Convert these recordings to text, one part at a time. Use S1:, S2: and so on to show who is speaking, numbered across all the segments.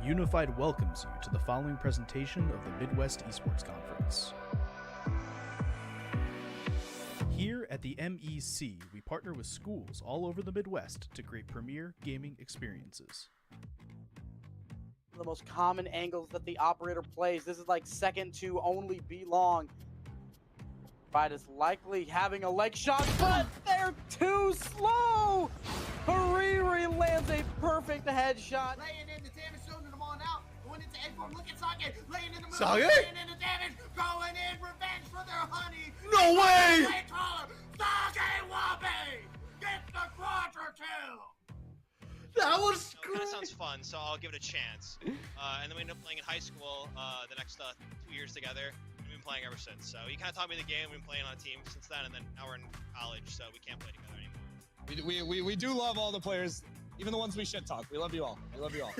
S1: Unified welcomes you to the following presentation of the Midwest Esports Conference. Here at the MEC, we partner with schools all over the Midwest to create premier gaming experiences.
S2: The most common angles that the operator plays. This is like second to only B-Long. Fight is likely having a leg shot, but they're too slow! Hariri lands a perfect headshot.
S3: Laying in the damage zone and them on out. Going into A4, look at Sake. Laying in the middle.
S4: Sake?
S3: Laying in the damage. Going in revenge for their honey.
S4: No way!
S3: Way taller. Sake Wabe gets the quadra kill.
S4: That was
S5: It kind of sounds fun, so I'll give it a chance. And then we ended up playing in high school the next 2 years together. And we've been playing ever since. So he kind of taught me the game. We've been playing on a team since then, and then now we're in college, so we can't play together anymore.
S6: We do love all the players, even the ones we shit talk. We love you all. We love you all.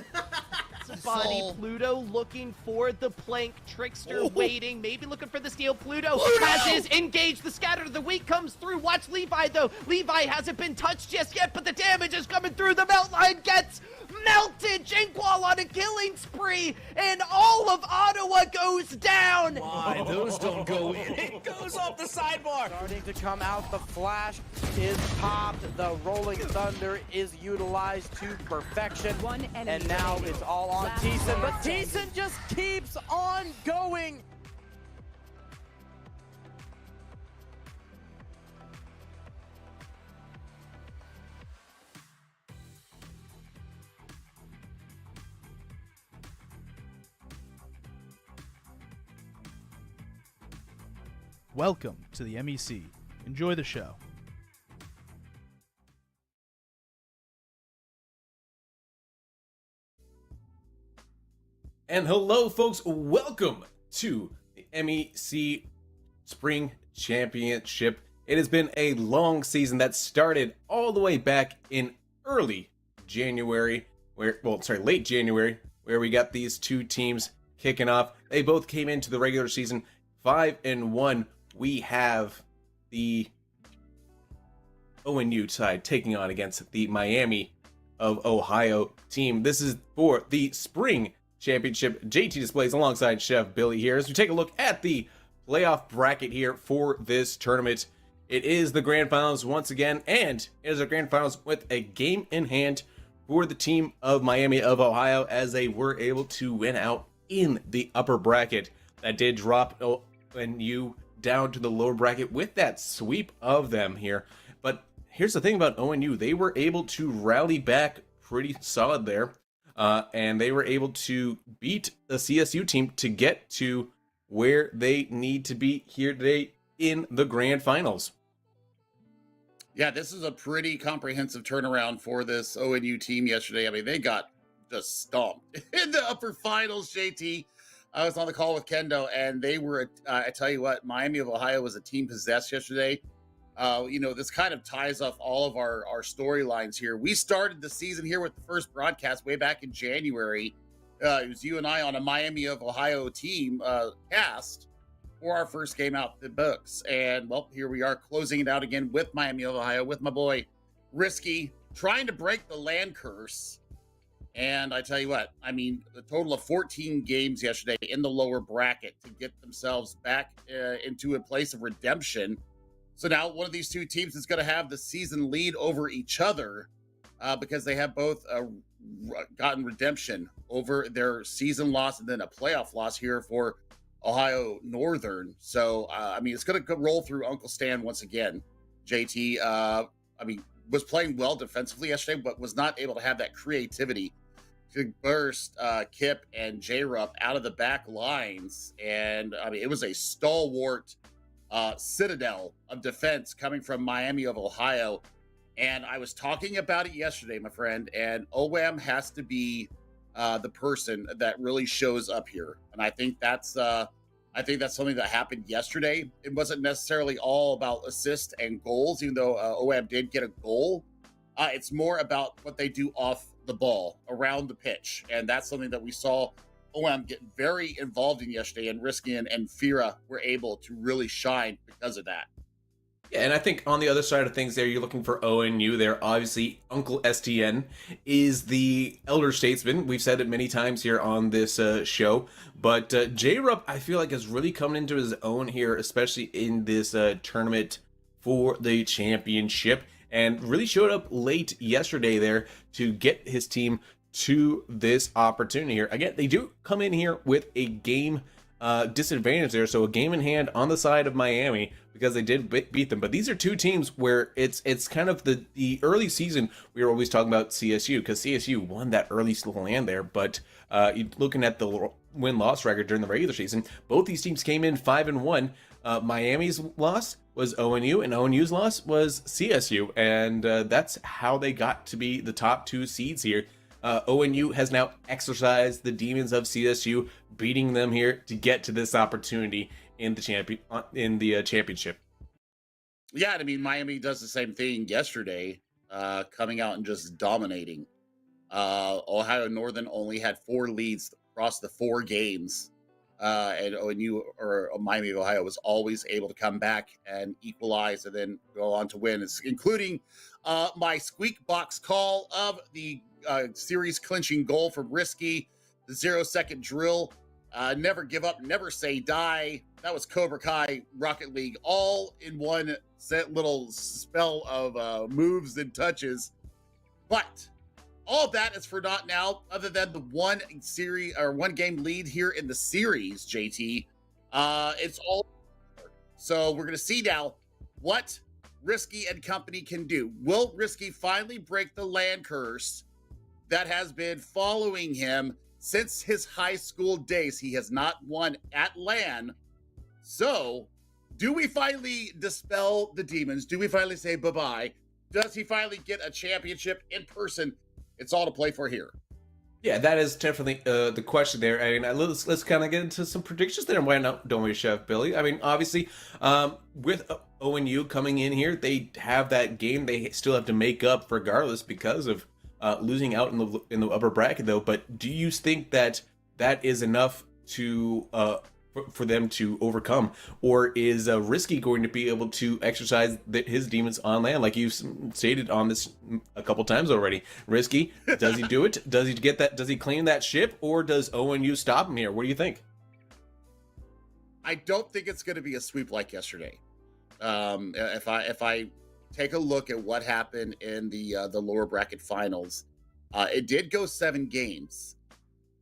S7: Body Pluto looking for the plank. Trickster waiting, maybe looking for the steal. Pluto has his engaged. The scatter of the week comes through. Watch Levi though. Levi hasn't been touched just yet, but the damage is coming through. The melt line gets melted. Jinkwall on a killing spree, and all of Ottawa goes down.
S4: Why, those don't go in. It goes off the sidebar.
S2: Starting to come out, the flash is popped. The Rolling Thunder is utilized to perfection. And now it's all on Thiessen, but Thiessen just keeps on going.
S1: Welcome to the MEC. Enjoy the show.
S8: And hello, folks. Welcome to the MEC Spring Championship. It has been a long season that started all the way back in early January, late January, where we got these two teams kicking off. They both came into the regular season 5-1. We have the ONU side taking on against the Miami of Ohio team. This is for the Spring Championship. JT displays alongside Chef Billy here as we take a look at the playoff bracket here for this tournament. It is the grand finals once again, and it is a grand finals with a game in hand for the team of Miami of Ohio as they were able to win out in the upper bracket. That did drop ONU down to the lower bracket with that sweep of them here. But here's the thing about ONU. They were able to rally back pretty solid there. And they were able to beat the CSU team to get to where they need to be here today in the grand finals.
S3: Yeah, this is a pretty comprehensive turnaround for this ONU team yesterday. I mean, they got just stomped in the upper finals, JT. I was on the call with Kendo, and they were, I tell you what, Miami of Ohio was a team possessed yesterday. This kind of ties off all of our storylines here. We started the season here with the first broadcast way back in January. It was you and I on a Miami of Ohio team cast for our first game out the books. And, well, here we are closing it out again with Miami of Ohio, with my boy Risky, trying to break the land curse. And I tell you what, I mean, a total of 14 games yesterday in the lower bracket to get themselves back into a place of redemption. So now one of these two teams is going to have the season lead over each other because they have both gotten redemption over their season loss and then a playoff loss here for Ohio Northern. So, it's going to roll through Uncle Stan once again. JT, was playing well defensively yesterday, but was not able to have that creativity to burst Kip and J-Rup out of the back lines. And, it was a stalwart citadel of defense coming from Miami of Ohio. And I was talking about it yesterday, my friend, and OWAM has to be the person that really shows up here. And I think that's something that happened yesterday. It wasn't necessarily all about assists and goals, even though OWAM did get a goal. It's more about what they do off the ball, around the pitch. And that's something that we saw OWAM get very involved in yesterday, and Risky and Fira were able to really shine because of that.
S8: Yeah, and I think on the other side of things there, you're looking for ONU there. Obviously, Uncle STN is the elder statesman. We've said it many times here on this show. But J-Rup, I feel like, is really coming into his own here, especially in this tournament for the championship. And really showed up late yesterday there to get his team to this opportunity here. Again, they do come in here with a game disadvantage there, so a game in hand on the side of Miami because they did beat them. But these are two teams where it's kind of the early season. We were always talking about CSU because CSU won that early land there, but looking at the win-loss record during the regular season, both these teams came in 5-1. Miami's loss was ONU, and ONU's loss was CSU, and that's how they got to be the top two seeds here. ONU has now exercised the demons of CSU, beating them here to get to this opportunity in the championship.
S3: Yeah, I mean, Miami does the same thing yesterday, coming out and just dominating. Ohio Northern only had 4 leads across the 4 games, and ONU, or Miami of Ohio, was always able to come back and equalize and then go on to win, including my squeak box call of the series clinching goal from Risky, the 0-second drill, never give up, never say die. That was Cobra Kai Rocket League, all in one set little spell of moves and touches. But all of that is for naught now, other than the one game lead here in the series, JT. It's all. So we're gonna see now what Risky and company can do. Will Risky finally break the land curse that has been following him since his high school days? He has not won at LAN. So, do we finally dispel the demons? Do we finally say bye-bye? Does he finally get a championship in person? It's all to play for here.
S8: Yeah, that is definitely the question there. I mean, let's kind of get into some predictions there. Why not, don't we, Chef Billy? I mean, obviously, with ONU coming in here, they have that game they still have to make up regardless because of losing out in the upper bracket, though. But do you think that is enough to for them to overcome, or is Risky going to be able to exercise his demons on land, like you stated on this a couple times already? Risky, does he do it? Does he get that? Does he claim that ship, or does ONU stop him here? What do you think?
S3: I don't think it's going to be a sweep like yesterday. If I take a look at what happened in the lower bracket finals, it did go 7 games.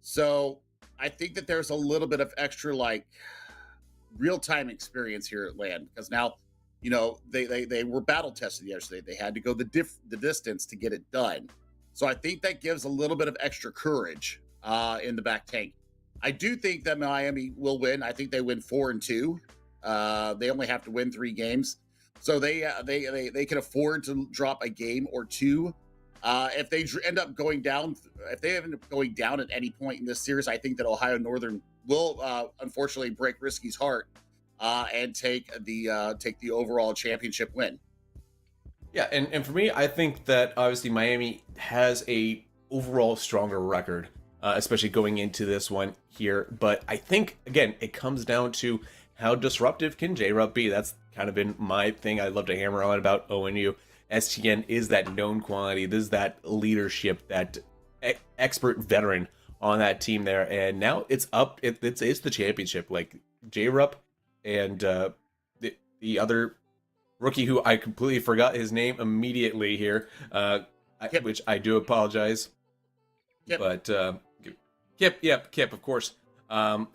S3: So I think that there's a little bit of extra, like, real-time experience here at LAN, because now, you know, they were battle tested yesterday. They had to go the distance to get it done. So I think that gives a little bit of extra courage in the back tank. I do think that Miami will win. I think they win 4-2. They only have to win 3 games. So they can afford to drop a game or 2. If they end up going down, at any point in this series, I think that Ohio Northern will unfortunately break Risky's heart and take the overall championship win.
S8: Yeah, and for me, I think that obviously Miami has a overall stronger record, especially going into this one here. But I think, again, it comes down to how disruptive can J-Rup be. That's kind of been my thing I love to hammer on about ONU. STN is that known quantity. This is that leadership, that expert veteran on that team there. And now it's up. It's the championship. Like J-Rup and the other rookie who I completely forgot his name immediately here, which I do apologize.
S3: Kip.
S8: But Kip, of course. I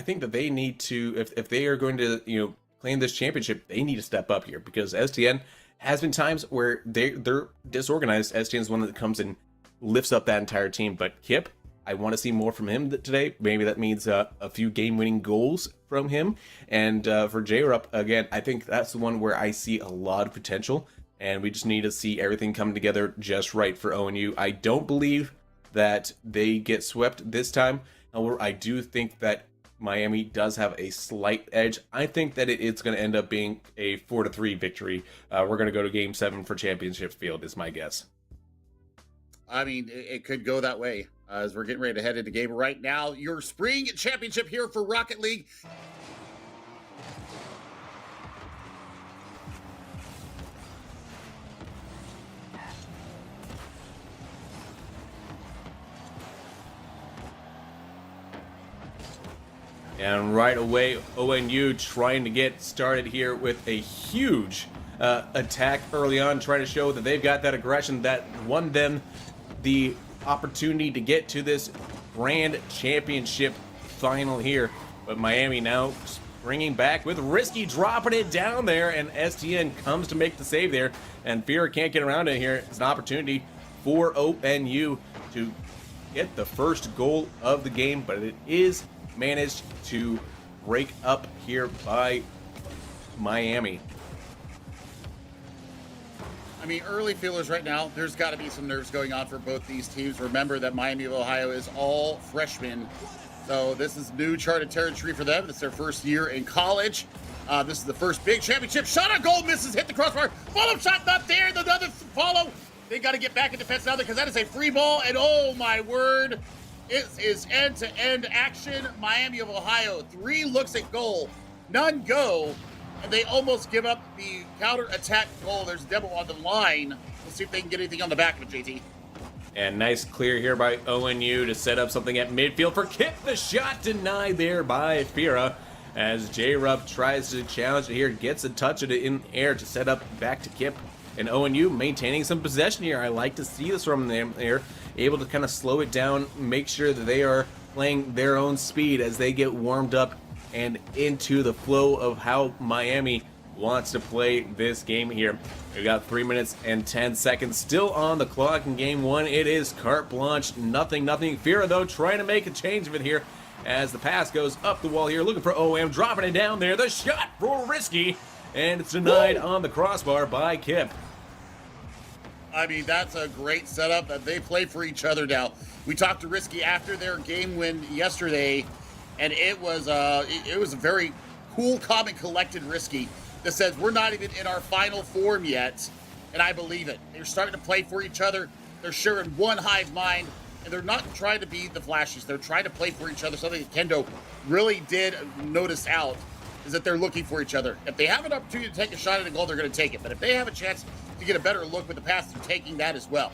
S8: think that they need to, if they are going to, claim this championship, they need to step up here, because STN has been times where they're disorganized. STN is one that comes and lifts up that entire team. But Kip, I want to see more from him today. Maybe that means a few game-winning goals from him. And for J-Rup, again, I think that's the one where I see a lot of potential, and we just need to see everything come together just right for ONU. I don't believe that they get swept this time. However, I do think that Miami does have a slight edge. I think that it's going to end up being a 4-3 victory. We're going to go to Game 7 for Championship Field, is my guess.
S3: I mean, it could go that way as we're getting ready to head into game right now. Your spring championship here for Rocket League.
S8: And right away, ONU trying to get started here with a huge attack early on, trying to show that they've got that aggression that won them the opportunity to get to this grand championship final here. But Miami now bringing back with Risky dropping it down there, and STN comes to make the save there, and Fear can't get around it here. It's an opportunity for ONU to get the first goal of the game, but it is managed to break up here by Miami.
S3: I mean, early feelers right now, there's got to be some nerves going on for both these teams. Remember that Miami of Ohio is all freshmen, so this is new charted territory for them. It's their first year in college. This is the first big championship. Shot on goal, misses, hit the crossbar. Follow shot not there. Another follow. They got to get back in defense now because that is a free ball, and oh my word, it is end-to-end action. Miami of Ohio, 3 looks at goal, none go, and they almost give up the counter-attack goal. There's a demo on the line. We'll see if they can get anything on the back of it, JT.
S8: And nice clear here by ONU to set up something at midfield for Kip. The shot denied there by Fira as J-Rub tries to challenge it here, gets a touch of it in air to set up back to Kip. And ONU maintaining some possession here. I like to see this from them. They're able to kind of slow it down, make sure that they are playing their own speed as they get warmed up and into the flow of how Miami wants to play this game here. We've got 3 minutes and 10 seconds still on the clock in game 1. It is carte blanche, nothing. Fira, though, trying to make a change of it here as the pass goes up the wall here, looking for OM, dropping it down there. The shot for Risky, and it's denied on the crossbar by Kip.
S3: I mean, that's a great setup that they play for each other now. We talked to Risky after their game win yesterday, and it was a very cool, calm, and collected Risky that says we're not even in our final form yet, and I believe it. They're starting to play for each other. They're sharing one hive mind, and they're not trying to be the flashes. They're trying to play for each other. Something that Kendo really did notice out is that they're looking for each other. If they have an opportunity to take a shot at a goal, they're going to take it. But if they have a chance to get a better look with the pass, they're taking that as well.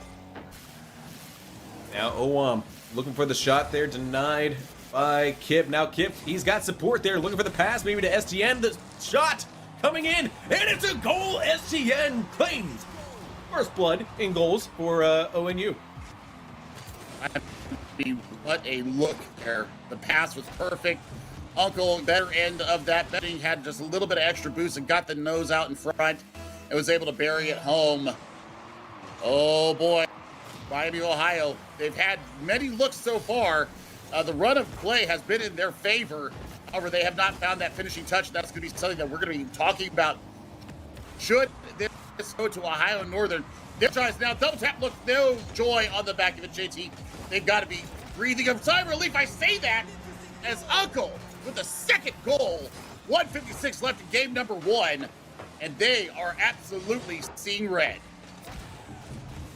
S8: Now Owam looking for the shot there, denied by Kip. Now Kip, he's got support there, looking for the pass, maybe to STN. The shot coming in, and it's a goal. STN claims first blood in goals for ONU.
S3: I mean, what a look there. The pass was perfect. Uncle, better end of that betting, had just a little bit of extra boost and got the nose out in front and was able to bury it home. Oh boy, Miami, Ohio, they've had many looks so far. The run of play has been in their favor. However, they have not found that finishing touch. That's going to be something that we're going to be talking about. Should this go to Ohio Northern? Their tries now, double tap, look, no joy on the back of it, JT. They've got to be breathing of sigh of relief. I say that as Uncle with the second goal. 1:56 left in game number 1, and they are absolutely seeing red.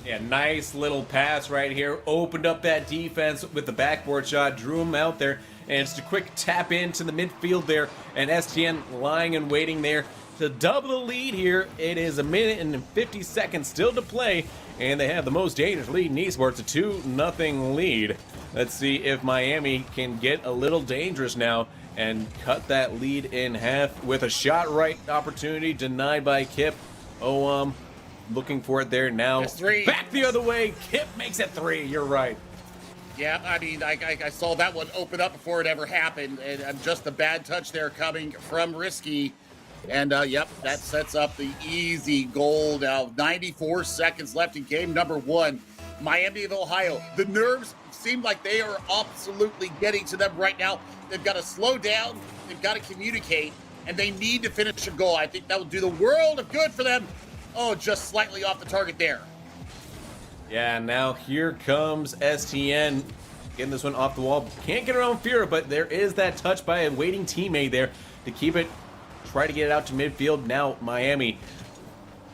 S8: Yeah, nice little pass right here. Opened up that defense with the backboard shot, drew him out there, and just a quick tap into the midfield there, and STN lying and waiting there to double the lead here. It is 1 minute and 50 seconds still to play, and they have the most dangerous lead in esports, a 2-0 lead. Let's see if Miami can get a little dangerous now and cut that lead in half with a shot right opportunity denied by Kip. Looking for it there now. Back the other way. Kip makes it 3. You're right.
S3: Yeah, I mean, I saw that one open up before it ever happened, and just a bad touch there coming from Risky. And, yep, that sets up the easy goal now. 94 seconds left in game number 1. Miami of Ohio. The nerves seem like they are absolutely getting to them right now. They've got to slow down. They've got to communicate, and they need to finish a goal. I think that will do the world of good for them. Oh, just slightly off the target there.
S8: Yeah, now here comes STN. Getting this one off the wall. Can't get around Fear, but there is that touch by a waiting teammate there to keep it. Try to get it out to midfield. Now Miami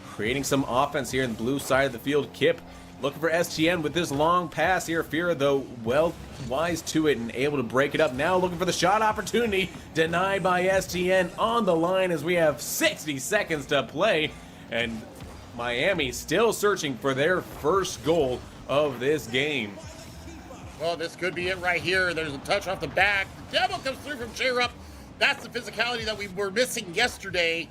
S8: creating some offense here in the blue side of the field. Kip looking for STN with this long pass here. Fear, though, well wise to it and able to break it up. Now looking for the shot opportunity. Denied by STN on the line as we have 60 seconds to play. And Miami still searching for their first goal of this game.
S3: Well, this could be it right here. There's a touch off the back. The demo comes through from J-Rup. That's the physicality that we were missing yesterday.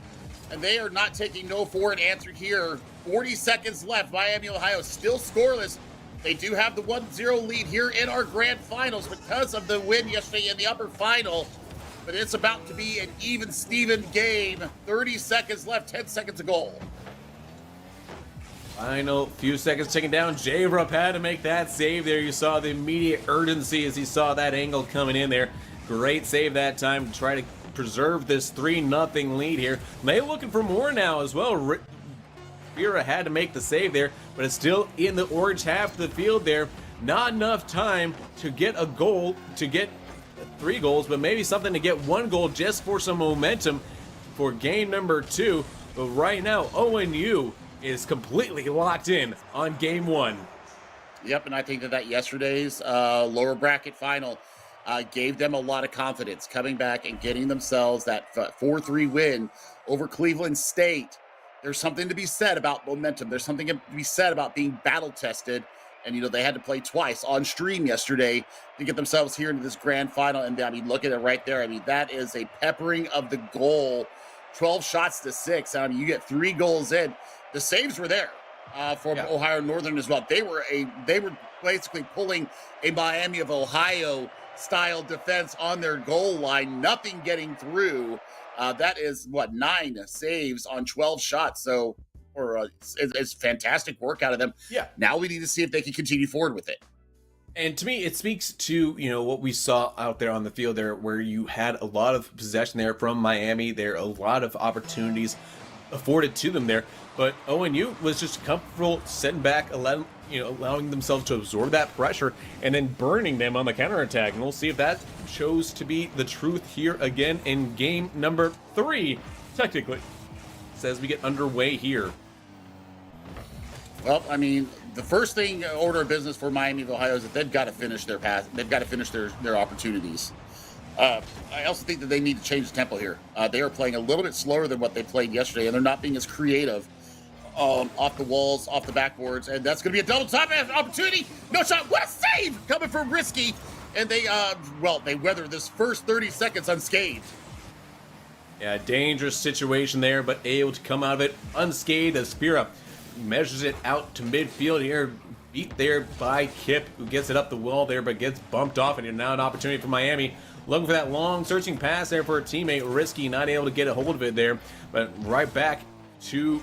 S3: And they are not taking no for an answer here. 40 seconds left. Miami, Ohio still scoreless. They do have the 1-0 lead here in our grand finals because of the win yesterday in the upper final. But it's about to be an even-Steven game. 30 seconds left, 10 seconds to goal.
S8: Final few seconds ticking down. J-Rup had to make that save there. You saw the immediate urgency as he saw that angle coming in there. Great save that time to try to preserve this 3-0 lead here. May looking for more now as well. Fira had to make the save there, but it's still in the orange half of the field there. Not enough time to get a goal, to get 3 goals, but maybe something to get 1 goal just for some momentum for game number 2. But right now, ONU is completely locked in on game 1.
S3: Yep, and I think that yesterday's lower bracket final gave them a lot of confidence coming back and getting themselves that 4-3 win over Cleveland State. There's something to be said about momentum. There's something to be said about being battle tested. And, you know, they had to play twice on stream yesterday to get themselves here into this grand final. And, I mean, look at it right there. I mean, that is a peppering of the goal. 12 shots to 6. I mean, you get 3 goals in. The saves were there for Ohio Northern as well. They were basically pulling a Miami of Ohio style defense on their goal line. Nothing getting through. That is, 9 saves on 12 shots. So, it's fantastic work out of them.
S8: Yeah.
S3: Now we need to see if they can continue forward with it.
S8: And to me, it speaks to, you know, what we saw out there on the field there, where you had a lot of possession there from Miami. There are a lot of opportunities afforded to them there. But ONU was just comfortable sitting back, allowing themselves to absorb that pressure and then burning them on the counterattack. And we'll see if that shows to be the truth here again in game number 3, technically, as we get underway here.
S3: Well, I mean, the first thing, order of business for Miami of Ohio is that they've got to finish their pass. They've got to finish their opportunities. I also think that they need to change the tempo here. They are playing a little bit slower than what they played yesterday, and they're not being as creative off the walls, off the backboards, and that's going to be a double top opportunity. No shot. What a save coming from Risky, and they weather this first 30 seconds unscathed.
S8: Yeah, dangerous situation there, but able to come out of it unscathed as Spira measures it out to midfield here. Beat there by Kip, who gets it up the wall there, but gets bumped off, and now an opportunity for Miami. Looking for that long searching pass there for a teammate. Risky, not able to get a hold of it there, but right back to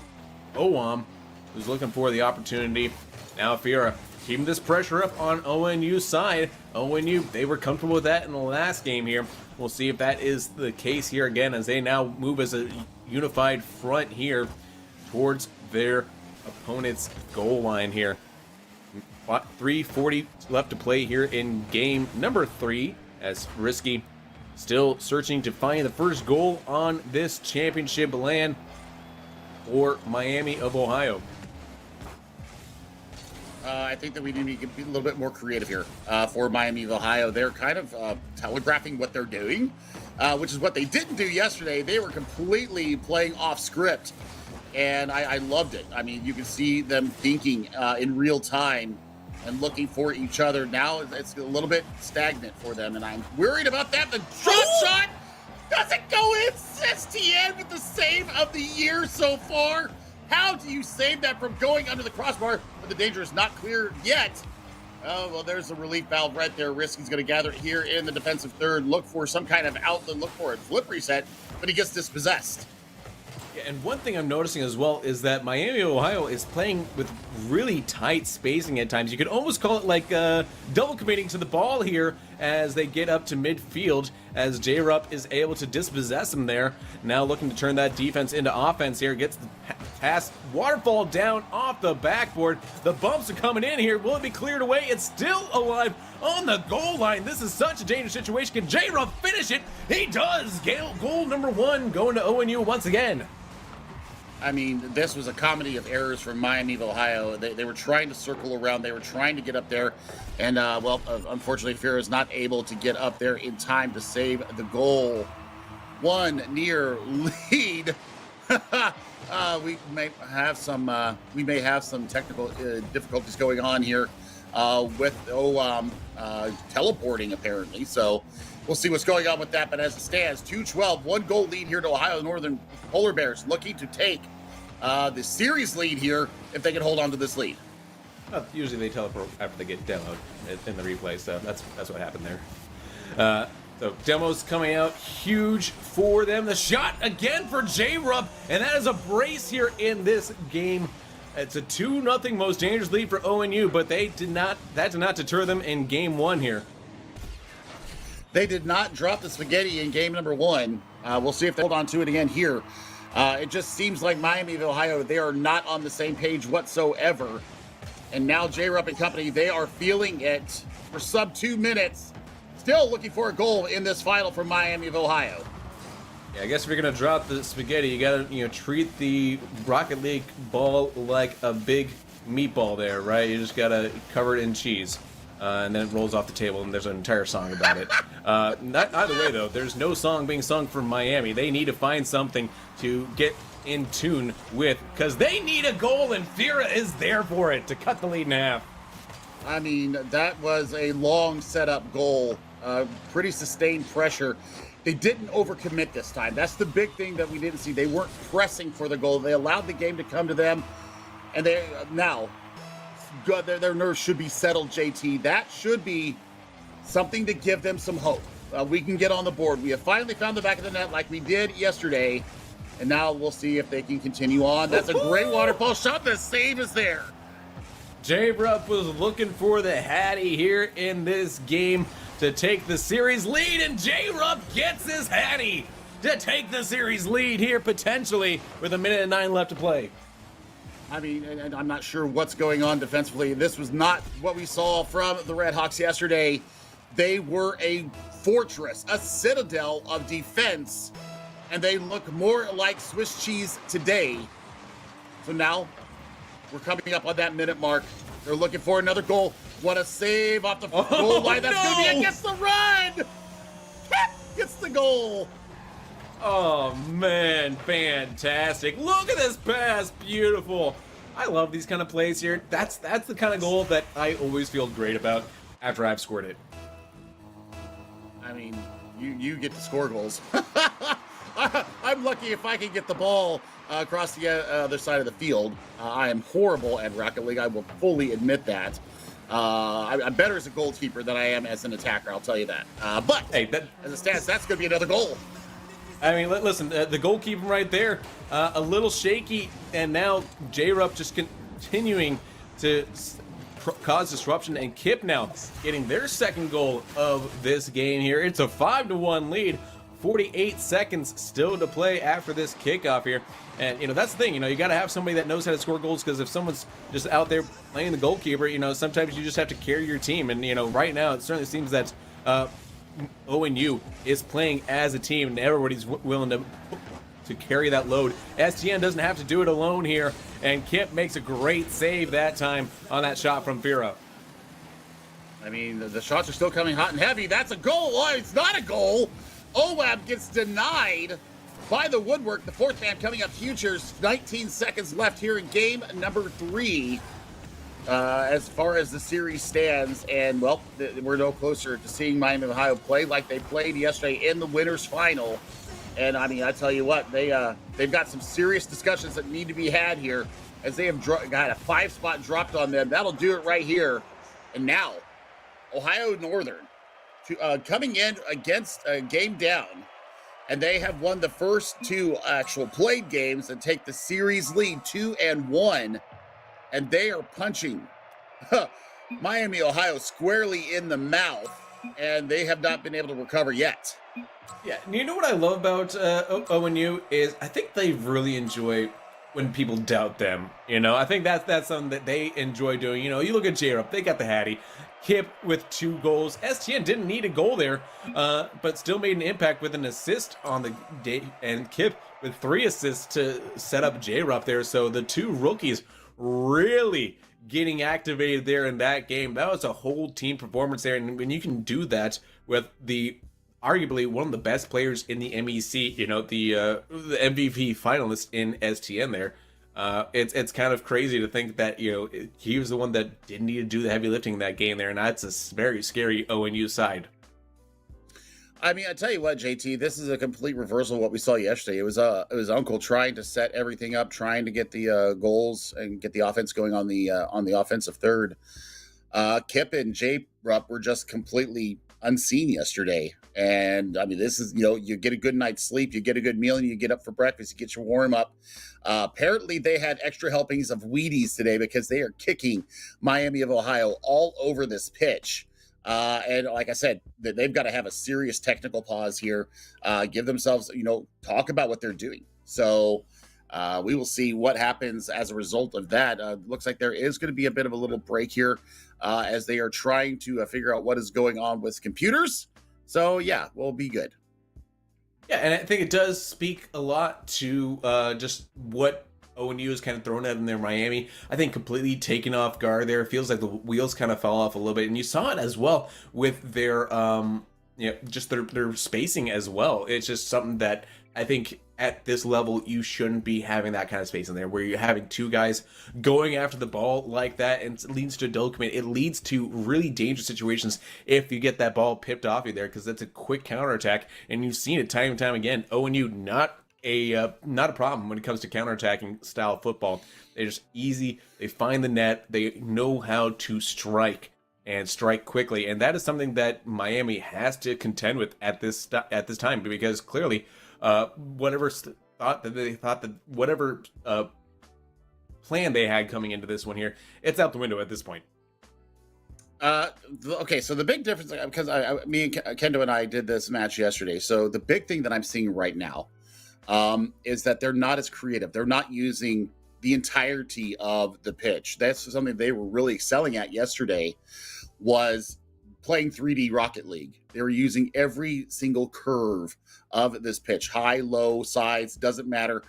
S8: Owam, who's looking for the opportunity. Now Fira keeping this pressure up on ONU's side. ONU, they were comfortable with that in the last game here. We'll see if that is the case here again, as they now move as a unified front here towards their opponent's goal line here. 3:40 left to play here in game number 3, as Risky still searching to find the first goal on this championship land for Miami of Ohio.
S3: I think that we need to be a little bit more creative here for Miami of Ohio. They're kind of telegraphing what they're doing, which is what they didn't do yesterday. They were completely playing off script, and I loved it. I mean, you can see them thinking in real time and looking for each other. Now it's a little bit stagnant for them, and I'm worried about that. The shot doesn't go in. STN with the save of the year so far. How do you save that from going under the crossbar? But the danger is not clear yet. Oh, well, there's a relief valve right there. Risky's going to gather it here in the defensive third. Look for some kind of outlet. Look for a flip reset, but he gets dispossessed.
S8: Yeah, and one thing I'm noticing as well is that Miami, Ohio is playing with really tight spacing at times. You could almost call it like double committing to the ball here as they get up to midfield, as J-Rup is able to dispossess them there. Now looking to turn that defense into offense here. Gets the pass, waterfall down off the backboard. The bumps are coming in here. Will it be cleared away? It's still alive on the goal line. This is such a dangerous situation. Can J-Rup finish it? He does. Goal number 1 going to ONU once again.
S3: I mean, this was a comedy of errors from Miami of Ohio. They were trying to circle around. They were trying to get up there. And, unfortunately, Fira is not able to get up there in time to save the goal. 1 near lead. We may have some technical difficulties going on here with OWAM. teleporting apparently. So we'll see what's going on with that. But as it stands, 2-12, 1 goal lead here to Ohio Northern Polar Bears, looking to take the series lead here if they can hold on to this lead.
S8: Usually they teleport after they get demoed in the replay, so that's what happened there. So demos coming out huge for them. The shot again for J-Rub, and that is a brace here in this game. It's a 2-0 most dangerous lead for ONU, but that did not deter them in game 1 here.
S3: They did not drop the spaghetti in game number 1. We'll see if they hold on to it again here. It just seems like Miami of Ohio, they are not on the same page whatsoever. And now J-Rupp and company, they are feeling it for sub 2 minutes. Still looking for a goal in this final from Miami of Ohio.
S8: Yeah, I guess if you're gonna drop the spaghetti, you gotta treat the Rocket League ball like a big meatball there, right? You just gotta cover it in cheese, and then it rolls off the table, and there's an entire song about it. Either way, though, there's no song being sung from Miami. They need to find something to get in tune with, because they need a goal, and Fira is there for it to cut the lead in half.
S3: I mean, that was a long setup goal. Pretty sustained pressure. They didn't overcommit this time. That's the big thing that we didn't see. They weren't pressing for the goal. They allowed the game to come to them, and they now their nerves should be settled, JT. That should be something to give them some hope. We can get on the board. We have finally found the back of the net like we did yesterday, and now we'll see if they can continue on. That's a great waterfall shot. The save is there.
S8: J-Rupp was looking for the Hattie here in this game to take the series lead, and J-Rupp gets his Hattie to take the series lead here potentially with 1:09 left to play.
S3: I mean, and I'm not sure what's going on defensively. This was not what we saw from the Red Hawks yesterday. They were a fortress, a citadel of defense, and they look more like Swiss cheese today. So now we're coming up on that minute mark. They're looking for another goal. What a save off the goal line. That's going to be against the run. Gets the goal.
S8: Oh, man, fantastic. Look at this pass. Beautiful. I love these kind of plays here. That's the kind of goal that I always feel great about after I've scored it.
S3: I mean, you get to score goals. I'm lucky if I can get the ball across the other side of the field. I am horrible at Rocket League. I will fully admit that. I'm better as a goalkeeper than I am as an attacker, I'll tell you that. But hey, as it stands, that's going to be another goal.
S8: I mean, listen, the goalkeeper right there, a little shaky, and now J-Rupp just continuing to cause disruption, and Kip now getting their second goal of this game here. It's a 5-1 lead. 48 seconds still to play after this kickoff here. And, that's the thing, you got to have somebody that knows how to score goals, because if someone's just out there playing the goalkeeper, sometimes you just have to carry your team. And, right now it certainly seems that ONU is playing as a team, and everybody's willing to carry that load. STN doesn't have to do it alone here, and Kip makes a great save that time on that shot from Fira.
S3: I mean, the shots are still coming hot and heavy. That's a goal. Oh, it's not a goal. OWAB gets denied by the woodwork. The fourth man coming up, Futures. 19 seconds left here in game number 3 as far as the series stands. And, well, we're no closer to seeing Miami of Ohio play like they played yesterday in the winners final. And, I mean, I tell you what, they've got some serious discussions that need to be had here, as they have got a 5-spot dropped on them. That'll do it right here. And now, Ohio Northern coming in against a game down, and they have won the first 2 actual played games and take the series lead 2-1, and they are punching Miami, Ohio squarely in the mouth, and they have not been able to recover yet.
S8: Yeah, you know what I love about ONU is I think they really enjoy when people doubt them. I think that's something that they enjoy doing. You look at J-Rupp, they got the Hattie. Kip with 2 goals. STN didn't need a goal there, but still made an impact with an assist on the day. And Kip with 3 assists to set up J-Rupp there. So the 2 rookies really getting activated there in that game. That was a whole team performance there. And when you can do that with the arguably one of the best players in the MEC, the MVP finalist in STN there, It's kind of crazy to think that, you know, he was the one that didn't need to do the heavy lifting in that game there, and that's a very scary ONU side.
S3: I mean, I tell you what, JT, this is a complete reversal of what we saw yesterday. It was Uncle trying to set everything up, trying to get the goals and get the offense going on the offensive third. Kip and J Rupp were just completely unseen yesterday. And I mean, this is, you know, you get a good night's sleep, you get a good meal, and you get up for breakfast, you get your warm up. Apparently, they had extra helpings of Wheaties today because they are kicking Miami of Ohio all over this pitch. And like I said, they've got to have a serious technical pause here, give themselves, you know, talk about what they're doing. So we will see what happens as a result of that. Looks like there is going to be a bit of a little break here as they are trying to figure out what is going on with computers. So yeah, we'll be good.
S8: Yeah, and I think it does speak a lot to just what ONU is kind of thrown at in there. Miami, I think, completely taken off guard there. It feels like the wheels kind of fell off a little bit, and you saw it as well with their just their spacing as well. It's just something that I think at this level you shouldn't be having that kind of space in there, where you're having two guys going after the ball like that, and it leads to a dull commit. It leads to really dangerous situations if you get that ball pipped off you there, because that's a quick counterattack, and you've seen it time and time again. ONU not a problem when it comes to counterattacking style football. They're just easy. They find the net. They know how to strike and strike quickly, and that is something that Miami has to contend with at this time, because clearly, whatever plan they had coming into this one here, it's out the window at this point.
S3: Okay, so the big difference, because me and Kendo and I did this match yesterday, so the big thing that I'm seeing right now is that they're not as creative. They're not using the entirety of the pitch. That's something they were really excelling at yesterday, was playing 3D Rocket League. They were using every single curve of this pitch, high, low, sides, doesn't matter.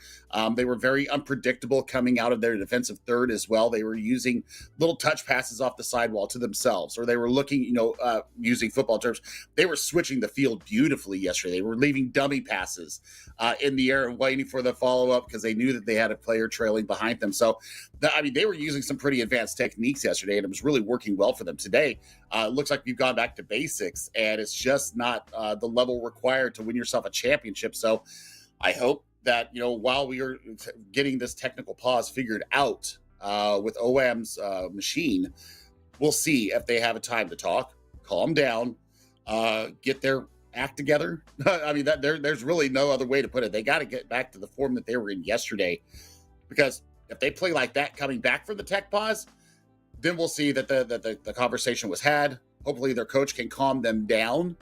S3: They were very unpredictable coming out of their defensive third as well. They were using little touch passes off the sidewall to themselves, or they were looking, using football terms, they were switching the field beautifully yesterday. They were leaving dummy passes in the air and waiting for the follow-up because they knew that they had a player trailing behind them. So, they were using some pretty advanced techniques yesterday, and it was really working well for them. Today, it looks like we've gone back to basics, and it's just not the level required to win yourself a championship. So I hope that, while we are getting this technical pause figured out with OM's machine, we'll see if they have a time to talk, calm down, get their act together. There's really no other way to put it. They got to get back to the form that they were in yesterday, because if they play like that coming back from the tech pause, then we'll see that the conversation was had. Hopefully their coach can calm them down,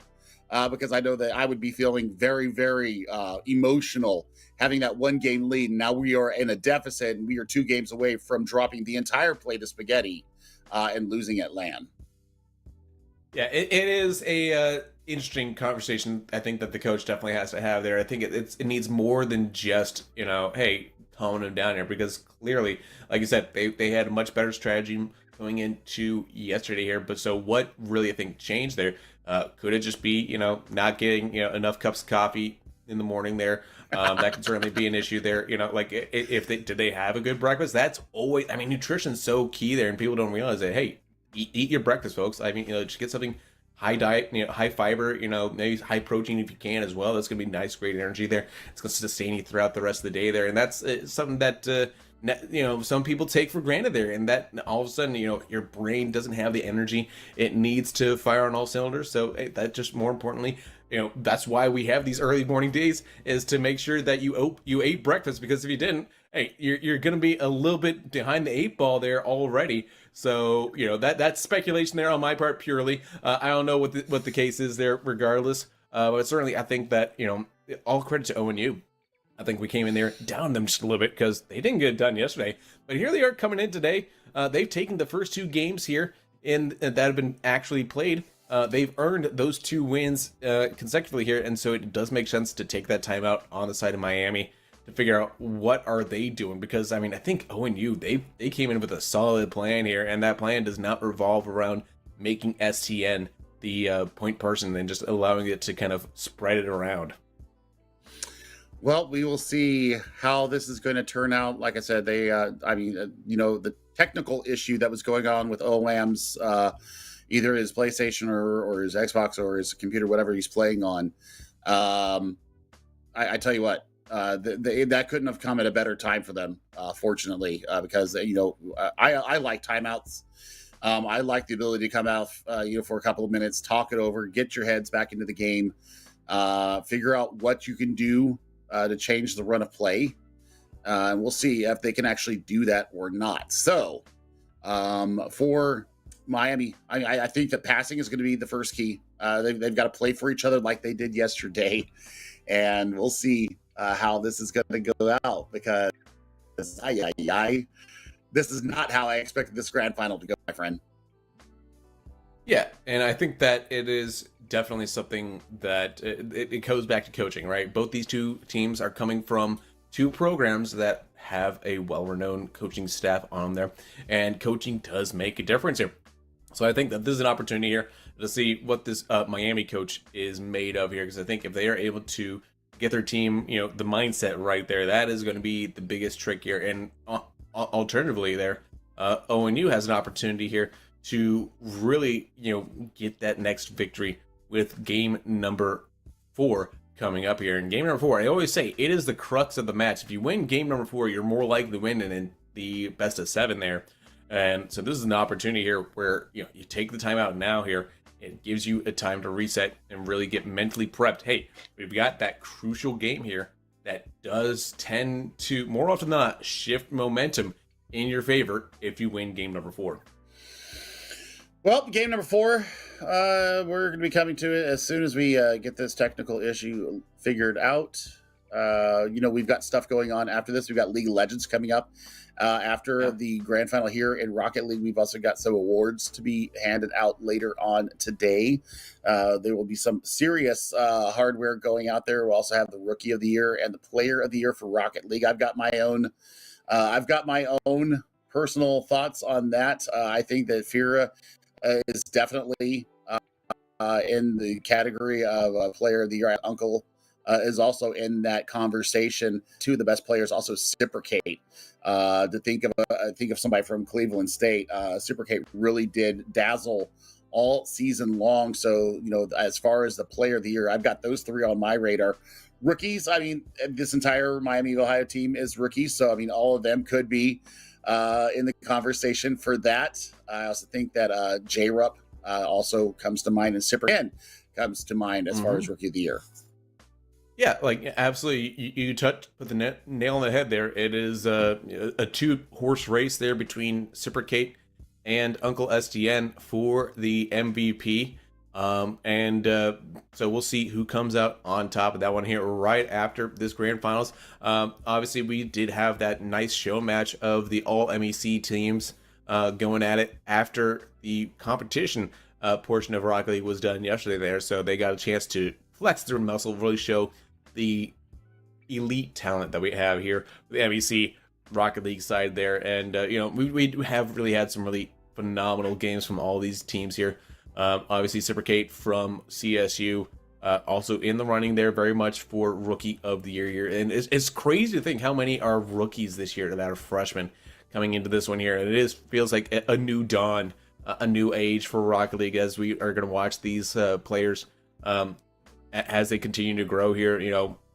S3: because I know that I would be feeling very, very emotional having that one game lead. Now we are in a deficit, and we are 2 games away from dropping the entire plate of spaghetti and losing at LAN.
S8: Yeah, it is a interesting conversation, I think, that the coach definitely has to have there. I think it needs more than just, hey, tone him down here, because clearly, like you said, they had a much better strategy going into yesterday here. But so what really I think changed there? Could it just be, not getting, enough cups of coffee in the morning there? That can certainly be an issue there. Did they have a good breakfast? That's always, nutrition's so key there, and people don't realize that. Hey, eat your breakfast, folks. Just get something high diet, high fiber, maybe high protein if you can as well. That's gonna be nice, great energy there. It's gonna sustain you throughout the rest of the day there, and that's something that some people take for granted there, and that all of a sudden, your brain doesn't have the energy it needs to fire on all cylinders. So that just, more importantly, that's why we have these early morning days, is to make sure that you ate breakfast, because if you didn't, hey, you're gonna be a little bit behind the 8 ball there already. So that's speculation there on my part purely. I don't know what the case is there regardless, but certainly I think that all credit to ONU. I think we came in there, down them just a little bit, because they didn't get it done yesterday. But here they are coming in today. They've taken the first 2 games here that have been actually played. They've earned those 2 wins consecutively here, and so it does make sense to take that time out on the side of Miami to figure out what are they doing. Because, I think ONU, they came in with a solid plan here, and that plan does not revolve around making STN the point person and just allowing it to kind of spread it around.
S3: Well, we will see how this is going to turn out. Like I said, the technical issue that was going on with OAM's, either his PlayStation or his Xbox or his computer, whatever he's playing on. I tell you what, that couldn't have come at a better time for them, fortunately, because I like timeouts. I like the ability to come out, for a couple of minutes, talk it over, get your heads back into the game, figure out what you can do to change the run of play. And we'll see if they can actually do that or not. So, for Miami, I think that passing is going to be the first key. They've got to play for each other like they did yesterday. And we'll see how this is going to go out, because this is not how I expected this grand final to go, my friend.
S8: Yeah, and I think that it is definitely something that it goes back to coaching, right? Both these two teams are coming from two programs that have a well-renowned coaching staff on there, and coaching does make a difference here. So I think that this is an opportunity here to see what this Miami coach is made of here, because I think if they are able to get their team, the mindset right there, that is going to be the biggest trick here. And alternatively there, ONU has an opportunity here to really, get that next victory with game number 4 coming up here. And game number 4, I always say, it is the crux of the match. If you win game number 4, you're more likely to win in the best of 7 there. And so this is an opportunity here where, you take the time out now here. It gives you a time to reset and really get mentally prepped. Hey, we've got that crucial game here that does tend to, more often than not, shift momentum in your favor if you win game number 4.
S3: Well, game number 4, we're going to be coming to it as soon as we get this technical issue figured out. We've got stuff going on after this. We've got League of Legends coming up after the grand final here in Rocket League. We've also got some awards to be handed out later on today. There will be some serious hardware going out there. We'll also have the Rookie of the Year and the Player of the Year for Rocket League. I've got my own personal thoughts on that. I think that Fira is definitely in the category of Player of the Year. Uncle is also in that conversation. Two of the best players also reciprocate. To think of somebody from Cleveland State, reciprocate really did dazzle all season long. So, as far as the Player of the Year, I've got those 3 on my radar. Rookies, this entire Miami Ohio team is rookies, so all of them could be in the conversation for that. I also think that J-Rup also comes to mind, and Cyprian comes to mind as far as Rookie of the Year.
S8: Yeah, absolutely. You put the nail on the head there. It is a 2-horse race there between Cypricate and Uncle SDN for the MVP. So we'll see who comes out on top of that one here right after this grand finals. Obviously, we did have that nice show match of the all MEC teams going at it after the competition portion of Rocket League was done yesterday there. So they got a chance to flex their muscle, really show the elite talent that we have here, the MEC Rocket League side there. And, we have really had some really phenomenal games from all these teams here. Obviously, Cypricate from CSU, also in the running there very much for Rookie of the Year here. And it's crazy to think how many are rookies this year that are freshmen coming into this one here. And it feels like a new dawn, a new age for Rocket League as we are going to watch these players as they continue to grow here.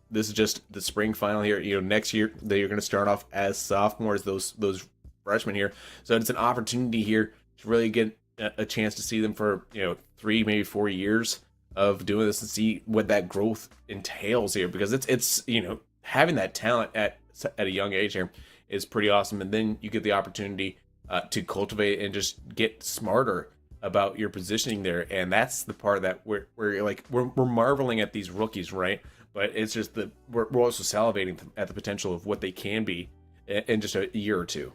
S8: This is just the spring final here. Next year they're going to start off as sophomores, those freshmen here. So it's an opportunity here to really get a chance to see them for 3, maybe 4 years of doing this and see what that growth entails here, because it's having that talent at a young age here is pretty awesome. And then you get the opportunity to cultivate and just get smarter about your positioning there. And that's the part that we're marveling at these rookies, right? But it's just that we're also salivating at the potential of what they can be in just a year or two.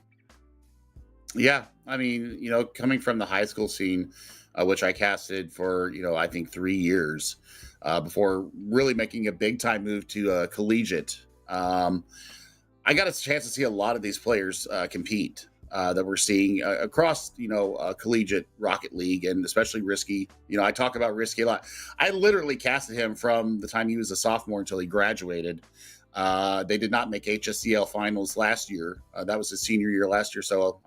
S3: Yeah, coming from the high school scene, which I casted for, I think 3 years before really making a big time move to collegiate. I got a chance to see a lot of these players compete. that we're seeing across, collegiate Rocket League, and especially Risky. I talk about Risky a lot. I literally casted him from the time he was a sophomore until he graduated. They did not make HSCL finals last year. That was his senior year last year. So,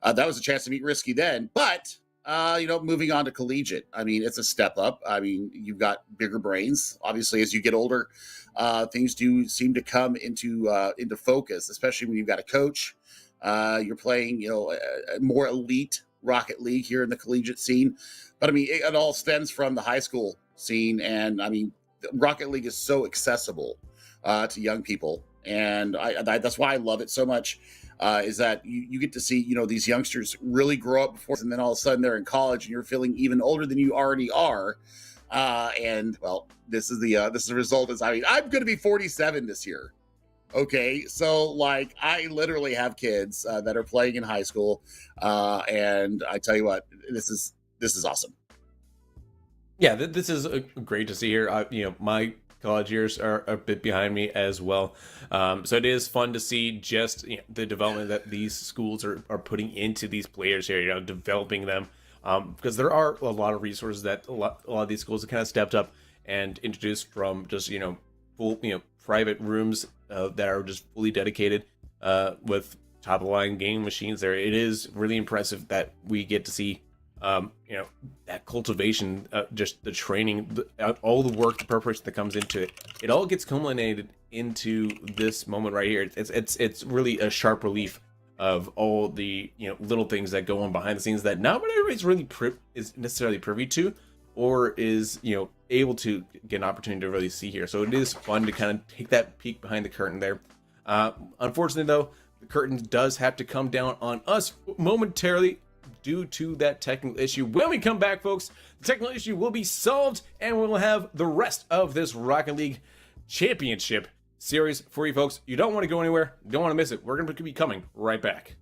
S3: that was a chance to meet Risky then. But, moving on to collegiate, it's a step up. You've got bigger brains. Obviously, as you get older, things do seem to come into focus, especially when you've got a coach. You're playing, a more elite Rocket League here in the collegiate scene. But, it all stems from the high school scene. And, Rocket League is so accessible to young people. And that's why I love it so much. Is that you get to see, these youngsters really grow up before, and then all of a sudden they're in college and you're feeling even older than you already are. And well, this is the result I'm going to be 47 this year. Okay. So I literally have kids that are playing in high school. And I tell you what, this is awesome.
S8: Yeah, this is great to see here. My college years are a bit behind me as well. So it is fun to see just the development that these schools are putting into these players here, developing them. Because there are a lot of resources that a lot of these schools have kind of stepped up and introduced, from just, full, private rooms that are just fully dedicated with top of the line gaming machines there. It is really impressive that we get to see that cultivation, just the training, all the work, the preparation that comes into it. It all gets culminated into this moment right here. It's really a sharp relief of all the little things that go on behind the scenes that not everybody's really is necessarily privy to, or is able to get an opportunity to really see here. So it is fun to kind of take that peek behind the curtain there. Unfortunately though, the curtain does have to come down on us momentarily due to that technical issue. When we come back, folks, the technical issue will be solved and we'll have the rest of this Rocket League Championship series for you folks. You don't want to go anywhere. You don't want to miss it. We're going to be coming right back.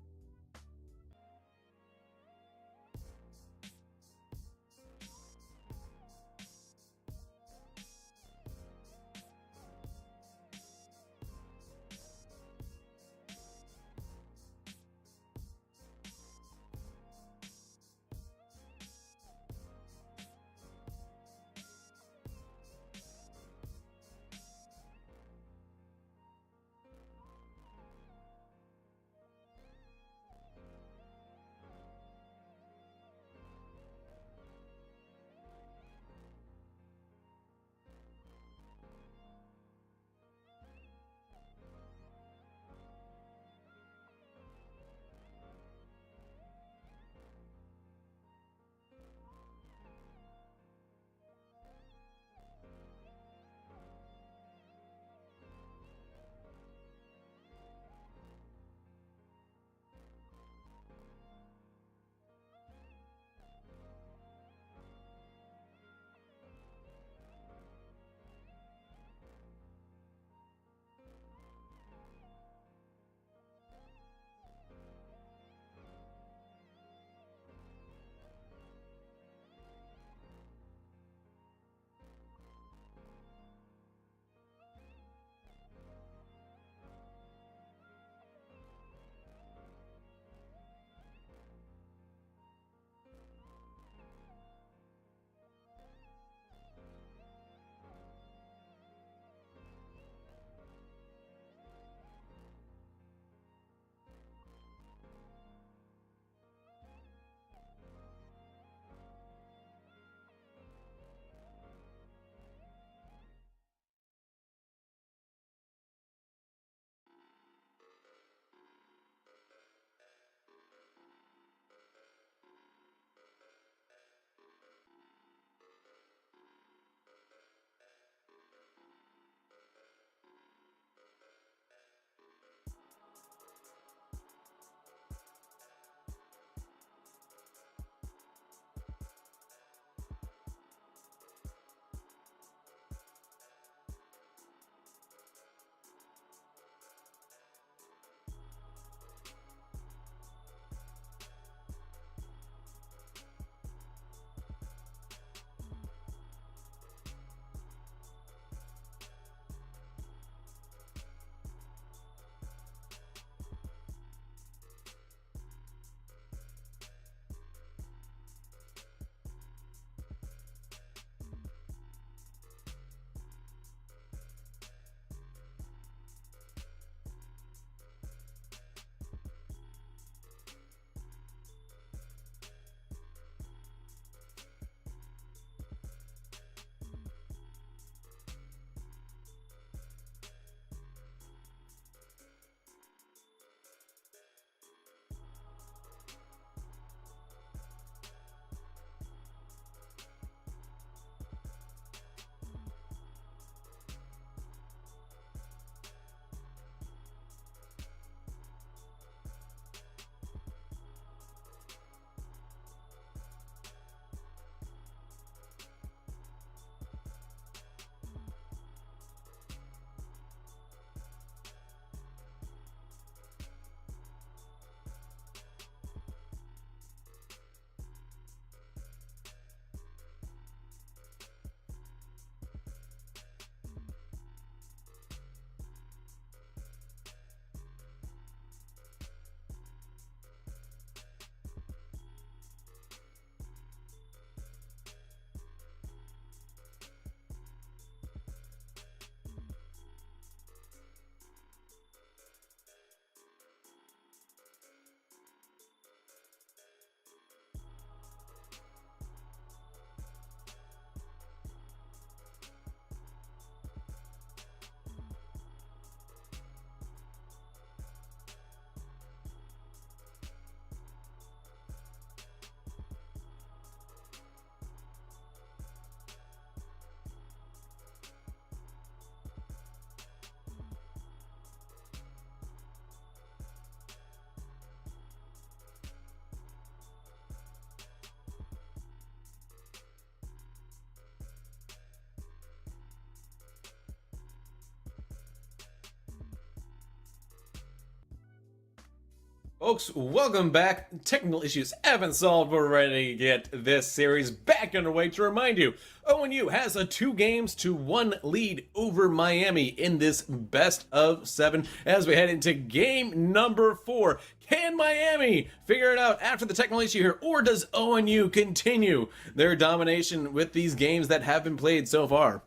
S8: Folks, welcome back. Technical issues have been solved. We're ready to get this series back underway. To remind you, ONU has a 2-1 lead over Miami in this best of 7 as we head into game number 4. Can Miami figure it out after the technical issue here, or does ONU continue their domination with these games that have been played so far?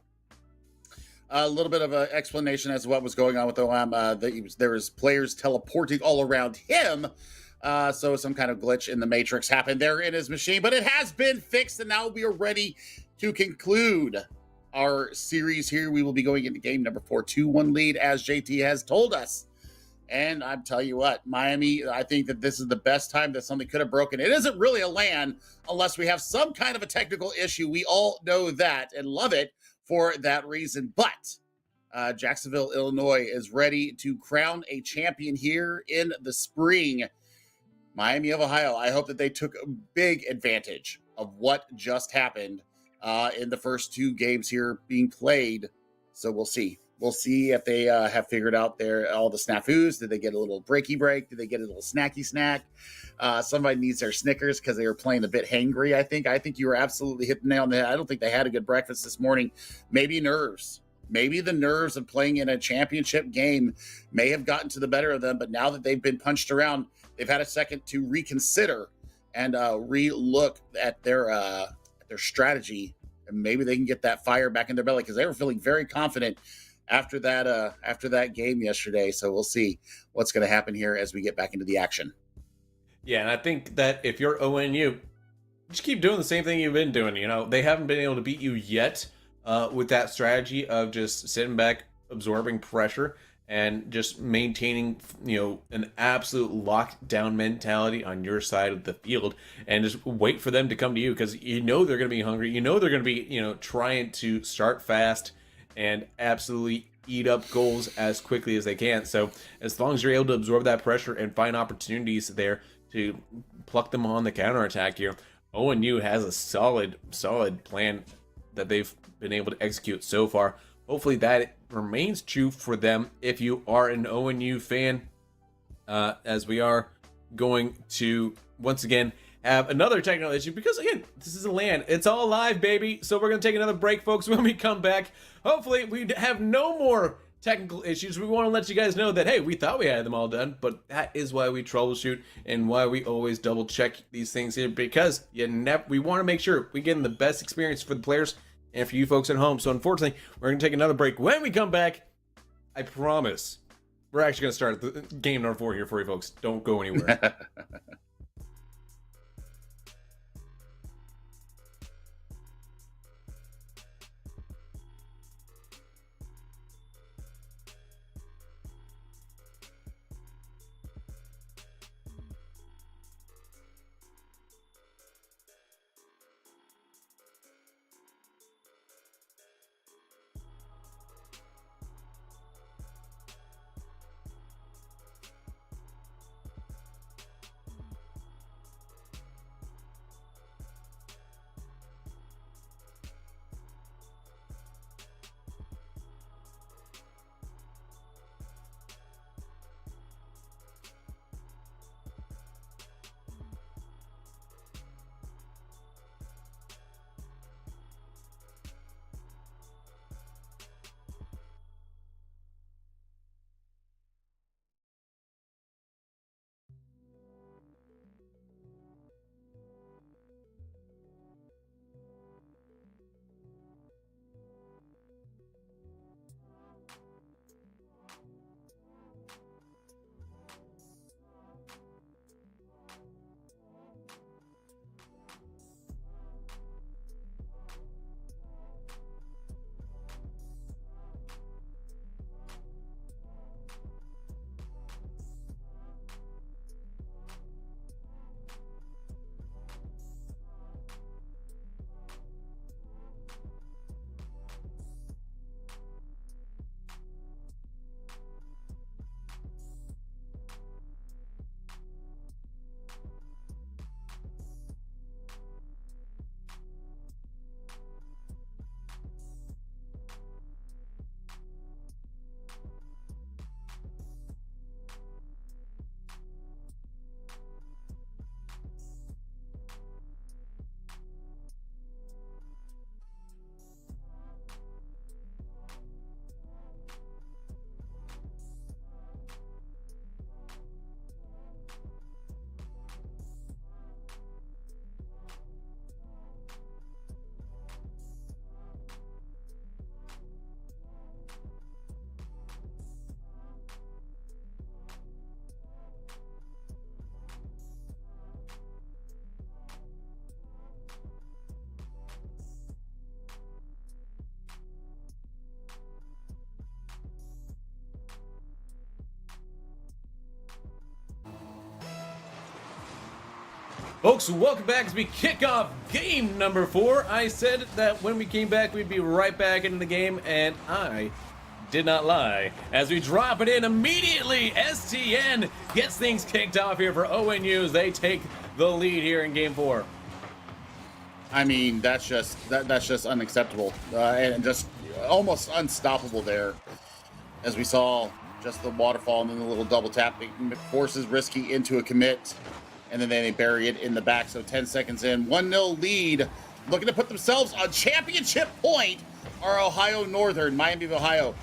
S3: A little bit of an explanation as to what was going on with OM. There was players teleporting all around him. So some kind of glitch in the matrix happened there in his machine, but it has been fixed, and now we are ready to conclude our series here. We will be going into game number 4, 2-1 lead, as JT has told us. And I'm telling you what, Miami, I think that this is the best time that something could have broken. It isn't really a LAN unless we have some kind of a technical issue. We all know that and love it for that reason. But Jacksonville, Illinois is ready to crown a champion here in the spring. Miami of Ohio, I hope that they took a big advantage of what just happened in the first 2 games here being played. So we'll see. We'll see if they have figured out all the snafus. Did they get a little breaky break? Did they get a little snacky snack? Somebody needs their Snickers because they were playing a bit hangry, I think. I think you were absolutely hitting the nail on the head. I don't think they had a good breakfast this morning. Maybe nerves. Maybe the nerves of playing in a championship game may have gotten to the better of them, but now that they've been punched around, they've had a second to reconsider and re-look at their strategy, and maybe they can get that fire back in their belly, because they were feeling very confident after that game yesterday. So we'll see what's going to happen here as we get back into the action.
S8: Yeah, and I think that if you're ONU, just keep doing the same thing you've been doing. You know, they haven't been able to beat you yet with that strategy of just sitting back, absorbing pressure, and just maintaining, an absolute lockdown mentality on your side of the field, and just wait for them to come to you, because they're going to be hungry. They're going to be, trying to start fast and absolutely eat up goals as quickly as they can. So as long as you're able to absorb that pressure and find opportunities there to pluck them on the counterattack here, ONU has a solid plan that they've been able to execute so far. Hopefully that remains true for them if you are an ONU fan, as we are going to once again have another technical issue, because again, this is a LAN. It's all live, baby. So we're going to take another break, folks. When we come back, hopefully we have no more technical issues. We want to let you guys know that, hey, we thought we had them all done, but that is why we troubleshoot and why we always double check these things here, because we want to make sure we get the best experience for the players and for you folks at home. So unfortunately, we're going to take another break. When we come back, I promise we're actually going to start the game number 4 here for you folks. Don't go anywhere. Folks, welcome back as we kick off game number 4. I said that when we came back, we'd be right back into the game, and I did not lie. As we drop it in immediately, STN gets things kicked off here for ONU as they take the lead here in game 4.
S3: I mean, that's just unacceptable and just almost unstoppable there. As we saw, just the waterfall and then the little double tap forces Risky into a commit. And then they bury it in the back. So 10 seconds in, 1-0 lead. Looking to put themselves on championship point are Ohio Northern, Miami of Ohio.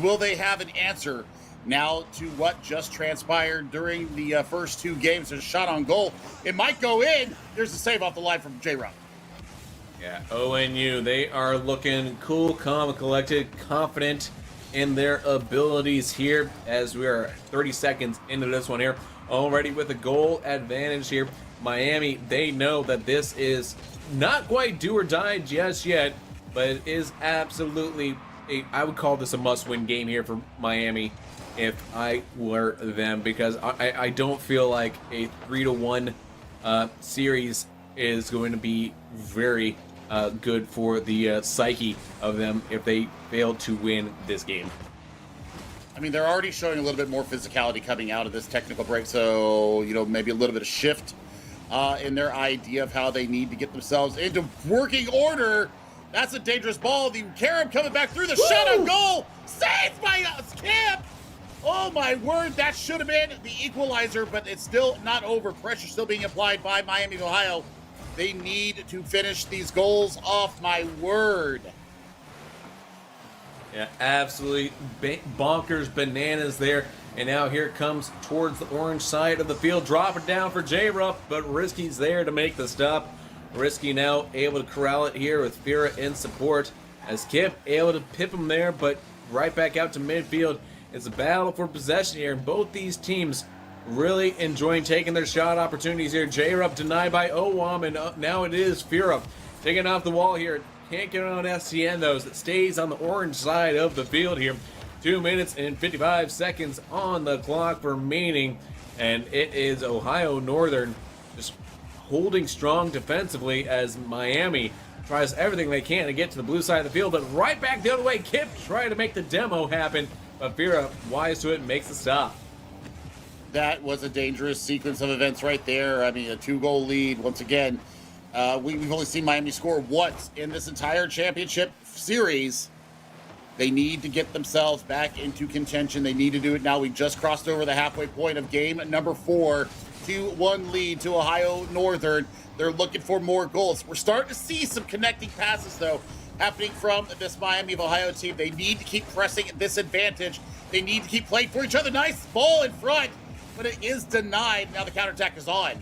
S3: Will they have an answer now to what just transpired during the first 2 games? There's a shot on goal. It might go in. There's a save off the line from J-Rob.
S8: Yeah, ONU, they are looking cool, calm, and collected, confident in their abilities here as we are 30 seconds into this one here. Already with a goal advantage here. Miami, they know that this is not quite do or die just yet, but it is absolutely I would call this a must-win game here for Miami if I were them, because I don't feel like a 3-1 series is going to be very good for the psyche of them if they fail to win this game.
S3: I mean, they're already showing a little bit more physicality coming out of this technical break, so, you know, maybe a little bit of shift in their idea of how they need to get themselves into working order. That's a dangerous ball. The Karam coming back through the shot on goal. Saved by Skip! Oh, my word, that should have been the equalizer, but it's still not over. Pressure still being applied by Miami of Ohio. They need to finish these goals off, my word.
S8: Yeah, absolutely bonkers bananas there. And now here it comes towards the orange side of the field. Drop it down for J-Ruff, but Risky's there to make the stop. Risky now able to corral it here with Fira in support. As Kip able to pip him there, but right back out to midfield. It's a battle for possession here, and both these teams really enjoying taking their shot opportunities here. J-Ruff denied by Owam, and now it is Fira taking off the wall here. Can't get on STN though, as it stays on the orange side of the field here. 2 minutes and 55 seconds on the clock remaining, and it is Ohio Northern just holding strong defensively as Miami tries everything they can to get to the blue side of the field, but right back the other way. Kip trying to make the demo happen, but Fira, wise to it, makes the stop.
S3: That was a dangerous sequence of events right there. I mean, a 2-goal lead once again. We've only seen Miami score once in this entire championship series. They need to get themselves back into contention. They need to do it now. We just crossed over the halfway point of game number 4. 2-1 lead to Ohio Northern. They're looking for more goals. We're starting to see some connecting passes, though, happening from this Miami of Ohio team. They need to keep pressing this advantage. They need to keep playing for each other. Nice ball in front, but it is denied. Now the counterattack is on.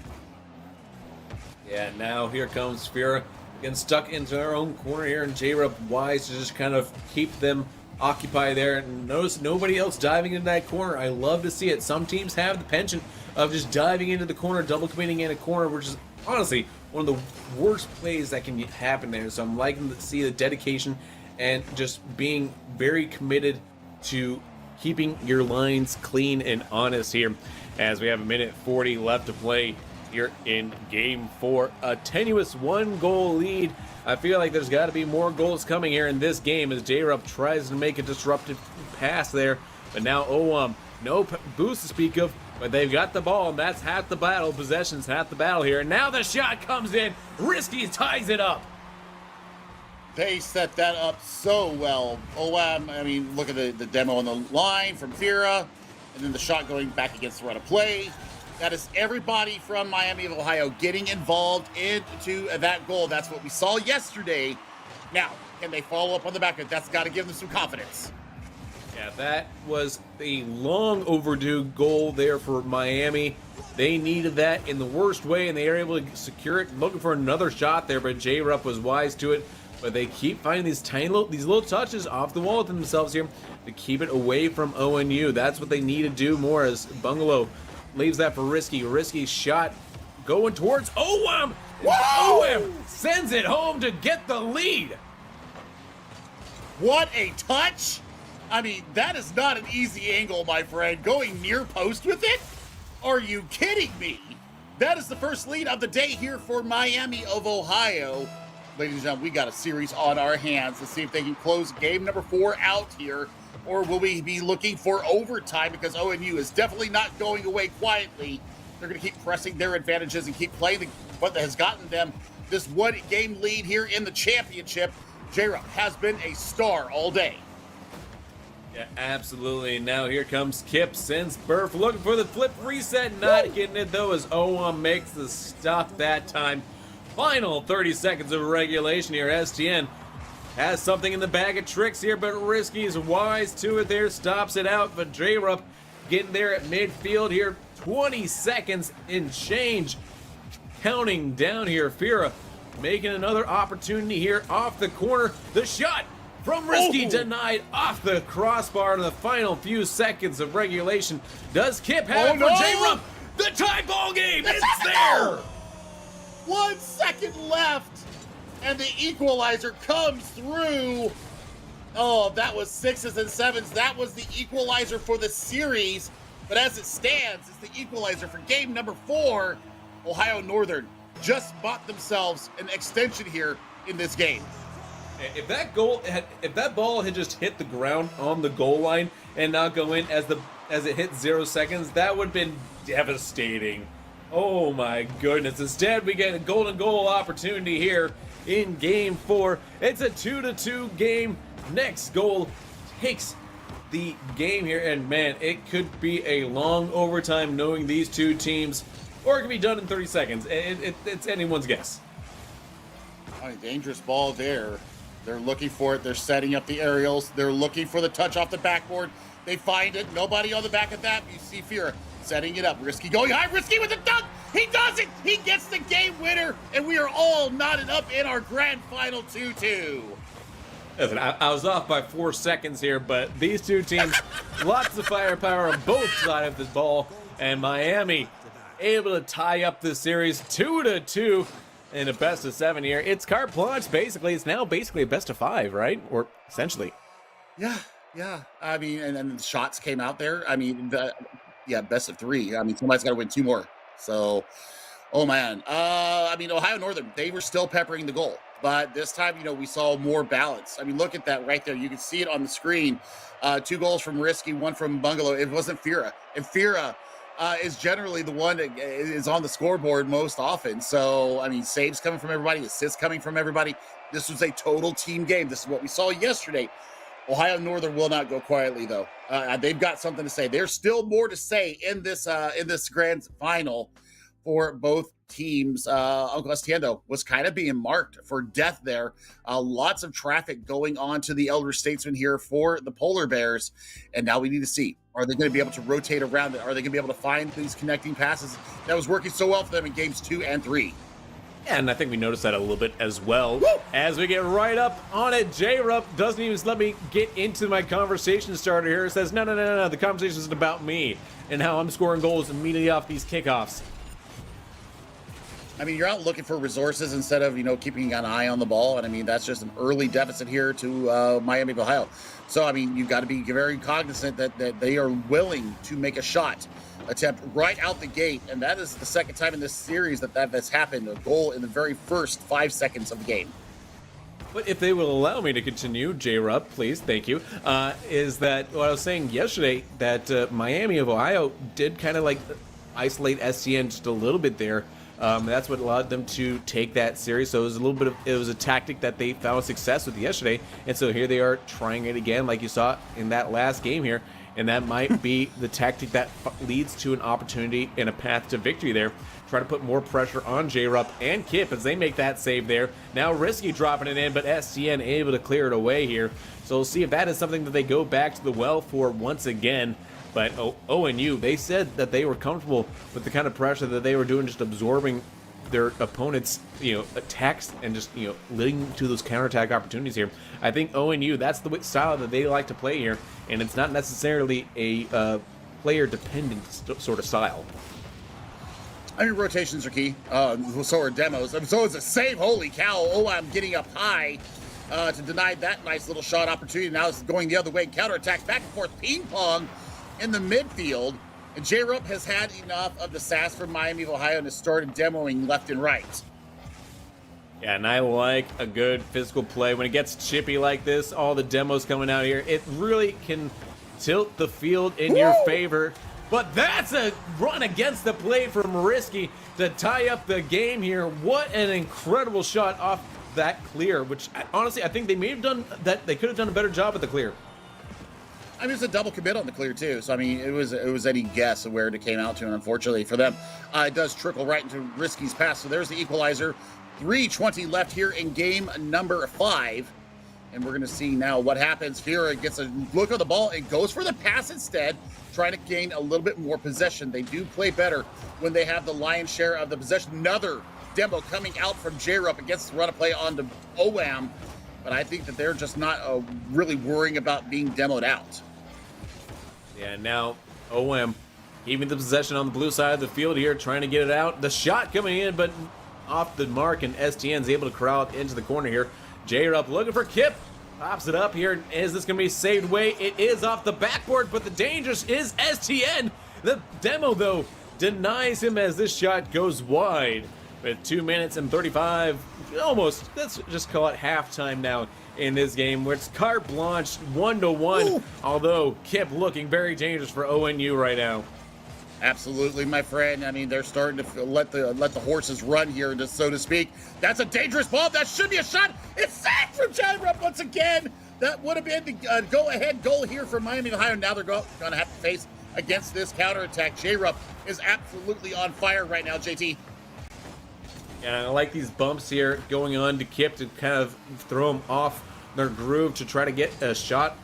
S8: Yeah, now here comes Fira getting stuck into their own corner here, and J-Ruff wise to just kind of keep them occupied there. And notice nobody else diving into that corner. I love to see it. Some teams have the penchant of just diving into the corner, double committing in a corner, which is honestly one of the worst plays that can happen there. So I'm liking to see the dedication and just being very committed to keeping your lines clean and honest here, as we have 1:40 left to play here in game 4. A tenuous 1-goal lead. I feel like there's got to be more goals coming here in this game as J-Ruff tries to make a disruptive pass there, but now no boost to speak of, but they've got the ball, and that's half the battle. Possession's half the battle here, and now the shot comes in. Risky ties it up.
S3: They set that up so well. I mean, look at the demo on the line from Fira, and then the shot going back against the run of play. That is everybody from Miami of Ohio getting involved into that goal. That's what we saw yesterday. Now, can they follow up on the back end? That's got to give them some confidence.
S8: Yeah, that was a long overdue goal there for Miami. They needed that in the worst way, and they were able to secure it. Looking for another shot there, but J-Ruff was wise to it. But they keep finding these little touches off the wall with themselves here to keep it away from ONU. That's what they need to do more, as Bungalow leaves that for Risky. Risky shot going towards Owam. Owam sends it home to get the lead.
S3: What a touch. I mean, that is not an easy angle, my friend. Going near post with it? Are you kidding me? That is the first lead of the day here for Miami of Ohio. Ladies and gentlemen, we got a series on our hands. Let's see if they can close game number 4 out here, or will we be looking for overtime, because ONU is definitely not going away quietly. They're going to keep pressing their advantages and keep playing what has gotten them this 1-game lead here in the championship. J-Rup has been a star all day.
S8: Yeah, absolutely. Now here comes Kip since birth, looking for the flip reset, not getting it though, as O1 makes the stop that time. Final 30 seconds of regulation here. STN has something in the bag of tricks here, but Risky is wise to it there, stops it out. But J-Rup getting there at midfield here, 20 seconds in change. Counting down here, Fira making another opportunity here off the corner. The shot from Risky denied off the crossbar in the final few seconds of regulation. Does Kip have it for J-Rup? The tie ball game, it's there!
S3: 1 second left, and the equalizer comes through. Oh, that was 6s and 7s. That was the equalizer for the series. But as it stands, it's the equalizer for game number 4. Ohio Northern just bought themselves an extension here in this game.
S8: If that ball had just hit the ground on the goal line and not go in as it hit 0 seconds, that would have been devastating. Oh my goodness. Instead, we get a golden goal opportunity here in game 4. It's a 2-2 game. Next goal takes the game here, and man, it could be a long overtime knowing these two teams, or it can be done in 30 seconds. It's anyone's guess.
S3: A dangerous ball there. They're looking for it. They're setting up the aerials. They're looking for the touch off the backboard. They find it. Nobody on the back of that. You see Fira setting it up. Risky going high. Risky with the dunk. He does it. He gets the game winner. And we are all knotted up in our grand final 2-2.
S8: Listen, I was off by 4 seconds here, but these two teams, lots of firepower on both sides of this ball. And Miami able to tie up this series 2-2. In a best of 7 here. It's carte blanche, basically. It's now basically a best of 5, right? Or essentially.
S3: Yeah. I mean, and then the shots came out there. I mean, best of 3. I mean, somebody's got to win 2 more. So, oh man. I mean, Ohio Northern, they were still peppering the goal. But this time, we saw more balance. I mean, look at that right there. You can see it on the screen. 2 goals from Risky, 1 from Bungalow. It wasn't Fira. And Fira is generally the one that is on the scoreboard most often. So, I mean, saves coming from everybody, assists coming from everybody. This was a total team game. This is what we saw yesterday. Ohio Northern will not go quietly, though. They've got something to say. There's still more to say in this grand final for both teams. Uncle Estiendo was kind of being marked for death there. Lots of traffic going on to the Elder Statesman here for the Polar Bears. And now we need to see, are they going to be able to rotate around it? Are they going to be able to find these connecting passes that was working so well for them in games 2 and 3?
S8: And I think we noticed that a little bit as well. Woo! As we get right up on it, J-Rup doesn't even let me get into my conversation starter here. It says, no, the conversation isn't about me and how I'm scoring goals immediately off these kickoffs.
S3: I mean, you're out looking for resources instead of, keeping an eye on the ball. And I mean, that's just an early deficit here to Miami of Ohio. So, I mean, you've got to be very cognizant that they are willing to make a shot attempt right out the gate. And that is the second time in this series that's happened, a goal in the very first 5 seconds of the game.
S8: But if they will allow me to continue, J-Rup, please, thank you, is that what I was saying yesterday, that Miami of Ohio did kind of like isolate SCN just a little bit there. That's what allowed them to take that series. So it was a tactic that they found success with yesterday. And so here they are trying it again, like you saw in that last game here. And that might be the tactic that leads to an opportunity and a path to victory there. Try to put more pressure on J-Rup and Kip as they make that save there. Now Risky dropping it in, but SCN able to clear it away here. So we'll see if that is something that they go back to the well for once again. But ONU, they said that they were comfortable with the kind of pressure that they were doing, just absorbing their opponents' attacks and just leading to those counterattack opportunities here. I think ONU, that's the style that they like to play here, and it's not necessarily a player-dependent sort of style.
S3: I mean, rotations are key. So are demos. So is a save. Holy cow! Oh, I'm getting up high to deny that nice little shot opportunity. Now it's going the other way. Counterattack, back and forth, ping pong in the midfield. And J-Rup has had enough of the sass from Miami of Ohio and has started demoing left and right.
S8: Yeah, and I like a good physical play. When it gets chippy like this, all the demos coming out here, it really can tilt the field in your favor. But that's a run against the play from Risky to tie up the game here. What an incredible shot off that clear, which honestly, I think they may have done that. They could have done a better job with the clear.
S3: I mean, it was a double commit on the clear too. So I mean, it was any guess of where it came out to, and unfortunately for them, it does trickle right into Risky's pass. So there's the equalizer. 3:20 left here in game number 5. And we're going to see now what happens. Fira gets a look at the ball and goes for the pass instead, trying to gain a little bit more possession. They do play better when they have the lion's share of the possession. Another demo coming out from J-Rup against the run of play onto OAM. But I think that they're just not really worrying about being demoed out.
S8: Yeah, now OM keeping the possession on the blue side of the field here, trying to get it out. The shot coming in, but off the mark, and STN's able to corral it into the corner here. J-Rup looking for Kip. Pops it up here. Is this going to be saved away? It is off the backboard, but the dangerous is STN. The demo, though, denies him as this shot goes wide. With 2 minutes and 35, almost, let's just call it halftime now in this game, where it's carte blanche, 1-1. Although Kip looking very dangerous for ONU right now.
S3: Absolutely, my friend. I mean, they're starting to let the horses run here, so to speak. That's a dangerous ball. That should be a shot. It's sacked from J-Rup once again. That would have been the go-ahead goal here for Miami of Ohio. Now they're going to have to face against this counterattack. J-Rup is absolutely on fire right now, JT.
S8: Yeah, I like these bumps here going on to Kip to kind of throw them off their groove to try to get a shot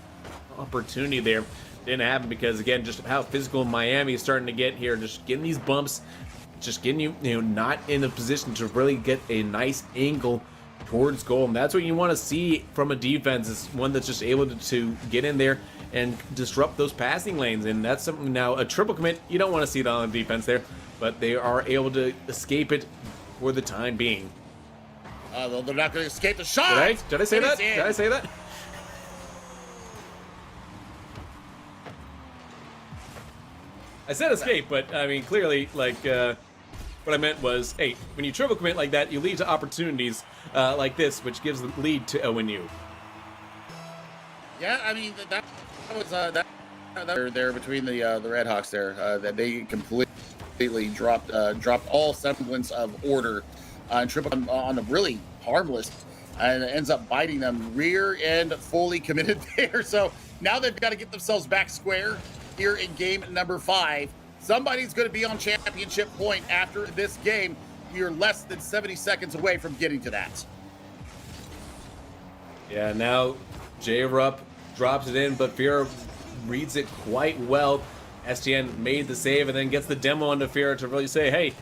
S8: opportunity there. Didn't happen because, again, just how physical Miami is starting to get here. Just getting these bumps, just getting you not in a position to really get a nice angle towards goal. And that's what you want to see from a defense, is one that's just able to get in there and disrupt those passing lanes. And that's something now, a triple commit, you don't want to see that on the defense there, but they are able to escape it for the time being.
S3: They're not going to escape the shot.
S8: Did I say that? Did I say that? I said escape, but I mean, clearly, like, what I meant was, hey, when you triple commit like that, you lead to opportunities like this, which gives the lead to ONU.
S3: Yeah, I mean, that was that there between the Redhawks there, that they completely dropped all semblance of order and triple on a really harmless, and it ends up biting them rear end fully committed there. So now they've got to get themselves back square here in game number 5. Somebody's going to be on championship point after this game. You're less than 70 seconds away from getting to that.
S8: Yeah, now J-Rup drops it in, but Fira reads it quite well. STN made the save and then gets the demo onto Fira to really say, hey,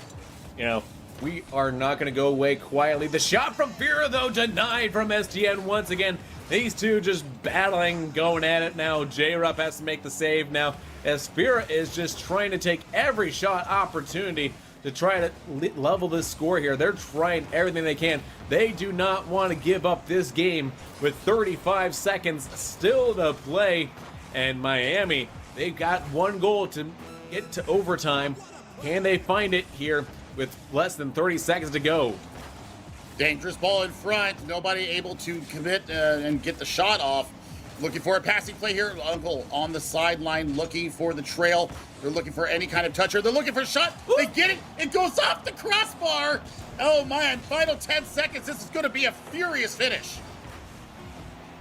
S8: we are not going to go away quietly. The shot from Fira, though, denied from STN once again. These two just battling, going at it now. J-Rup has to make the save now, as Fira is just trying to take every shot opportunity to try to level this score here. They're trying everything they can. They do not want to give up this game with 35 seconds still to play. And Miami, they've got one goal to get to overtime. Can they find it here with less than 30 seconds to go?
S3: Dangerous ball in front. Nobody able to commit and get the shot off. Looking for a passing play here. Uncle on the sideline looking for the trail. They're looking for any kind of toucher. They're looking for a shot. They get it. It goes off the crossbar. Oh, man. Final 10 seconds. This is going to be a furious finish.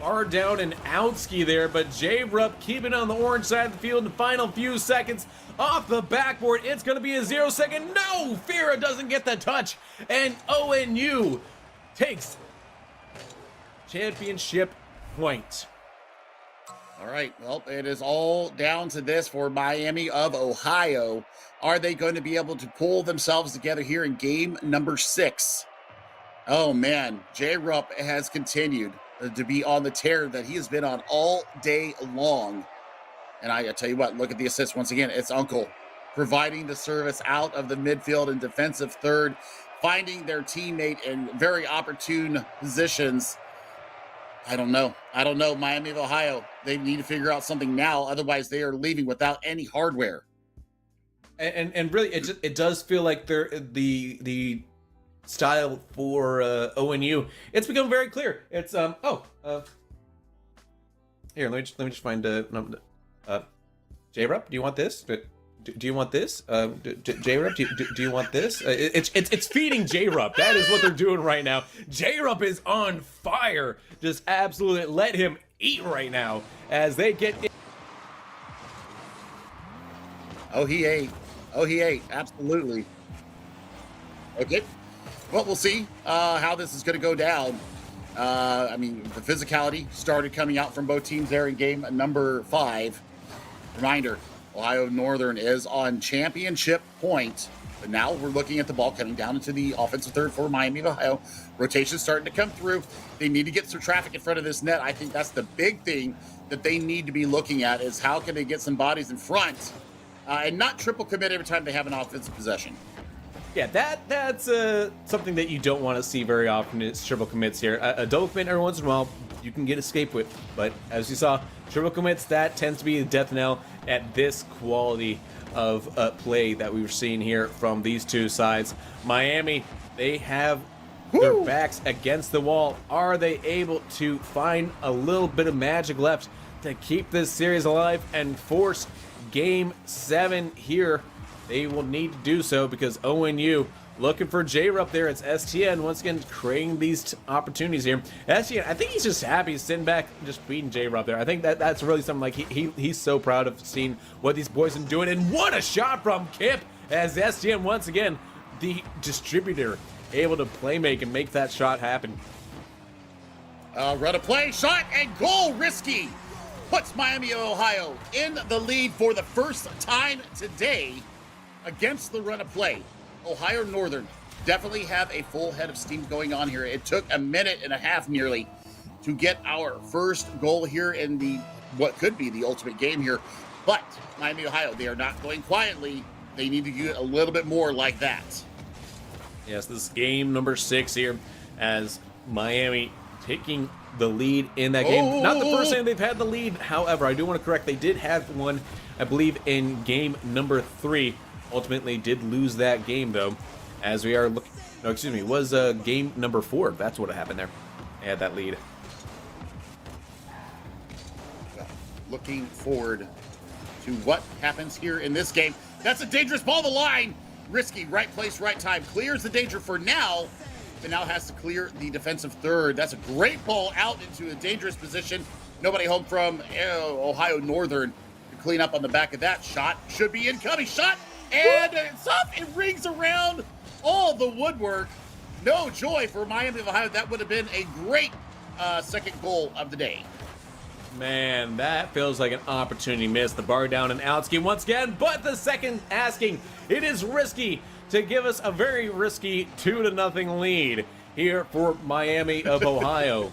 S8: Far down and outski there, but J-Rup keeping on the orange side of the field in the final few seconds. Off the backboard, it's going to be a 0-second. No, Fira doesn't get the touch, and ONU takes championship point.
S3: All right, well, it is all down to this for Miami of Ohio. Are they going to be able to pull themselves together here in game number 6? Oh, man, J-Rup has continued to be on the tear that he has been on all day long. And I tell you what, look at the assist once again. It's Uncle providing the service out of the midfield and defensive third, finding their teammate in very opportune positions. I don't know. Miami of Ohio, they need to figure out something now. Otherwise, they are leaving without any hardware.
S8: And really, it does feel like the style for ONU. It's become very clear. It's here. Let me just find J-Rup, do you want this? Do you want this? J-Rup, do you want this? It's feeding J-Rup. That is what they're doing right now. J-Rup is on fire. Just absolutely let him eat right now as they get in.
S3: Oh, he ate. Oh, he ate. Absolutely. Okay. Well, we'll see how this is going to go down. I mean, the physicality started coming out from both teams there in game number 5. Reminder, Ohio Northern is on championship point, but now we're looking at the ball coming down into the offensive third for Miami of Ohio. Rotation's starting to come through. They need to get some traffic in front of this net. I think that's the big thing that they need to be looking at is how can they get some bodies in front and not triple commit every time they have an offensive possession.
S8: Yeah, that's something that you don't want to see very often is triple commits here. A double commit every once in a while, you can get escape with, but as you saw, triple commits, that tends to be the death knell at this quality of play that we were seeing here from these two sides. Miami, they have their backs against the wall. Are they able to find a little bit of magic left to keep this series alive and force Game 7 here? They will need to do so because ONU looking for J-Rup there. It's STN once again creating these opportunities here. STN, I think he's just happy sitting back just feeding J-Rup there. I think that's really something like he's so proud of seeing what these boys are doing. And what a shot from Kip as STN once again, the distributor, able to play make and make that shot happen.
S3: Run a play, shot, and goal. Risky puts Miami of Ohio in the lead for the first time today against the run of play. Ohio Northern definitely have a full head of steam going on here. It took a minute and a half nearly to get our first goal here in the what could be the ultimate game here. But Miami, Ohio, they are not going quietly. They need to get a little bit more like that.
S8: Yes, this is game number 6 here as Miami taking the lead in that game. Not the first time they've had the lead. However, I do want to correct, they did have one, I believe, in game number 3. Ultimately did lose that game though, as we are looking. No, excuse me, it was game number 4. That's what happened there. They had that lead.
S3: Looking forward to what happens here in this game. That's a dangerous ball to the line. Risky, right place, right time. Clears the danger for now, but now has to clear the defensive third. That's a great ball out into a dangerous position. Nobody home from Ohio Northern to clean up on the back of that shot. Should be incoming shot. And it's up. It rings around all the woodwork. No joy for Miami of Ohio. That would have been a great second goal of the day.
S8: Man, that feels like an opportunity missed. The bar down and out scheme once again, but the second asking. It is risky to give us a very risky 2-0 lead here for Miami of Ohio.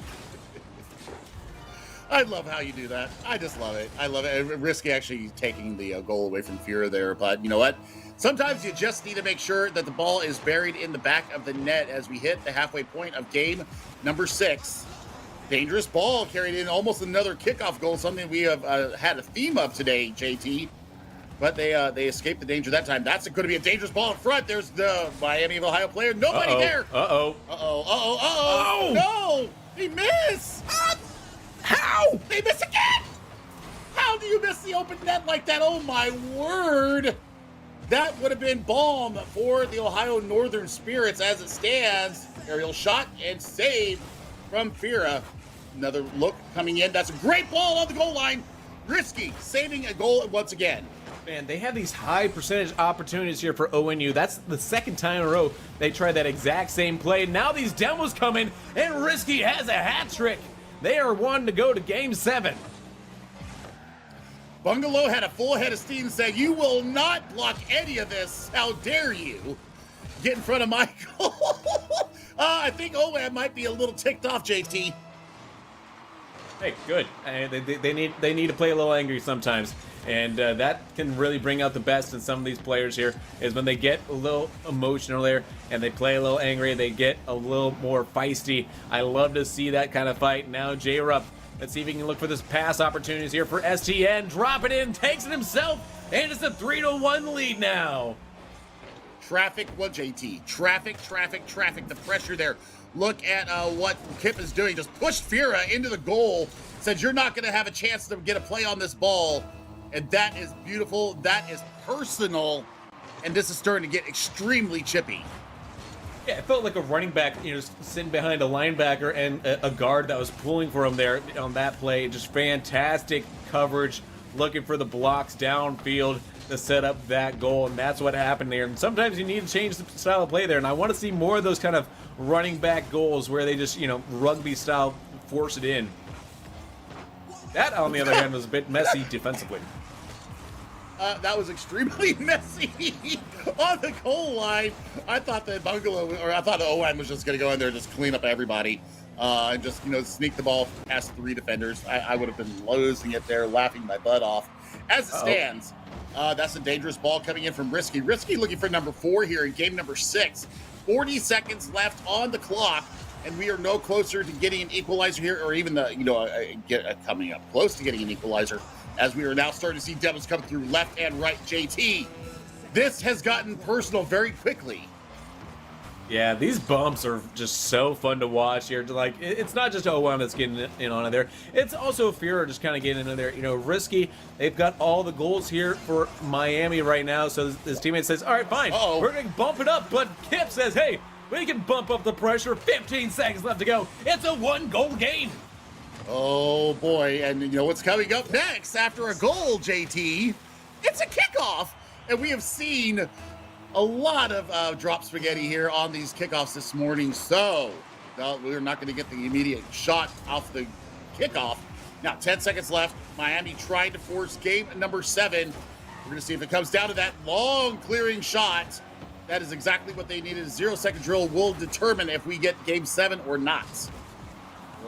S3: I love how you do that. I just love it. I love it. Risky actually taking the goal away from Fira there, but you know what? Sometimes you just need to make sure that the ball is buried in the back of the net as we hit the halfway point of game number 6. Dangerous ball carried in, almost another kickoff goal, something we have had a theme of today, JT. But they escaped the danger that time. That's going to be a dangerous ball in front. There's the Miami of Ohio player. Nobody there. No! He missed! How? They miss again! How do you miss the open net like that? Oh my word! That would have been balm for the Ohio Northern Spirits as it stands. Aerial shot and save from Fira. Another look coming in. That's a great ball on the goal line. Risky saving a goal once again.
S8: Man, they have these high percentage opportunities here for ONU. That's the second time in a row they tried that exact same play. Now these demos come in, and Risky has a hat trick. They are one to go to game 7.
S3: Bungalow had a full head of steam and said, "You will not block any of this. How dare you get in front of my goal?" I think OAM might be a little ticked off, JT.
S8: Hey, good. They need to play a little angry sometimes, and that can really bring out the best in some of these players here. Is when they get a little emotional there and they play a little angry, they get a little more feisty. I love to see that kind of fight. Now J-Rup Let's see if he can look for this pass opportunities here for STN. Drop it in, takes it himself, and it's a 3-1 lead now.
S3: Traffic, well, JT, traffic. The pressure there. Look at what Kip is doing. Just pushed Fira into the goal. Said you're not going to have a chance to get a play on this ball. And that is beautiful. That is personal. And this is starting to get extremely chippy.
S8: Yeah, it felt like a running back, just sitting behind a linebacker and a guard that was pulling for him there on that play. Just fantastic coverage, looking for the blocks downfield to set up that goal, and that's what happened there. And sometimes you need to change the style of play there, and I want to see more of those kind of running back goals where they just, rugby style force it in. That, on the other hand, was a bit messy defensively.
S3: That was extremely messy on the goal line. I thought that I thought the OM was just going to go in there and just clean up everybody and just, sneak the ball past 3 defenders. I would have been losing it there, laughing my butt off. As it stands, that's a dangerous ball coming in from Risky. Risky looking for number 4 here in game number 6. 40 seconds left on the clock, and we are no closer to getting an equalizer here, or even coming up close to getting an equalizer, as we are now starting to see demos come through left and right. JT, this has gotten personal very quickly.
S8: Yeah, these bumps are just so fun to watch here. It's not just OM that's getting in on it there. It's also Fira just kind of getting in there. Risky, they've got all the goals here for Miami right now. So his teammate says, all right, fine. We're going to bump it up. But Kip says, hey, we can bump up the pressure. 15 seconds left to go. It's a 1-goal game.
S3: Oh, boy. And you know what's coming up next after a goal, JT? It's a kickoff. And we have seen a lot of drop spaghetti here on these kickoffs this morning. So we're not going to get the immediate shot off the kickoff. Now, 10 seconds left. Miami trying to force game number 7. We're going to see if it comes down to that long clearing shot. That is exactly what they needed. A 0-second drill will determine if we get game 7 or not.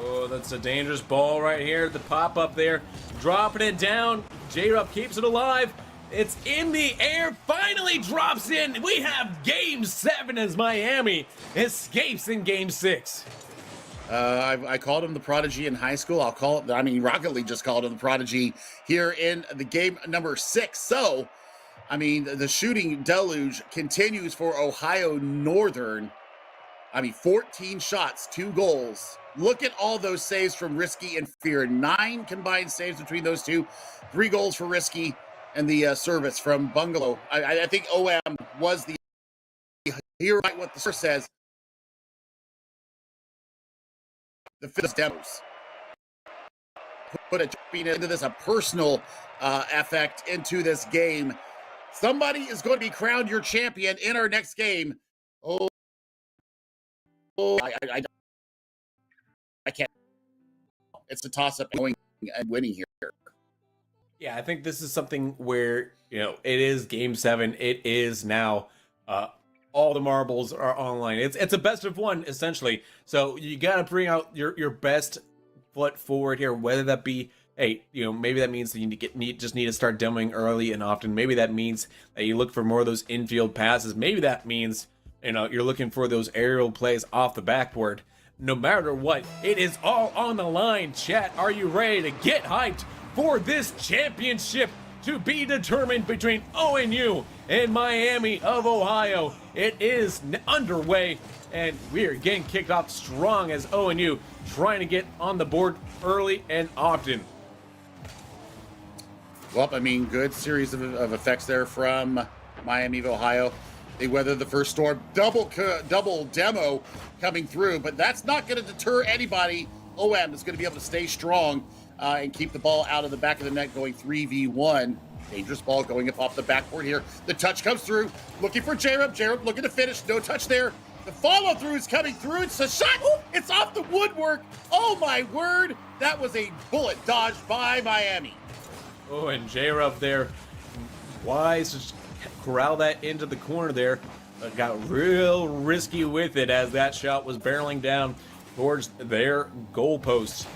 S8: Oh, that's a dangerous ball right here. The pop up there, dropping it down. J-Rup keeps it alive. It's in the air, finally drops in. We have game 7 as Miami escapes in game 6.
S3: I called him the prodigy in high school. Rocket League just called him the prodigy here in the game number 6. So, the shooting deluge continues for Ohio Northern. 14 shots, 2 goals. Look at all those saves from Risky and Fear. 9 combined saves between those two. 3 goals for Risky and the service from Bungalow. I think OM was the hero, right? What the source says. The fifth demos put into this a personal effect into this game. Somebody is going to be crowned your champion in our next game. I can't. It's a toss-up going and winning here.
S8: Yeah, I think this is something where, it is game 7. It is now all the marbles are online. It's a best of 1, essentially. So you got to bring out your best foot forward here, whether that be, hey, maybe that means that you just need to start demoing early and often. Maybe that means that you look for more of those infield passes. Maybe that means, you're looking for those aerial plays off the backboard. No matter what, it is all on the line. Chat, are you ready to get hyped for this championship to be determined between ONU and Miami of Ohio? It is underway, and we are getting kicked off strong as ONU trying to get on the board early and often.
S3: Well, good series of effects there from Miami of Ohio. They weathered the first storm, double demo coming through, but that's not going to deter anybody. OM is going to be able to stay strong and keep the ball out of the back of the net going 3v1. Dangerous ball going up off the backboard here. The touch comes through, looking for J-Rup. J-Rup looking to finish, no touch there. The follow-through is coming through. It's a shot. It's off the woodwork. Oh, my word. That was a bullet dodged by Miami.
S8: Oh, and J-Rup there, wise to corral that into the corner there. Got real risky with it as that shot was barreling down towards their goalpost.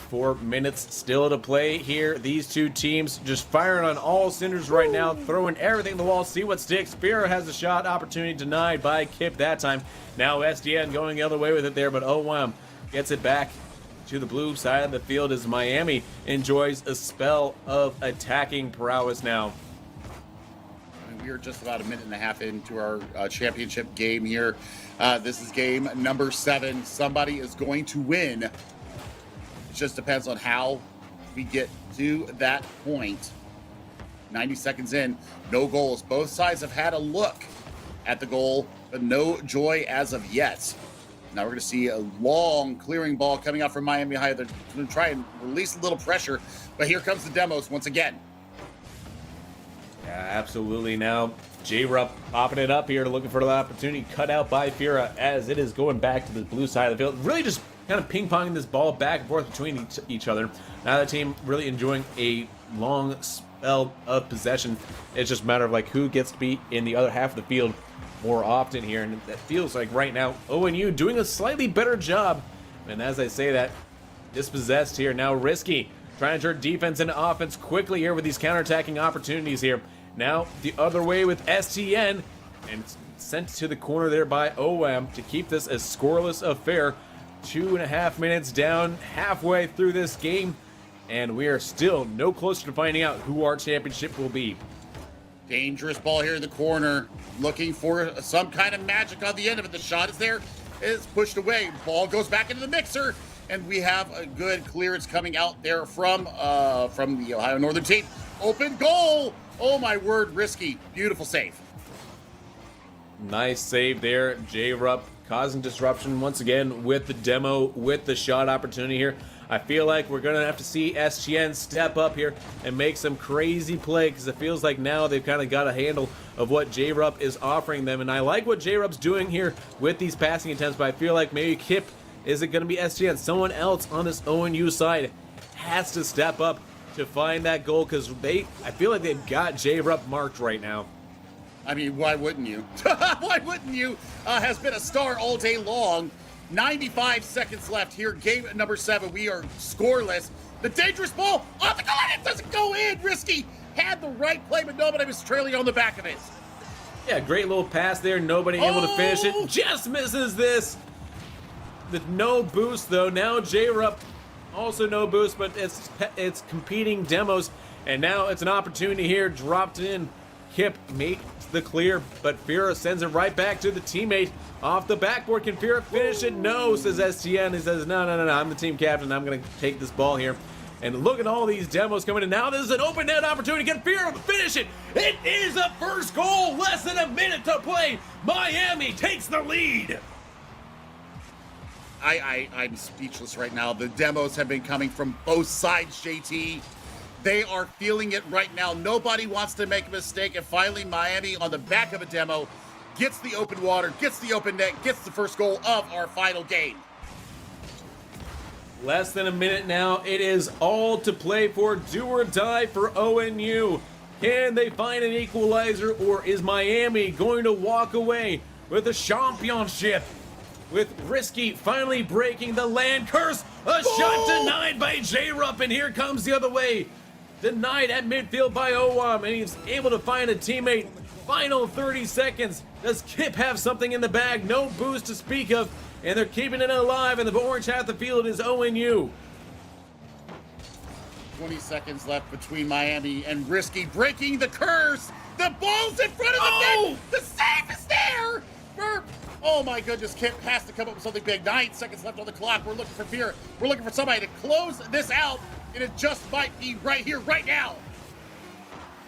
S8: 4 minutes still to play here. These two teams just firing on all cylinders right now, throwing everything at the wall, see what sticks. Spiro has a shot opportunity denied by Kip that time. Now SDN going the other way with it there, but OM gets it back to the blue side of the field as Miami enjoys a spell of attacking prowess now.
S3: We are just about a minute and a half into our championship game here. This is game number 7. Somebody is going to win. It just depends on how we get to that point. 90 seconds in, no goals. Both sides have had a look at the goal, but no joy as of yet. Now we're going to see a long clearing ball coming out from Miami High. They're going to try and release a little pressure, but here comes the demos once again.
S8: Yeah, absolutely. Now, J-Rupp popping it up here, looking for the opportunity, cut out by Fira as it is going back to the blue side of the field. Really just kind of ping-ponging this ball back and forth between each other. Now the team really enjoying a long spell of possession. It's just a matter of like who gets to be in the other half of the field more often here. And that feels like right now, ONU doing a slightly better job. And as I say that, dispossessed here. Now Risky trying to turn defense into offense quickly here with these counterattacking opportunities here. Now the other way with STN, and it's sent to the corner there by OM to keep this a scoreless affair. 2.5 minutes down, halfway through this game, and we are still no closer to finding out who our championship will be.
S3: Dangerous ball here in the corner, looking for some kind of magic on the end of it. The shot is there, it's pushed away. Ball goes back into the mixer, and we have a good clearance coming out there from the Ohio Northern team. Open goal! Oh my word, Risky. Beautiful save.
S8: Nice save there, J-Rupp causing disruption once again with the demo, with the shot opportunity here. I feel like we're going to have to see SGN step up here and make some crazy play because it feels like now they've kind of got a handle of what J-Rupp is offering them. And I like what J-Rupp's doing here with these passing attempts, but I feel like maybe Kip, is it going to be SGN? Someone else on this ONU side has to step up to find that goal because I feel like they've got J-Rupp marked right now.
S3: I mean, why wouldn't you? Why wouldn't you? Has been a star all day long. 95 seconds left here. Game number 7. We are scoreless. The dangerous ball off the goal. It doesn't go in. Risky had the right play, but nobody was trailing on the back of it.
S8: Yeah, great little pass there. Nobody able to finish it. Just misses this. The no boost though. Now J-Rupp also no boost, but it's competing demos, and now it's an opportunity here. Dropped in. Kip makes the clear, but Fira sends it right back to the teammate off the backboard. Can Fira finish it? No, says STN. He says, no, I'm the team captain. I'm going to take this ball here. And look at all these demos coming in. Now this is an open net opportunity. Can Fira finish it? It is a first goal. Less than a minute to play. Miami takes the lead.
S3: I'm speechless right now. The demos have been coming from both sides, JT. They are feeling it right now. Nobody wants to make a mistake. And finally, Miami on the back of a demo gets the open water, gets the open net, gets the first goal of our final game.
S8: Less than a minute now. It is all to play for. Do or die for ONU. Can they find an equalizer, or is Miami going to walk away with the championship? With Risky finally breaking the land curse. A shot denied by J-Rupp, and here comes the other way. Denied at midfield by OWAM, and he's able to find a teammate. Final 30 seconds. Does Kip have something in the bag? No boost to speak of, and they're keeping it alive, and the orange half the field is ONU.
S3: 20 seconds left between Miami and Risky breaking the curse. The ball's in front of the net. The save is there. Burp. Oh my goodness, Kip has to come up with something big. 9 seconds left on the clock. We're looking for fear. We're looking for somebody to close this out, and it just might be right here, right now.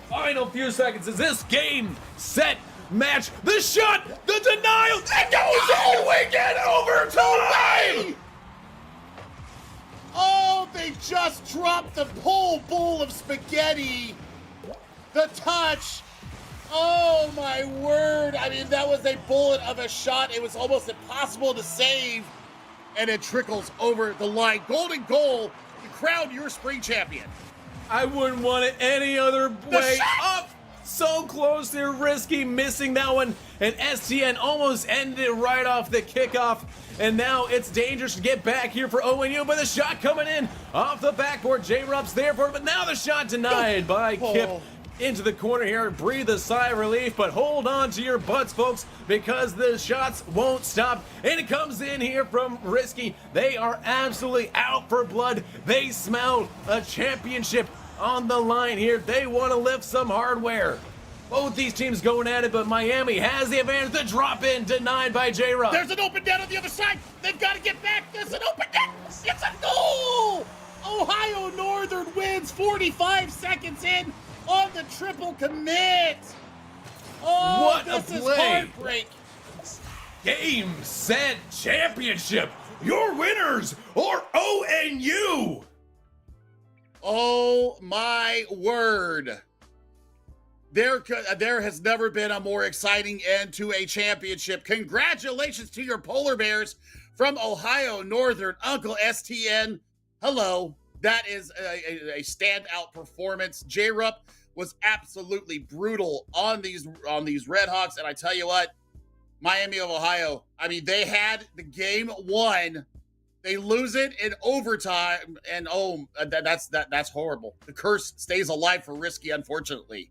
S8: Final few seconds. Is this game, set, match, the shot, the denial, it goes in, we get overtime!
S3: Oh, they just dropped the whole bowl of spaghetti. The touch. Oh my word. I mean, that was a bullet of a shot. It was almost impossible to save. And it trickles over the line. Golden goal to crown your spring champion.
S8: I wouldn't want it any other way. Up, so close there, Risky missing that one. And STN almost ended it right off the kickoff. And now it's dangerous to get back here for ONU, but the shot coming in off the backboard. J-Rupp's there for it, but now the shot denied by Kip. into the corner here, breathe a sigh of relief, but hold on to your butts, folks, because the shots won't stop. And it comes in here from Risky. They are absolutely out for blood. They smell a championship on the line here. They want to lift some hardware. Both these teams going at it, but Miami has the advantage. The drop in denied by J-Rock.
S3: There's an open net on the other side. They've got to get back. There's an open net. It's a goal. Ohio Northern wins 45 seconds in on the triple commit. Oh,
S8: What
S3: this
S8: a
S3: is
S8: play.
S3: heartbreak.
S8: Game, set, championship. Your winners are ONU.
S3: Oh my word. There has never been a more exciting end to a championship. Congratulations to your Polar Bears from Ohio Northern, Uncle STN. Hello. That is a standout performance. J-Rup was absolutely brutal on these Redhawks, and I tell you what, Miami of Ohio, I mean, they had the game won. They lose it in overtime, and that's horrible. The curse stays alive for Risky, unfortunately.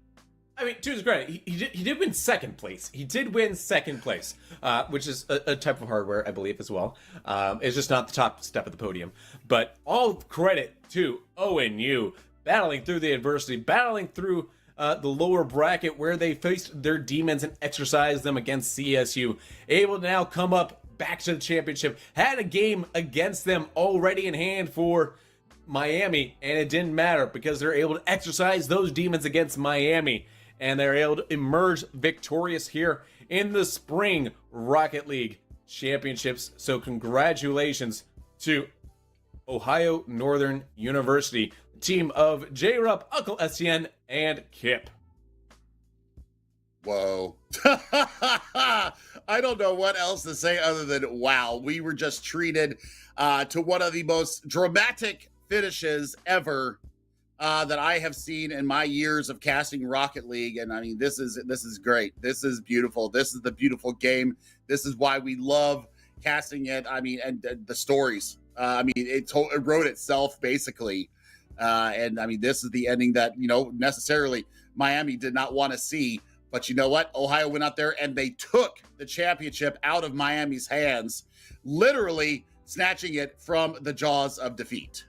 S8: I mean, to his credit, he did win second place. He did win second place, which is a type of hardware, I believe, as well. It's just not the top step of the podium. But all credit to ONU, battling through the adversity, battling through the lower bracket where they faced their demons and exercised them against CSU. Able to now come up back to the championship. Had a game against them already in hand for Miami, and it didn't matter because they're able to exercise those demons against Miami. And they're able to emerge victorious here in the Spring Rocket League Championships. So congratulations to Ohio Northern University, team of J-Rup, Uncle STN, and Kip.
S3: Whoa. I don't know what else to say other than wow. We were just treated to one of the most dramatic finishes ever that I have seen in my years of casting Rocket League. And I mean, this is great. This is beautiful. This is the beautiful game. This is why we love casting it. I mean, and the stories. I mean, it wrote itself basically. And I mean, this is the ending that, necessarily Miami did not want to see. But you know what? Ohio went out there and they took the championship out of Miami's hands, literally snatching it from the jaws of defeat.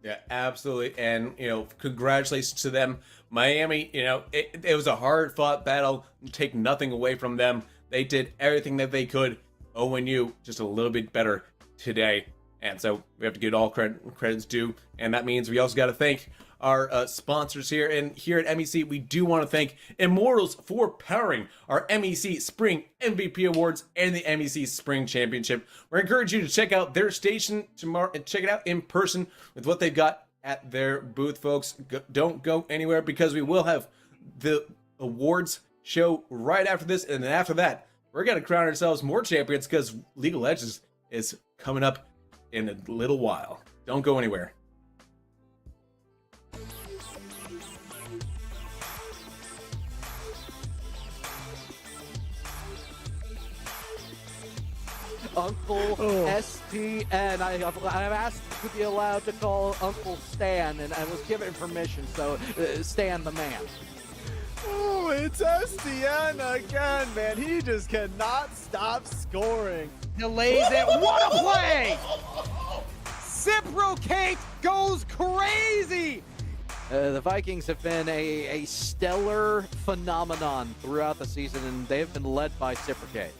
S8: Yeah, absolutely. And, congratulations to them. Miami, it was a hard fought battle. Take nothing away from them. They did everything that they could. ONU just a little bit better today. And so we have to give all credits due. And that means we also got to thank our sponsors here. And here at MEC, we do want to thank Immortals for powering our MEC Spring MVP Awards and the MEC Spring Championship. We encourage you to check out their station tomorrow and check it out in person with what they've got at their booth, folks. Don't go anywhere because we will have the awards show right after this. And then after that, we're going to crown ourselves more champions because League of Legends is coming up in a little while. Don't go anywhere.
S2: Uncle STN. I've asked to be allowed to call Uncle Stan, and I was given permission, so Stan the man.
S9: Oh, it's STN again, man. He just cannot stop scoring.
S2: Delays it. What a play! Ciprocate goes crazy! The Vikings have been a stellar phenomenon throughout the season, and they've been led by Ciprocate.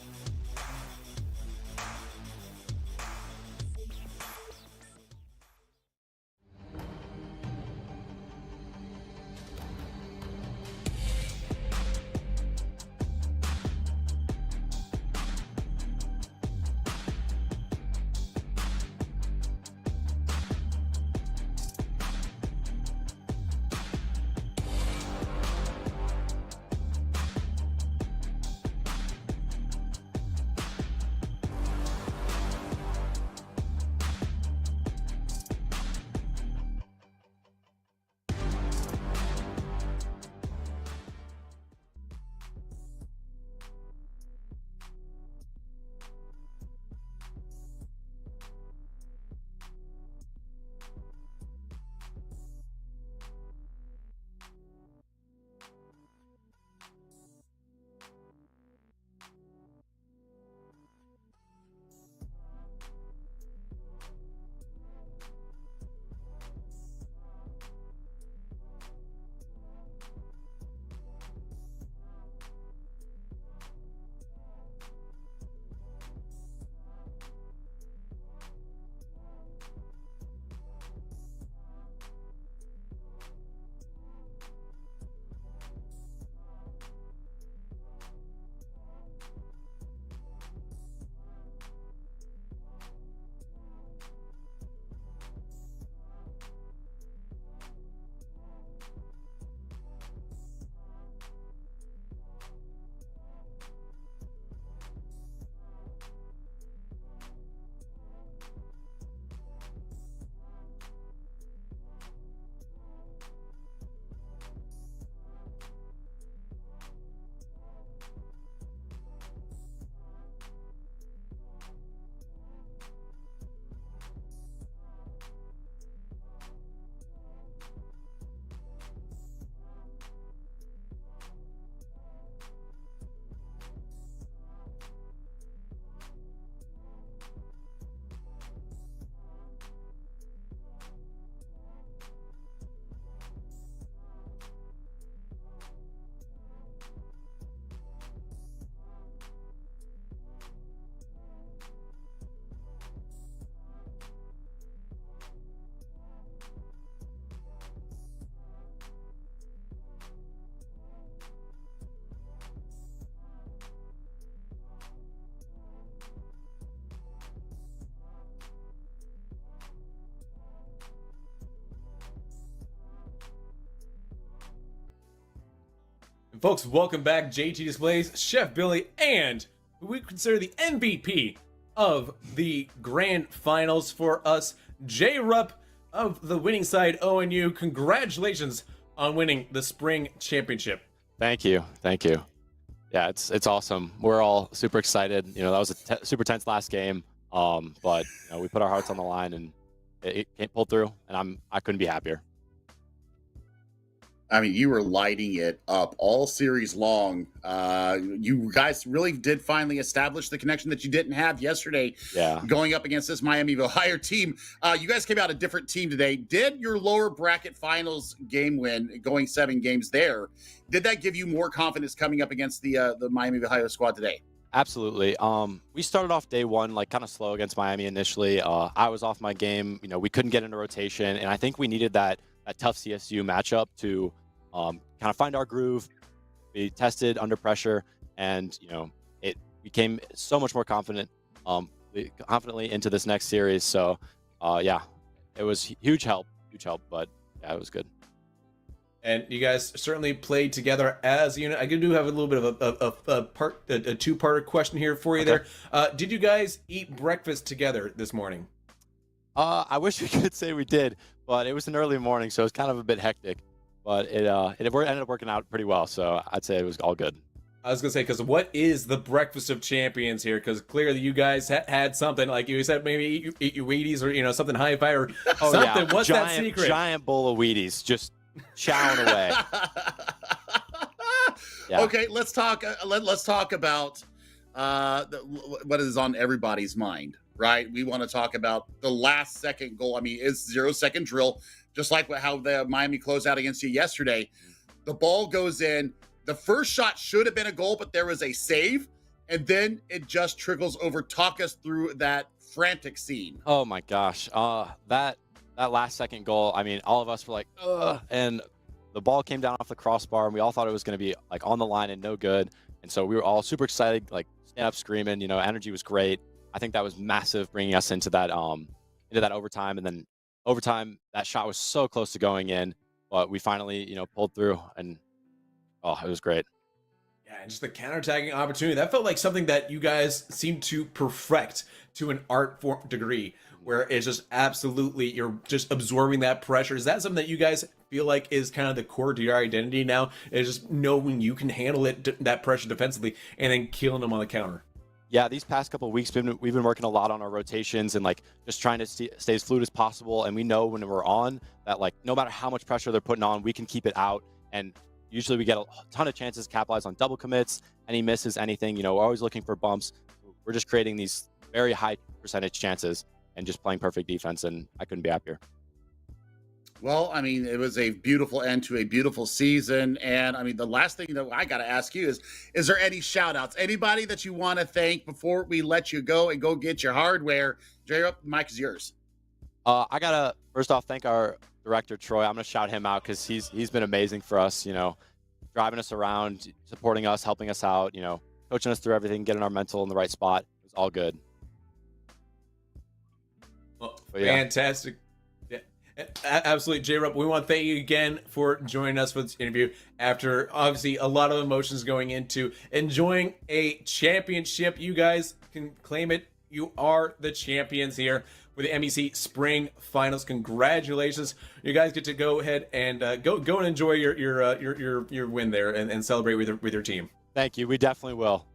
S8: And folks, welcome back. JT Displays, Chef Billy, and who we consider the MVP of the grand finals for us, J-Rupp of the winning side, ONU. Congratulations on winning the spring championship.
S10: Thank you. Thank you. Yeah, it's awesome. We're all super excited. You know, that was a super tense last game, but you know, we put our hearts on the line and it pulled through, and I couldn't be happier.
S3: I mean, you were lighting it up all series long. You guys really did finally establish the connection that you didn't have yesterday.
S10: Yeah.
S3: Going up against this Miami of Ohio team. You guys came out a different team today. Did your lower bracket finals game win, going 7 games there, did that give you more confidence coming up against the Miami of Ohio squad today?
S10: Absolutely. We started off day one like kind of slow against Miami initially. I was off my game. You know, we couldn't get into rotation, and I think we needed that tough CSU matchup to kind of find our groove, be tested under pressure, and you know, it became so much more confidently into this next series. So yeah, it was huge help, but yeah, it was good.
S8: And you guys certainly played together as a unit. I do have a little bit of a two-part question here for you. Okay. There. Did you guys eat breakfast together this morning?
S10: I wish we could say we did, but it was an early morning, so it was kind of a bit hectic. But it ended up working out pretty well, so I'd say it was all good.
S8: I was going to say, because what is the breakfast of champions here? Because clearly you guys had something, like you said, maybe eat your Wheaties or, you know, something hi-fi or something. Yeah. What's that secret?
S10: Giant bowl of Wheaties, just chowing away.
S3: Yeah. Okay, let's talk. Let's talk about what is on everybody's mind, right? We want to talk about the last second goal. I mean, it's 0-second drill, just like how the Miami closed out against you yesterday. The ball goes in. The first shot should have been a goal, but there was a save, and then it just trickles over. Talk us through that frantic scene.
S10: Oh my gosh, that last second goal. I mean, all of us were like, ugh, and the ball came down off the crossbar, and we all thought it was going to be like on the line and no good. And so we were all super excited, like stand up screaming. You know, energy was great. I think that was massive, bringing us into that overtime. And then overtime, that shot was so close to going in, but we finally, you know, pulled through, and oh, it was great.
S8: Yeah, and just the counterattacking opportunity. That felt like something that you guys seemed to perfect to an art form degree, where it's just absolutely, you're just absorbing that pressure. Is that something that you guys feel like is kind of the core to your identity now? Is just knowing you can handle it, that pressure defensively, and then killing them on the counter?
S10: Yeah, these past couple of weeks, we've been working a lot on our rotations and like just trying to stay as fluid as possible. And we know when we're on that, like, no matter how much pressure they're putting on, we can keep it out. And usually we get a ton of chances to capitalize on double commits, any misses, anything. You know, we're always looking for bumps. We're just creating these very high percentage chances and just playing perfect defense, and I couldn't be happier.
S3: Well, I mean, it was a beautiful end to a beautiful season. And I mean, the last thing that I got to ask you is there any shout outs? Anybody that you want to thank before we let you go and go get your hardware? J-Rupp, the mic is yours.
S10: I got to first off thank our director, Troy. I'm going to shout him out because he's been amazing for us, you know, driving us around, supporting us, helping us out, you know, coaching us through everything, getting our mental in the right spot. It was all good.
S8: Well, yeah. Fantastic. Yeah, absolutely, J-Rupp. We want to thank you again for joining us for this interview after obviously a lot of emotions going into enjoying a championship. You guys can claim it. You are the champions here with the MEC Spring Finals. Congratulations! You guys get to go ahead and go and enjoy your win there and celebrate with your team.
S10: Thank you. We definitely will.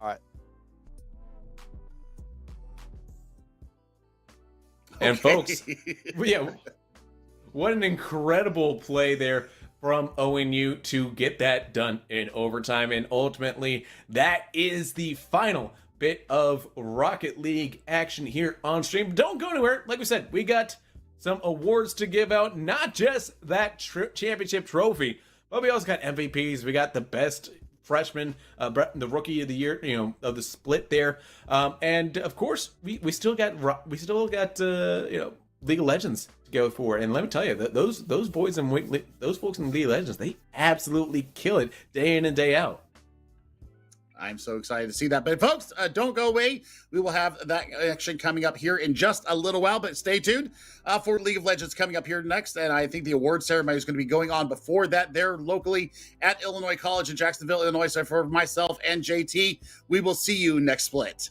S10: All right.
S8: And folks, yeah, what an incredible play there from ONU to get that done in overtime. And ultimately, that is the final bit of Rocket League action here on stream. Don't go anywhere. Like we said, we got some awards to give out, not just that championship trophy, but we also got MVPs. We got the best freshman, the rookie of the year, you know, of the split there, and of course we still got you know, League of Legends to go for. And let me tell you that those boys and those folks in League of Legends, they absolutely kill it day in and day out.
S3: I'm so excited to see that. But folks, don't go away. We will have that action coming up here in just a little while, but stay tuned for League of Legends coming up here next. And I think the award ceremony is going to be going on before that there locally at Illinois College in Jacksonville, Illinois. So for myself and JT, we will see you next split.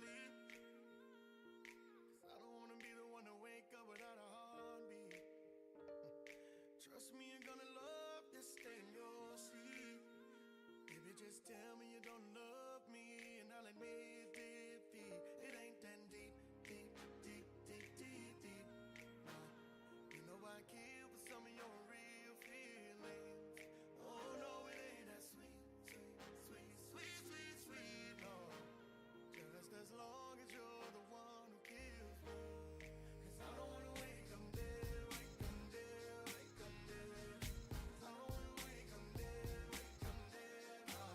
S11: sleep. 'Cause I don't wanna be the one to wake up without a heartbeat. Trust me, you're gonna love this, stay in your seat. Baby, just tell me you don't love me, and I'll admit defeat. It ain't that deep, deep, deep, deep, deep, deep. No, you know I kill for some of your real feelings. Oh no, it ain't that sweet, sweet, sweet, sweet, sweet, sweet. No, just as long as you're the one who kills me. 'Cause I don't wanna wake up dead, wake up dead, wake up dead. 'Cause I don't wanna wake up dead, wake up dead, no.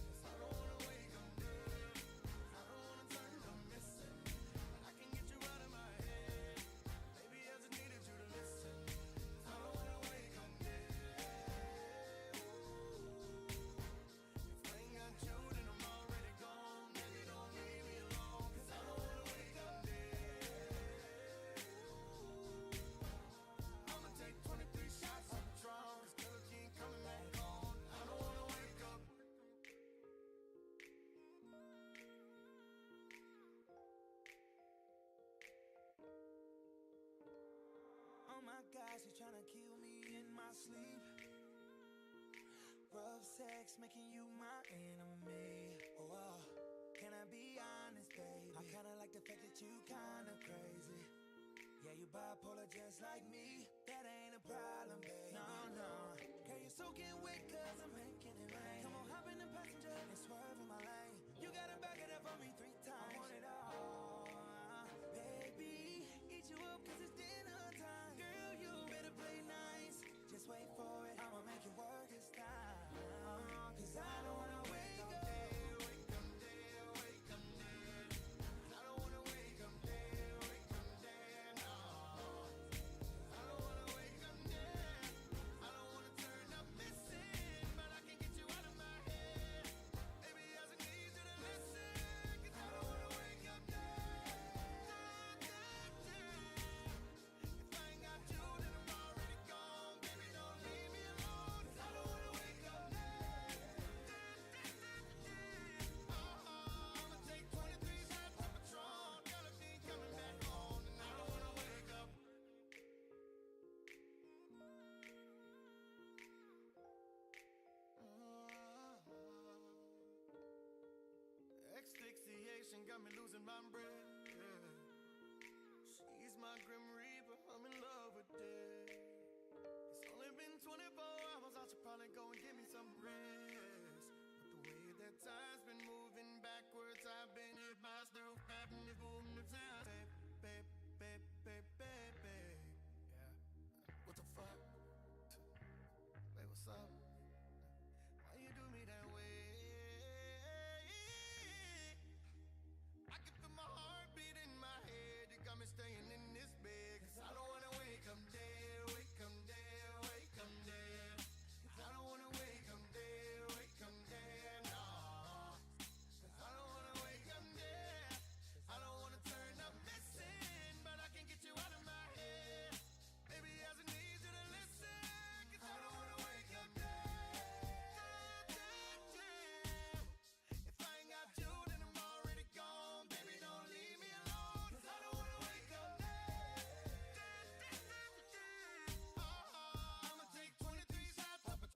S11: 'Cause I don't wanna wake up dead. I don't wanna turn up missing. I can get you out of my head. Maybe I just needed you to listen. 'Cause I don't wanna wake up dead. If I ain't got you, then I'm already gone. Baby, don't leave me alone. 'Cause I don't wanna wake up dead. I'ma take 23 shots of Patron. 'Cause girl, you ain't coming back home. I don't wanna wake up. Oh my gosh, you're tryna kill me in my sleep. Rough sex making you my enemy. Oh, can I be honest, baby? I kinda like the fact that you kinda crazy. Yeah, you bipolar just like me. That ain't a problem, baby. No, no. Girl, you're soaking wet 'cause I'm making it rain. Come on, hop in the passenger and swerve in my lane. You gotta back it up for me 3 times. I want it all, baby. Eat you up 'cause it's dinner time. Girl, you better play nice. Just wait for it. I'ma make it work this time. 'Cause I don't wanna wake up dead, wake up dead, wake up dead. I don't wanna wake up dead, wake up dead, no. I don't wanna wake up dead. I don't wanna turn up missing, but I can get you out of my head. Maybe I just need you to listen. 'Cause I don't wanna wake up dead, dead, dead. If I ain't got you, then I'm already gone. Baby, don't leave me alone. 'Cause I don't wanna wake up dead, dead, dead, dead, dead. I'ma take 23 shots of Patron. Girl, if you ain't coming back home, then I don't wanna wake up. Asphyxiation got me losing my breath. Yeah. She's my grim reaper. I'm in love with death. It's only been 24 hours. I should probably go and give me some rest. But the way that time's been moving backwards, I've been hit by still having this boom the time. Babe, babe, babe, babe, babe. Yeah. What the fuck? Wait, what's up? Why you do me that way? I can feel my heartbeat in my head. You got me staying in this bed. 'Cause I don't wanna wake up dead, wake up dead, wake up dead. 'Cause I don't wanna wake up dead, wake up dead, no. 'Cause I don't wanna wake up dead. I don't wanna turn up missing, but I can get you out of my head. Maybe I just need you to listen. 'Cause I don't wanna wake up dead, dead, dead. If I ain't got you, then I'm already gone. Baby, don't leave me alone. 'Cause I don't wanna wake up dead, dead, dead, dead, dead. I'ma take 23 shots of Patron.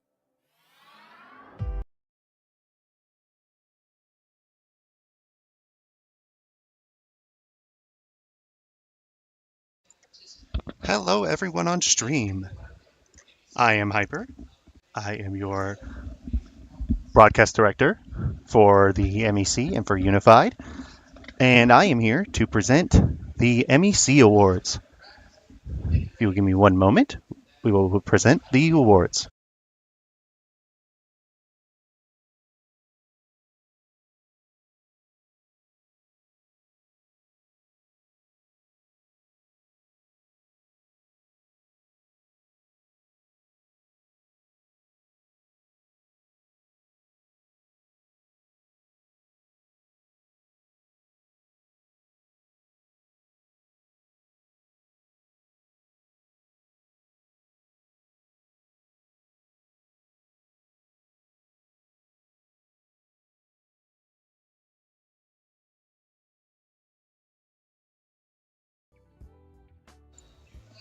S12: Hello, everyone on stream. I am Hyper. I am your broadcast director for the MEC and for Unified, and I am here to present the MEC Awards. If you will give me one moment, we will present the awards.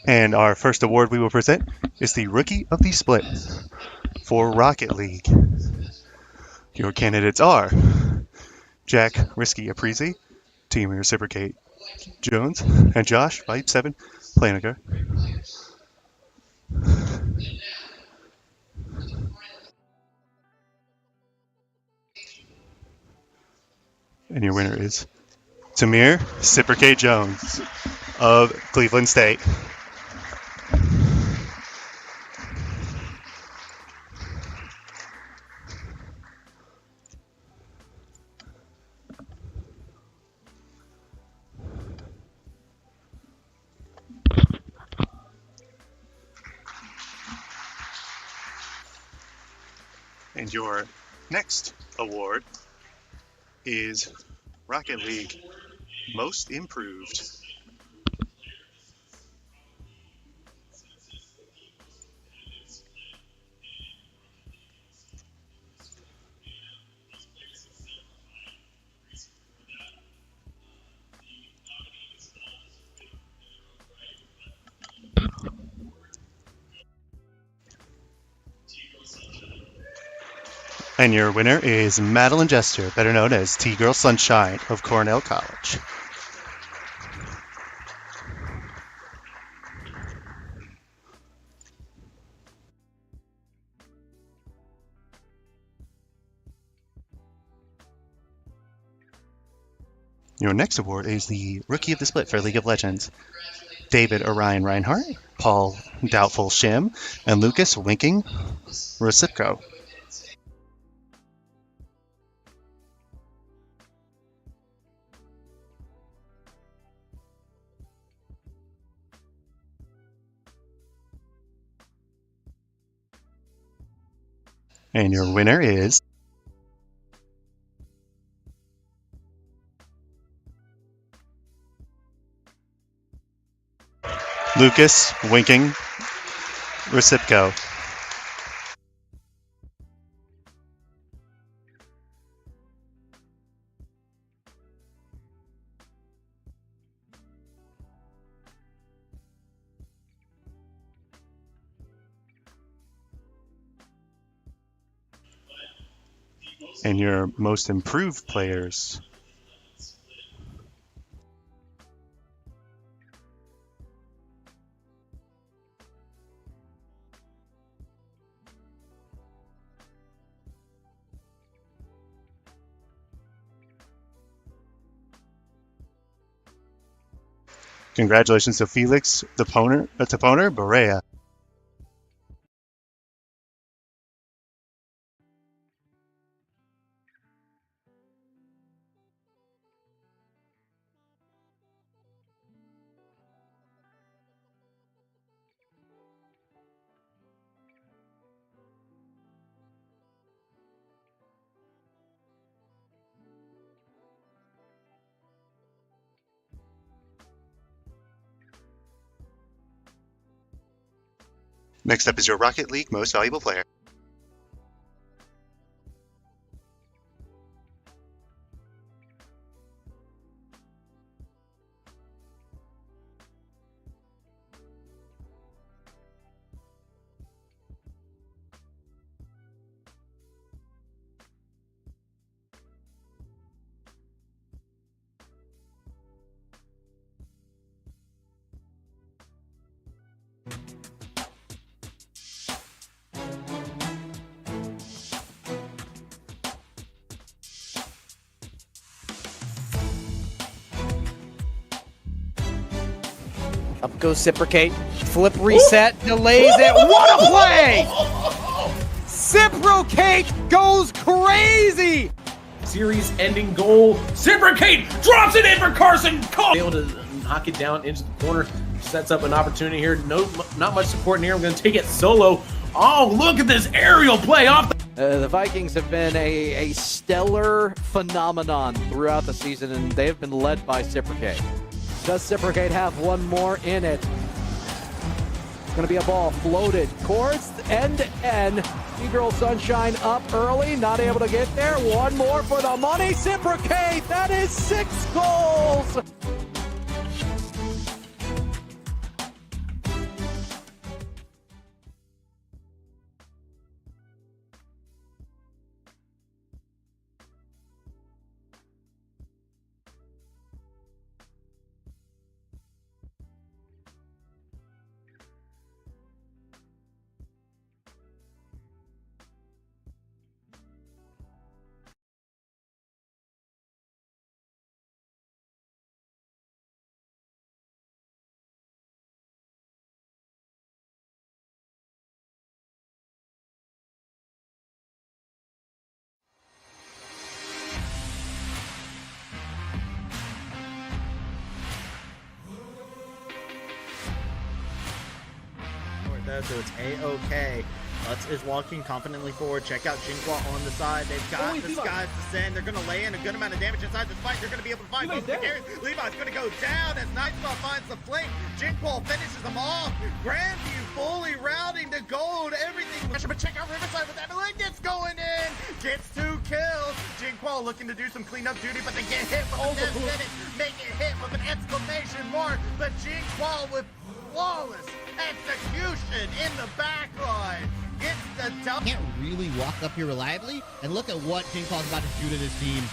S12: And our first award we will present is the Rookie of the Split for Rocket League. Your candidates are Jack Risky Aprisi, Team Reciprocate Jones, and Josh Vibe 7 Planiger. And your winner is Tamir Reciprocate Jones of Cleveland State. And your next award is Rocket League Most Improved. And your winner is Madeline Jester, better known as T-Girl Sunshine of Cornell College. Your next award is the Rookie of the Split for League of Legends. David Orion Reinhardt, Paul Doubtful Shim, and Lucas Winking Recipco. And your winner is Lucas Winking Recipco. And your most improved players. Congratulations to Felix Taponer Barea. Next up is your Rocket League Most Valuable Player.
S2: Up goes Reciprocate. Flip reset. Delays it. What a play! Reciprocate goes crazy!
S8: Series-ending goal. Reciprocate drops it in for Carson Cole. Able to knock it down into the corner. Sets up an opportunity here. Not much support in here. I'm going to take it solo. Oh, look at this aerial play off
S13: the Vikings have been a stellar phenomenon throughout the season, and they've been led by Reciprocate. Does Reciprocate have one more in it? It's going to be a ball floated course, end-to-end. T-Girl Sunshine up early, not able to get there. One more for the money. Reciprocate, that is 6 goals.
S14: though, so it's A-okay. Lutz is walking confidently forward. Check out Jinqua on the side. They've got the skies to send. They're going to lay in a good amount of damage inside this fight. They're going to be able to find both the carries. Levi's going to go down as Nightspot finds the flank. Jinqua finishes them off. Grandview fully routing to gold. Everything. But check out Riverside with that malignance going in. Gets 2 kills. Jinqua looking to do some cleanup duty, but they get hit with a death sentence. Make it hit with an exclamation mark. But Jinqua with flawless execution in the backline. Gets the double.
S15: Can't really walk up here reliably, and look at what Jinqua's about to do to this team.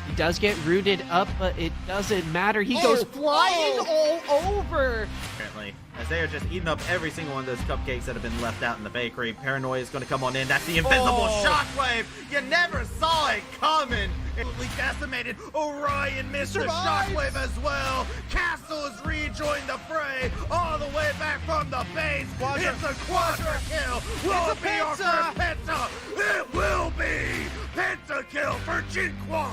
S7: He does get rooted up, but it doesn't matter. He goes flying all over.
S14: Apparently, as they are just eating up every single one of those cupcakes that have been left out in the bakery. Paranoia is going to come on in. That's the invisible shockwave. You never saw it coming. Absolutely decimated. Orion missed the shockwave as well. Castle has rejoined the fray all the way back from the base. It's a quadra kill. Will it be our first penta? It will be penta kill for Jinqua.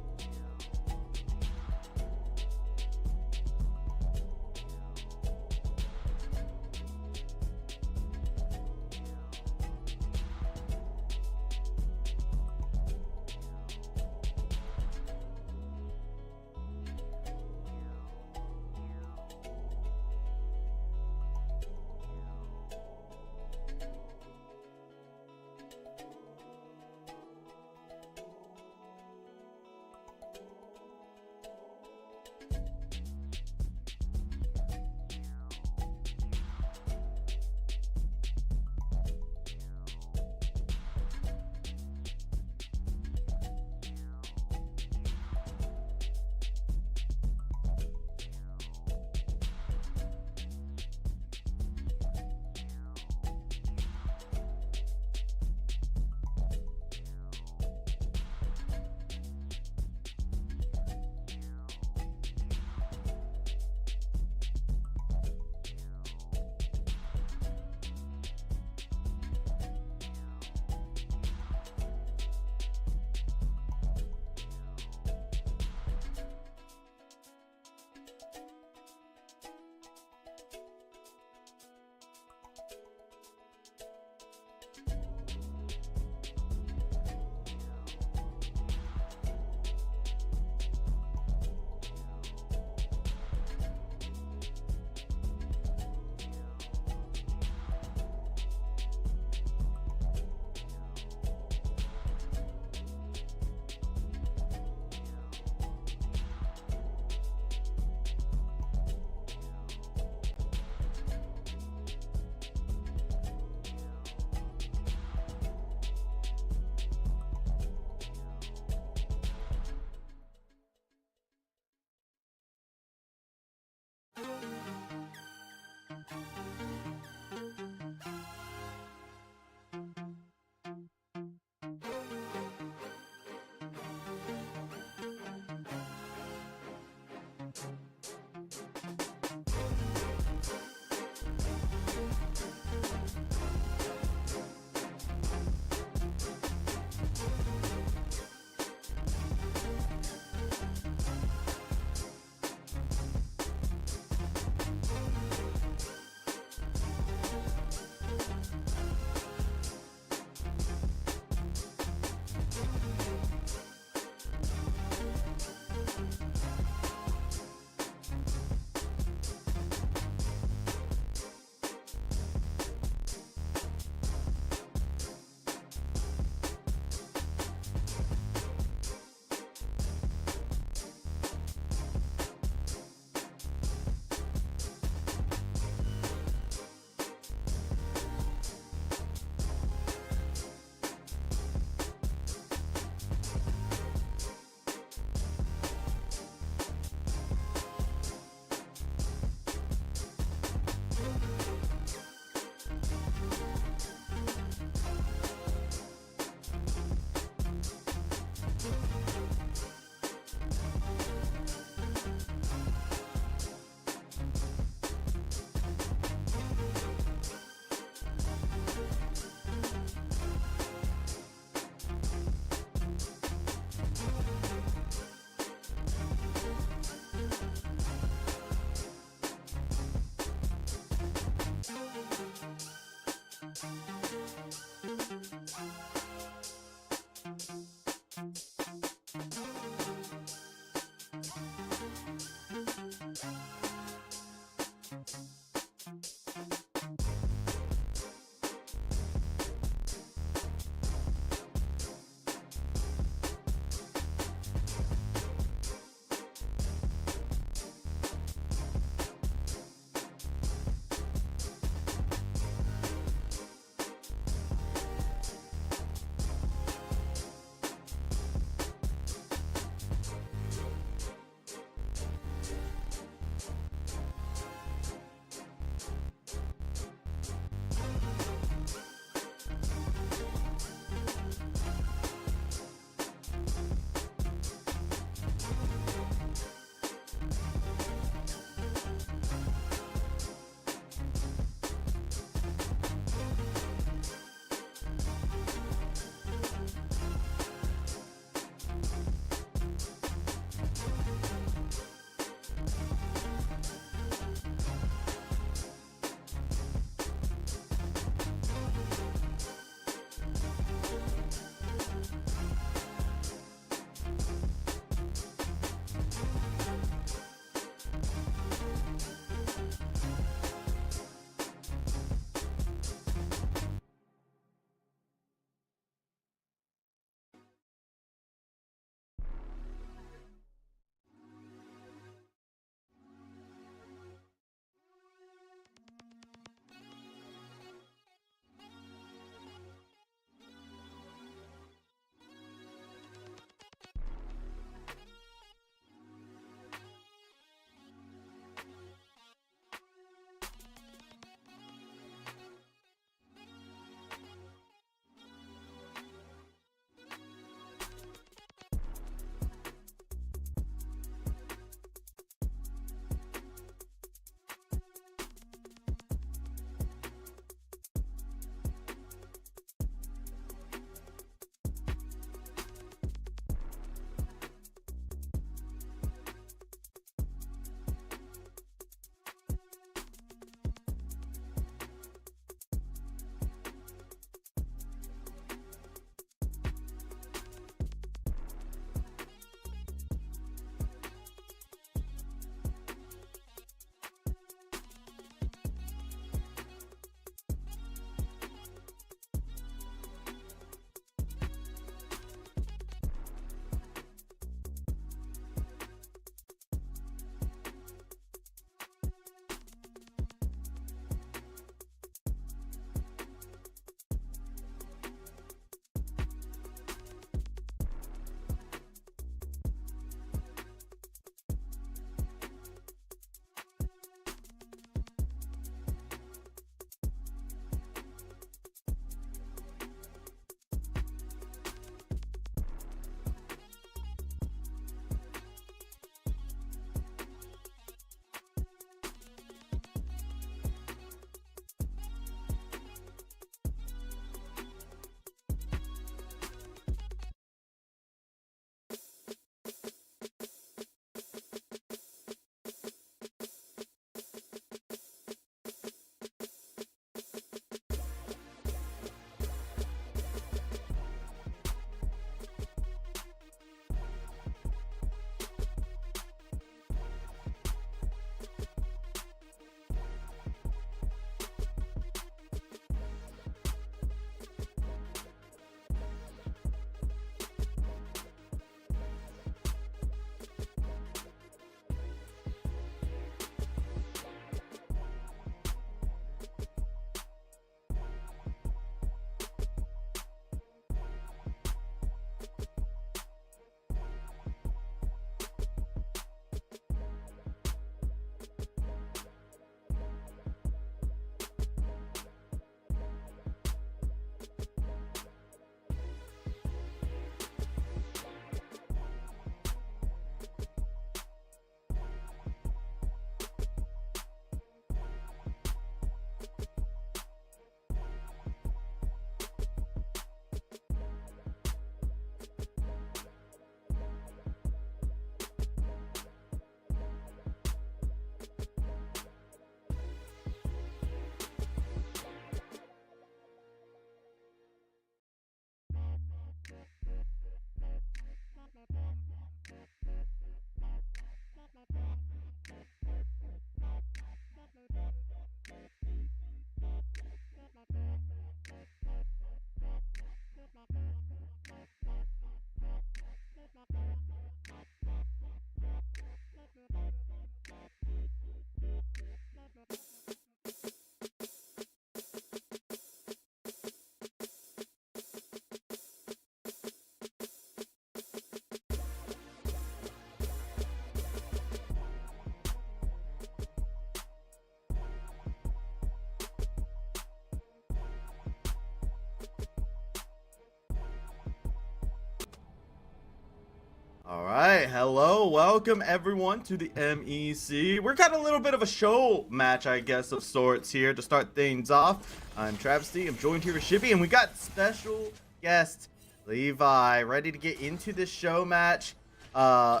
S14: All right, hello, welcome everyone to the MEC. We're got a little bit of a show match, I guess, of sorts here to start things off. I'm Travesty, I'm joined here with Shippy, and we got special guest Levi ready to get into this show match. I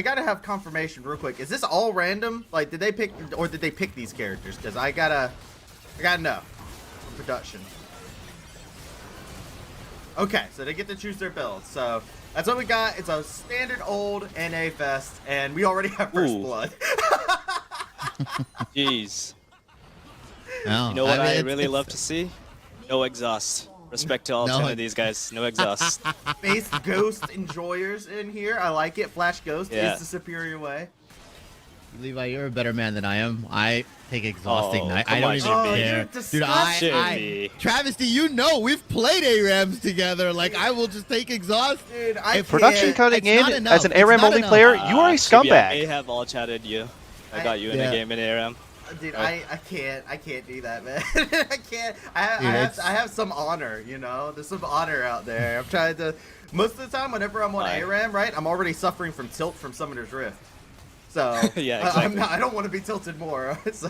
S14: gotta have confirmation real quick. Is this all random? Like, did they pick, or did they pick these characters? Because I gotta know from production. Okay, so they get to choose their builds. So that's what we got. It's a standard old NA fest, and we already have first blood.
S16: Jeez.
S15: No,
S16: You know what I
S15: mean,
S16: really love to see? No exhaust. Respect to all 10 of these guys. No exhaust.
S14: Base ghost enjoyers in here. I like it. Flash ghost is the superior way.
S15: Levi, you're a better man than I am. I take exhausting
S16: Oh,
S15: night.
S16: come
S15: I don't
S16: on,
S15: even
S16: Shippy.
S15: care.
S14: You're
S15: Dude,
S14: disgusting.
S15: Travesty, you know we've played ARAMs together. Like, I will just take exhaust.
S14: Dude, I
S12: Production
S14: can't.
S12: cutting
S15: It's not
S12: in
S15: enough.
S12: as an
S15: It's
S12: ARAM
S15: not
S12: only
S15: enough.
S12: player, you are a
S16: Shippy, I may
S12: scumbag.
S16: have all chatted you. I got you in a game in ARAM.
S14: Dude, I can't do that, man. I can't. I have some honor, you know. There's some honor out there. I'm trying to. Most of the time, whenever I'm on ARAM, right, I'm already suffering from tilt from Summoner's Rift. So
S16: Yeah, exactly.
S14: I don't want to be tilted more. So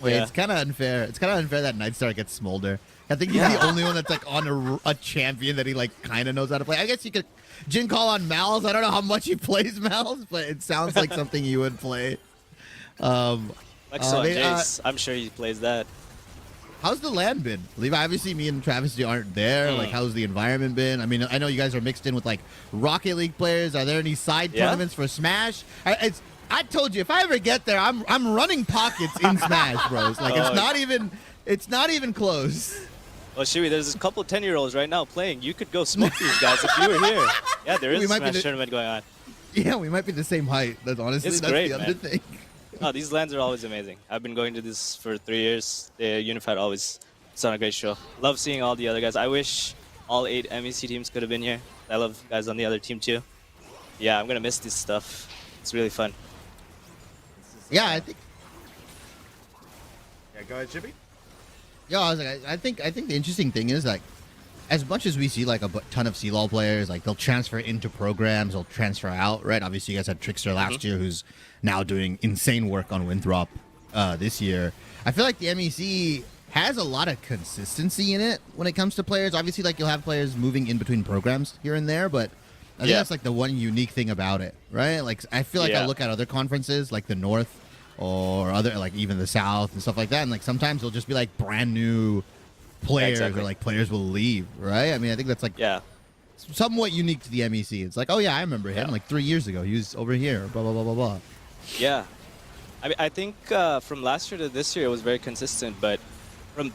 S15: Wait,
S16: Yeah.
S15: it's kind of unfair. It's kind of unfair that Nightstar gets Smolder. I think he's the only one that's like on a champion that he like kind of knows how to play. I guess you could Jin call on Mal's. I don't know how much he plays Mal's, but it sounds like something you would play.
S16: Like so, Jace, I'm sure he plays that.
S15: How's the land been? Levi, obviously me and Travis aren't there. Like, how's the environment been? I mean, I know you guys are mixed in with like Rocket League players. Are there any side tournaments for Smash? I told you, if I ever get there, I'm running pockets in Smash, bros. Like, it's not even close.
S16: Well, Shiwi, there's a couple 10-year-olds right now playing. You could go smoke these guys if you were here. Yeah, there is a Smash tournament going on.
S15: Yeah, we might be the same height. That's honestly
S16: It's
S15: that's
S16: great,
S15: the other
S16: man.
S15: thing.
S16: No, these lands are always amazing. I've been going to this for 3 years. The Unified always it's on a great show. Love seeing all the other guys. I wish all 8 MEC teams could have been here. I love guys on the other team too. Yeah, I'm gonna miss this stuff. It's really fun.
S15: Yeah, I think.
S14: yeah, go ahead, Chippy.
S15: Yeah, I was like, I think the interesting thing is like, as much as we see like a ton of CLOL players, like they'll transfer into programs, they'll transfer out, right? Obviously, you guys had Trickster last year, who's now doing insane work on Winthrop this year. I feel like the MEC has a lot of consistency in it when it comes to players. Obviously, like you'll have players moving in between programs here and there, but I think that's like the one unique thing about it, right? Like I feel like I look at other conferences like the North or other like even the South and stuff like that, and like sometimes they'll just be like brand new players or like players will leave, right? I mean, I think that's like somewhat unique to the MEC. It's like, oh yeah, I remember him like 3 years ago. He was over here, blah blah blah blah blah.
S16: Yeah, I mean, I think from last year to this year it was very consistent, but from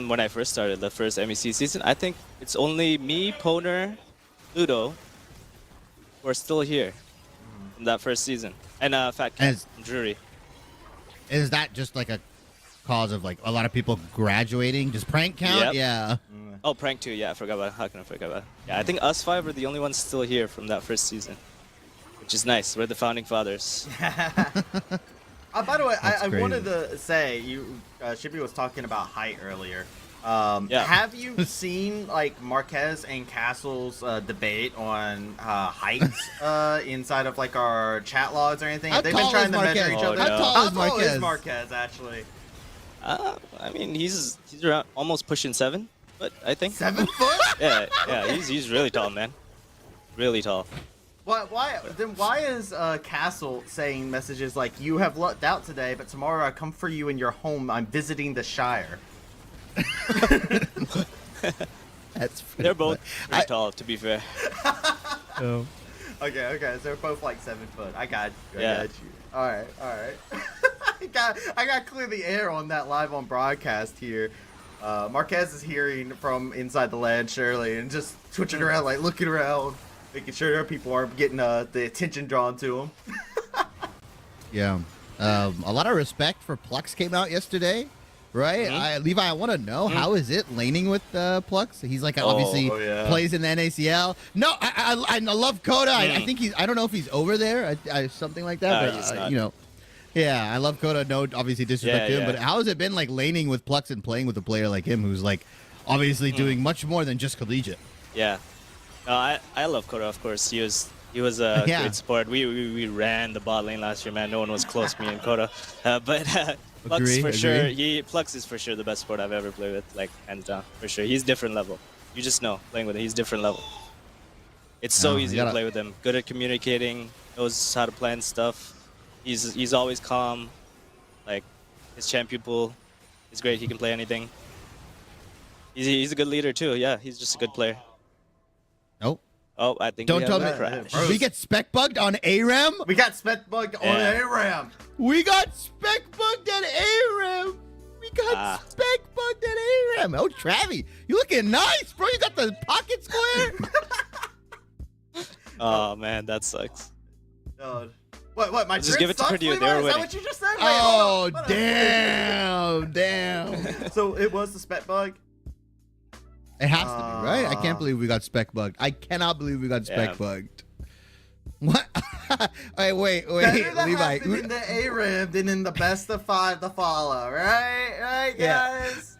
S16: when I first started the first MEC season, I think it's only me, Poner, Ludo, who are still here from that first season, and Fat Cat and Drury.
S15: Is that just like a cause of like a lot of people graduating? Just prank count?
S16: Yep.
S15: Yeah.
S16: Oh, prank too. Yeah, I forgot about. How can I forget about? Yeah, I think us 5 are the only ones still here from that first season, which is nice. We're the founding fathers.
S14: By the way, I
S15: crazy.
S14: wanted to say, Shippy was talking about height earlier. Have you seen like Marquez and Castle's debate on heights inside of like our chat logs or anything? Have they been trying to measure each other?
S15: How tall is
S14: Marquez actually?
S16: I mean, he's around almost pushing 7, but I think
S14: 7 foot.
S16: yeah, he's really tall, man. Really tall.
S14: Why is Castle saying messages like "You have lucked out today, but tomorrow I come for you in your home. I'm visiting the Shire."
S16: They're both pretty tall, to be fair.
S14: Okay, so they're both like 7 foot. I got you. All right. I got to clear the air on that live on broadcast here. Marquez is hearing from inside the land, surely, and just twitching around, like looking around, making sure there people aren't getting the attention drawn to him.
S15: Yeah. A lot of respect for Plux came out yesterday, right? Levi, I want to know, how is it laning with Plux? He's like obviously plays in the NACL. No, I love Coda. I think I don't know if he's over there, something like that.
S16: He's
S15: but
S16: not.
S15: you know, yeah, I love Coda. No, obviously disrespect to him, but how has it been like laning with Plux and playing with a player like him who's like obviously doing much more than just collegiate?
S16: Yeah. I love Koda, of course. He was a
S15: Yeah.
S16: great support. We ran the bot lane last year, man. No one was close to me and Koda. But Plux for sure. Plux is for sure the best support I've ever played with, like hands down, for sure. He's different level. You just know playing with him. He's different level. It's so easy to play with him. Good at communicating. Knows how to plan stuff. He's always calm. Like his champion pool is great. He can play anything. He's a good leader too. Yeah, he's just a good player.
S15: Nope.
S16: Oh, I think
S15: Don't
S16: we
S15: tell
S16: have
S15: me.
S16: a crash.
S15: We get spec bugged on ARAM?
S14: We got spec bugged on ARAM.
S15: We got spec bugged at ARAM. We got spec bugged at ARAM. Oh, Travi, you looking nice, bro. You got the pocket square.
S16: Oh man, that sucks.
S14: God. What? My
S16: Just give it to Purdue. They were
S14: Is that
S16: winning.
S14: what you just said? Wait,
S15: Oh,
S14: hold on.
S15: damn.
S14: So it was the spec bug?
S15: It has to be, right? I can't believe we got spec bugged. I cannot believe we got spec bugged. What? wait,
S14: Better to
S15: Levi.
S14: have it in the ARAM than in the best of 5 to follow, right, guys?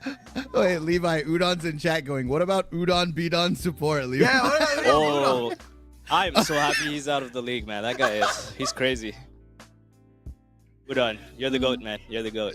S15: Wait, Levi, Udon's in chat going, what about Udon Bidon support, Levi?
S14: Yeah, what about
S16: Oh, I'm so happy he's out of the league, man. That guy he's crazy. Udon, you're the GOAT, man. You're the GOAT.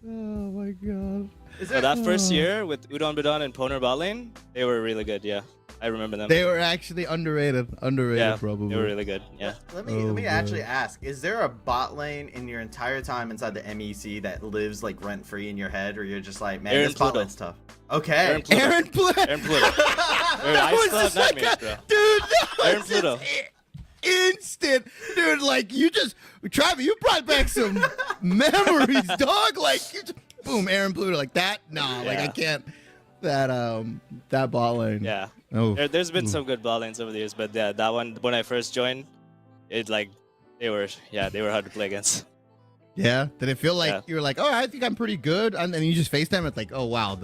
S15: Oh my god.
S16: So that first year with Udon Bidon and Poner bot lane, they were really good, yeah. I remember them.
S15: They were actually underrated.
S16: Yeah,
S15: Probably.
S16: they were really good, yeah.
S14: Let me actually ask, is there a bot lane in your entire time inside the MEC that lives like rent free in your head, or you're just like, man, this bot lane's tough? Okay.
S15: Aaron Pluto.
S16: Aaron Pluto. I still have nightmares, bro.
S15: Dude,
S16: Aaron Pluto.
S15: Instant. Dude, like, you just, Travis, you brought back some memories, dog. Like, you just, boom, Aaron Pluto. Like, that, nah, like, I can't. That bot lane.
S16: Yeah.
S15: Oh.
S16: There's been some good bot lanes over the years, but yeah, that one, when I first joined, it like, they were hard to play against.
S15: Yeah? Did it feel like you were like, oh, I think I'm pretty good? And then you just face them, it's like, oh, wow,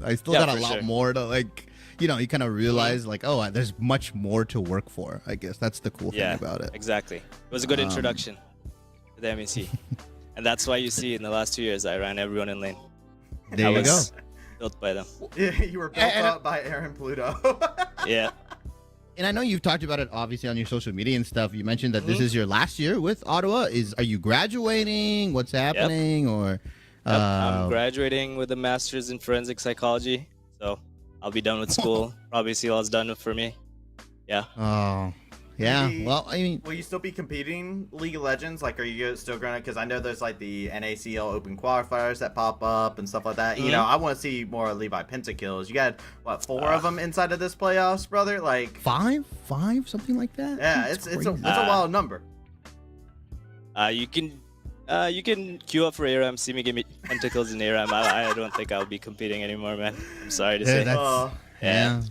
S15: I still got a lot more to, like, you know, you kind of realize, like, oh, there's much more to work for, I guess. That's the cool thing about it.
S16: Exactly. It was a good introduction to the MEC. And that's why you see in the last 2 years, I ran everyone in lane.
S15: There you go.
S16: Built by them.
S14: Yeah, you were built up by Aaron Pluto.
S16: Yeah.
S15: And I know you've talked about it, obviously, on your social media and stuff. You mentioned that this is your last year with Ottawa. Are you graduating? What's happening? Or
S16: I'm graduating with a master's in forensic psychology. So I'll be done with school. Probably CL's done for me. Yeah.
S15: Oh, yeah. Well, I mean,
S14: will you still be competing League of Legends? Like, are you still going to? Because I know there's like the NACL Open qualifiers that pop up and stuff like that. You know, I want to see more Levi pentakills. You got what, 4 of them inside of this playoffs, brother? Like
S15: 5, something like that.
S14: Yeah, it's a wild number.
S16: You can queue up for ARAM. See me give me pentakills in ARAM. I don't think I'll be competing anymore, man. I'm sorry to say.
S15: Yeah.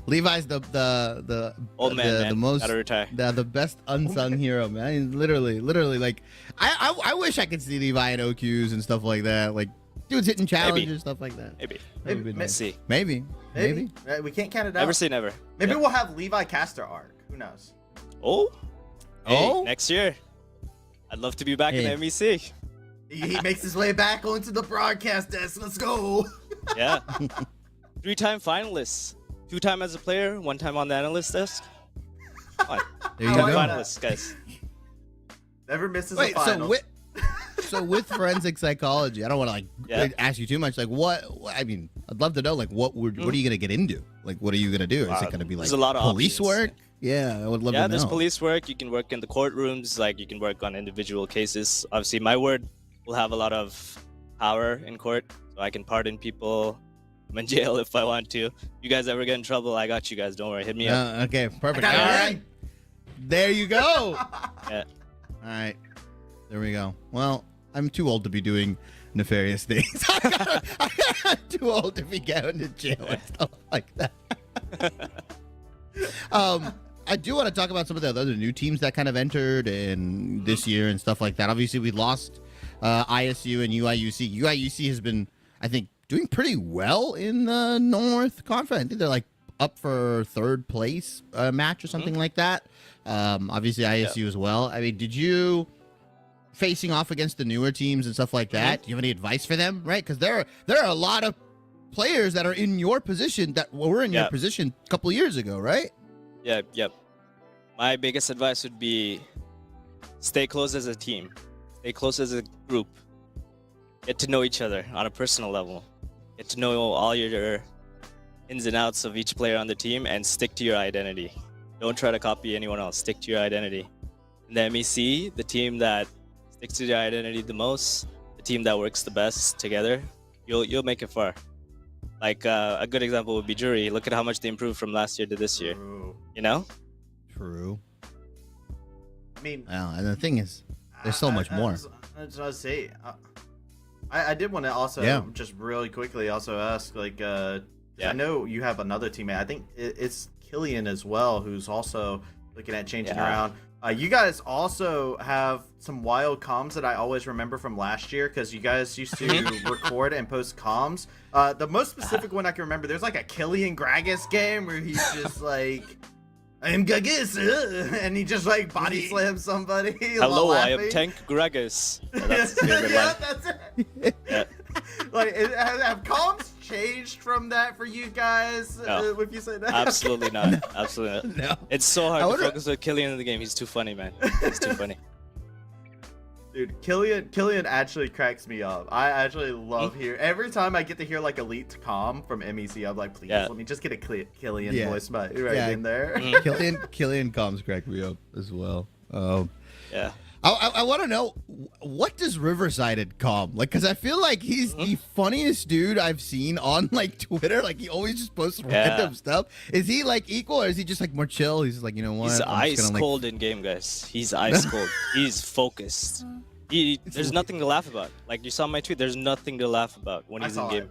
S15: Levi's the
S16: old man,
S15: the most
S16: gotta retire.
S15: the best unsung hero, man. I mean, literally, like I wish I could see Levi in OQs and stuff like that. Like dudes hitting challenges, stuff like that.
S16: Maybe. Let's see.
S15: Maybe.
S14: We can't count it out.
S16: Never say never.
S14: Maybe we'll have Levi Caster arc. Who knows?
S16: Hey, next year. I'd love to be back in the MEC.
S14: He makes his way back onto the broadcast desk. Let's go.
S16: Yeah. 3-time finalists. 2-time as a player, 1 time on the analyst desk. Come on.
S15: There you
S16: 2-time
S15: go.
S16: finalists, guys.
S14: Never misses a final.
S15: So with forensic psychology, I don't want to like ask you too much. Like what? I mean, I'd love to know. Like what are you gonna get into? Like what are you gonna do? Is it gonna be like
S16: there's a lot of
S15: police
S16: options.
S15: work? Yeah, I would love to know.
S16: Yeah, there's police work. You can work in the courtrooms. Like you can work on individual cases. Obviously, my word will have a lot of power in court, so I can pardon people. I'm in jail if I want to. You guys ever get in trouble, I got you guys. Don't worry. Hit me up.
S15: Okay, perfect. All right. There you go.
S16: Yeah.
S15: All right. There we go. Well, I'm too old to be doing nefarious things. I'm too old to be going to jail and stuff like that. I do want to talk about some of the other new teams that kind of entered in this year and stuff like that. Obviously, we lost ISU and UIUC. UIUC has been, I think, doing pretty well in the North Conference. I think they're like up for 3rd place match or something like that. Obviously ISU as well. I mean, did you facing off against the newer teams and stuff like that? Do you have any advice for them? Right, because there are a lot of players that are in your position that were in your position a couple of years ago, right?
S16: Yep. My biggest advice would be stay close as a team. Stay close as a group. Get to know each other on a personal level. Get to know all your ins and outs of each player on the team and stick to your identity. Don't try to copy anyone else. Stick to your identity. In the MEC, the team that sticks to their identity the most, the team that works the best together, you'll make it far. Like a good example would be Jury. Look at how much they improved from last year to this year. You know?
S15: True.
S14: I mean,
S15: Well, and the thing is, there's so much more.
S14: I was gonna say, I did want to also just really quickly also ask, like, I know you have another teammate. I think it's Killian as well, who's also looking at changing around. You guys also have some wild comms that I always remember from last year, because you guys used to record and post comms. The most specific one I can remember, there's like a Killian Gragas game where he's just like, I'm Gragas, and he just like body slams somebody.
S16: Hello, I am Tank Gragas. That's
S14: that's it.
S16: Yeah.
S14: Like, have comms changed from that for you guys?
S16: No.
S14: If you say that,
S16: Absolutely not. Absolutely not.
S15: No.
S16: It's so hard to focus with Killian in the game. He's too funny, man. He's too funny.
S14: Dude, Killian actually cracks me up. I actually love hearing every time I get to hear like elite comm from MEC. I'm like, please let me just get a Killian voice in there.
S15: Killian comms crack me up as well.
S16: Yeah.
S15: I want to know, what does Riverside calm? Like, because I feel like he's the funniest dude I've seen on, like, Twitter. Like, he always just posts random stuff. Is he, like, equal, or is he just, like, more chill? He's just like, you know what?
S16: He's ice cold in game, guys. He's ice cold. He's focused. There's nothing to laugh about. Like, you saw my tweet. There's nothing to laugh about when he's in game.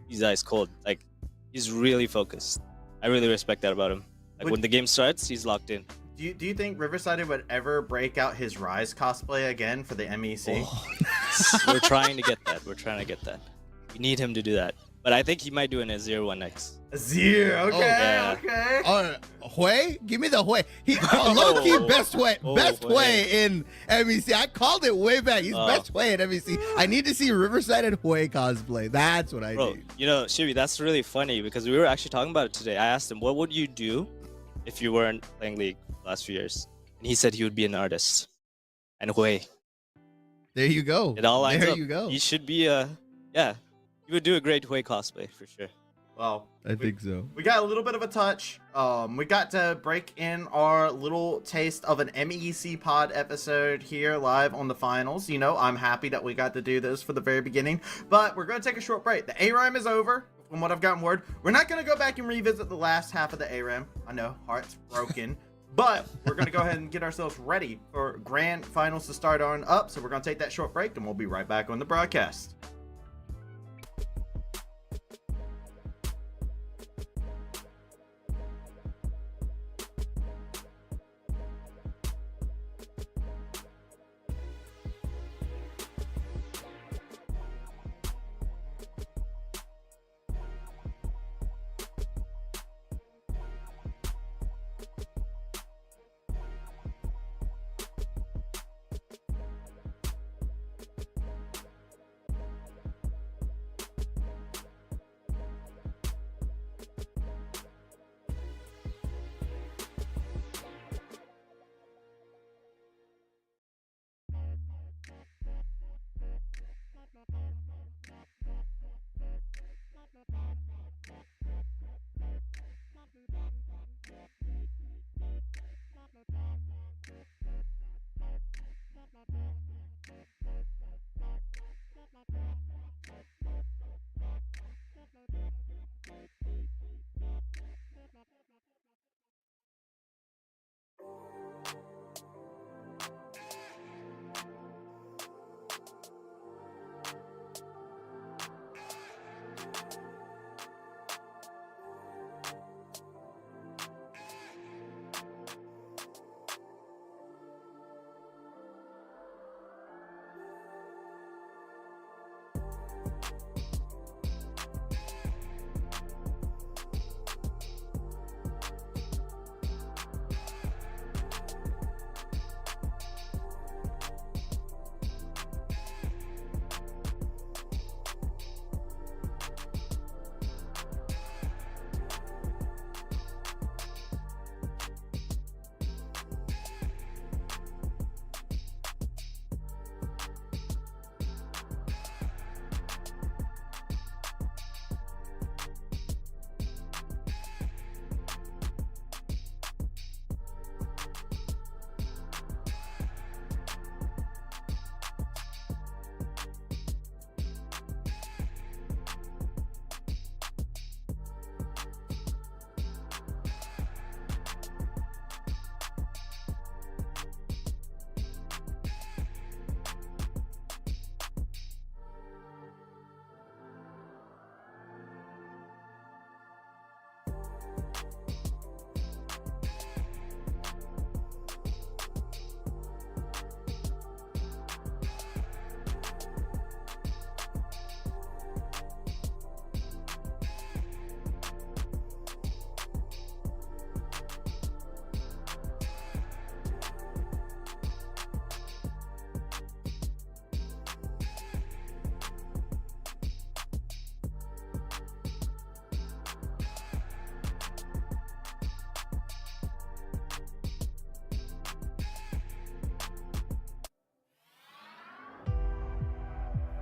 S16: He's ice cold. Like, he's really focused. I really respect that about him. Like, when the game starts, he's locked in.
S14: Do you think Riverside would ever break out his Rise cosplay again for the MEC?
S16: We're trying to get that. We need him to do that. But I think he might do an Azir one next.
S14: Azir, okay.
S15: Hui? Give me the Hui. He low-key best Hui in MEC. I called it way back. He's best Hui in MEC. I need to see Riverside and Hui cosplay. That's what I need.
S16: You know, Shibi, that's really funny because we were actually talking about it today. I asked him, what would you do if you weren't playing League the last few years? And he said he would be an artist. And Hui.
S15: There you go.
S16: It all lines
S15: there
S16: up.
S15: You go.
S16: He should be he would do a great Hui cosplay for sure.
S14: Well,
S15: I think so.
S14: We got a little bit of a touch. We got to break in our little taste of an MEC pod episode here live on the finals. You know, I'm happy that we got to do this for the very beginning, but we're going to take a short break. The ARAM is over. From what I've gotten word, we're not going to go back and revisit the last half of the ARAM. I know, heart's broken. But we're going to go ahead and get ourselves ready for grand finals to start on up. So we're going to take that short break and we'll be right back on the broadcast.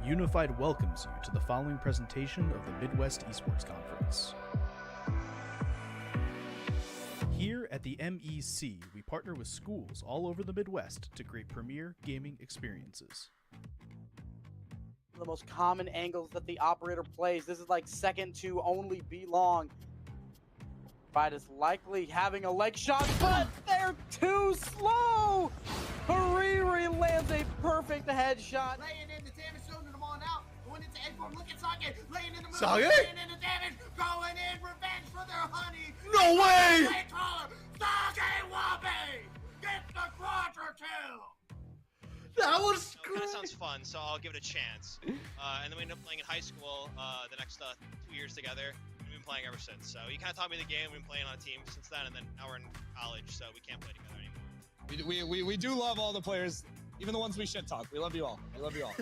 S1: Unified welcomes you to the following presentation of the Midwest Esports Conference. Here at the MEC, we partner with schools all over the Midwest to create premier gaming experiences.
S2: The most common angles that the operator plays. This is like second to only B-Long. Fight is likely having a leg shot, but they're too slow! Hariri lands a perfect headshot.
S14: Laying in the damage zone to them on out. Going into A4, look at Sake. Laying in the middle.
S9: Sake?
S14: Laying in the damage. Going in revenge for their honey.
S9: No way!
S14: Sake Wabe! Get the quadra kill!
S9: That was
S5: So it kind of sounds fun, so I'll give it a chance. And then we end up playing in high school the next 2 years together. We've been playing ever since. So you kind of taught me the game. We've been playing on a team since then, and then now we're in college, so we can't play together anymore.
S6: We do love all the players, even the ones we shit talk. We love you all. We love you all.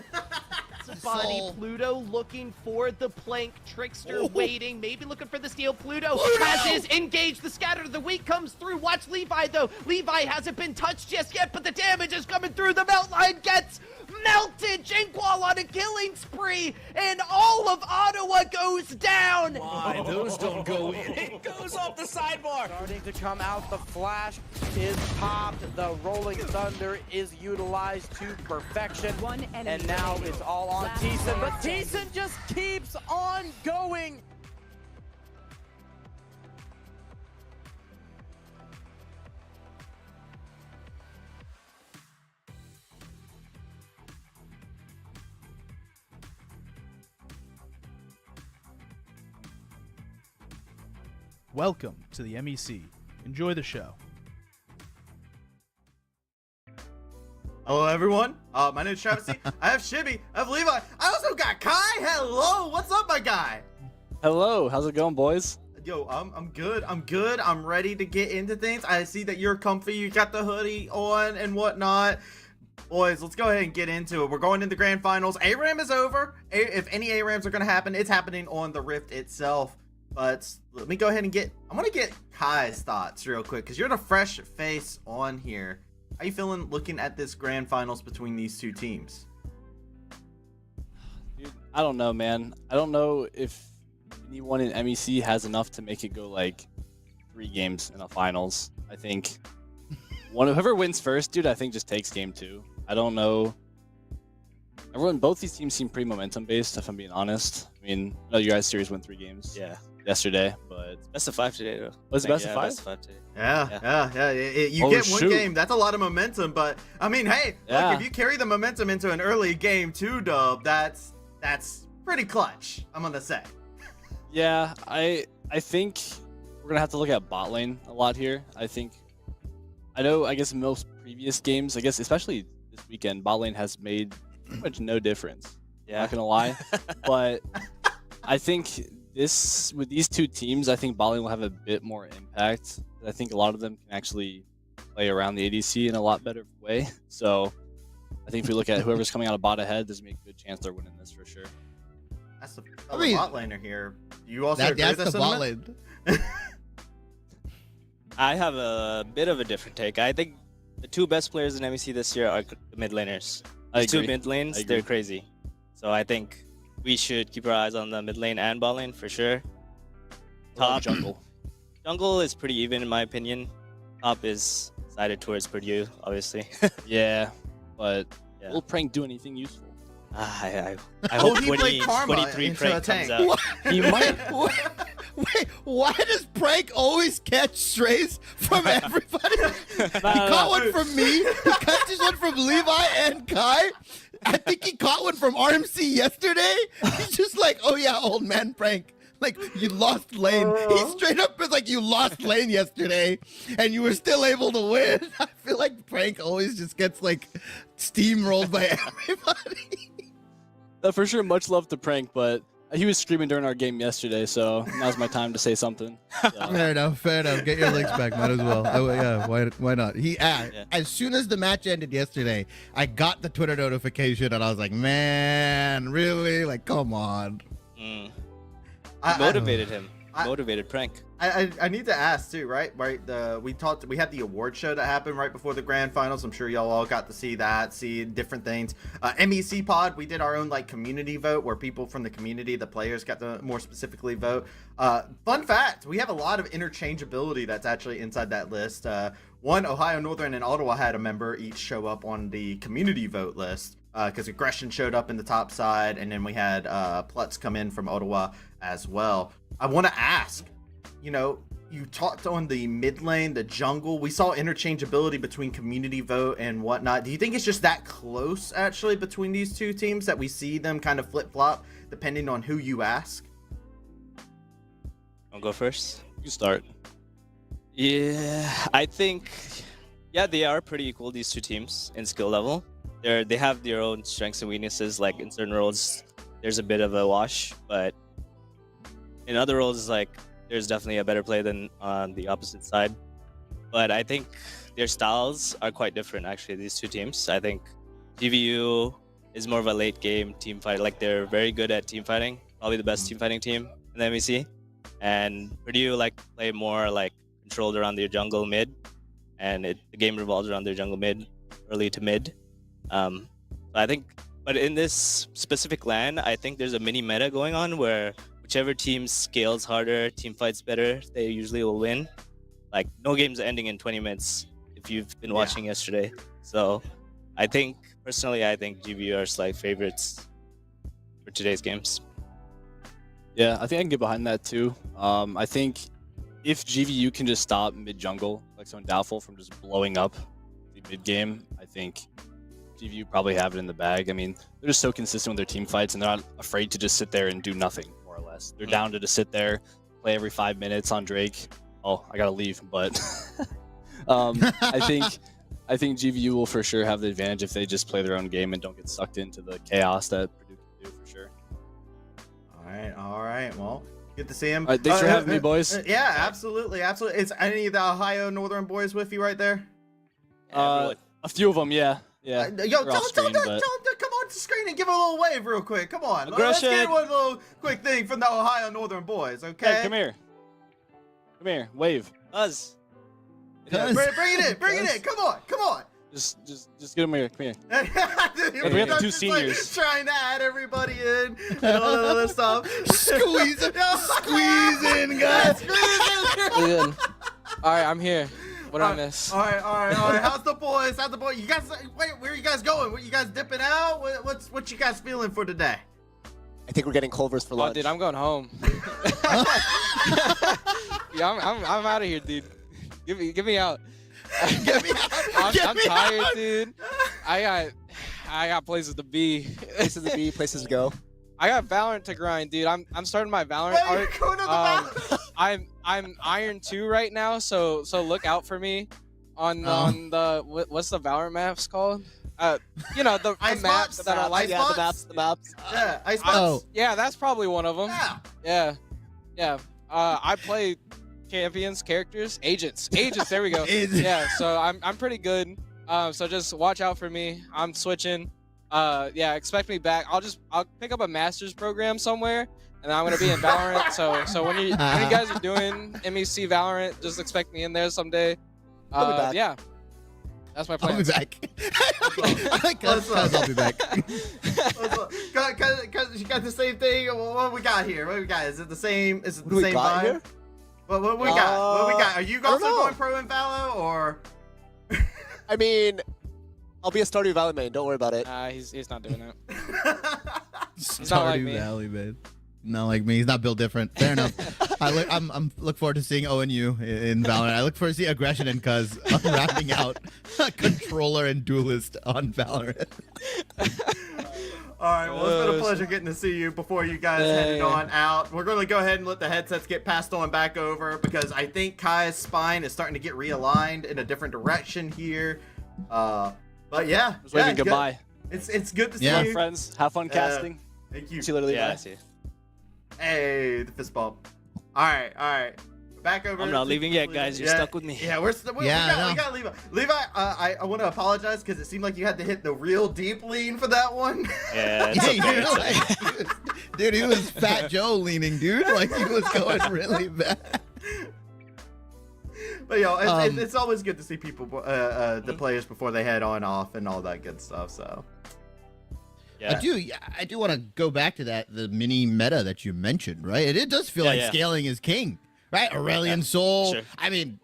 S7: Body Pluto looking for the plank. Trickster waiting, maybe looking for the steal. Pluto has his engage. The scatter of the week comes through. Watch Levi though. Levi hasn't been touched just yet, but the damage is coming through. The melt line gets melted. Jinkwall on a killing spree, and all of Ottawa goes down.
S4: Why, those don't go in. It goes off the sidebar.
S2: Starting to come out, the flash is popped, the rolling thunder is utilized to perfection, and now it's all on Thiessen, but Thiessen just keeps on going.
S1: Welcome to the MEC. Enjoy the show.
S14: Hello, everyone. My name is Travis. I have Shibby. I have Levi. I also got Kai. Hello. What's up, my guy?
S16: Hello, how's it going, boys?
S14: Yo, I'm good. I'm good. I'm ready to get into things. I see that you're comfy. You got the hoodie on and whatnot. Boys, let's go ahead and get into it. We're going into the grand finals. ARAM is over. If any ARAMs are going to happen, it's happening on the Rift itself. But let me go ahead and I want to get Kai's thoughts real quick, because you're the fresh face on here. How you feeling looking at this grand finals between these two teams?
S16: Dude, I don't know, man. I don't know if anyone in MEC has enough to make it go like 3 games in the finals. I think whoever wins first, dude, I think just takes game 2. I don't know. Both these teams seem pretty momentum based, if I'm being honest. I mean, I know you guys' series won 3 games.
S17: Yeah.
S16: Yesterday, but
S17: best of 5 today, though.
S16: Was it best of 5?
S17: Best of 5 today.
S14: Yeah. You get one game. That's a lot of momentum, but I mean, hey, look, if you carry the momentum into an early game 2 dub, that's pretty clutch, I'm gonna say.
S16: Yeah, I think we're gonna have to look at bot lane a lot here. I guess in most previous games, I guess especially this weekend, bot lane has made pretty much no difference. Yeah, not gonna lie, but I think with these two teams, I think bot lane will have a bit more impact. I think a lot of them can actually play around the ADC in a lot better way. So I think if we look at whoever's coming out of bot ahead, there's a good chance they're winning this for sure.
S14: That's the bot laner here. You also agree with
S15: that's
S14: that
S15: the
S14: sentiment?
S15: bot lane.
S17: I have a bit of a different take. I think the 2 best players in MEC this year are the mid laners. The 2 mid lanes, they're crazy. So I think we should keep our eyes on the mid lane and bot lane for sure. Top jungle. Jungle is pretty even in my opinion. Top is sided towards Purdue, obviously.
S16: Yeah, but will Prank do anything useful?
S17: I hope 23 Prank comes out.
S16: He might.
S15: Wait, why does Prank always catch strays from everybody? He caught one from me. He catches one from Levi and Kai. I think he caught one from RMC yesterday. He's just like, oh yeah, old man Prank. Like, you lost lane. He straight up was like, you lost lane yesterday, and you were still able to win. I feel like Prank always just gets, like, steamrolled by everybody.
S16: For sure, much love to Prank, but he was screaming during our game yesterday, so now's my time to say something. So.
S15: Fair enough. Get your links back, might as well. Yeah, why not? As soon as the match ended yesterday, I got the Twitter notification, and I was like, man, really? Like, come on.
S17: Motivated him.
S16: motivated prank.
S14: I need to ask too, right? We had the award show that happened right before the grand finals. I'm sure y'all all got to see that, see different things. MEC pod, we did our own like community vote where people from the community, the players, got to more specifically vote. Fun fact: we have a lot of interchangeability that's actually inside that list. One, Ohio Northern and Ottawa had a member each show up on the community vote list because Aggression showed up in the top side, and then we had Plutz come in from Ottawa as well. I want to ask, you talked on the mid lane, the jungle. We saw interchangeability between community vote and whatnot. Do you think it's just that close, actually, between these two teams that we see them kind of flip-flop depending on who you ask?
S16: I'll go first.
S10: You start.
S16: Yeah, I think, they are pretty equal, these two teams, in skill level. They have their own strengths and weaknesses. Like, in certain roles, there's a bit of a wash, but in other roles, like, there's definitely a better play than on the opposite side. But I think their styles are quite different, actually, these two teams. I think GVU is more of a late game team fight. Like, they're very good at team fighting, probably the best team fighting team in the MEC. And Purdue play more controlled around their jungle mid, and the game revolves around their jungle mid, early to mid. So I think, but in this specific LAN, I think there's a mini meta going on where whichever team scales harder, team fights better, they usually will win. Like, no game's ending in 20 minutes if you've been watching yesterday. So I think, personally, GVU are slight favorites for today's games.
S10: Yeah, I think I can get behind that too. I think if GVU can just stop mid jungle, like someone Doubtful, from just blowing up the mid game, I think GVU probably have it in the bag. I mean, they're just so consistent with their team fights, and they're not afraid to just sit there and do nothing, more or less. They're down to just sit there, play every 5 minutes on Drake. Oh, I gotta leave, but I think GVU will for sure have the advantage if they just play their own game and don't get sucked into the chaos that Purdue can do for sure.
S14: All right. Well, good to see him.
S10: Thanks for having me, boys.
S14: Yeah, absolutely. Is any of the Ohio Northern boys with you right there?
S10: A few of them, yeah.
S14: Yo, tell them to come on to screen and give a little wave real quick. Come on. Let's
S10: Aggression.
S14: get one little quick thing from the Ohio Northern boys, okay?
S10: Hey, come here. Come here. Wave.
S16: Us.
S14: Yeah, bring it in. Come on.
S10: Just get them here. Come here.
S14: We
S10: have the two seniors.
S14: Trying to add everybody in and all that other stuff.
S9: Squeeze in, guys.
S18: All right, I'm here. What did I miss?
S14: All right. How's the boys? You guys, wait, where are you guys going? What, you guys dipping out? What you guys feeling for today?
S18: I think we're getting Culver's for lunch.
S19: Oh, dude, I'm going home. Yeah, I'm out of here, dude. Get me out. I'm tired, dude. I got places to be.
S18: Places to be, places to go.
S19: I got Valorant to grind, dude. I'm starting my Valorant art. I'm Iron 2 right now, so look out for me on the what's the Valorant maps called? The maps that are like
S18: the maps.
S14: Yeah, Ice Spots.
S19: Yeah, that's probably one of them. Yeah. I play champions, characters, agents. There we go. Yeah, so I'm pretty good. So just watch out for me. I'm switching. Expect me back. I'll pick up a master's program somewhere, and I'm gonna be in Valorant. So when you guys are doing MEC Valorant, just expect me in there someday. Yeah, that's my plan.
S15: I'll be back. I'll be back.
S14: Cause you got the same thing. What we got here? What we got? Is it the same? Is it the same vibe?
S18: Here?
S14: What we got? What we got? Are you also going pro in Valo or?
S18: I mean, I'll be a Stardew Valley main. Don't worry about it.
S19: He's not doing that.
S15: Stardew
S19: not like me.
S15: Valley, man. Not like me. He's not built different. Fair enough. I'm look forward to seeing ONU in Valorant. I look forward to see Aggression and Cuz rounding out controller and duelist on Valorant.
S14: All right, well, it's been a pleasure getting to see you before you guys headed on out. We're going to go ahead and let the headsets get passed on back over because I think Kai's spine is starting to get realigned in a different direction here. But yeah.
S10: Just waving goodbye.
S14: It's good to see
S10: my
S14: you.
S10: friends. Have fun casting.
S14: Thank you.
S10: See you later.
S16: Yeah, I see.
S14: Hey, the fist bump. All right. back over.
S16: I'm not leaving yet, guys. You're stuck with me.
S14: Yeah, we got Levi. Levi, I want to apologize because it seemed like you had to hit the real deep lean for that one.
S16: Yeah,
S15: dude, he was Fat Joe leaning, dude. Like, he was going really bad.
S14: But it's always good to see people, the players before they head on off and all that good stuff. So.
S15: Yeah. I do want to go back to the mini meta that you mentioned, right? It does feel like scaling is king, right? Aurelion Sol. Sure. I mean,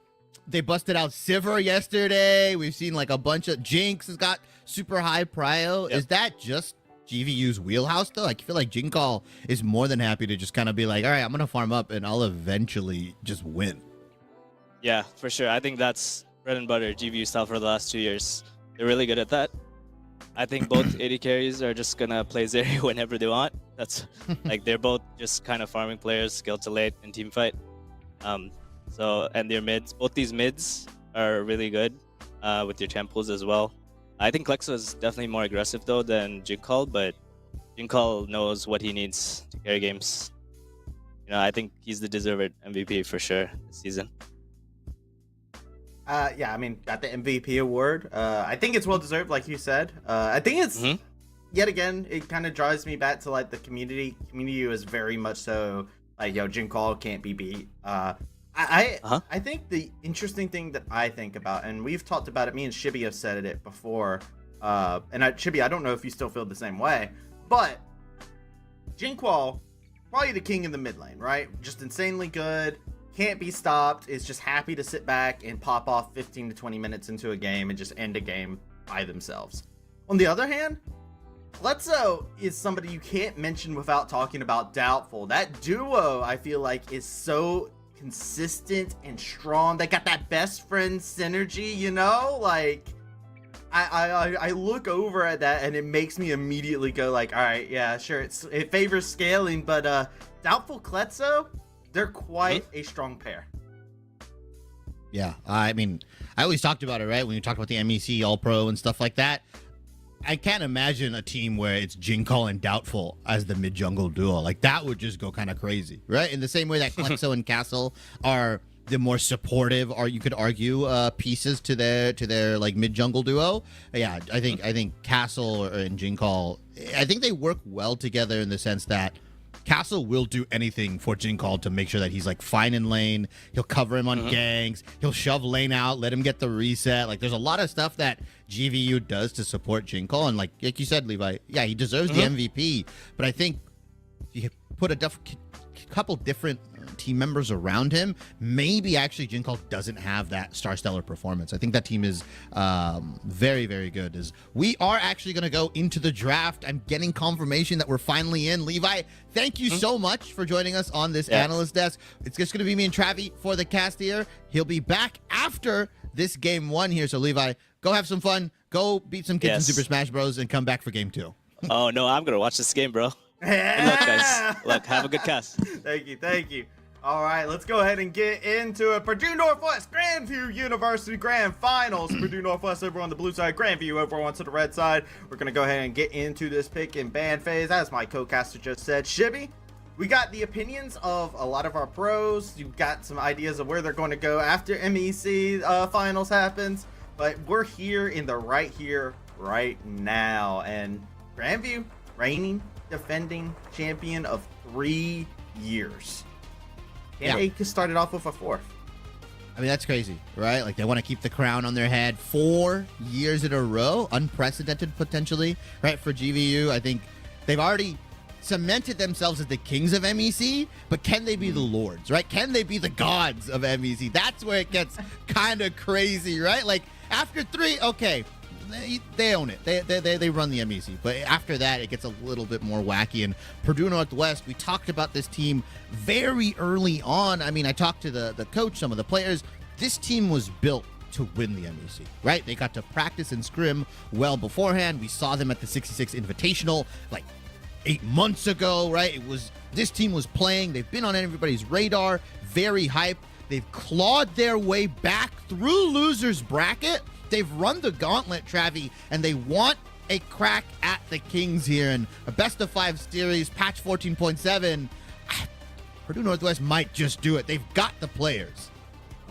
S15: they busted out Sivir yesterday. We've seen like a bunch of Jinx has got super high prio. Yep. Is that just GVU's wheelhouse though? I feel like Jinkall is more than happy to just kind of be like, all right, I'm going to farm up and I'll eventually just win.
S16: Yeah, for sure. I think that's bread and butter GVU style for the last 2 years. They're really good at that. I think both AD carries are just gonna play Zeri whenever they want. That's like they're both just kind of farming players, skill to late and team fight. So and their mids, both these mids are really good with your champ pools as well. I think Klexo is definitely more aggressive though than Jinkall, but Jinkall knows what he needs to carry games. You know, I think he's the deserved MVP for sure this season.
S14: Yeah, I mean, got the MVP award. I think it's well deserved, like you said. I think it's yet again, it kind of drives me back to like the community. Community is very much so like, Jinkall can't be beat. I think the interesting thing that I think about, and we've talked about it, me and Shibby have said it before. Shibby, I don't know if you still feel the same way, but Jinkall, probably the king in the mid lane, right? Just insanely good. Can't be stopped, is just happy to sit back and pop off 15 to 20 minutes into a game and just end a game by themselves. On the other hand, Klexo is somebody you can't mention without talking about Doubtful. That duo, I feel like, is so consistent and strong. They got that best friend synergy, you know? Like, I look over at that and it makes me immediately go like, all right, yeah, sure, it favors scaling, but Doubtful Klexo, they're quite a strong pair.
S15: Yeah, I mean, I always talked about it, right? When you talked about the MEC All-Pro and stuff like that. I can't imagine a team where it's Jinkall and Doubtful as the mid-jungle duo. Like, that would just go kind of crazy, right? In the same way that Klexo and Castle are the more supportive, or you could argue, pieces to their like mid-jungle duo. Yeah, I think Castle and Jinkall, I think they work well together in the sense that Castle will do anything for Jinkall to make sure that he's like fine in lane. He'll cover him on ganks. He'll shove lane out, let him get the reset. Like, there's a lot of stuff that GVU does to support Jinkall. And like you said, Levi, yeah, he deserves the MVP. But I think if you put a couple different team members around him, maybe actually Jinkall doesn't have that star stellar performance. I think that team is very, very good. We are actually going to go into the draft. I'm getting confirmation that we're finally in. Levi, thank you so much for joining us on this analyst desk. It's just going to be me and Travi for the cast here. He'll be back after this game 1 here. So Levi, go have some fun. Go beat some kids in Super Smash Bros. And come back for game 2.
S16: Oh no, I'm going to watch this game, bro. Good luck, guys. Look, have a good cast.
S14: Thank you. All right, let's go ahead and get into it. Purdue Northwest Grandview University Grand Finals. Purdue Northwest over on the blue side, Grandview over onto the red side. We're going to go ahead and get into this pick and ban phase. As my co-caster just said, Shibby, we got the opinions of a lot of our pros. You've got some ideas of where they're going to go after MEC Finals happens. But we're here in the right here, right now. And Grandview, reigning, defending champion of 3 years. And they started off with a 4th.
S15: I mean, that's crazy, right? Like, they want to keep the crown on their head 4 years in a row, unprecedented potentially, right? For GVU, I think they've already cemented themselves as the kings of MEC, but can they be the lords, right? Can they be the gods of MEC? That's where it gets kind of crazy, right? Like, after 3, okay, they own it. They run the MEC. But after that, it gets a little bit more wacky. And Purdue Northwest, we talked about this team very early on. I mean, I talked to the coach, some of the players. This team was built to win the MEC, right? They got to practice and scrim well beforehand. We saw them at the 66 Invitational like 8 months ago, right? This team was playing. They've been on everybody's radar. Very hyped. They've clawed their way back through losers bracket. They've run the gauntlet, Travi, and they want a crack at the Kings here. And a best of 5 series, patch 14.7. Purdue Northwest might just do it. They've got the players.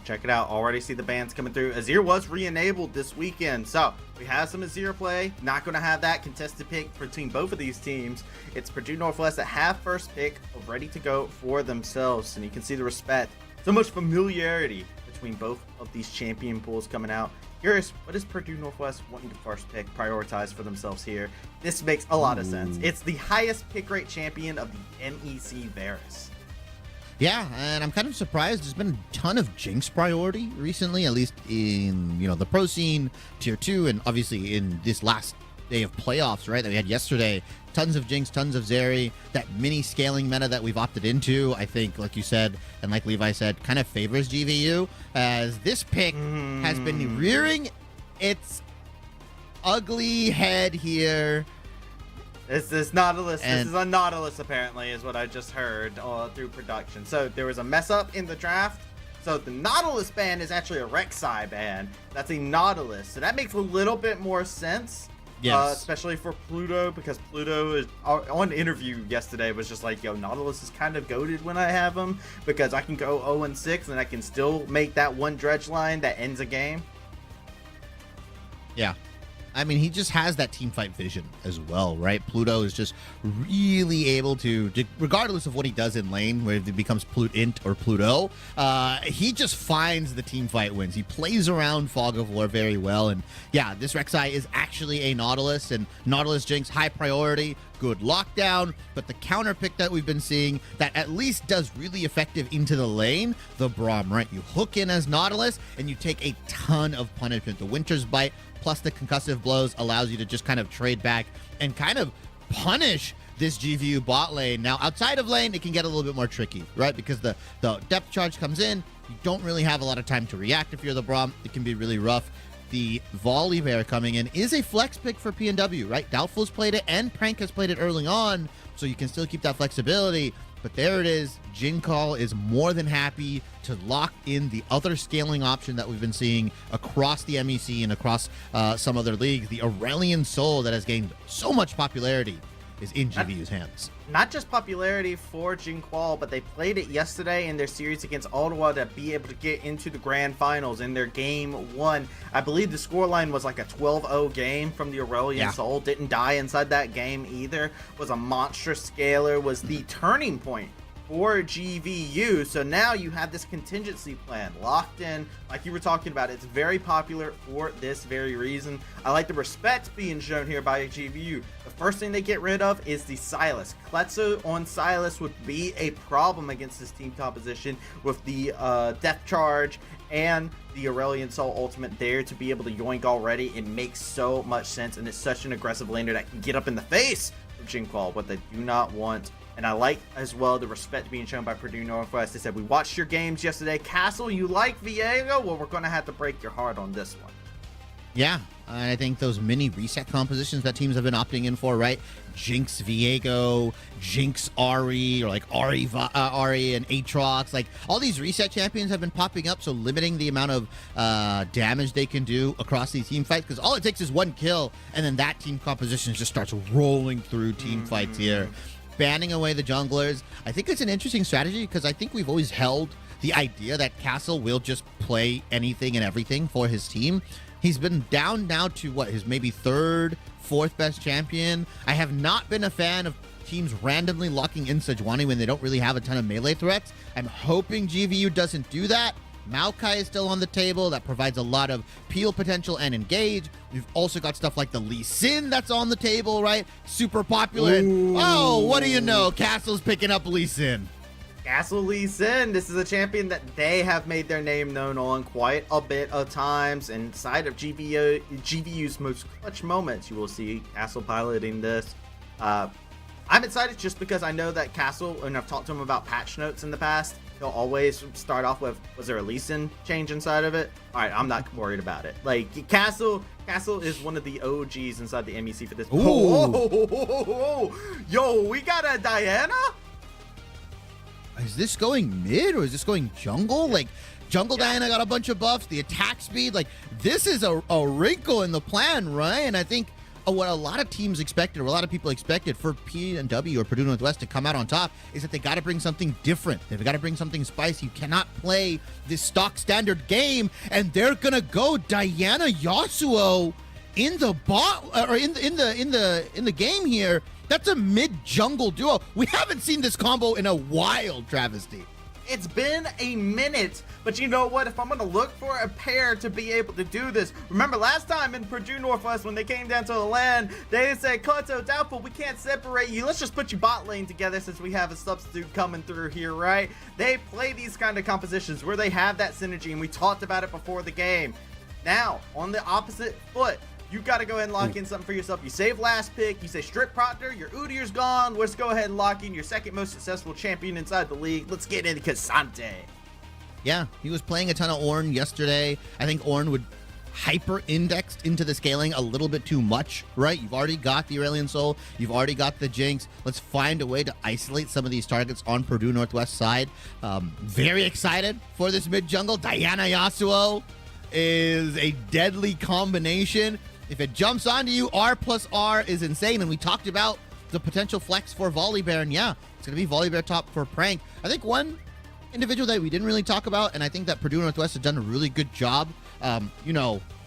S14: Check it out. Already see the bans coming through. Azir was re-enabled this weekend, so we have some Azir play. Not going to have that contested pick between both of these teams. It's Purdue Northwest that have first pick ready to go for themselves, and you can see the respect. So much familiarity between both of these champion pools coming out. Curious, what is Purdue Northwest wanting to first pick prioritize for themselves here? This makes a lot of sense. It's the highest pick rate champion of the MEC Varus.
S15: Yeah, and I'm kind of surprised. There's been a ton of Jinx priority recently, at least in, the pro scene, tier 2, and obviously in this last day of playoffs, right, that we had yesterday. Tons of Jinx, tons of Zeri. That mini scaling meta that we've opted into, I think, like you said, and like Levi said, kind of favors GVU, as this pick has been rearing its ugly head here.
S14: This is Nautilus. This is a Nautilus, apparently, is what I just heard through production. So there was a mess up in the draft. So the Nautilus ban is actually a Rek'Sai ban. That's a Nautilus. So that makes a little bit more sense. Yes. Especially for Pluto, because Pluto is on interview yesterday was just like, yo, Nautilus is kind of goated when I have him, because I can go 0-6 and I can still make that one dredge line that ends a game.
S15: Yeah. I mean, he just has that team fight vision as well, right? Pluto is just really able to, regardless of what he does in lane, whether it becomes Plutint or Pluto, he just finds the team fight wins. He plays around Fog of War very well. And yeah, this Rek'Sai is actually a Nautilus, and Nautilus Jinx, high priority, good lockdown. But the counter pick that we've been seeing that at least does really effective into the lane, the Braum, right? You hook in as Nautilus and you take a ton of punishment. The Winter's Bite plus the concussive blows allows you to just kind of trade back and kind of punish this GVU bot lane. Now, outside of lane, it can get a little bit more tricky, right? Because the depth charge comes in. You don't really have a lot of time to react if you're the Braum. It can be really rough. The Volibear coming in is a flex pick for PNW, right? Doubtful's played it and Prank has played it early on, so you can still keep that flexibility. But there it is. Jinkall is more than happy to lock in the other scaling option that we've been seeing across the MEC and across some other leagues. The Aurelion Soul that has gained so much popularity is in GVU's hands.
S14: Not just popularity for Jinquall, but they played it yesterday in their series against Ottawa to be able to get into the grand finals in their game 1. I believe the scoreline was like a 12-0 game from the Aurelion Soul. Didn't die inside that game either. Was a monstrous scaler. Was the turning point for GVU. So now you have this contingency plan locked in, like you were talking about. It's very popular for this very reason. I like the respect being shown here by GVU. The first thing they get rid of is the Sylas. Kletso on Sylas would be a problem against this team composition with the depth charge and the Aurelion Soul ultimate there to be able to yoink already. It makes so much sense, and it's such an aggressive laner that can get up in the face of Jinquall, what they do not want. And I like as well the respect being shown by Purdue Northwest. They said, we watched your games yesterday. Castle, you like Viego? Well, we're going to have to break your heart on this one.
S15: Yeah, I think those mini reset compositions that teams have been opting in for, right? Jinx Viego, Jinx Ahri, or like Ahri and Aatrox. Like, all these reset champions have been popping up, so limiting the amount of damage they can do across these team fights, because all it takes is one kill, and then that team composition just starts rolling through team fights here. Banning away the junglers. I think it's an interesting strategy, because I think we've always held the idea that Castle will just play anything and everything for his team. He's been down now to what, his maybe third, fourth best champion. I have not been a fan of teams randomly locking in Sejuani when they don't really have a ton of melee threats. I'm hoping GVU doesn't do that. Maokai is still on the table. That provides a lot of peel potential and engage. We've also got stuff like the Lee Sin that's on the table, right? Super popular. And, oh, what do you know? Castle's picking up Lee Sin.
S14: Castle Lee Sin. This is a champion that they have made their name known on quite a bit of times. Inside of GVU's most clutch moments, you will see Castle piloting this. I'm excited just because I know that Castle, and I've talked to him about patch notes in the past, he'll always start off with, was there a Lee Sin change inside of it? All right, I'm not worried about it. Like, Castle is one of the OGs inside the MEC for this. Oh, yo, we got a Diana?
S15: Is this going mid or is this going jungle? Like, jungle Diana got a bunch of buffs, the attack speed. Like, this is a wrinkle in the plan, right? And I think what a lot of teams expected, or a lot of people expected for P&W or Purdue Northwest to come out on top is that they got to bring something different. They've got to bring something spicy. You cannot play this stock standard game, and they're gonna go Diana Yasuo in the bot or in the game here. That's a mid jungle duo. We haven't seen this combo in a while, Travesty.
S14: It's been a minute, but you know what? If I'm going to look for a pair to be able to do this, remember last time in Purdue Northwest when they came down to the land, they said, Koto, doubtful, we can't separate you. Let's just put you bot lane together since we have a substitute coming through here, right? They play these kind of compositions where they have that synergy, and we talked about it before the game. Now, on the opposite foot, you got to go ahead and lock in something for yourself. You save last pick. You say Strip Proctor. Your Udyr's gone. Let's go ahead and lock in your second most successful champion inside the league. Let's get into Cassante.
S15: Yeah, he was playing a ton of Ornn yesterday. I think Ornn would hyper-indexed into the scaling a little bit too much, right? You've already got the Aurelion Soul. You've already got the Jinx. Let's find a way to isolate some of these targets on Purdue Northwest side. Very excited for this mid-jungle. Diana Yasuo is a deadly combination. If it jumps onto you, R plus R is insane. And we talked about the potential flex for Volibear. And yeah, it's going to be Volibear top for Prank. I think one individual that we didn't really talk about, and I think that Purdue Northwest has done a really good job,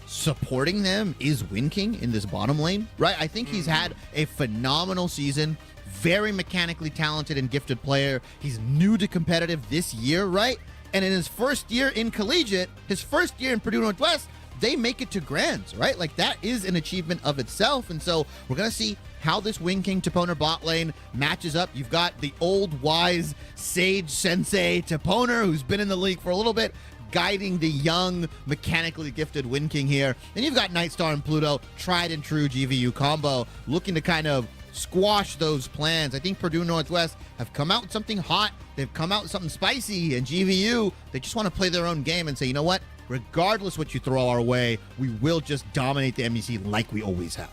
S15: supporting them, is Winking in this bottom lane, right? I think he's had a phenomenal season. Very mechanically talented and gifted player. He's new to competitive this year, right? And in his first year in collegiate, his first year in Purdue Northwest, they make it to Grands, right? Like, that is an achievement of itself. And so we're going to see how this Winking Toponer bot lane matches up. You've got the old wise sage sensei Toponer, who's been in the league for a little bit, guiding the young, mechanically gifted Winking here. And you've got Nightstar and Pluto, tried and true GVU combo, looking to kind of squash those plans. I think Purdue Northwest have come out with something hot. They've come out with something spicy, and GVU, they just want to play their own game and say, you know what? Regardless what you throw our way, we will just dominate the MEC like we always have.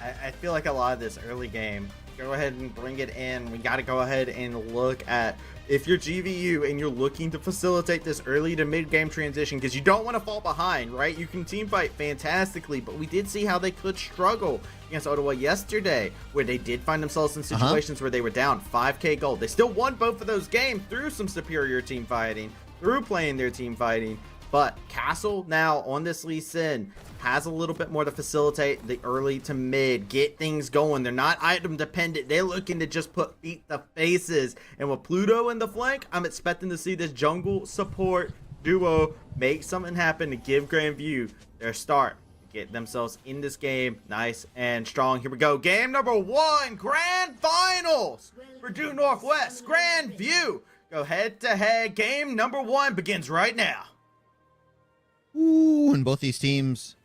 S14: I feel like a lot of this early game, go ahead and bring it in. We got to go ahead and look at, if you're GVU and you're looking to facilitate this early to mid-game transition, because you don't want to fall behind, right? You can team fight fantastically, but we did see how they could struggle against Ottawa yesterday, where they did find themselves in situations where they were down 5k gold. They still won both of those games through some superior team fighting, through playing their team fighting. But Castle now on this Lee Sin has a little bit more to facilitate the early to mid, get things going. They're not item dependent. They're looking to just put feet to faces. And with Pluto in the flank, I'm expecting to see this jungle support duo make something happen to give Grandview their start. Get themselves in this game nice and strong. Here we go. Game number 1, Grand Finals. Purdue Northwest, Grandview. Go head to head. Game number 1 begins right now.
S15: Ooh, and both these teams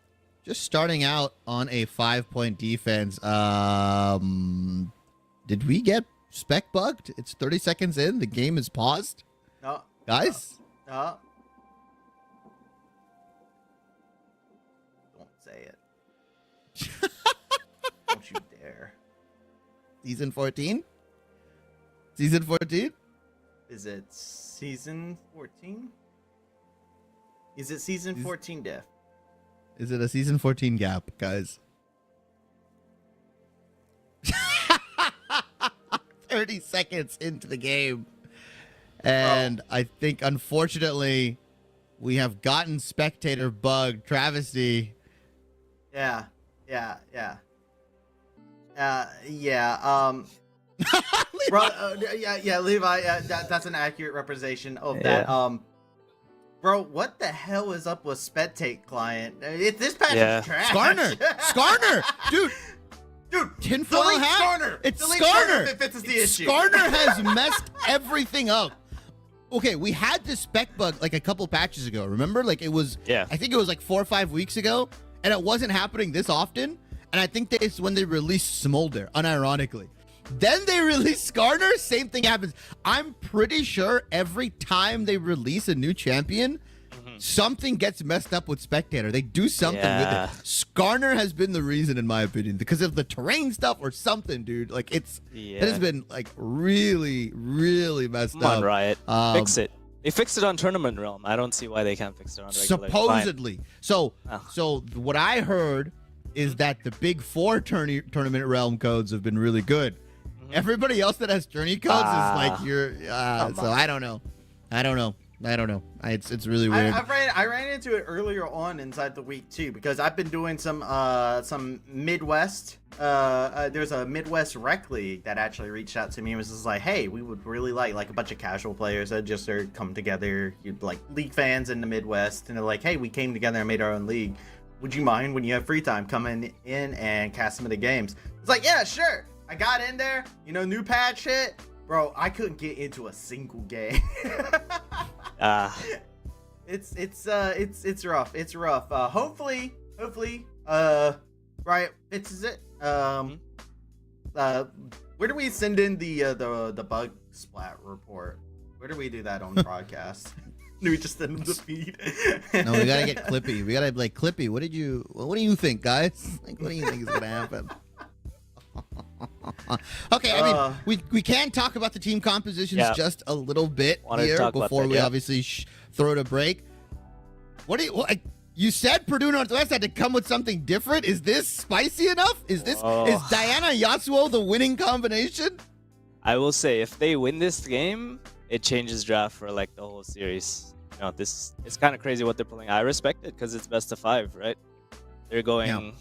S15: just starting out on a 5-point defense. Did we get spec bugged? It's 30 seconds in. The game is paused.
S14: No.
S15: Guys?
S14: No. Don't say it. Don't you dare.
S15: Season 14? Season 14?
S14: Is it season 14? Is it season 14, Def?
S15: Is it a season 14 gap, guys? 30 seconds into the game. And I think, unfortunately, we have gotten spectator bug. Travesty.
S14: Yeah. Levi, that's an accurate representation of that. Bro, what the hell is up with Spectate client? This patch is trash.
S15: Skarner, dude, tinfoil hat.
S14: Skarner.
S15: It's
S14: Delete
S15: Skarner.
S14: if it's the issue.
S15: Skarner has messed everything up. Okay, we had this spec bug like a couple patches ago. Remember? Like, it was, I think it was like 4 or 5 weeks ago, and it wasn't happening this often. And I think it's when they released Smolder, unironically. Then they release Skarner, same thing happens. I'm pretty sure every time they release a new champion, something gets messed up with Spectator. They do something with it. Skarner has been the reason, in my opinion, because of the terrain stuff or something, dude. Like, it has been like really, really messed up.
S16: Come on, Riot. Fix it. They fixed it on Tournament Realm. I don't see why they can't fix it on regular.
S15: Supposedly. So what I heard is that the big four tournament realm codes have been really good. Everybody else that has journey codes is like so I don't know. It's really weird.
S14: I ran into it earlier on inside the week too, because I've been doing some Midwest. There's a Midwest rec league that actually reached out to me and was just like, hey, we would really like a bunch of casual players that just are come together, like league fans in the Midwest, and they're like, hey, we came together and made our own league. Would you mind when you have free time coming in and cast some of the games? It's like, yeah, sure. I got in there, new patch hit. Bro, I couldn't get into a single game. It's rough. It's rough. Hopefully, Riot fixes it. Where do we send in the bug splat report? Where do we do that on the broadcast? Do we just send them the feed?
S15: No, we gotta get Clippy. We gotta be like, Clippy, what do you think, guys? Like, what do you think is gonna happen? Okay, I mean, we can talk about the team compositions just a little bit here before we obviously throw it a break. You said Purdue Northwest had to come with something different. Is this spicy enough? Is Diana Yasuo the winning combination?
S16: I will say, if they win this game, it changes draft for like the whole series. It's kind of crazy what they're pulling. I respect it because it's best of 5, right? They're going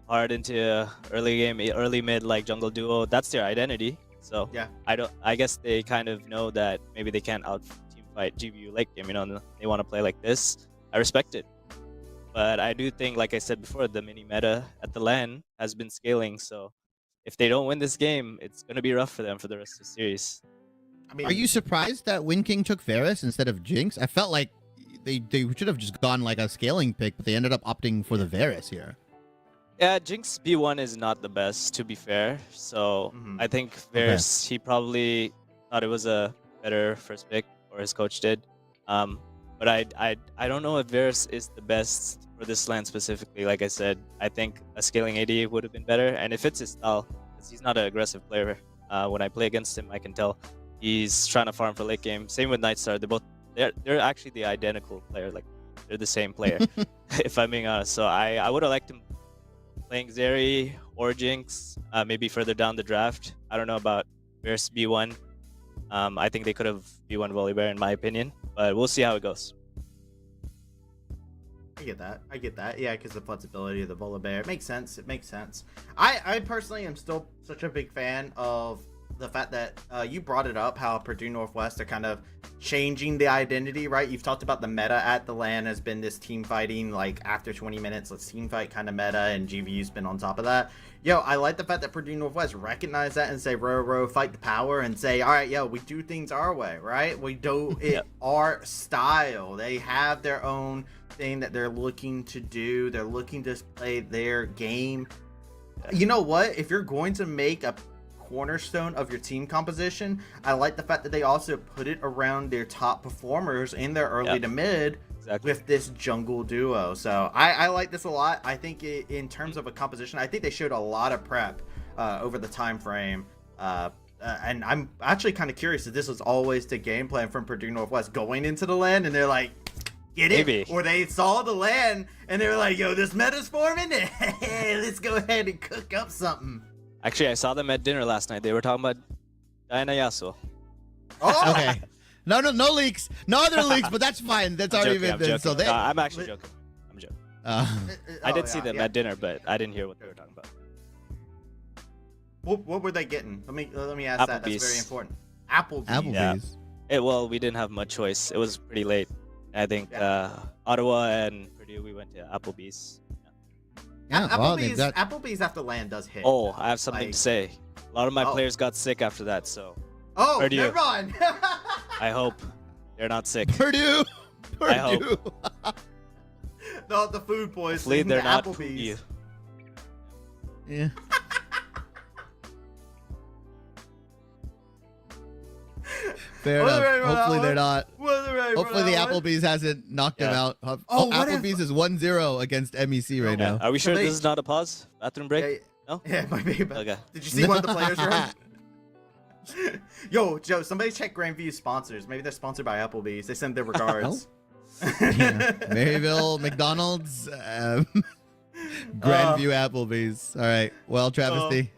S16: hard into early game, early mid, like jungle duo. That's their identity. So I guess they kind of know that maybe they can't out team fight GBU late game. They want to play like this. I respect it, but I do think, like I said before, the mini meta at the LAN has been scaling. So if they don't win this game, it's gonna be rough for them for the rest of the series.
S15: I mean, are you surprised that Wind King took Varus instead of Jinx? I felt like they should have just gone like a scaling pick, but they ended up opting for the Varus here.
S16: Yeah, Jinx B1 is not the best, to be fair. So I think Varus, he probably thought it was a better first pick, or his coach did. But I don't know if Varus is the best for this LAN specifically. Like I said, I think a scaling AD would have been better, and it fits his style, because he's not an aggressive player. When I play against him, I can tell he's trying to farm for late game. Same with Nightstar. They're actually the identical player. Like, they're the same player, if I'm being honest. So I would have liked him playing Zeri or Jinx, maybe further down the draft. I don't know about Varus B1. I think they could have B1 Volibear, in my opinion, but we'll see how it goes.
S14: I get that. Yeah, because the flexibility of the Volibear. It makes sense. I personally am still such a big fan of the fact that you brought it up, how Purdue Northwest are kind of changing the identity, right? You've talked about the meta at the LAN has been this team fighting, like after 20 minutes, let's team fight kind of meta, and GVU's been on top of that. Yo, I like the fact that Purdue Northwest recognize that and say, row, fight the power, and say, all right, yo, we do things our way, right? We do it our style. They have their own thing that they're looking to do. They're looking to play their game. You know what? If you're going to make a cornerstone of your team composition, I like the fact that they also put it around their top performers in their early to mid with this jungle duo. So I like this a lot. I think in terms of a composition, I think they showed a lot of prep over the time frame. And I'm actually kind of curious if this was always the game plan from Purdue Northwest going into the LAN, and they're like, get it? Maybe. Or they saw the LAN and they were like, yo, this meta's forming. Let's go ahead and cook up something.
S16: Actually, I saw them at dinner last night. They were talking about Diana Yasuo.
S15: Oh, okay. No leaks. No other leaks, but that's fine. That's already been done. So
S16: I'm actually joking. I'm joking. I did see them at dinner, but I didn't hear what they were talking about.
S14: What were they getting? Let me ask that. That's very important. Applebee's.
S16: Yeah. Well, we didn't have much choice. It was pretty late. I think Ottawa and Purdue, we went to Applebee's.
S15: Yeah,
S14: Applebee's after LAN does hit.
S16: Oh, I have something to say. A lot of my players got sick after that, so.
S14: Oh,
S16: Purdue,
S14: never mind.
S16: I hope they're not sick.
S15: Purdue.
S16: I hope.
S14: The food poisoning.
S16: Hopefully they're not
S14: Applebee's.
S15: Yeah. Fair enough. Hopefully they're not. Hopefully the Applebee's hasn't knocked them out. Applebee's is 1-0 against MEC right now.
S16: Are we sure this is not a pause? Bathroom break? No?
S14: Yeah, it might be.
S16: Okay.
S14: Did you see one of the players run? Yo, Joe, somebody check Grandview's sponsors. Maybe they're sponsored by Applebee's. They send their regards.
S15: Maryville, McDonald's. Grandview Applebee's. All right. Well, Travesty.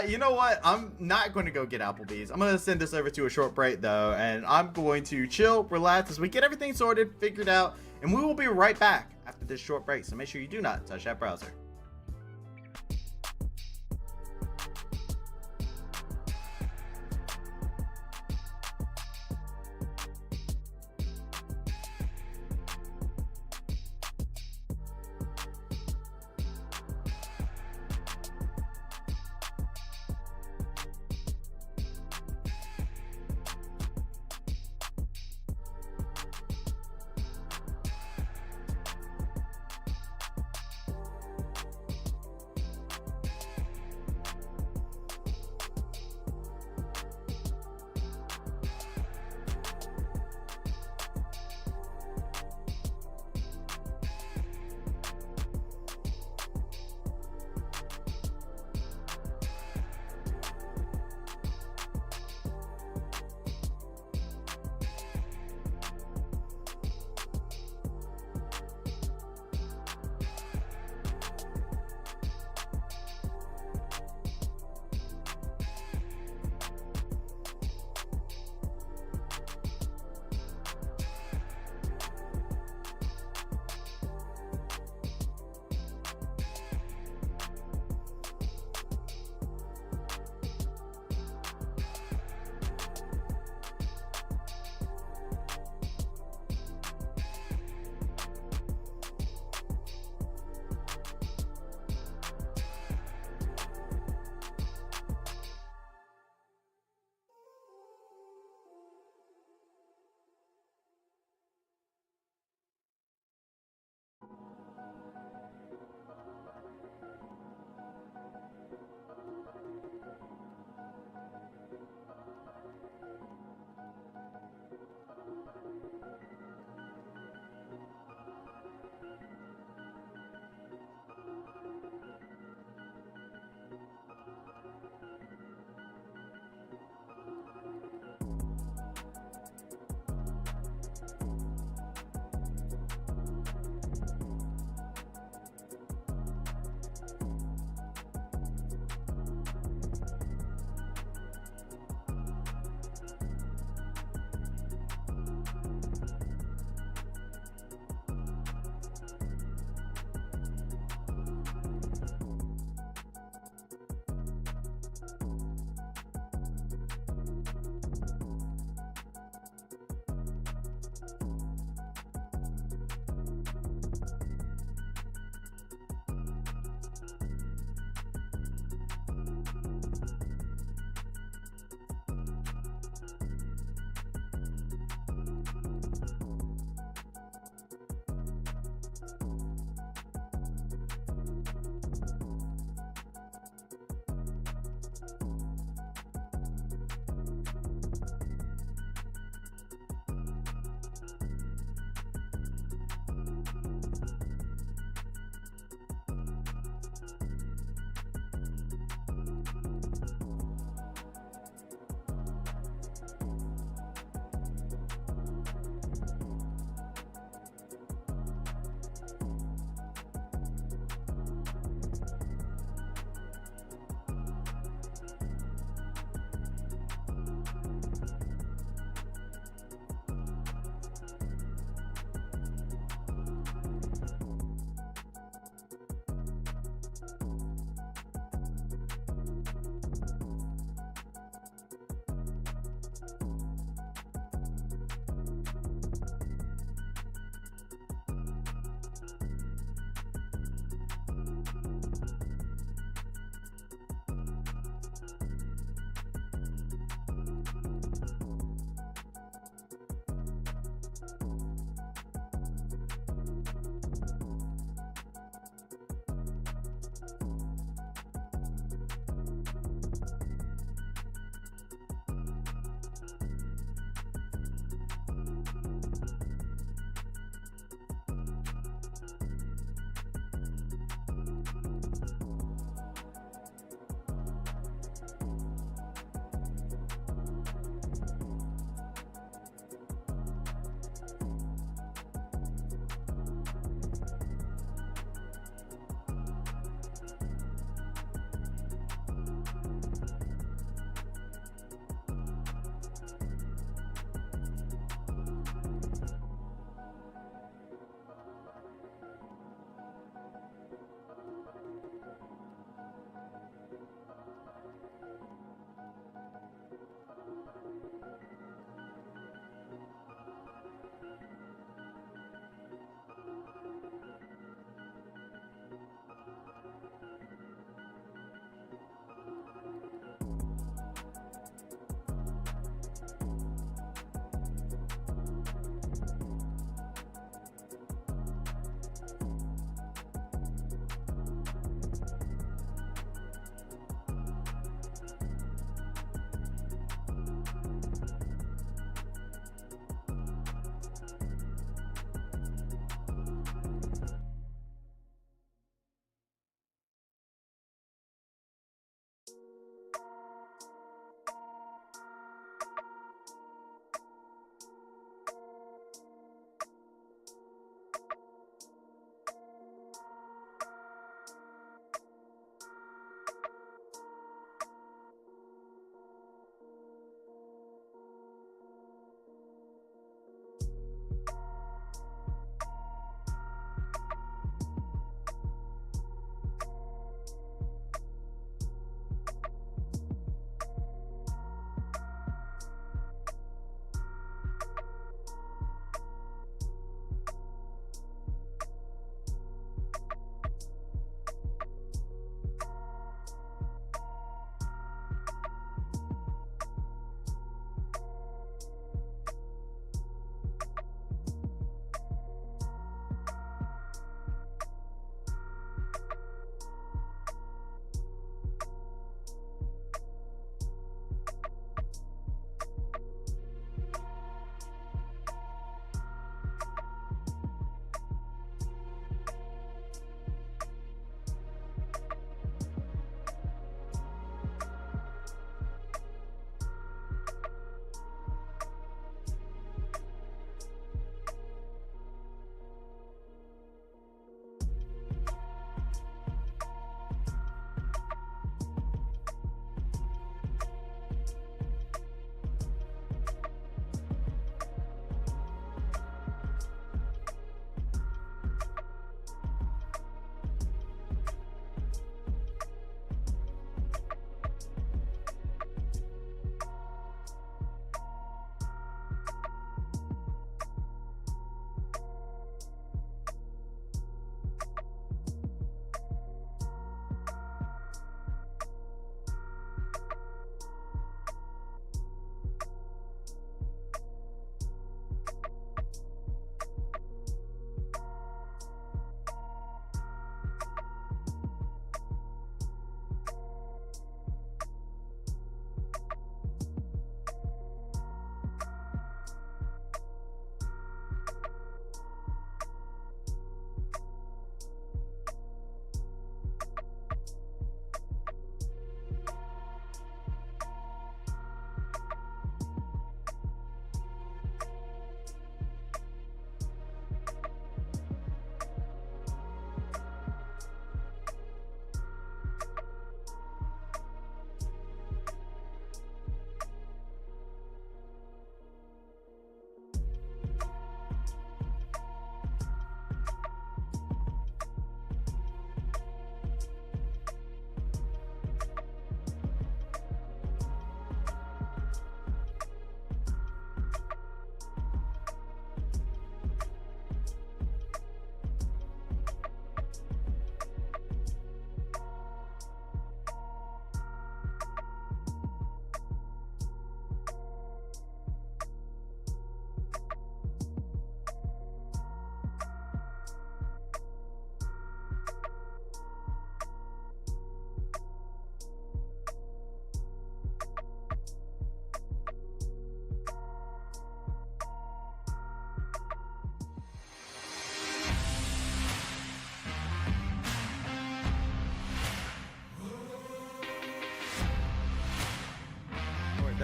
S14: You know what? I'm not going to go get Applebee's. I'm going to send this over to a short break, though, and I'm going to chill, relax as we get everything sorted, figured out, and we will be right back after this short break. So make sure you do not touch that browser.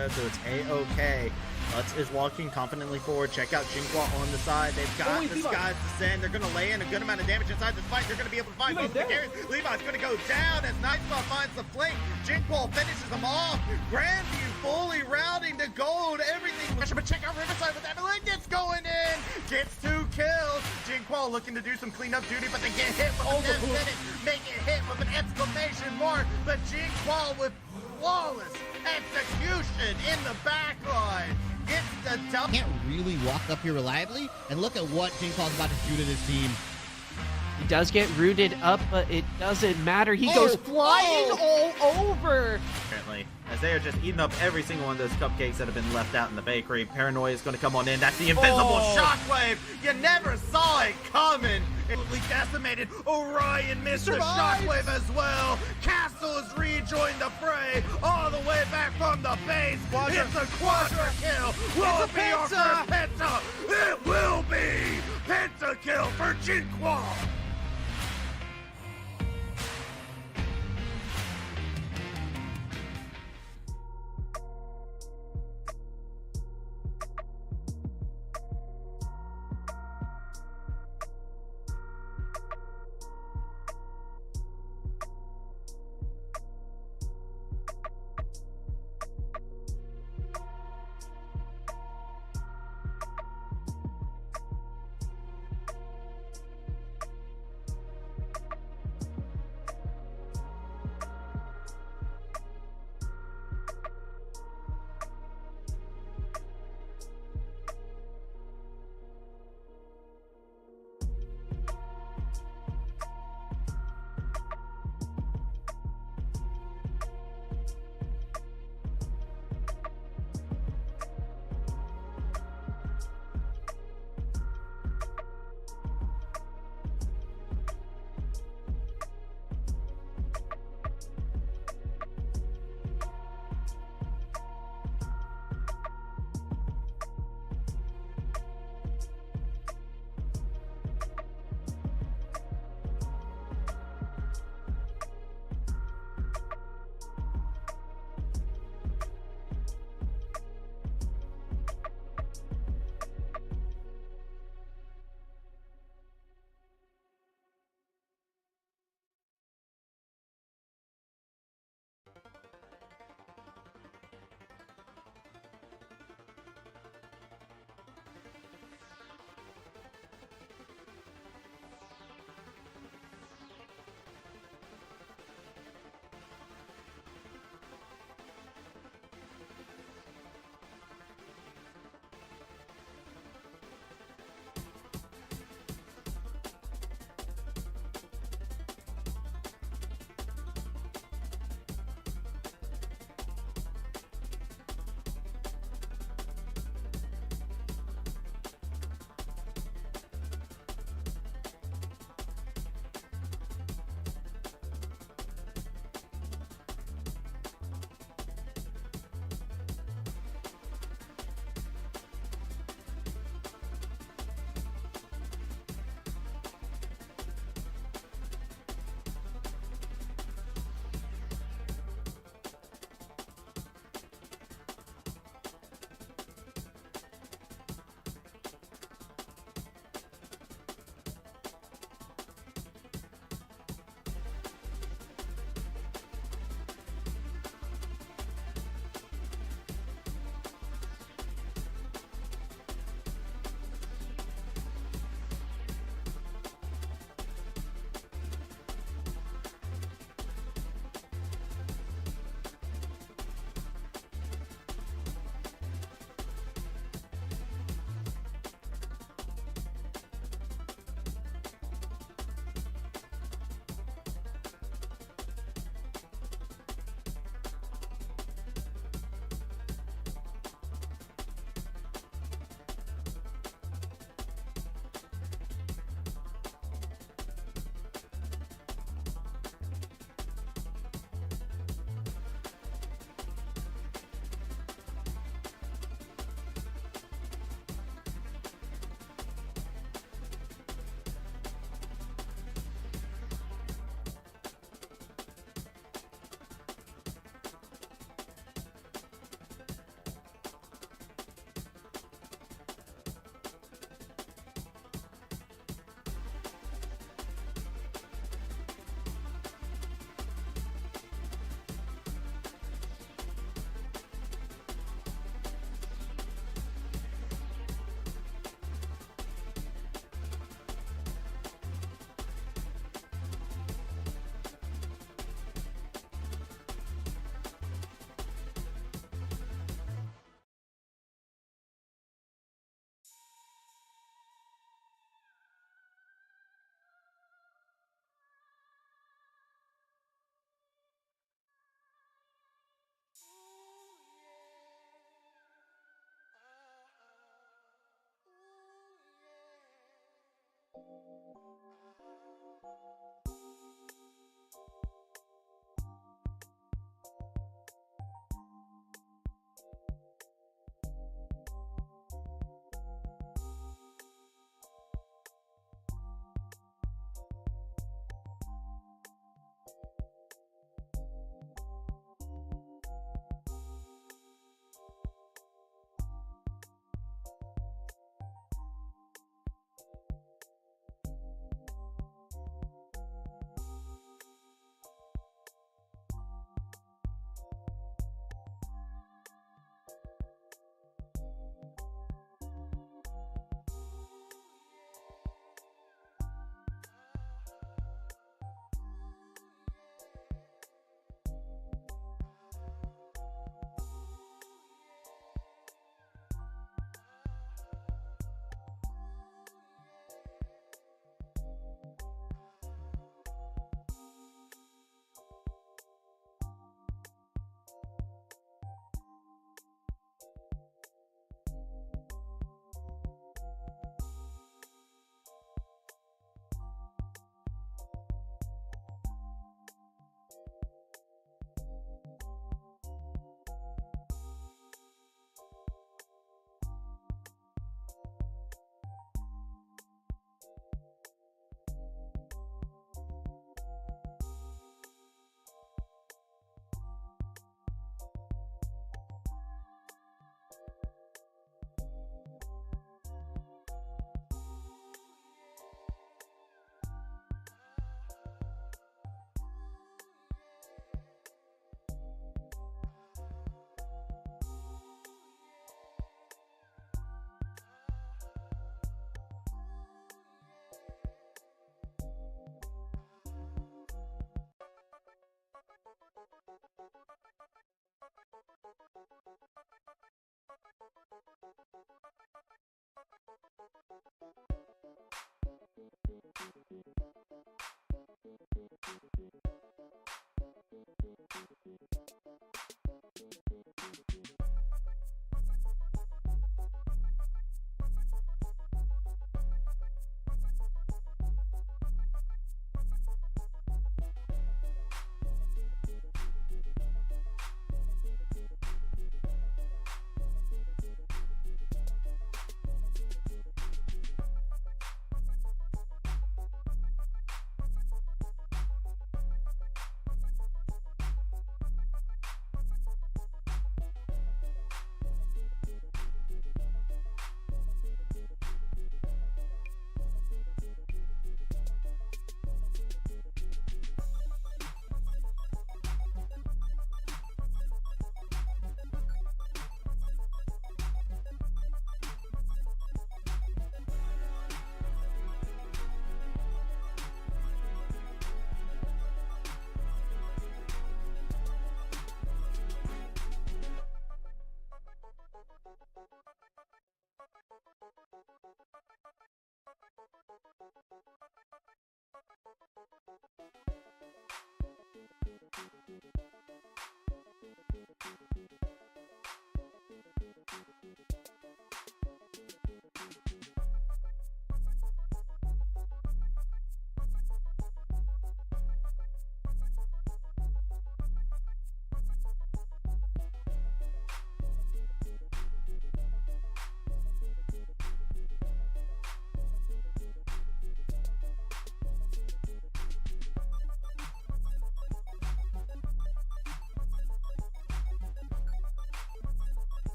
S14: there, so it's A-okay. Lutz is walking confidently forward. Check out Jinqua on the side. They've got this guy's descend. They're going to lay in a good amount of damage inside this fight. They're going to be able to find both the carries. Levi's going to go down as Nightspot finds the flank. Jinqua finishes them off. Grandview fully routing to gold. Everything. But check out Riverside with that malignance going in. Gets 2 kills. Jinqua looking to do some cleanup duty, but they get hit with the finish. Make it hit with an exclamation mark. But Jinqua with flawless execution in the backline. It's the double.
S15: Can't really walk up here reliably, and look at what Jinqua's about to do to this team.
S7: He does get rooted up, but it doesn't matter. He goes flying all over.
S14: Apparently, as they are just eating up every single one of those cupcakes that have been left out in the bakery. Paranoia is going to come on in. That's the invisible shockwave. You never saw it coming. Absolutely decimated. Orion missed the shockwave as well. Castle has rejoined the fray all the way back from the base. It's a quadra kill. Will it be our first penta? It will be penta kill for Jinqua.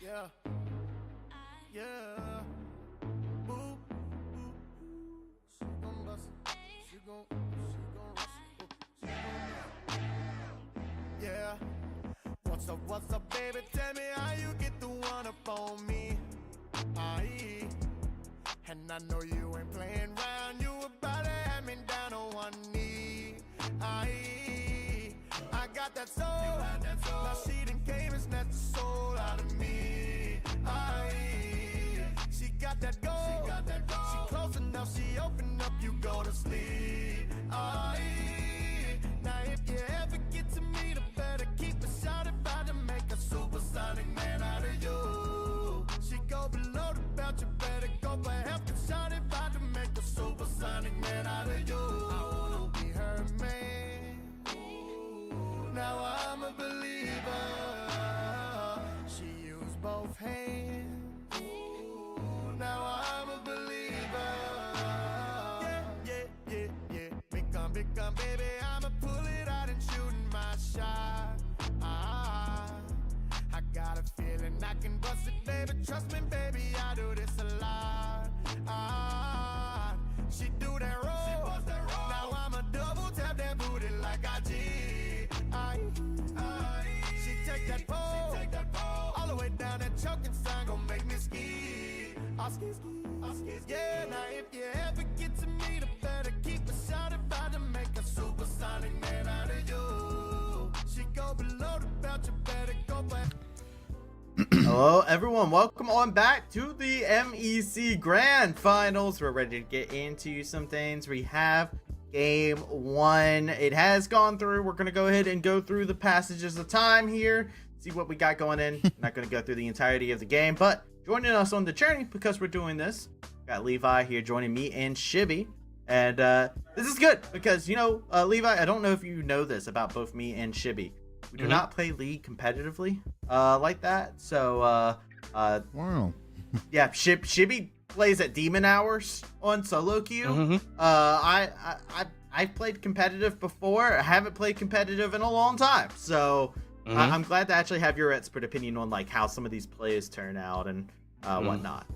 S11: Yeah. Yeah. Boo. She gon' bust it. She gon' rush it. She gon' yeah. What's up, baby? Tell me how you get the one up on me. Aye. And I know you ain't playing round. You about to have me down on one knee. Aye. I got that soul. Now she done came and snatched the soul out of me. Aye. She got that gold. She close enough. She open up. You go to sleep. Aye. Now if you ever get to meet her, better keep it shot about to make a supersonic man out of you. She go below the belt. You better go for help and shot about to make a supersonic man out of you. I wanna be her man. Now I'm a believer. She used both hands. Now I'm a believer. Yeah. Big gun, baby. I'ma pull it out and shooting my shot. I got a feeling I can bust it, baby. Trust me, baby. I do this a lot. She do that roll. Now I'ma double tap that booty like I did. She take that pole, all the way down that choking sign, gon' make me ski. I'll ski. Yeah, now if you ever get to meet her, better keep a shot about to make a supersonic man out of you. She go below the belt, you better go back.
S20: Hello everyone, welcome on back to the MEC Grand Finals. We're ready to get into some things. We have game one. It has gone through. We're going to go ahead and go through the passages of time here, see what we got going in. Not going to go through the entirety of the game, but joining us on the journey because we're doing this, got Levi here joining me and Shibby. And this is good because, you know, Levi, I don't know if you know this about both me and Shibby. We do not play League competitively like that. So,
S15: wow.
S20: Yeah, Shibby plays at demon hours on solo queue. I've played competitive before. I haven't played competitive in a long time. So I'm glad to actually have your expert opinion on like how some of these plays turn out and whatnot.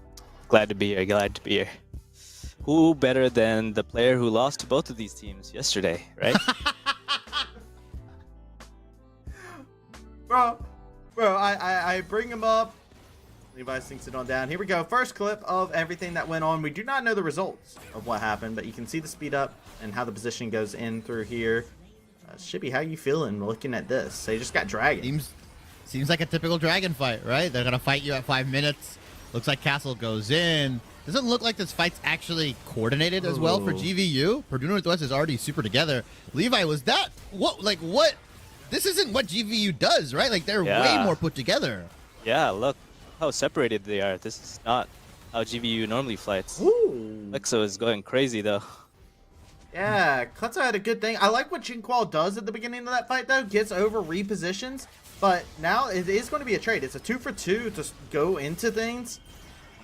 S16: Glad to be here. Who better than the player who lost to both of these teams yesterday, right?
S20: Bro, I bring him up Levi sinks it on down. Here we go. First clip of everything that went on. We do not know the results of what happened, but you can see the speed up and how the position goes in through here. Shibby, how you feeling looking at this? They just got Dragon.
S15: Seems like a typical Dragon fight, right? They're going to fight you at 5 minutes. Looks like Castle goes in. Doesn't look like this fight's actually coordinated as well for GVU. Purdue Northwest is already super together. Levi, was that what? Like what? This isn't what GVU does, right? Like they're way more put together.
S16: Yeah, look how separated they are. This is not how GVU normally fights. Lexo is going crazy though.
S20: Yeah, Klutza had a good thing. I like what Jinqual does at the beginning of that fight though. Gets over repositions, but now it is going to be a trade. It's a 2-for-2 to go into things.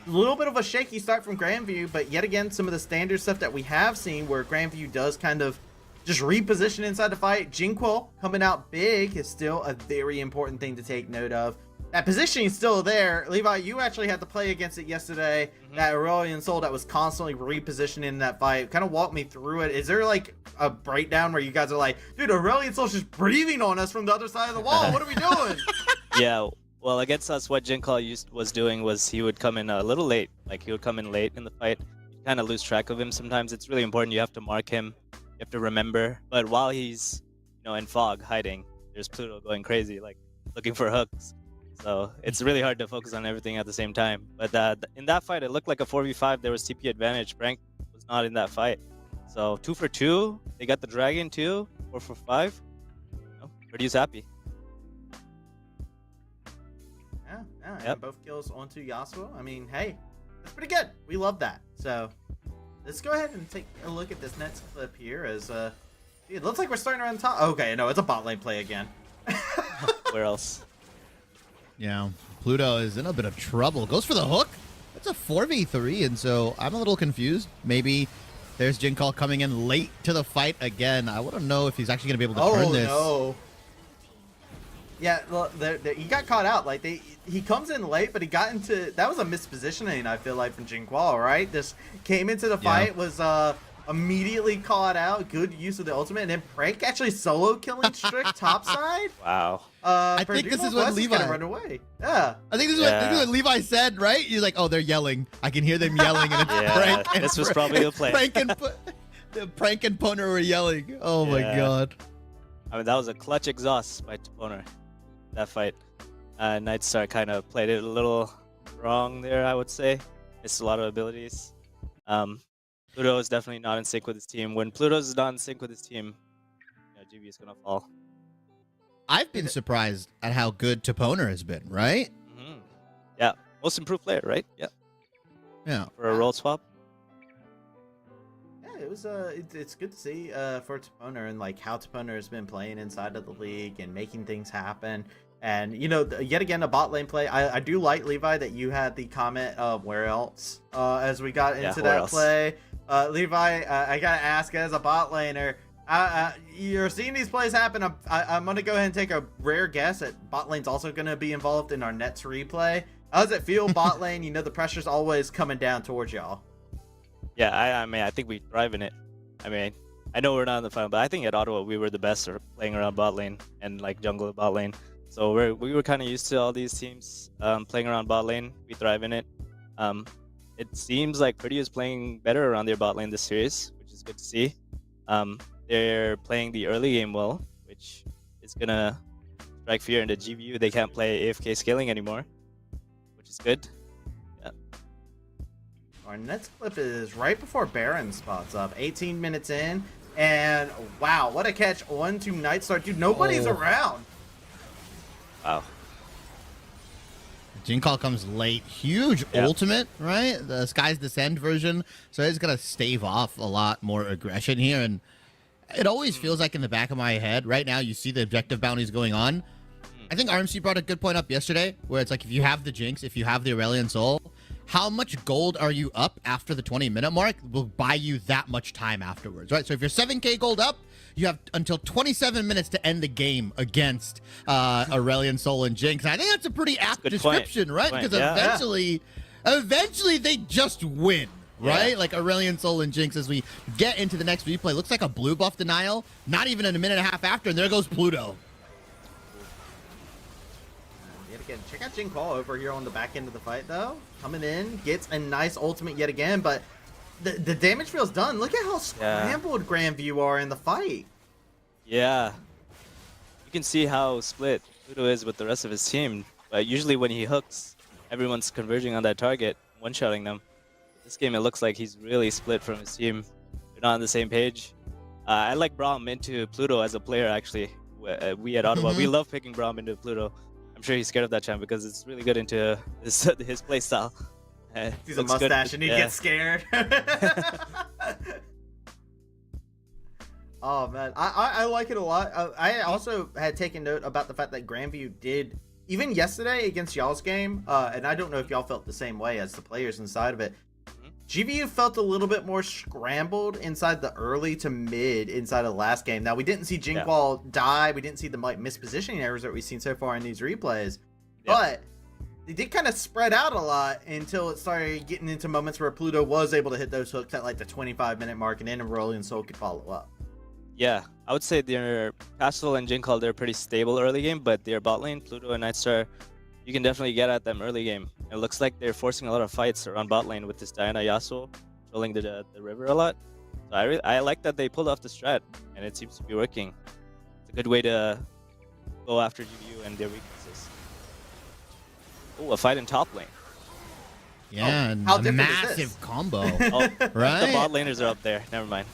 S20: A little bit of a shaky start from Grandview, but yet again, some of the standard stuff that we have seen where Grandview does kind of just reposition inside the fight. Jinquil coming out big is still a very important thing to take note of. That positioning is still there. Levi, you actually had to play against it yesterday. That Aurelian Soul that was constantly repositioning in that fight. Kind of walk me through it. Is there like a breakdown where you guys are like, dude, Aurelian Soul's just breathing on us from the other side of the wall. What are we doing?
S16: Yeah, well, against us, what Jinquil was doing was he would come in a little late. Like he would come in late in the fight. You kind of lose track of him sometimes. It's really important. You have to mark him. You have to remember. But while he's, in fog hiding, there's Pluto going crazy, like looking for hooks. So it's really hard to focus on everything at the same time. But in that fight, it looked like a 4v5. There was TP advantage. Frank was not in that fight. So 2-for-2. They got the Dragon too. 4-for-5. Purdue's happy.
S20: Yeah, and both kills onto Yasuo. I mean, hey, that's pretty good. We love that. So let's go ahead and take a look at this next clip here as it looks like we're starting around the top. Okay, no, it's a bot lane play again.
S16: Where else?
S15: Yeah, Pluto is in a bit of trouble. Goes for the hook. That's a 4v3, and so I'm a little confused. Maybe there's Jinquil coming in late to the fight again. I want to know if he's actually going to be able to turn this.
S20: Oh, no. Yeah, well, he got caught out. Like he comes in late, but he got into that was a mispositioning. I feel like from Jinquil, right? Just came into the fight, was immediately caught out. Good use of the ultimate, and then Prank actually solo killing Strick topside.
S16: Wow.
S15: I think this is what Levi
S20: run away. Yeah.
S15: I think this is what Levi said, right? He's like, "Oh, they're yelling. I can hear them yelling." And it's Prank. And
S16: this was probably a play.
S15: Prank and Poner were yelling. Oh my god.
S16: I mean, that was a clutch exhaust by Poner. That fight. Nightstar kind of played it a little wrong there, I would say. Missed a lot of abilities. Pluto is definitely not in sync with his team. When Pluto's not in sync with his team, GV is going to fall.
S15: I've been surprised at how good Toponer has been, right?
S16: Yeah, most improved player, right? Yeah.
S15: Yeah.
S16: For a role swap.
S20: Yeah, it was it's good to see for Toponer and like how Toponer has been playing inside of the league and making things happen. And yet again, a bot lane play. I do like, Levi, that you had the comment of where else as we got into that play. Levi, I gotta ask, as a bot laner, you're seeing these plays happen. I'm gonna go ahead and take a rare guess that bot lane's also gonna be involved in our Nets replay. How does it feel, bot lane? The pressure's always coming down towards y'all.
S16: Yeah, I mean, I think we thrive in it. I mean, I know we're not in the final, but I think at Ottawa we were the best at playing around bot lane and like jungle bot lane. So we were kind of used to all these teams playing around bot lane. We thrive in it. It seems like Purdue is playing better around their bot lane this series, which is good to see. They're playing the early game well, which is going to strike fear into GVU. They can't play AFK scaling anymore, which is good. Yeah.
S20: Our next clip is right before Baron spots up. 18 minutes in, and wow, what a catch onto Nightstar. Dude, nobody's around.
S16: Wow.
S15: Jinquil comes late. Huge ultimate, right? The Sky's Descend version. So he's going to stave off a lot more aggression here. And it always feels like in the back of my head, right now, you see the objective bounties going on. I think RMC brought a good point up yesterday, where it's like, if you have the Jinx, if you have the Aurelian Soul, how much gold are you up after the 20-minute mark will buy you that much time afterwards, right? So if you're 7k gold up, you have until 27 minutes to end the game against Aurelian Soul and Jinx. And I think that's a pretty apt description, right? Because eventually they just win, right? Like Aurelian Soul and Jinx, as we get into the next replay, looks like a blue buff denial, not even a minute and a half after, and there goes Pluto.
S20: Yet Again, check out Jin Kwall over here on the back end of the fight, though. Coming in, gets a nice ultimate yet again, but the damage feels done. Look at how scrambled Grandview are in the fight.
S16: Yeah. You can see how split Pluto is with the rest of his team. But usually when he hooks, everyone's converging on that target, one-shotting them. This game, it looks like he's really split from his team. They're not on the same page. I like Braum into Pluto as a player, actually. We at Ottawa, we love picking Braum into Pluto. I'm sure he's scared of that champ because it's really good into his play style.
S20: He's a mustache and he gets scared. Oh man, I like it a lot. I also had taken note about the fact that Grandview did, even yesterday against y'all's game, and I don't know if y'all felt the same way as the players inside of it. GVU felt a little bit more scrambled inside the early to mid inside of the last game. Now, we didn't see Jin Kwall die. We didn't see the mispositioning errors that we've seen so far in these replays. But they did kind of spread out a lot until it started getting into moments where Pluto was able to hit those hooks at like the 25-minute mark, and then Aurelion Sol could follow up.
S16: Yeah, I would say their Castle and Jin Kwall, they're pretty stable early game, but their bot lane, Pluto and Nightstar, you can definitely get at them early game. It looks like they're forcing a lot of fights around bot lane with this Diana Yasuo trolling the river a lot. So I like that they pulled off the strat, and it seems to be working. It's a good way to go after GVU and their weaknesses. Oh, a fight in top lane.
S15: Yeah, and a massive combo.
S16: Oh,
S15: right?
S16: The bot laners are up there. Never mind.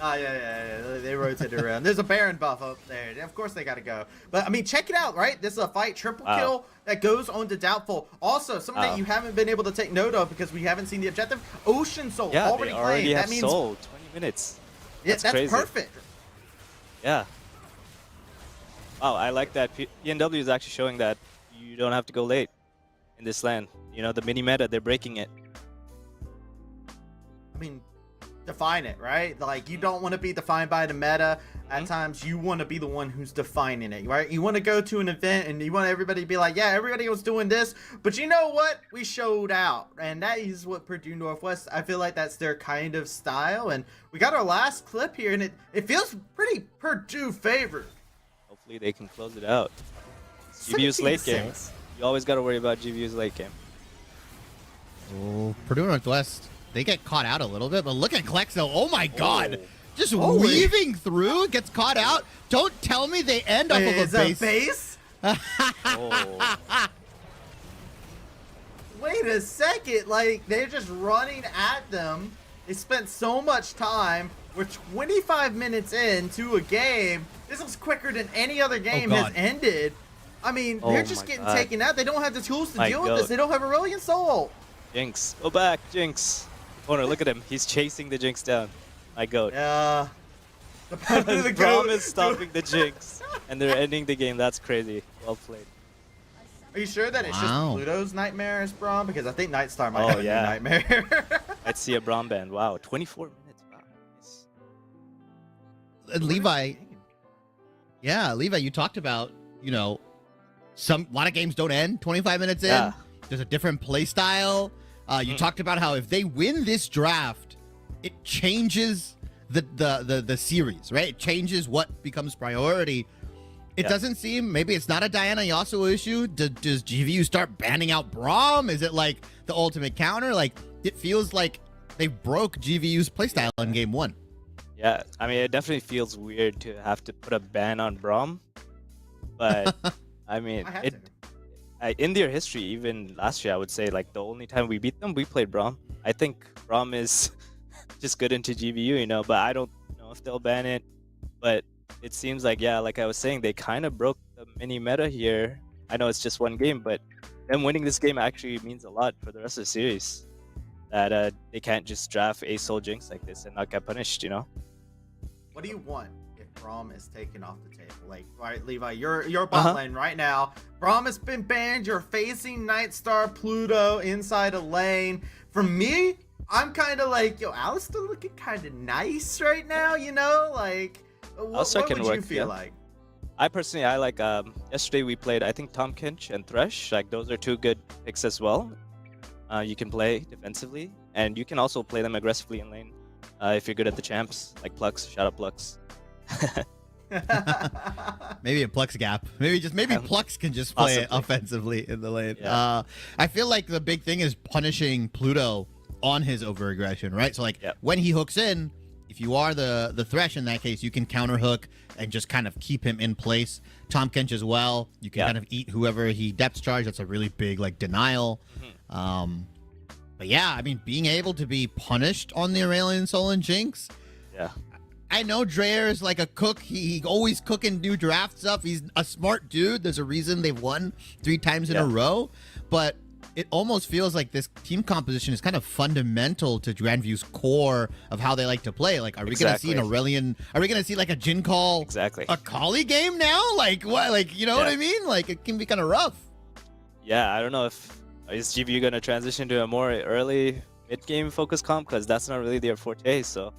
S20: Oh, yeah. They rotated around. There's a Baron buff up there. Of course they got to go. But, I mean, check it out, right? This is a fight. Triple kill that goes on to Doubtful. Also, something that you haven't been able to take note of because we haven't seen the objective. Ocean Soul already playing.
S16: Have
S20: that means
S16: soul. 20 minutes.
S20: Yeah, that's
S16: crazy.
S20: perfect.
S16: Yeah. Wow, I like that. PNW is actually showing that you don't have to go late in this land. You know, the mini meta, they're breaking it.
S20: I mean, define it, right? Like, you don't want to be defined by the meta. At times, you want to be the one who's defining it, right? You want to go to an event and you want everybody to be like, yeah, everybody was doing this, but you know what? We showed out. And that is what Purdue Northwest, I feel like that's their kind of style. And we got our last clip here, and it feels pretty Purdue favored.
S16: Hopefully they can close it out. GVU's late game. You always got to worry about GVU's late game.
S15: Oh, Purdue Northwest. They get caught out a little bit, but look at Klexo. Oh my god. Just weaving through, gets caught out. Don't tell me they end up with a base.
S20: Wait a second. Like, they're just running at them. They spent so much time. We're 25 minutes into a game. This is quicker than any other game has ended. I mean, they're just getting taken out. They don't have the tools to deal with this. They don't have Aurelion Sol.
S16: Jinx, go back, Jinx. Owner, look at him. He's chasing the Jinx down. My goat.
S20: Yeah.
S16: The Braum is stopping the Jinx, and they're ending the game. That's crazy. Well played.
S20: Are you sure that it's just Pluto's nightmares, Braum? Because I think Nightstar might have a new nightmare.
S16: Let's see a Braum band. Wow, 24 minutes. Wow, nice.
S15: Levi. Yeah, Levi, you talked about, you know, a lot of games don't end 25 minutes in. There's a different play style. You talked about how if they win this draft, it changes the series, right? It changes what becomes priority. It doesn't seem, maybe it's not a Diana Yasuo issue. Does GVU start banning out Braum? Is it like the ultimate counter? Like, it feels like they broke GVU's playstyle in game one.
S16: Yeah, I mean, it definitely feels weird to have to put a ban on Braum. But, I mean, in their history, even last year, I would say, like, the only time we beat them, we played Braum. I think Braum is just good into GVU, you know, but I don't know if they'll ban it. But it seems like, yeah, like I was saying, they kind of broke the mini meta here. I know it's just one game, but them winning this game actually means a lot for the rest of the series. That they can't just draft a Soul Jinx like this and not get punished, you know?
S20: What do you want if Braum is taken off the table? Like, right, Levi, you're bot lane right now. Braum has been banned. You're facing Nightstar, Pluto inside a lane. For me, I'm kind of like, yo, Alistar looking kind of nice right now, you know? Like, what would you feel like?
S16: I personally, I like, yesterday we played, I think, Tom Kinch and Thresh. Like, those are two good picks as well. You can play defensively, and you can also play them aggressively in lane if you're good at the champs, like Plux. Shout out Plux.
S15: Maybe a Plux gap. Maybe Plux can just play it offensively in the lane.
S16: Yeah.
S15: I feel like the big thing is punishing Pluto on his overaggression, right? So like when he hooks in, if you are the Thresh in that case, you can counter hook and just kind of keep him in place. Tom Kench as well. You can kind of eat whoever he depth charge. That's a really big like denial. But yeah, I mean, being able to be punished on the Aurelion Sol and Jinx.
S16: Yeah.
S15: I know Dreyer is like a cook. He always cooking new draft stuff. He's a smart dude. There's a reason they've won 3 times in a row. But it almost feels like this team composition is kind of fundamental to Grandview's core of how they like to play. Like, are we going to see an Aurelion? Are we going to see like a Jin Call, a Kali game now? Like what? Like, you know what I mean? Like, it can be kind of rough.
S16: Yeah, I don't know if is GVU going to transition to a more early mid-game focus comp, because that's not really their forte. So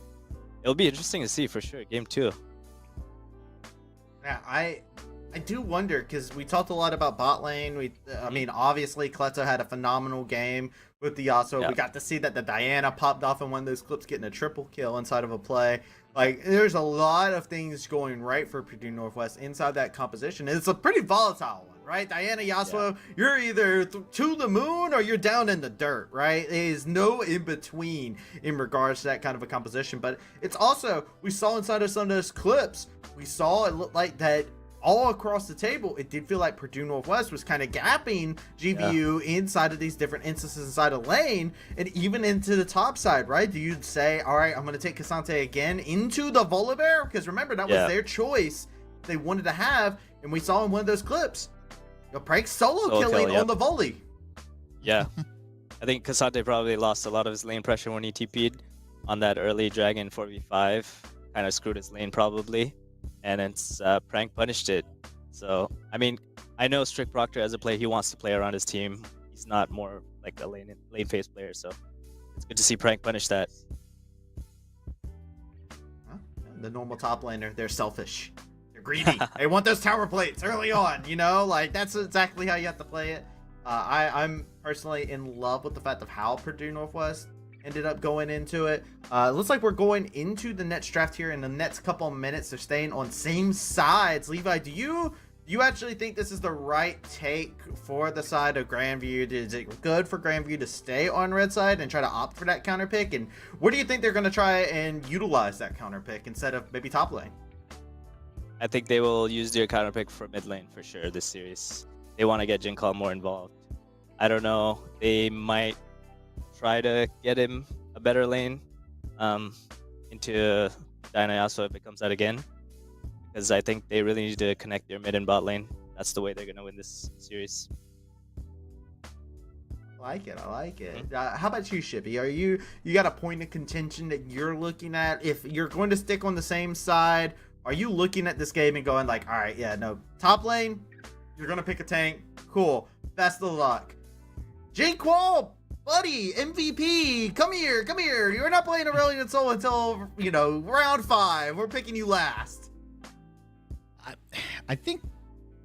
S16: it'll be interesting to see for sure. Game 2.
S20: Yeah, I do wonder, because we talked a lot about bot lane. I mean, obviously, Kleto had a phenomenal game with the Yasuo. We got to see that the Diana popped off in one of those clips, getting a triple kill inside of a play. Like, there's a lot of things going right for Purdue Northwest inside that composition. It's a pretty volatile one, right? Diana, Yasuo, you're either to the moon or you're down in the dirt, right? There's no in between in regards to that kind of a composition. But it's also, we saw inside of some of those clips, we saw it look like that all across the table, it did feel like Purdue Northwest was kind of gapping GVU inside of these different instances inside a lane, and even into the top side, right? Do you say, all right, I'm going to take Cassante again into the Volibear? Because remember, that was their choice they wanted to have, and we saw in one of those clips, Prank solo killing on the volley.
S16: Yeah. I think Cassante probably lost a lot of his lane pressure when he TP'd on that early Dragon 4v5. Kind of screwed his lane probably. And it's Prank punished it. So, I mean, I know Strict Proctor as a player, he wants to play around his team. He's not more like a lane phase player, so it's good to see Prank punish that.
S20: The normal top laner, they're selfish. They're greedy. They want those tower plates early on, you know? Like, that's exactly how you have to play it. I'm personally in love with the fact of how Purdue Northwest ended up going into it. Looks like we're going into the next draft here in the next couple of minutes. They're staying on same sides. Levi, do you actually think this is the right take for the side of Grandview? Is it good for Grandview to stay on red side and try to opt for that counter pick? And where do you think they're going to try and utilize that counter pick instead of maybe top lane?
S16: I think they will use their counter pick for mid lane for sure this series. They want to get Jinkall more involved. I don't know. They might try to get him a better lane into Diana Yasuo if it comes out again, because I think they really need to connect their mid and bot lane. That's the way they're gonna win this series.
S20: I like it. How about you, Shippy? You got a point of contention that you're looking at? If you're going to stick on the same side, are you looking at this game and going like, all right, yeah, no, top lane, you're gonna pick a tank, cool, best of luck. Jinquall, buddy, MVP, come here. You're not playing Aurelion Sol until, round 5. We're picking you last.
S15: I think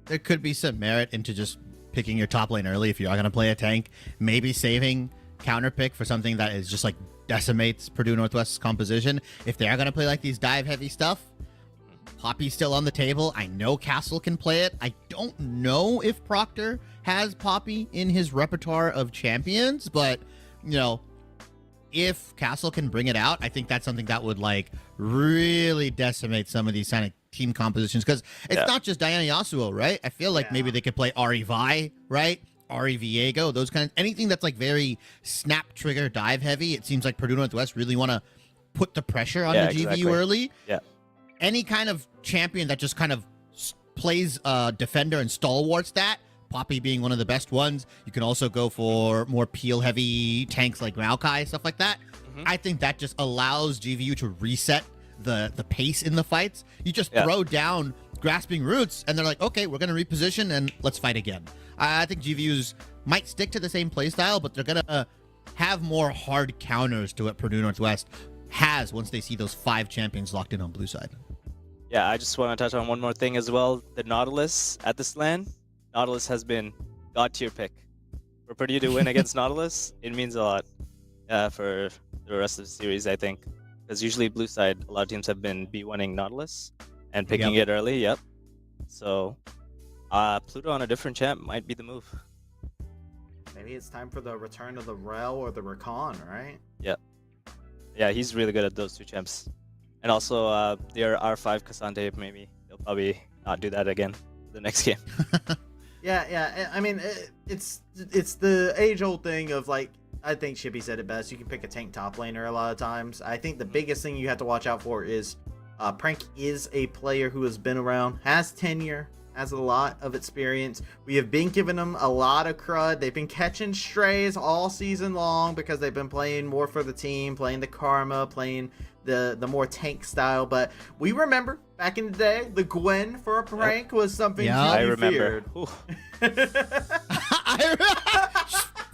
S15: there could be some merit into just picking your top lane early if you are going to play a tank. Maybe saving counter pick for something that is just like decimates Purdue Northwest's composition. If they are going to play like these dive heavy stuff, Poppy's still on the table. I know Castle can play it. I don't know if Proctor has Poppy in his repertoire of champions, but if Castle can bring it out, I think that's something that would like really decimate some of these kind of team compositions, because it's not just Diana Yasuo, right? I feel like maybe they could play Ari Vi, right? Ari Viego, those kinds, anything that's like very snap trigger dive heavy. It seems like Purdue Northwest really want to put the pressure on the GVU early.
S16: Yeah.
S15: Any kind of champion that just kind of plays defender and stalwart stat, Poppy being one of the best ones. You can also go for more peel heavy tanks like Maokai, stuff like that. I think that just allows GVU to reset the pace in the fights. You just throw down Grasping Roots and they're like, okay, we're going to reposition and let's fight again. I think GVU's might stick to the same playstyle, but they're going to have more hard counters to what Purdue Northwest has once they see those 5 champions locked in on blue side.
S16: Yeah, I just want to touch on one more thing as well. The Nautilus at this LAN. Nautilus has been god tier pick. For Purdue to win against Nautilus, it means a lot for the rest of the series, I think. Because usually blue side, a lot of teams have been B1ing Nautilus. and picking it early. Yep. So Pluto on a different champ might be the move.
S20: Maybe it's time for the return of the Rel or the Rakan, right?
S16: Yep. Yeah, he's really good at those two champs. And also their R5 Cassandre, maybe they'll probably not do that again the next game.
S20: Yeah. I mean, it's the age-old thing of, like, I think Shippy said it best. You can pick a tank top laner a lot of times. I think the biggest thing you have to watch out for is Prank is a player who has been around, has tenure, has a lot of experience. We have been giving them a lot of crud. They've been catching strays all season long because they've been playing more for the team, playing the Karma, playing the more tank style. But we remember back in the day, the Gwen for a Prank was something
S16: I
S20: to be
S16: remember.
S20: feared.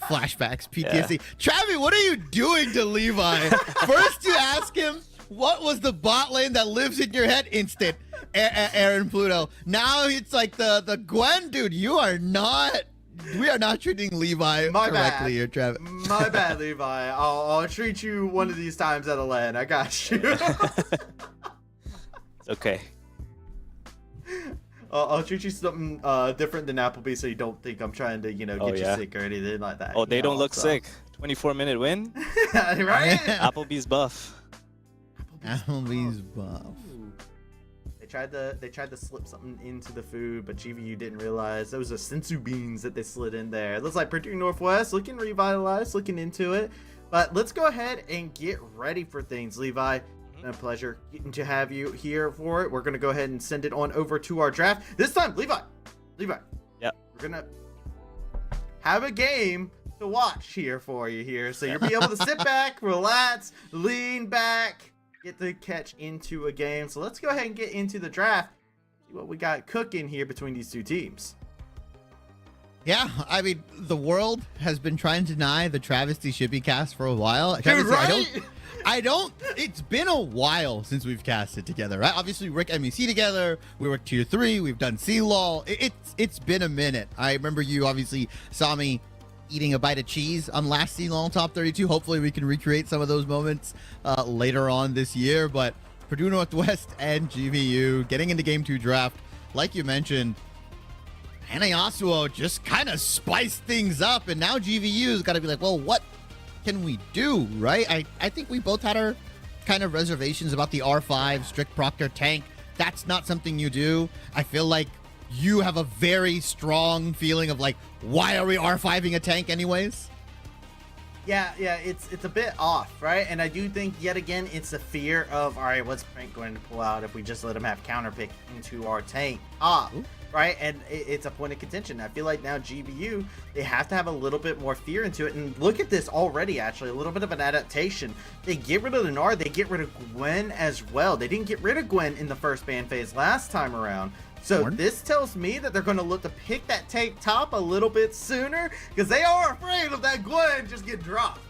S15: Flashbacks, PTSD. Travi, what are you doing to Levi? First you ask him, what was the bot lane that lives in your head? Instant. Aaron Pluto. Now it's like the Gwen, dude. We are not treating Levi correctly here, Travis.
S20: My bad, Levi. I'll treat you one of these times at a LAN. I got you.
S16: It's okay.
S20: I'll treat you something different than Applebee, so you don't think I'm trying to, get you sick or anything like that.
S16: Oh, they don't look sick. 24-minute win.
S20: Right?
S16: Applebee's buff.
S15: Applebee's buff.
S20: They tried to slip something into the food, but GVU didn't realize those are sensu beans that they slid in there. It looks like Purdue Northwest looking revitalized, looking into it. But let's go ahead and get ready for things, Levi. It's been a pleasure getting to have you here for it. We're gonna go ahead and send it on over to our draft. This time, Levi.
S16: Yep.
S20: We're gonna have a game to watch here for you here, so you'll be able to sit back, relax, lean back, get the catch into a game. So let's go ahead and get into the draft. See what we got cooking here between these two teams.
S15: Yeah, I mean, the world has been trying to deny the Travesty Shippy cast for a while.
S20: Dude,
S15: Travesty,
S20: right?
S15: I don't, it's been a while since we've casted together, right? Obviously, we work MEC together, we work Tier 3, we've done C-Law. It's been a minute. I remember you obviously saw me eating a bite of cheese on last C-Law Top 32. Hopefully, we can recreate some of those moments later on this year. But Purdue Northwest and GVU getting into Game 2 draft, like you mentioned, Hana Yasuo just kind of spiced things up, and now GVU's got to be like, well, what can we do, right? I think we both had our kind of reservations about the R5 strict proctor tank. That's not something you do. I feel like you have a very strong feeling of like, why are we R5ing a tank anyways?
S20: Yeah, it's a bit off, right? And I do think, yet again, it's a fear of, all right, what's Prank going to pull out if we just let him have counterpick into our tank top, right? And it's a point of contention. I feel like now GVU, they have to have a little bit more fear into it. And look at this already, actually, a little bit of an adaptation. They get rid of the Nard, they get rid of Gwen as well. They didn't get rid of Gwen in the first ban phase last time around. So this tells me that they're going to look to pick that tank top a little bit sooner, because they are afraid of that Gwen just get dropped.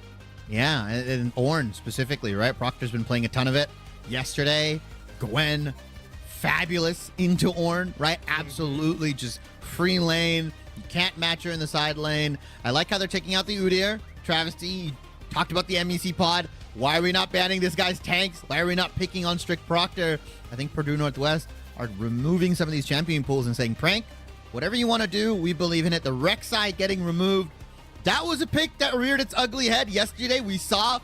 S15: Yeah, and Ornn specifically, right? Proctor's been playing a ton of it. Yesterday, Gwen, fabulous into Ornn, right? Absolutely just free lane. You can't match her in the side lane. I like how they're taking out the Udyr. Travesty, you talked about the MEC pod. Why are we not banning this guy's tanks? Why are we not picking on strict Proctor? I think Purdue Northwest are removing some of these champion pools and saying, Prank, whatever you want to do, we believe in it. The Rek'Sai getting removed, that was a pick that reared its ugly head yesterday. We saw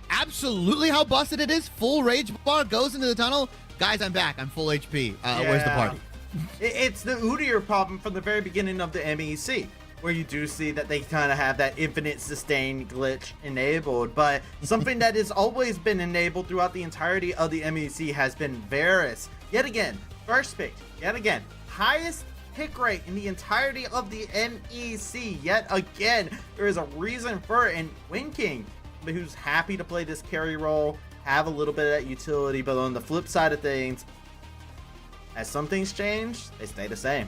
S15: absolutely how busted it is. Full rage bar goes into the tunnel. Guys, I'm back. I'm full HP. Where's the party?
S20: It's the Udyr problem from the very beginning of the MEC, where you do see that they kind of have that infinite sustain glitch enabled. But something that has always been enabled throughout the entirety of the MEC has been Varus. Yet again, first pick, yet again, highest pick rate in the entirety of the MEC. Yet again, there is a reason for it. And Wind King, who's happy to play this carry role, have a little bit of that utility. But on the flip side of things, as some things change, they stay the same.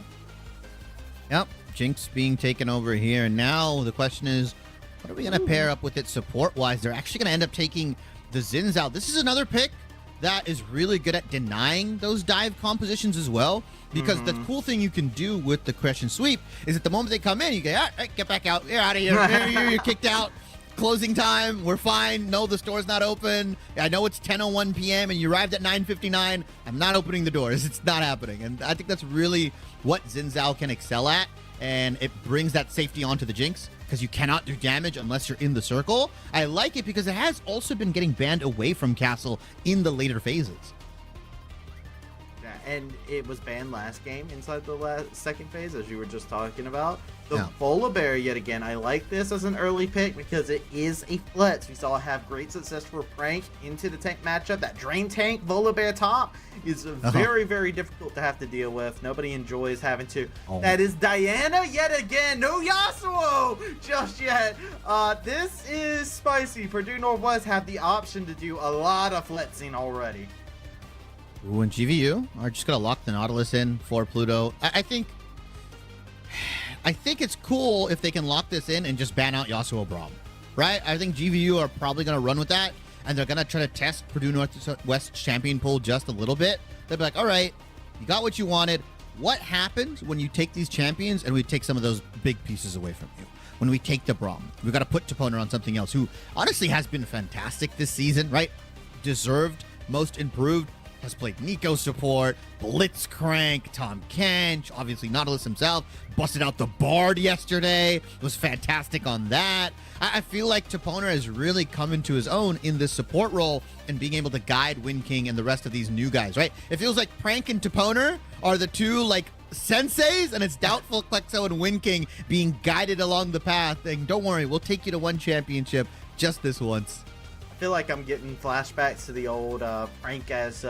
S15: Yep, Jinx being taken over here. And now the question is, what are we going to pair up with it support-wise? They're actually going to end up taking the Zins out. This is another pick that is really good at denying those dive compositions as well, because the cool thing you can do with the crush and sweep is at the moment they come in, you go, all right, get back out, you're out of here, you're kicked out. closing time. We're fine. No, the store's not open. I know it's 10:01 p.m. and you arrived at 9:59. I'm not opening the doors. It's not happening. And I think that's really what Xin Zhao can excel at. And it brings that safety onto the Jinx because you cannot do damage unless you're in the circle. I like it because it has also been getting banned away from Castle in the later phases.
S20: Yeah, and it was banned last game inside the second phase, as you were just talking about. The Volibear, yet again, I like this as an early pick because it is a flex. We saw it have great success for Prank into the tank matchup. That Drain Tank Volibear top is very, very difficult to have to deal with. Nobody enjoys having to. That is Diana yet again. No Yasuo just yet. This is spicy. Purdue Northwest have the option to do a lot of fletzing already.
S15: Ooh, and GVU are just going to lock the Nautilus in for Pluto. I think it's cool if they can lock this in and just ban out Yasuo Braum, right? I think GVU are probably going to run with that, and they're going to try to test Purdue Northwest champion pool just a little bit. They'll be like, all right, you got what you wanted. What happens when you take these champions and we take some of those big pieces away from you? When we take the Braum, we've got to put Toponer on something else, who honestly has been fantastic this season, right? Deserved most improved. Has played Nico support, Blitzcrank, Tom Kench, obviously Nautilus himself, busted out the Bard yesterday, was fantastic on that. I feel like Toponer has really come into his own in this support role and being able to guide Wind King and the rest of these new guys, right? It feels like Prank and Toponer are the two, like, senseis, and it's doubtful Klexo and Wind King being guided along the path, saying, don't worry, we'll take you to one championship just this once.
S20: I feel like I'm getting flashbacks to the old Prank as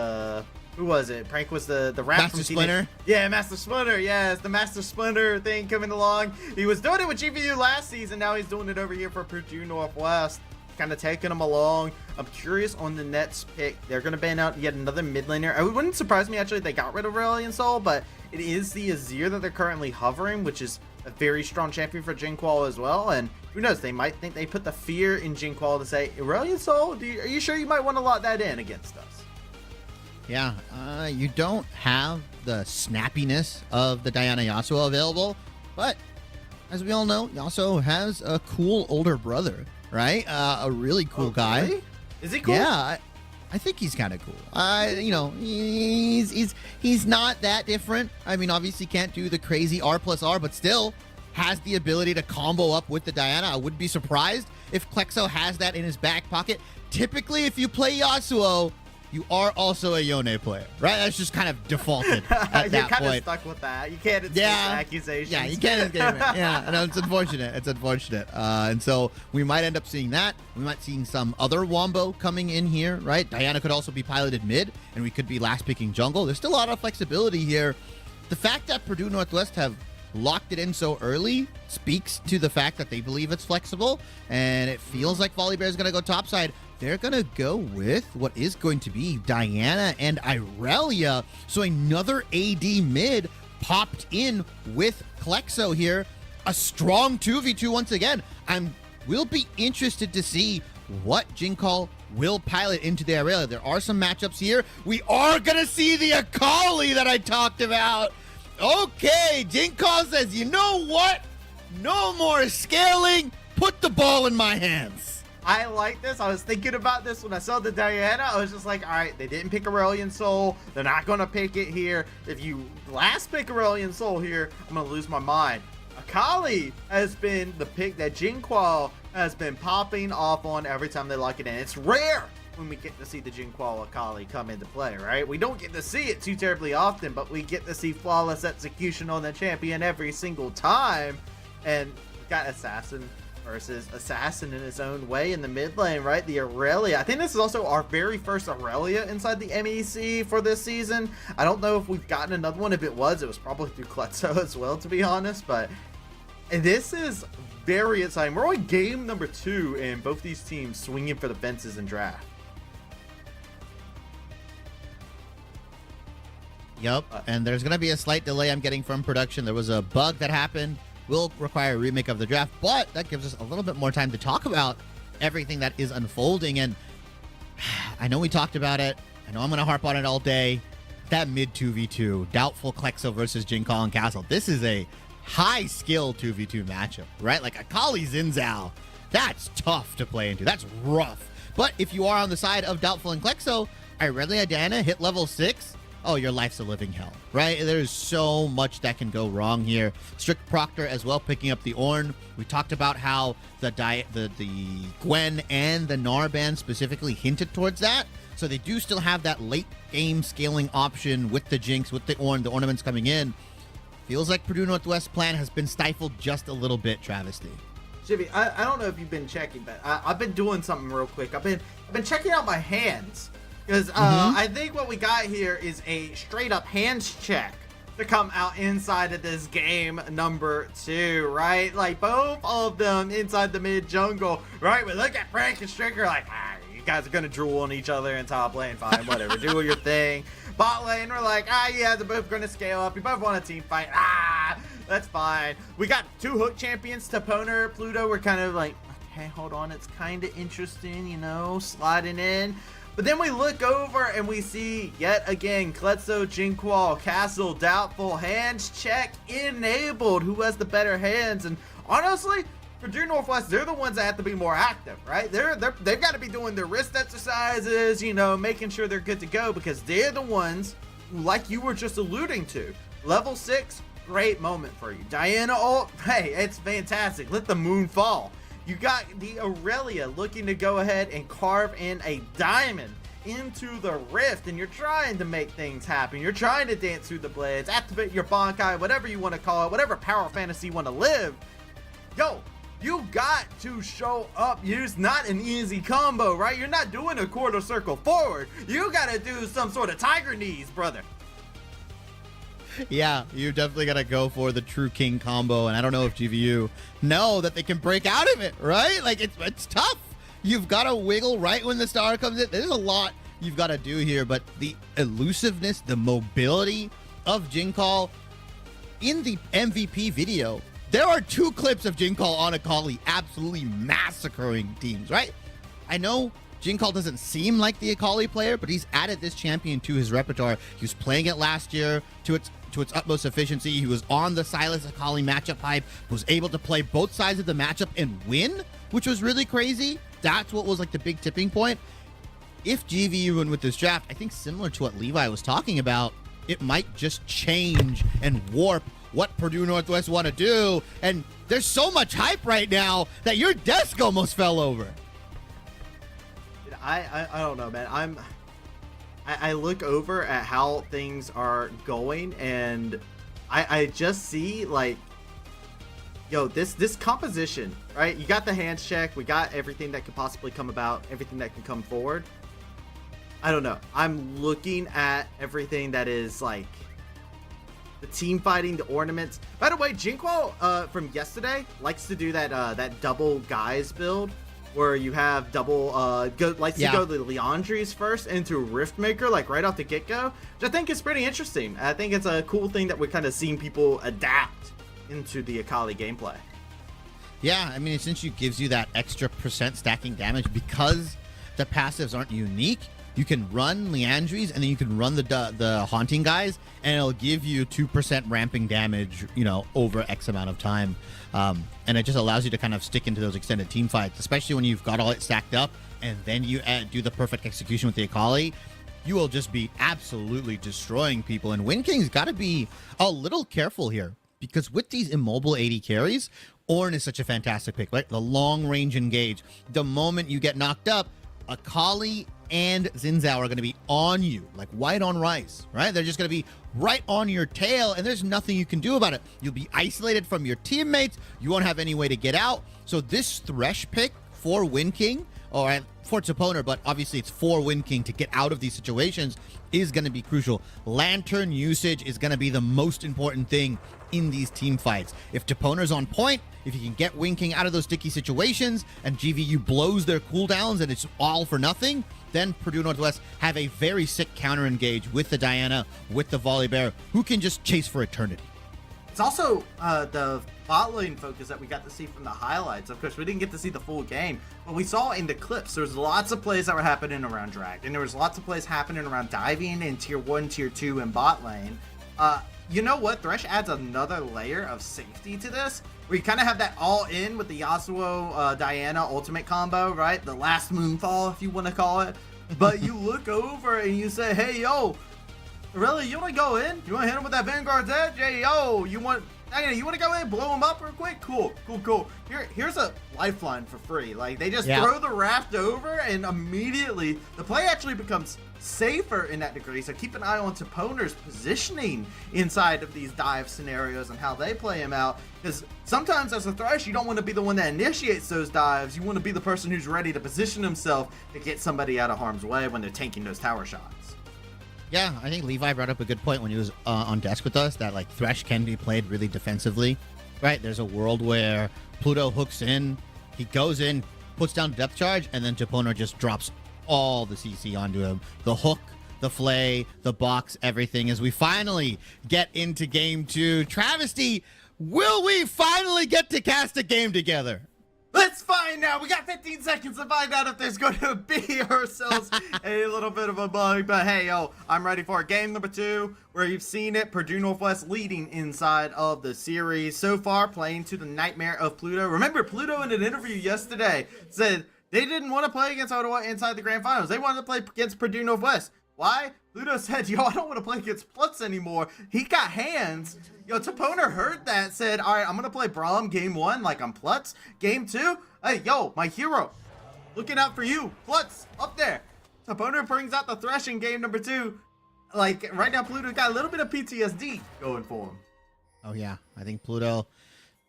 S20: who was it? Prank was the rap
S15: Master
S20: from
S15: Splinter.
S20: Yeah, Master Splinter. Yes, the Master Splinter thing coming along. He was doing it with GVU last season. Now he's doing it over here for Purdue Northwest. Kind of taking them along. I'm curious on the Nets pick. They're going to ban out yet another mid laner. It wouldn't surprise me actually if they got rid of Aurelion Sol, but it is the Azir that they're currently hovering, which is a very strong champion for Jinqual as well. And who knows, they might think they put the fear in Jinqual to say, Aurelion Sol, are you sure you might want to lock that in against us?
S15: Yeah, you don't have the snappiness of the Diana Yasuo available, but as we all know, Yasuo has a cool older brother, right? A really cool guy.
S20: Really? Is he cool?
S15: Yeah, I think he's kind of cool. You know, he's not that different. I mean, obviously can't do the crazy R+R, but still has the ability to combo up with the Diana. I wouldn't be surprised if Klexo has that in his back pocket. Typically, if you play Yasuo, you are also a Yone player, right? That's just kind of defaulted at that
S20: You're kind
S15: point.
S20: of stuck with that. You can't escape accusations.
S15: Yeah, you can't escape it. Yeah, no, it's unfortunate. It's unfortunate. And so we might end up seeing that. We might seeing some other Wombo coming in here, right? Diana could also be piloted mid, and we could be last picking jungle. There's still a lot of flexibility here. The fact that Purdue Northwest have locked it in so early speaks to the fact that they believe it's flexible, and it feels like Volibear is going to go topside. They're going to go with what is going to be Diana and Irelia. So another AD mid popped in with Klexo here. A strong 2v2 once again. We'll be interested to see what Jinqual will pilot into the Irelia. There are some matchups here. We are going to see the Akali that I talked about. Okay, Jinqual says, you know what? No more scaling. Put the ball in my hands.
S20: I like this. I was thinking about this when I saw the Diana. I was just like, all right, they didn't pick Aurelion Sol. They're not going to pick it here. If you last pick Aurelion Sol here, I'm going to lose my mind. Akali has been the pick that Jinqual has been popping off on every time they lock it in. It's rare when we get to see the Jinqual Akali come into play, right? We don't get to see it too terribly often, but we get to see flawless execution on the champion every single time. And we've got Assassin versus Assassin in his own way in the mid lane, right? The Irelia. I think this is also our very first Irelia inside the MEC for this season. I don't know if we've gotten another one. If it was probably through Klexo as well, to be honest. But this is very exciting. We're on game number 2, and both these teams swinging for the fences in draft.
S15: Yep, and there's going to be a slight delay I'm getting from production. There was a bug that happened. Will require a remake of the draft, but that gives us a little bit more time to talk about everything that is unfolding. And I know we talked about it. I know I'm going to harp on it all day. That mid 2v2, doubtful Klexo versus Jinqual and Castle. This is a high skill 2v2 matchup, right? Like Akali Xin Zhao That's tough to play into. That's rough. But if you are on the side of Doubtful and Klexo, Irelia Diana hit level 6. Oh, your life's a living hell, right? There's so much that can go wrong here. Strict Proctor as well picking up the Ornn. We talked about how the Gwen and the Narban specifically hinted towards that. So they do still have that late game scaling option with the Jinx, with the Ornn, the ornaments coming in. Feels like Purdue Northwest plan has been stifled just a little bit, Travesty.
S20: Jimmy, I don't know if you've been checking, but I've been doing something real quick. I've been checking out my hands. Because I think what we got here is a straight up hands check to come out inside of this game number 2, right? Like both of them inside the mid jungle, right? We look at Frank and Stricker like, you guys are going to drool on each other in top lane. Fine, whatever. Do your thing. Bot lane, we're like, you guys are both going to scale up. You both want a team fight. That's fine. We got 2 hook champions, Toponer, Pluto. We're kind of like, okay, hold on. It's kind of interesting, you know, sliding in. But then we look over and we see yet again Klexo, Jinkwall, Castle, Doubtful, hands check enabled. Who has the better hands? And honestly, Purdue Northwest, they're the ones that have to be more active, right? They've got to be doing their wrist exercises, you know, making sure they're good to go, because they're the ones who, like you were just alluding to, level 6, great moment for you. Diana ult, hey, it's fantastic. Let the moon fall. You got the Aurelia looking to go ahead and carve in a diamond into the rift, and you're trying to make things happen. You're trying to dance through the blades, activate your Bankai, whatever you want to call it, whatever power fantasy you want to live. Yo, you got to show up. It's not an easy combo, right? You're not doing a quarter circle forward. You got to do some sort of tiger knees, brother.
S15: Yeah, you definitely got to go for the True King combo, and I don't know if GVU know that they can break out of it, right? Like, it's tough. You've got to wiggle right when the star comes in. There's a lot you've got to do here, but the elusiveness, the mobility of Jinkwall in the MVP video, there are 2 clips of Jinkwall on Akali absolutely massacring teams, right? I know Jinkwall doesn't seem like the Akali player, but he's added this champion to his repertoire. He was playing it last year to its utmost efficiency. He was on the Silas Akali matchup hype, was able to play both sides of the matchup and win, which was really crazy. That's what was like the big tipping point. If GVU win with this draft, I think similar to what Levi was talking about, it might just change and warp what Purdue Northwest want to do. And there's so much hype right now that your desk almost fell over.
S20: I don't know, man. I look over at how things are going, and I just see, like, yo, this composition, right? You got the hands check. We got everything that could possibly come about, everything that can come forward. I don't know. I'm looking at everything that is, like, the team fighting, the ornaments. By the way, Jinkwall from yesterday likes to do that double guys build, where you have double to go the Leandries first into Riftmaker, like right off the get-go, which I think is pretty interesting. I think it's a cool thing that we're kind of seeing people adapt into the Akali gameplay.
S15: Yeah, I mean, essentially gives you that extra % stacking damage because the passives aren't unique. You can run Leandries, and then you can run the Haunting guys, and it'll give you 2% ramping damage, you know, over X amount of time. And it just allows you to kind of stick into those extended team fights, especially when you've got all it stacked up, and then you do the perfect execution with the Akali. You will just be absolutely destroying people. And Wind King's got to be a little careful here, because with these immobile 80 carries, Ornn is such a fantastic pick, right? The long range engage. The moment you get knocked up, Akali and Xin Zhao are going to be on you, like white on rice, right? They're just going to be right on your tail, and there's nothing you can do about it. You'll be isolated from your teammates. You won't have any way to get out. So this Thresh pick for Wind King, or for its opponent, but obviously it's for Wind King to get out of these situations, is going to be crucial. Lantern usage is going to be the most important thing in these team fights. If Toponer's on point, if you can get Wind King out of those sticky situations, and GVU blows their cooldowns and it's all for nothing, then Purdue Northwest have a very sick counter engage with the Diana, with the Volibear, who can just chase for eternity.
S20: It's also the bot lane focus that we got to see from the highlights. Of course, we didn't get to see the full game, but we saw in the clips there was lots of plays that were happening around Drag, and there was lots of plays happening around diving in tier 1, tier 2, and bot lane. You know what? Thresh adds another layer of safety to this, where you kind of have that all-in with the Yasuo Diana ultimate combo, right? The last moonfall, if you want to call it. But you look over and you say, hey, yo, really, you want to go in? You want to hit him with that Vanguard's Edge? Hey, yo, you want to go in, blow him up real quick? Cool. Here's a lifeline for free. Like, they just throw the raft over, and immediately the play actually becomes safer in that degree. So keep an eye on Toponer's positioning inside of these dive scenarios and how they play him out. Because sometimes as a Thresh, you don't want to be the one that initiates those dives. You want to be the person who's ready to position himself to get somebody out of harm's way when they're tanking those tower shots.
S15: Yeah, I think Levi brought up a good point when he was on desk with us, that like Thresh can be played really defensively, right? There's a world where Pluto hooks in, he goes in, puts down depth charge, and then Toponer just drops all the CC onto him. The hook, the flay, the box, everything, as we finally get into game 2. Travesty, will we finally get to cast a game together?
S20: Let's find out. We got 15 seconds to find out if there's going to be ourselves a little bit of a bug. But hey, yo, I'm ready for game number 2, where you've seen it. Purdue Northwest leading inside of the series. So far, playing to the nightmare of Pluto. Remember, Pluto in an interview yesterday said they didn't want to play against Ottawa inside the grand finals. They wanted to play against Purdue Northwest. Why? Pluto said, yo, I don't want to play against Plutz anymore. He got hands. Yo, Toponer heard that, said, all right, I'm going to play Braum game 1 like I'm Plutz. Game 2, hey, yo, my hero, looking out for you. Plutz, up there. Toponer brings out the Thresh in game number 2. Like, right now, Pluto got a little bit of PTSD going for him.
S15: Oh, yeah. I think Pluto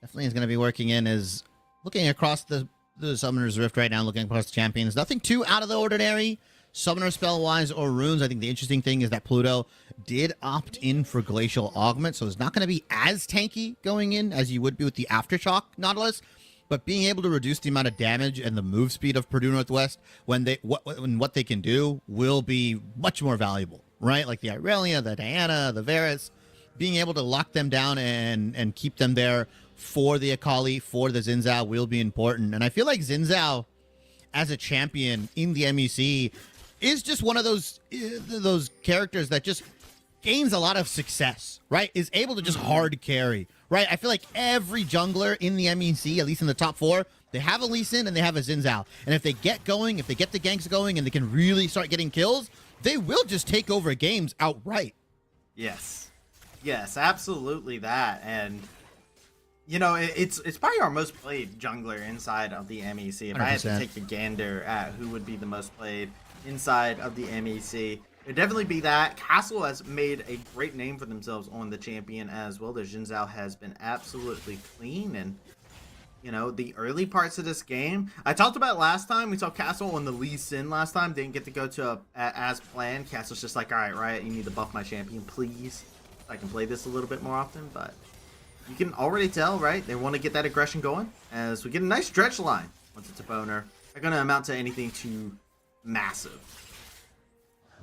S15: definitely is going to be working in, is looking across the Summoner's Rift right now, looking across the champions. Nothing too out of the ordinary, Summoner spell-wise or runes. I think the interesting thing is that Pluto did opt in for Glacial Augment, so it's not going to be as tanky going in as you would be with the Aftershock Nautilus, but being able to reduce the amount of damage and the move speed of Purdue Northwest when what they can do will be much more valuable, right? Like the Irelia, the Diana, the Varus, being able to lock them down and keep them there for the Akali, for the Xin Zhao will be important. And I feel like Xin Zhao, as a champion in the MEC, is just one of those characters that just gains a lot of success, right? Is able to just hard carry, right? I feel like every jungler in the MEC, at least in the top 4, they have a Lee Sin and they have a Xin Zhao. And if they get going, if they get the ganks going and they can really start getting kills, they will just take over games outright.
S20: Yes, absolutely that. And you know, it's probably our most played jungler inside of the MEC. If 100%. I had to take a gander at who would be the most played inside of the MEC, it'd definitely be that. Castle has made a great name for themselves on the champion as well. Their Xin Zhao has been absolutely clean, and you know, the early parts of this game, I talked about last time, we saw Castle on the Lee Sin last time, didn't get to go to as planned. Castle's just like, all right, Riot, you need to buff my champion, please, so I can play this a little bit more often. But you can already tell, right, they want to get that aggression going, as we get a nice stretch line once it's a boner. They're going to amount to anything too massive.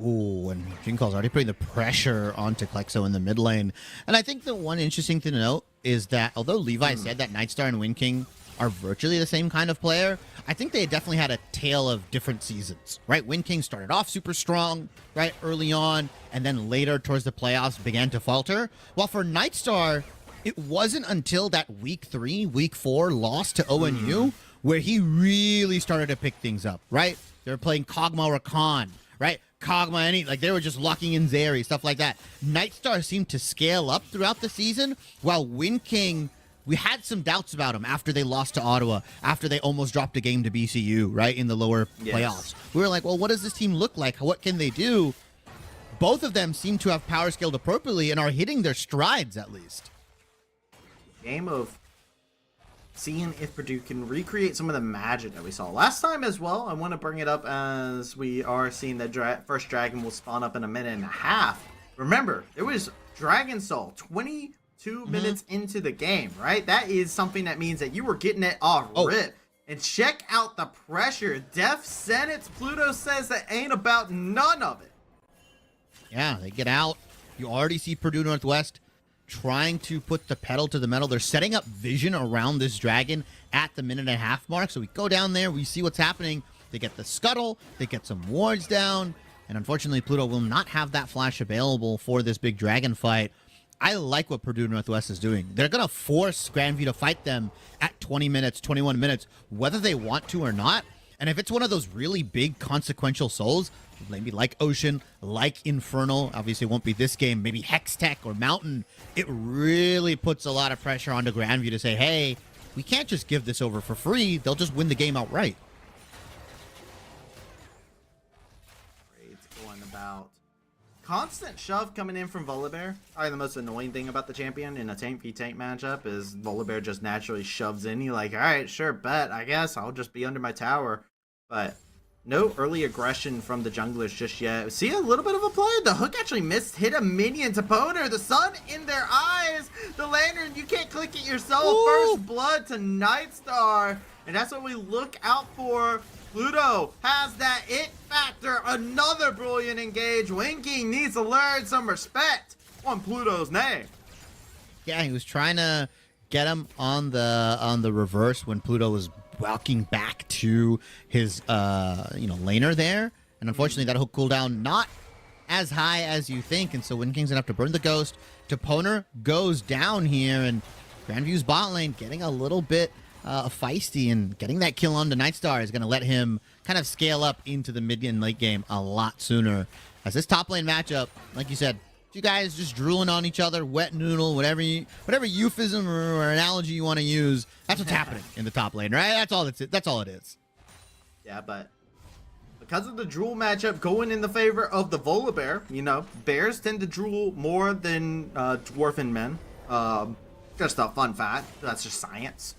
S15: Ooh, and Jinkal's already putting the pressure onto Klexo in the mid lane. And I think the one interesting thing to note is that although Levi said that Nightstar and Wind King are virtually the same kind of player, I think they definitely had a tale of different seasons, right? Wind King started off super strong, right, early on, and then later towards the playoffs began to falter. While for Nightstar, it wasn't until that week 3, week 4 loss to ONU where he really started to pick things up, right? They were playing Kog'Maw Rakan, right? Kog'Maw, like they were just locking in Zeri, stuff like that. Nightstar seemed to scale up throughout the season, while Wind King, we had some doubts about him after they lost to Ottawa, after they almost dropped a game to BCU, right, in the lower playoffs. We were like, well, what does this team look like? What can they do? Both of them seem to have power scaled appropriately and are hitting their strides, at least.
S20: Game of seeing if Purdue can recreate some of the magic that we saw last time as well. I want to bring it up as we are seeing that first dragon will spawn up in a minute and a half. Remember, it was Dragon Soul 22 minutes into the game, right? That is something that means that you were getting it off rip. And check out the pressure. Def Senate's Pluto says that ain't about none of it.
S15: Yeah, they get out. You already see Purdue Northwest trying to put the pedal to the metal. They're setting up vision around this dragon at the minute and a half mark. So we go down there, we see what's happening. They get the scuttle, they get some wards down, and unfortunately Pluto will not have that flash available for this big dragon fight. I like what Purdue Northwest is doing. They're going to force Grandview to fight them at 20 minutes, 21 minutes, whether they want to or not. And if it's one of those really big consequential souls, maybe like Ocean, like Infernal, obviously it won't be this game, maybe Hextech or Mountain, it really puts a lot of pressure onto Grandview to say, hey, we can't just give this over for free. They'll just win the game outright.
S20: Great going about. Constant shove coming in from Volibear. Probably the most annoying thing about the champion in a tank v tank matchup is Volibear just naturally shoves in. You're like, all right, sure, bet. I guess I'll just be under my tower. But no early aggression from the junglers just yet. See a little bit of a play. The hook actually missed, hit a minion to Poner. The sun in their eyes. The lantern, you can't click it yourself. Ooh. First blood to Nightstar. And that's what we look out for. Pluto has that it factor. Another brilliant engage. Winking needs to learn some respect on Pluto's name.
S15: Yeah, he was trying to get him on the reverse when Pluto was walking back to his laner there, and unfortunately that hook cooldown not as high as you think, and so Winking's gonna have to burn the ghost. Toponer goes down here, and Grandview's bot lane getting a little bit feisty, and getting that kill on to Nightstar is gonna let him kind of scale up into the mid and late game a lot sooner. As this top lane matchup, like you said, you guys just drooling on each other, wet noodle, whatever euphemism or analogy you want to use. That's what's happening in the top lane, right? That's all it is.
S20: Yeah, but because of the drool matchup going in the favor of the Volibear, bears tend to drool more than dwarfen men. Just a fun fact. That's just science.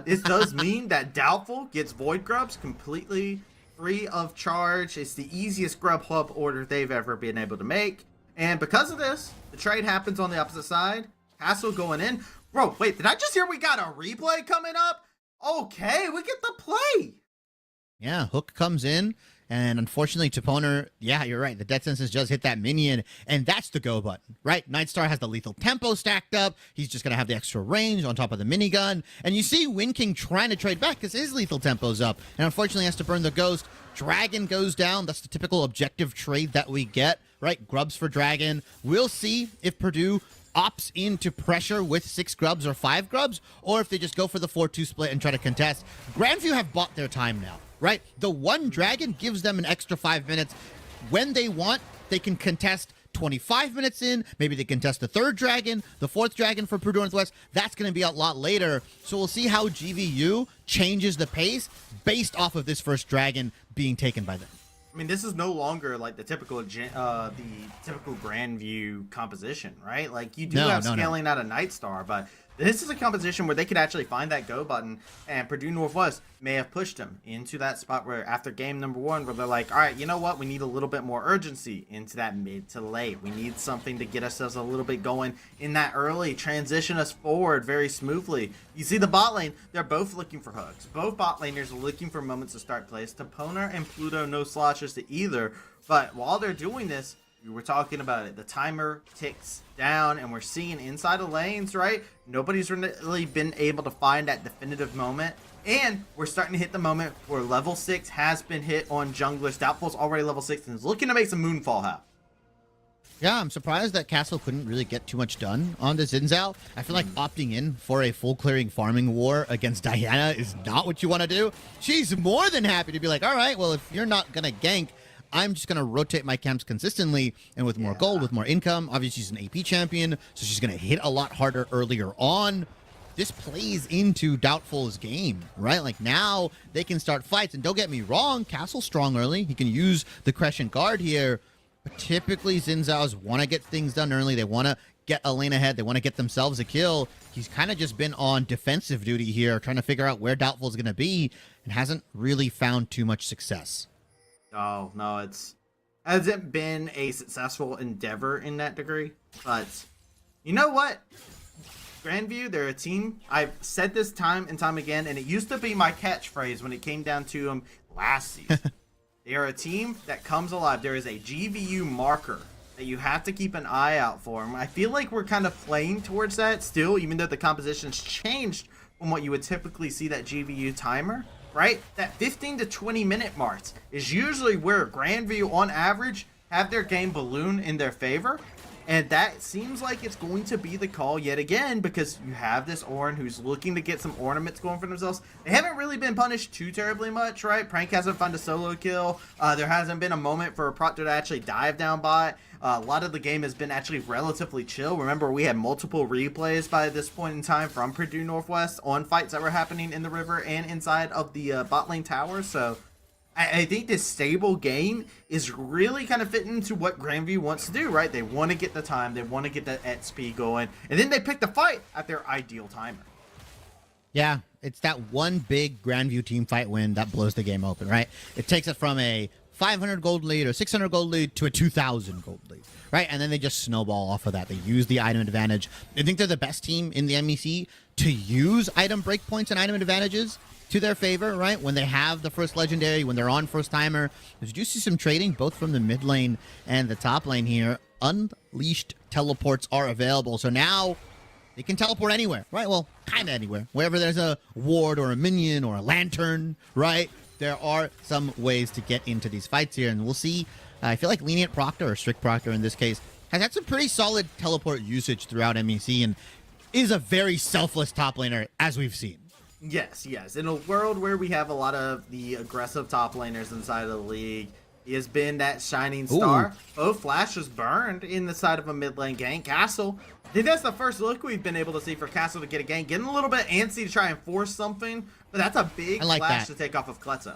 S20: This does mean that Doubtful gets Void Grubs completely free of charge. It's the easiest Grub Hub order they've ever been able to make. And because of this, the trade happens on the opposite side. Castle going in. Bro, wait, did I just hear we got a replay coming up? Okay, we get the play.
S15: Yeah, Hook comes in, and unfortunately, Toponer, yeah, you're right. The Death Sentence just hit that minion, and that's the go button, right? Nightstar has the lethal tempo stacked up. He's just going to have the extra range on top of the minigun. And you see Winking trying to trade back because his lethal tempo's up, and unfortunately has to burn the ghost. Dragon goes down. That's the typical objective trade that we get, right? Grubs for Dragon. We'll see if Purdue opts into pressure with 6 grubs or 5 grubs, or if they just go for the 4-2 split and try to contest. Grandview have bought their time now, right? The one Dragon gives them an extra 5 minutes. When they want, they can contest 25 minutes in. Maybe they contest the 3rd Dragon, the 4th Dragon for Purdue Northwest. That's going to be a lot later. So we'll see how GVU changes the pace based off of this first Dragon being taken by them.
S20: I mean, this is no longer like the typical Grandview composition, right? Like you do have scaling out a Nightstar, but this is a composition where they could actually find that go button, and Purdue Northwest may have pushed them into that spot where after game number 1, where they're like, all right, you know what? We need a little bit more urgency into that mid to late. We need something to get ourselves a little bit going in that early, transition us forward very smoothly. You see the bot lane, they're both looking for hooks. Both bot laners are looking for moments to start plays. Toponer and Pluto, no sloshes to either. But while they're doing this, we were talking about it. The timer ticks down, and we're seeing inside the lanes, right? Nobody's really been able to find that definitive moment. And we're starting to hit the moment where level 6 has been hit on junglers. Doubtful's already level 6 and is looking to make some Moonfall happen.
S15: Yeah, I'm surprised that Castle couldn't really get too much done on the Xin Zhao. I feel like opting in for a full clearing farming war against Diana is not what you want to do. She's more than happy to be like, all right, well, if you're not going to gank, I'm just going to rotate my camps consistently, and with more gold, with more income. Obviously, she's an AP champion, so she's going to hit a lot harder earlier on. This plays into Doubtful's game, right? Like, now they can start fights, and don't get me wrong, Castle's strong early. He can use the Crescent Guard here, but typically Xin Zhao's want to get things done early. They want to get a lane ahead. They want to get themselves a kill. He's kind of just been on defensive duty here, trying to figure out where Doubtful's going to be, and hasn't really found too much success.
S20: Oh, no, it hasn't been a successful endeavor in that degree. But you know what? Grandview, they're a team. I've said this time and time again, and it used to be my catchphrase when it came down to them last season. They are a team that comes alive. There is a GVU marker that you have to keep an eye out for. And I feel like we're kind of playing towards that still, even though the composition's changed from what you would typically see that GVU timer. Right? That 15 to 20 minute marks is usually where Grandview on average have their game balloon in their favor. And that seems like it's going to be the call yet again, because you have this Ornn who's looking to get some ornaments going for themselves. They haven't really been punished too terribly much, right? Prank hasn't found a solo kill. There hasn't been a moment for a Proctor to actually dive down bot. A lot of the game has been actually relatively chill. Remember, we had multiple replays by this point in time from Purdue Northwest on fights that were happening in the river and inside of the bot lane tower. So I think this stable game is really kind of fitting into what Grandview wants to do, right? They want to get the time, they want to get the XP going, and then they pick the fight at their ideal timer.
S15: Yeah, it's that one big Grandview team fight win that blows the game open, right? It takes it from a 500 gold lead or 600 gold lead to a 2,000 gold lead, right? And then they just snowball off of that. They use the item advantage. I think they're the best team in the MEC to use item breakpoints and item advantages to their favor, right? When they have the first legendary, when they're on first timer. Because you do see some trading both from the mid lane and the top lane here. Unleashed teleports are available. So now they can teleport anywhere, right? Well, kind of anywhere. Wherever there's a ward or a minion or a lantern, right? There are some ways to get into these fights here. And we'll see. I feel like Lenient Proctor, or Strict Proctor in this case, has had some pretty solid teleport usage throughout MEC and is a very selfless top laner, as we've seen.
S20: Yes. In a world where we have a lot of the aggressive top laners inside of the league, he has been that shining star. Both Flash was burned in the side of a mid lane gank. Castle, I think that's the first look we've been able to see for Castle to get a gank. Getting a little bit antsy to try and force something, but that's a big flash to take off of Kletzo.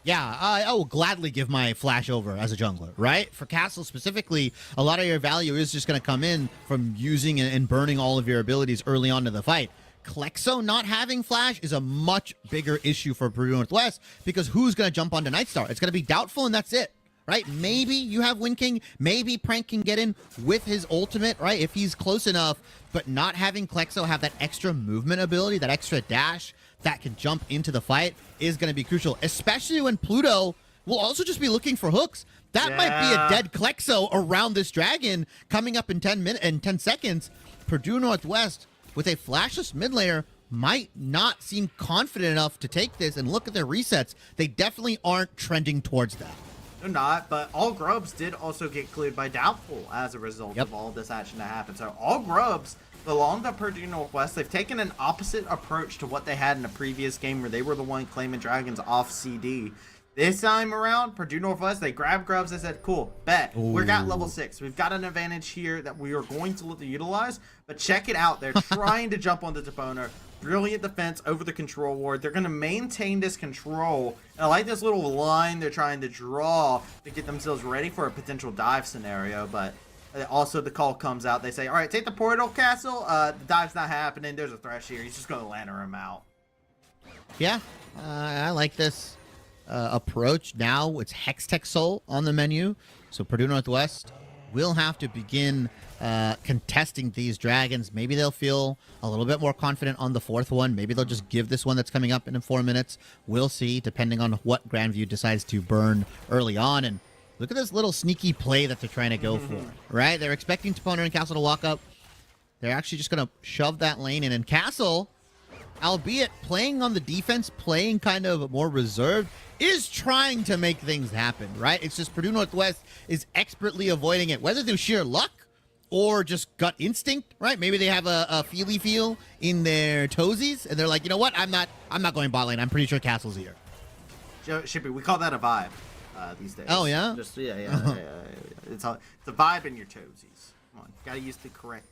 S15: Yeah, I will gladly give my flash over as a jungler, right? For Castle specifically, a lot of your value is just going to come in from using and burning all of your abilities early on to the fight. Klexo not having flash is a much bigger issue for Purdue Northwest, because who's going to jump onto Nightstar? It's going to be Doubtful, and that's it, right? Maybe you have Wind King, maybe Prank can get in with his ultimate, right, if he's close enough, but not having Klexo have that extra movement ability, that extra dash that can jump into the fight is going to be crucial, especially when Pluto will also just be looking for hooks. That might be a dead Klexo around this dragon coming up in 10 seconds. Purdue Northwest, with a flashless mid laner, might not seem confident enough to take this, and look at their resets. They definitely aren't trending towards that.
S20: They're not, but all Grubs did also get cleared by Doubtful as a result of all this action that happened. So all Grubs belong to Purdue Northwest. They've taken an opposite approach to what they had in the previous game, where they were the one claiming dragons off CD. This time around, Purdue Northwest, they grabbed Grubs. They said, cool, bet. We got level 6. We've got an advantage here that we are going to utilize. But check it out. They're trying to jump on the Deponer. Brilliant defense over the control ward. They're going to maintain this control. And I like this little line they're trying to draw to get themselves ready for a potential dive scenario. But also the call comes out. They say, all right, take the portal, Castle. The dive's not happening. There's a Thresh here. He's just going to lantern him out.
S15: Yeah, I like this approach. Now it's Hextech Soul on the menu. So Purdue Northwest will have to begin contesting these dragons. Maybe they'll feel a little bit more confident on the fourth one. Maybe they'll just give this one that's coming up in 4 minutes. We'll see, depending on what Grandview decides to burn early on. And look at this little sneaky play that they're trying to go for, right? They're expecting Toponer and Castle to walk up. They're actually just going to shove that lane in. And Castle, albeit playing on the defense, playing kind of more reserved, is trying to make things happen, right? It's just Purdue Northwest is expertly avoiding it, whether through sheer luck or just gut instinct, right? Maybe they have a feely feel in their toesies, and they're like, you know what? I'm not going bot lane. I'm pretty sure Castle's here.
S20: Shippy, we call that a vibe these days.
S15: Oh, yeah?
S20: Just yeah. It's a vibe in your toesies. Come on, gotta use the correct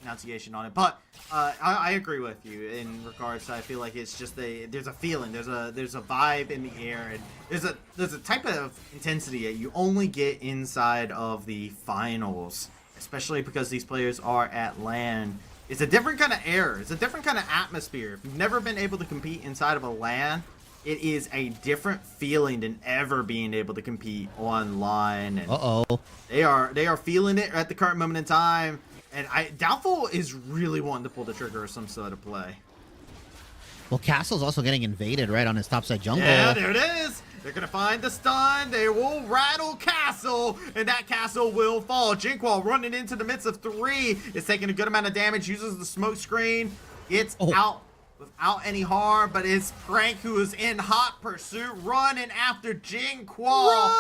S20: pronunciation on it. But I agree with you in regards to, I feel like it's just there's a feeling, there's a vibe in the air, and there's a type of intensity that you only get inside of the finals, especially because these players are at LAN. It's a different kind of air. It's a different kind of atmosphere. If you've never been able to compete inside of a LAN, it is a different feeling than ever being able to compete online. And they are feeling it at the current moment in time. And Doubtful is really wanting to pull the trigger of some sort of play.
S15: Well, Castle's also getting invaded right on his topside jungle.
S20: Yeah, there it is. They're going to find the stun. They will rattle Castle, and that Castle will fall. Jinkwall running into the midst of 3 is taking a good amount of damage, uses the smoke screen, gets out without any harm, but it's Prank who is in hot pursuit, running after Jinkwall.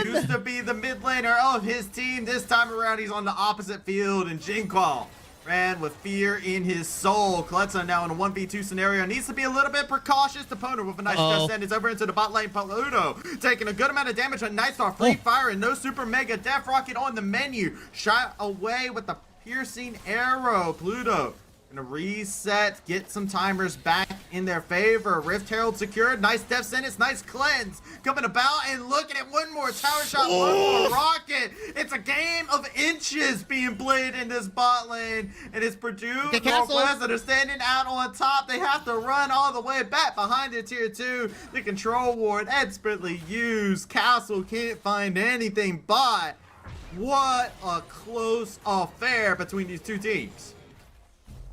S20: He used to be the mid laner of his team. This time around, he's on the opposite field, and Jinqual ran with fear in his soul. Kletso now in a 1v2 scenario. Needs to be a little bit precautious. Opponent with a nice descent is over into the bot lane. Pluto taking a good amount of damage on Nightstar. Free fire and no super mega death rocket on the menu. Shot away with the piercing arrow. Pluto gonna reset, get some timers back in their favor. Rift Herald secured. Nice death sentence, nice cleanse. Coming about and looking at one more tower shot, one more rocket. It's a game of inches being played in this bot lane. And it's Purdue Northwest that are standing out on top. They have to run all the way back behind their tier 2. The control ward expertly used. Castle can't find anything, but what a close affair between these two teams.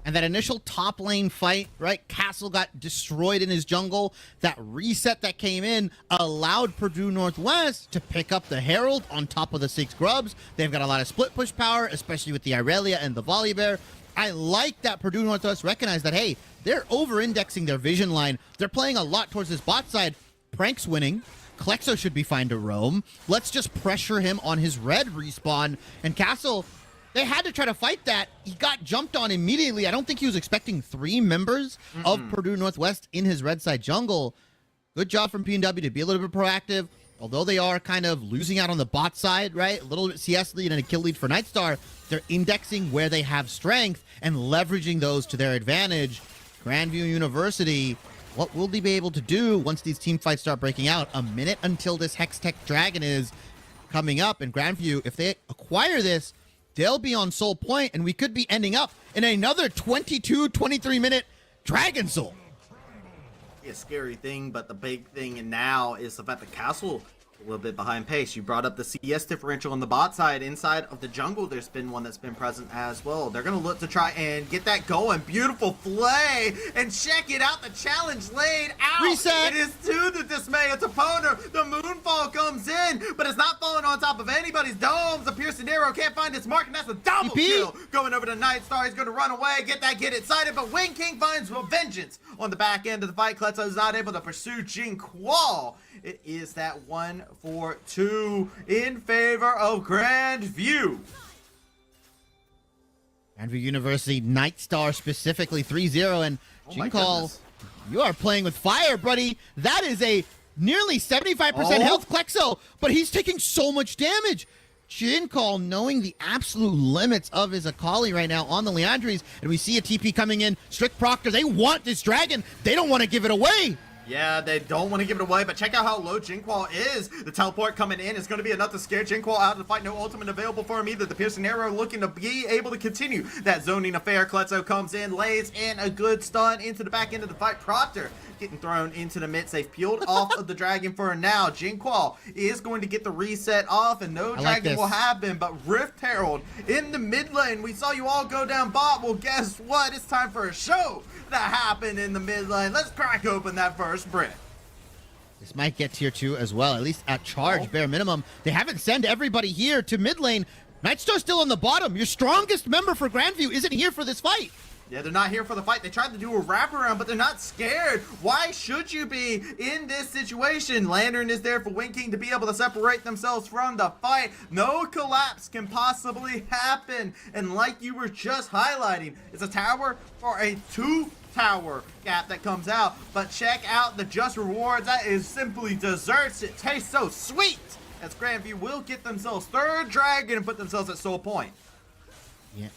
S15: And that initial top lane fight, right? Castle got destroyed in his jungle. That reset that came in allowed Purdue Northwest to pick up the Herald on top of the 6 Grubs. They've got a lot of split push power, especially with the Irelia and the Volibear. I like that Purdue Northwest recognized that, hey, they're over-indexing their vision line. They're playing a lot towards this bot side. Prank's winning. Klexo should be fine to roam. Let's just pressure him on his red respawn. And Castle, they had to try to fight that. He got jumped on immediately. I don't think he was expecting 3 members of Purdue Northwest in his red side jungle. Good job from P&W to be a little bit proactive. Although they are kind of losing out on the bot side, right? A little bit CS lead and a kill lead for Nightstar. They're indexing where they have strength and leveraging those to their advantage. Grandview University, what will they be able to do once these team fights start breaking out? A minute until this Hextech Dragon is coming up. And Grandview, if they acquire this, they'll be on Soul Point, and we could be ending up in another 22, 23-minute Dragon Soul.
S20: A scary thing, but the big thing now is the fact that Castle a little bit behind pace. You brought up the CS differential on the bot side. Inside of the jungle, there's been one that's been present as well. They're going to look to try and get that going. Beautiful flay. And check it out. The challenge laid out.
S15: Reset.
S20: It is to the dismay of opponent. The Moonfall comes in, but it's not falling on top of anybody's domes. The piercing arrow can't find its mark, and that's a double kill. Going over to Nightstar. He's going to run away, get it sighted, but Wing King finds vengeance on the back end of the fight. Kletso's not able to pursue Jinqual. It is that 1-for-2 in favor of Grandview.
S15: Grandview University, Nightstar specifically 3-0, and Jinqual, you are playing with fire, buddy. That is a nearly 75% health Klexo, but he's taking so much damage. Jinqual knowing the absolute limits of his Akali right now on the Leandries, and we see a TP coming in. Strict Proctor, they want this dragon. They don't want to give it away.
S20: Yeah, they don't want to give it away, but check out how low Jinqual is. The teleport coming in is going to be enough to scare Jinqual out of the fight. No ultimate available for him either. The piercing arrow looking to be able to continue that zoning affair. Kletso comes in, lays in a good stun into the back end of the fight. Proctor getting thrown into the mid. They've peeled off of the dragon for now. Jinqual is going to get the reset off, and no dragon will happen, but Rift Herald in the mid lane. We saw you all go down bot. Well, guess what? It's time for a show that happened in the mid lane. Let's crack open that first brick.
S15: This might get tier 2 as well, at least at charge, bare minimum. They haven't sent everybody here to mid lane. Nightstar's still on the bottom. Your strongest member for Grandview isn't here for this fight.
S20: Yeah, they're not here for the fight. They tried to do a wraparound, but they're not scared. Why should you be in this situation? Lantern is there for Wing King to be able to separate themselves from the fight. No collapse can possibly happen. And like you were just highlighting, it's a tower or a 2-tower gap that comes out. But check out the just rewards. That is simply desserts. It tastes so sweet. As Grandview will get themselves 3rd dragon and put themselves at Soul Point.
S15: Yeah.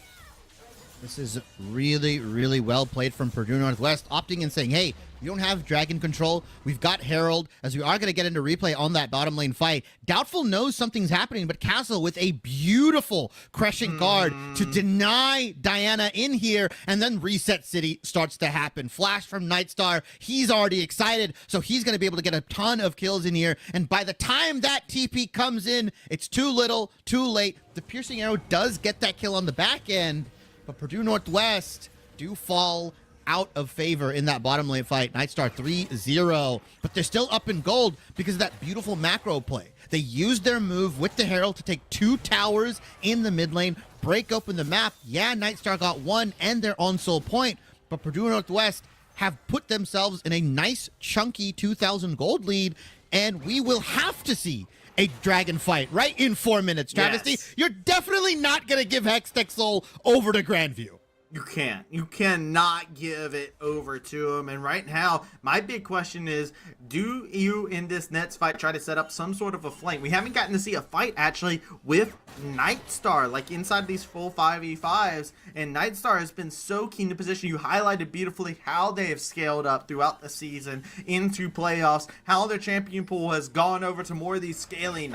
S15: This is really, really well played from Purdue Northwest, opting and saying, hey, we don't have dragon control. We've got Herald, as we are going to get into replay on that bottom lane fight. Doubtful knows something's happening, but Castle with a beautiful crushing guard to deny Diana in here, and then Reset City starts to happen. Flash from Nightstar. He's already excited, so he's going to be able to get a ton of kills in here, and by the time that TP comes in, it's too little, too late. The piercing arrow does get that kill on the back end, but Purdue Northwest do fall out of favor in that bottom lane fight. Nightstar 3-0, but they're still up in gold because of that beautiful macro play. They used their move with the Herald to take 2 towers in the mid lane, break open the map. Yeah, Nightstar got 1 and they're on Soul Point, but Purdue Northwest have put themselves in a nice chunky 2,000 gold lead, and we will have to see a dragon fight, right? In 4 minutes, Travesty.
S20: Yes.
S15: You're definitely not going to give Hextech Soul over to Grandview.
S20: You can't. You cannot give it over to him. And right now, my big question is, do you in this Nets fight try to set up some sort of a flank? We haven't gotten to see a fight actually with Nightstar, like inside these full 5v5s. And Nightstar has been so keen to position. You highlighted beautifully how they have scaled up throughout the season into playoffs, how their champion pool has gone over to more of these scaling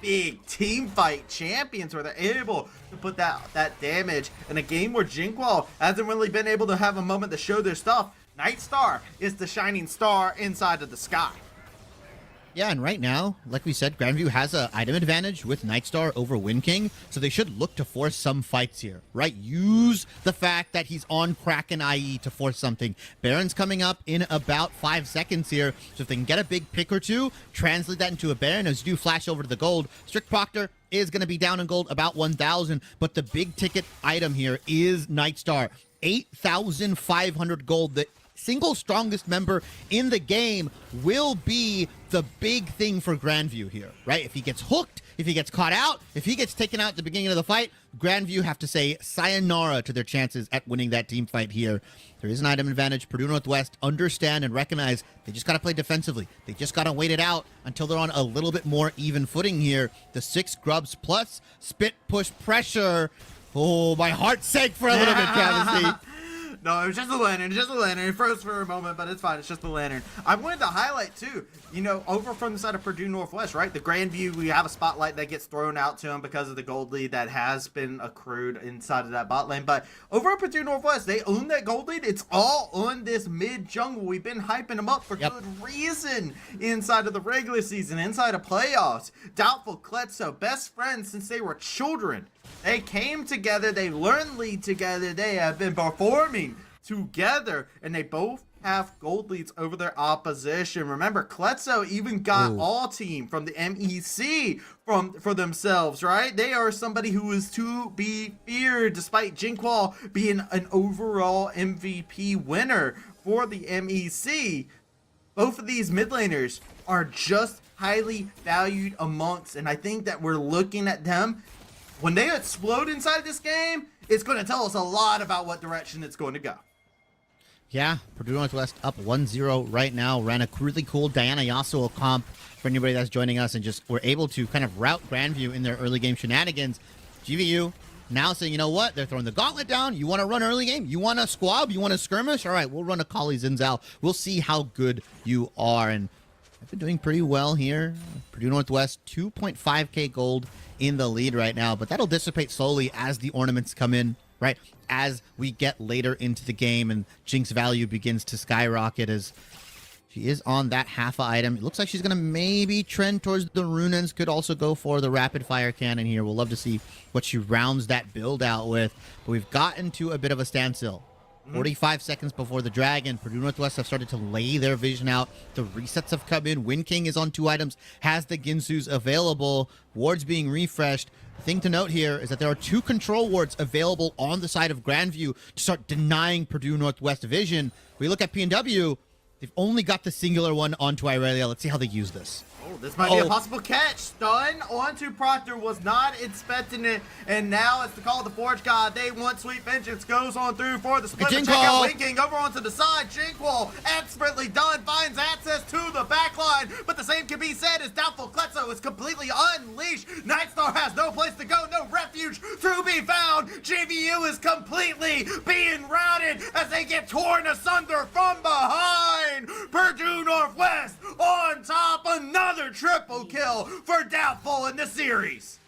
S20: big team fight champions where they're able to put that damage in a game where Jinkwall hasn't really been able to have a moment to show their stuff. Nightstar is the shining star inside of the sky.
S15: Yeah, and right now, like we said, Grandview has an item advantage with Nightstar over Wind King, so they should look to force some fights here, right? Use the fact that he's on Kraken IE to force something. Baron's coming up in about 5 seconds here, so if they can get a big pick or two, translate that into a Baron as you do flash over to the gold. Strict Proctor is going to be down in gold about 1,000, but the big ticket item here is Nightstar. 8,500 gold. The single strongest member in the game will be the big thing for Grandview here, right? If he gets hooked, if he gets caught out, if he gets taken out at the beginning of the fight, Grandview have to say sayonara to their chances at winning that team fight here. There is an item advantage. Purdue Northwest understand and recognize they just got to play defensively. They just got to wait it out until they're on a little bit more even footing here. The 6 grubs plus spit push pressure. Oh, my heart sank for a little bit, Travesty.
S20: No, it was just a lantern, It froze for a moment, but it's fine. It's just a lantern. I wanted to highlight, too, you know, over from the side of Purdue Northwest, right? The Grandview, we have a spotlight that gets thrown out to him because of the gold lead that has been accrued inside of that bot lane. But over at Purdue Northwest, they own that gold lead. It's all on this mid-jungle. We've been hyping them up for good reason inside of the regular season, inside of playoffs. Doubtful, Kletso, best friends since they were children. They came together, they learned lead together, they have been performing together, and they both have gold leads over their opposition. Remember, Kletso even got all team from the MEC for themselves, right? They are somebody who is to be feared, despite Jinkwall being an overall MVP winner for the MEC. Both of these mid laners are just highly valued amongst, and I think that we're looking at them. When they explode inside this game, it's going to tell us a lot about what direction it's going to go.
S15: Yeah, Purdue Northwest up 1-0 right now. Ran a really cool Diana Yasuo comp for anybody that's joining us, and just were able to kind of route Grandview in their early game shenanigans. GVU now saying, you know what? They're throwing the gauntlet down. You want to run early game? You want to squab? You want to skirmish? All right, we'll run a Kali Zinzal. We'll see how good you are. And I've been doing pretty well here. Purdue Northwest, 2.5k gold in the lead right now, but that'll dissipate slowly as the ornaments come in, right? As we get later into the game and Jinx value begins to skyrocket as she is on that half item. It looks like she's going to maybe trend towards the Runens. Could also go for the rapid fire cannon here. We'll love to see what she rounds that build out with, but we've gotten to a bit of a standstill. 45 seconds before the dragon, Purdue Northwest have started to lay their vision out. The resets have come in. Wind King is on 2 items, has the Ginsus available. Wards being refreshed. The thing to note here is that there are 2 control wards available on the side of Grandview to start denying Purdue Northwest vision. We look at PNW, they've only got the singular one onto Irelia. Let's see how they use this.
S20: Oh, this might be a possible catch. Stun onto Proctor, was not expecting it, and now it's the call of the Forge God. They want Sweet Vengeance, goes on through for the split. Check out Winking over onto the side. Jinkwall, expertly done, finds access to the backline, but the same can be said as Doubtful Kletso is completely unleashed. Nightstar has no place to go, no refuge to be found. JVU is completely being routed as they get torn asunder from behind. Purdue Northwest on top, another triple kill for Doubtful in the series.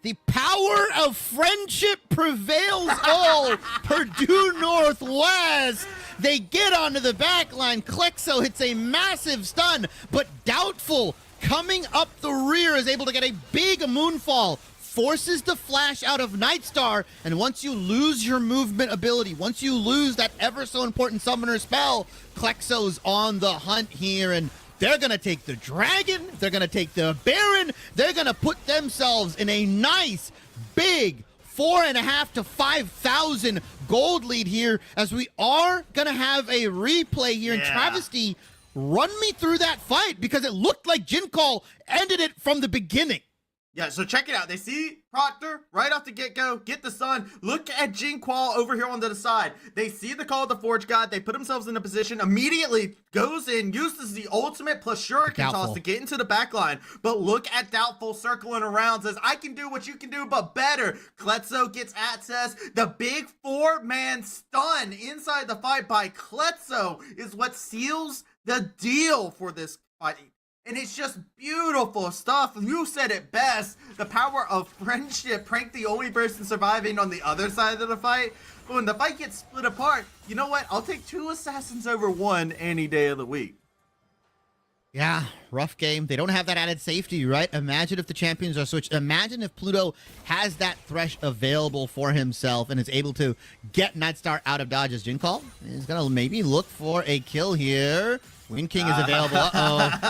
S15: The power of friendship prevails all. Purdue Northwest. They get onto the back line. Klexo hits a massive stun, but Doubtful coming up the rear is able to get a big moonfall. Forces the flash out of Nightstar, and once you lose your movement ability, once you lose that ever so important summoner spell, Klexo's on the hunt here, and they're going to take the dragon, they're going to take the Baron, they're going to put themselves in a nice, big 4,500 to 5,000 gold lead here, as we are going to have a replay here in Travesty. run me through that fight because it looked like Jinkall ended it from the beginning.
S20: Yeah, so check it out. They see Proctor right off the get-go, get the stun. Look at Jinqual over here on the side. They see the call of the Forge God. They put themselves in a position, immediately goes in, uses the ultimate plus Shuriken toss to get into the back line. But look at Doubtful circling around, says, I can do what you can do, but better. Kletso gets access. The big 4-man stun inside the fight by Kletso is what seals the deal for this fight. And it's just beautiful stuff. You said it best. The power of friendship. Prank the only person surviving on the other side of the fight. But when the fight gets split apart, you know what? I'll take 2 assassins over 1 any day of the week.
S15: Yeah, rough game. They don't have that added safety, right? Imagine if the champions are switched. Imagine if Pluto has that Thresh available for himself and is able to get Nightstar out of dodge as Jinkall. He's going to maybe look for a kill here. Wind King is available. Uh-oh.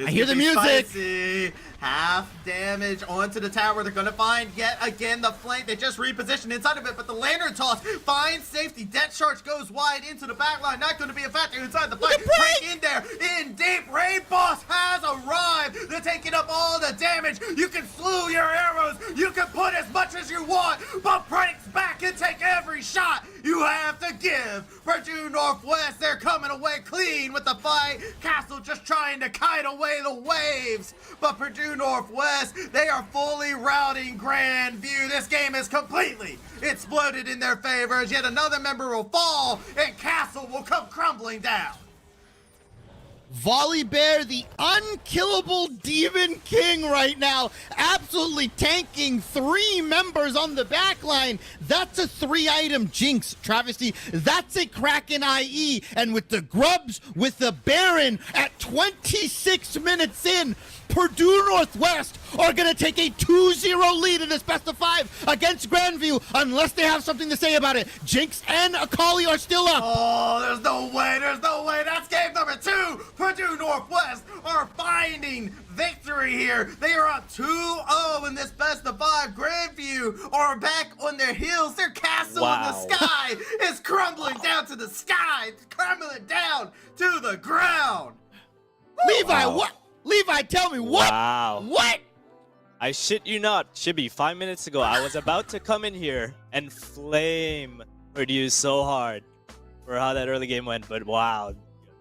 S15: I hear the music.
S20: Spicy. Half damage onto the tower. They're going to find yet again the flank. They just repositioned inside of it, but the lantern toss finds safety. Death Charge goes wide into the back line. Not going to be a factor inside the fight. Break in there. In deep. Raid Boss has arrived. They're taking up all the damage. You can slew your arrows. You can put as much as you want, but Prank's back and take every shot you have to give. Purdue Northwest, they're coming away clean with the fight. Castle just trying to kite away the waves, but Purdue Northwest, they are fully routing Grandview. This game is completely exploded in their favor as yet another member will fall and Castle will come crumbling down.
S15: Volley Bear, the unkillable Demon King right now, absolutely tanking 3 members on the back line. That's a 3-item Jinx, Travesty. That's a Kraken IE. And with the Grubs, with the Baron at 26 minutes in, Purdue Northwest are going to take a 2-0 lead in this best of 5 against Grandview unless they have something to say about it. Jinx and Akali are still up.
S20: Oh, there's no way. That's game number 2. Purdue Northwest are finding victory here. They are up 2-0 in this best of 5. Grandview are back on their heels. Their castle in the sky is crumbling down to the sky. It's crumbling down to the ground.
S15: Levi, what? Levi, tell me what?
S16: Wow.
S15: What?
S16: I shit you not, Chibi, 5 minutes ago, I was about to come in here and flame Purdue so hard for how that early game went, but wow.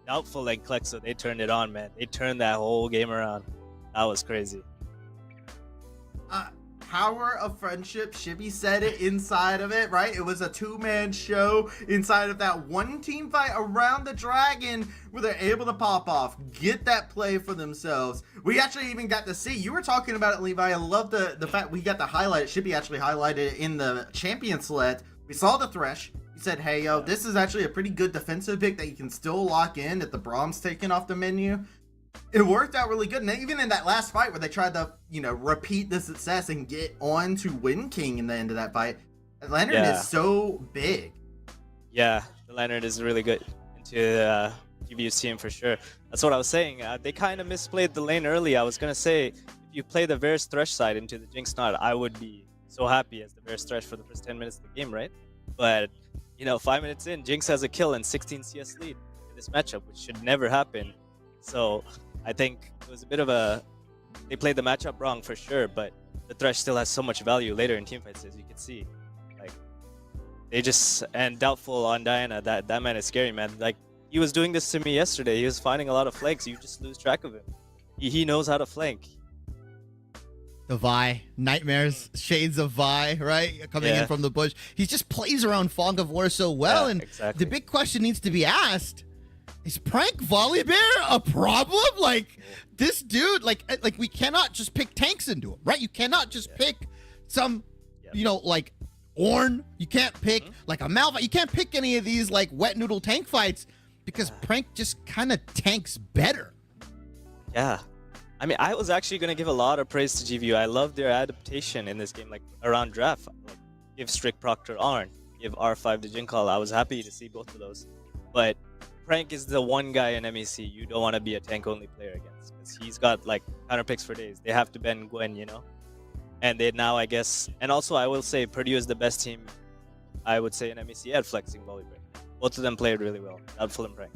S16: Doubtful and Klexo, they turned it on, man. They turned that whole game around. That was crazy.
S20: Power of friendship. Shibby said it inside of it, right? It was a 2-man show inside of that one team fight around the dragon where they're able to pop off, get that play for themselves. We actually even got to see, you were talking about it, Levi. I love the fact we got to highlight it. Shibby actually highlighted it in the champion select. We saw the Thresh. He said, hey, yo, this is actually a pretty good defensive pick that you can still lock in if the Brahm's taken off the menu. It worked out really good. And even in that last fight where they tried to, repeat the success and get on to Wind King in the end of that fight, Leonard is so big.
S16: Yeah, the Leonard is really good into GVU's team for sure. That's what I was saying. They kind of misplayed the lane early. I was going to say, if you play the Varus Thresh side into the Jinx Nod, I would be so happy as the Varus Thresh for the first 10 minutes of the game, right? But, 5 minutes in, Jinx has a kill and 16 CS lead in this matchup, which should never happen. So I think it was a bit of they played the matchup wrong for sure, but the Thresh still has so much value later in teamfights, as you can see. Like, they just, and Doubtful on Diana, that man is scary, man. Like, he was doing this to me yesterday. He was finding a lot of flanks. You just lose track of him. He knows how to flank.
S15: The Vi, Nightmares, Shades of Vi, right? Coming in from the bush. He just plays around Fog of War so well. And the big question needs to be asked, is Prank Volley Bear a problem? Like, this dude, like we cannot just pick tanks into him, right? You cannot just pick some, like Ornn. You can't pick like a Malphite. You can't pick any of these like wet noodle tank fights because Prank just kind of tanks better.
S16: Yeah. I mean, I was actually going to give a lot of praise to GVU. I love their adaptation in this game, like around draft. Like, give Strict Proctor Arn, give R5 to Jinkall. I was happy to see both of those. But Prank is the one guy in MEC you don't want to be a tank-only player against, because he's got like counter picks for days. They have to bend Gwen, and they now, I guess, and also I will say Purdue is the best team, I would say, in MEC at flexing volleyball. Both of them played really well, Doubtful and Prank.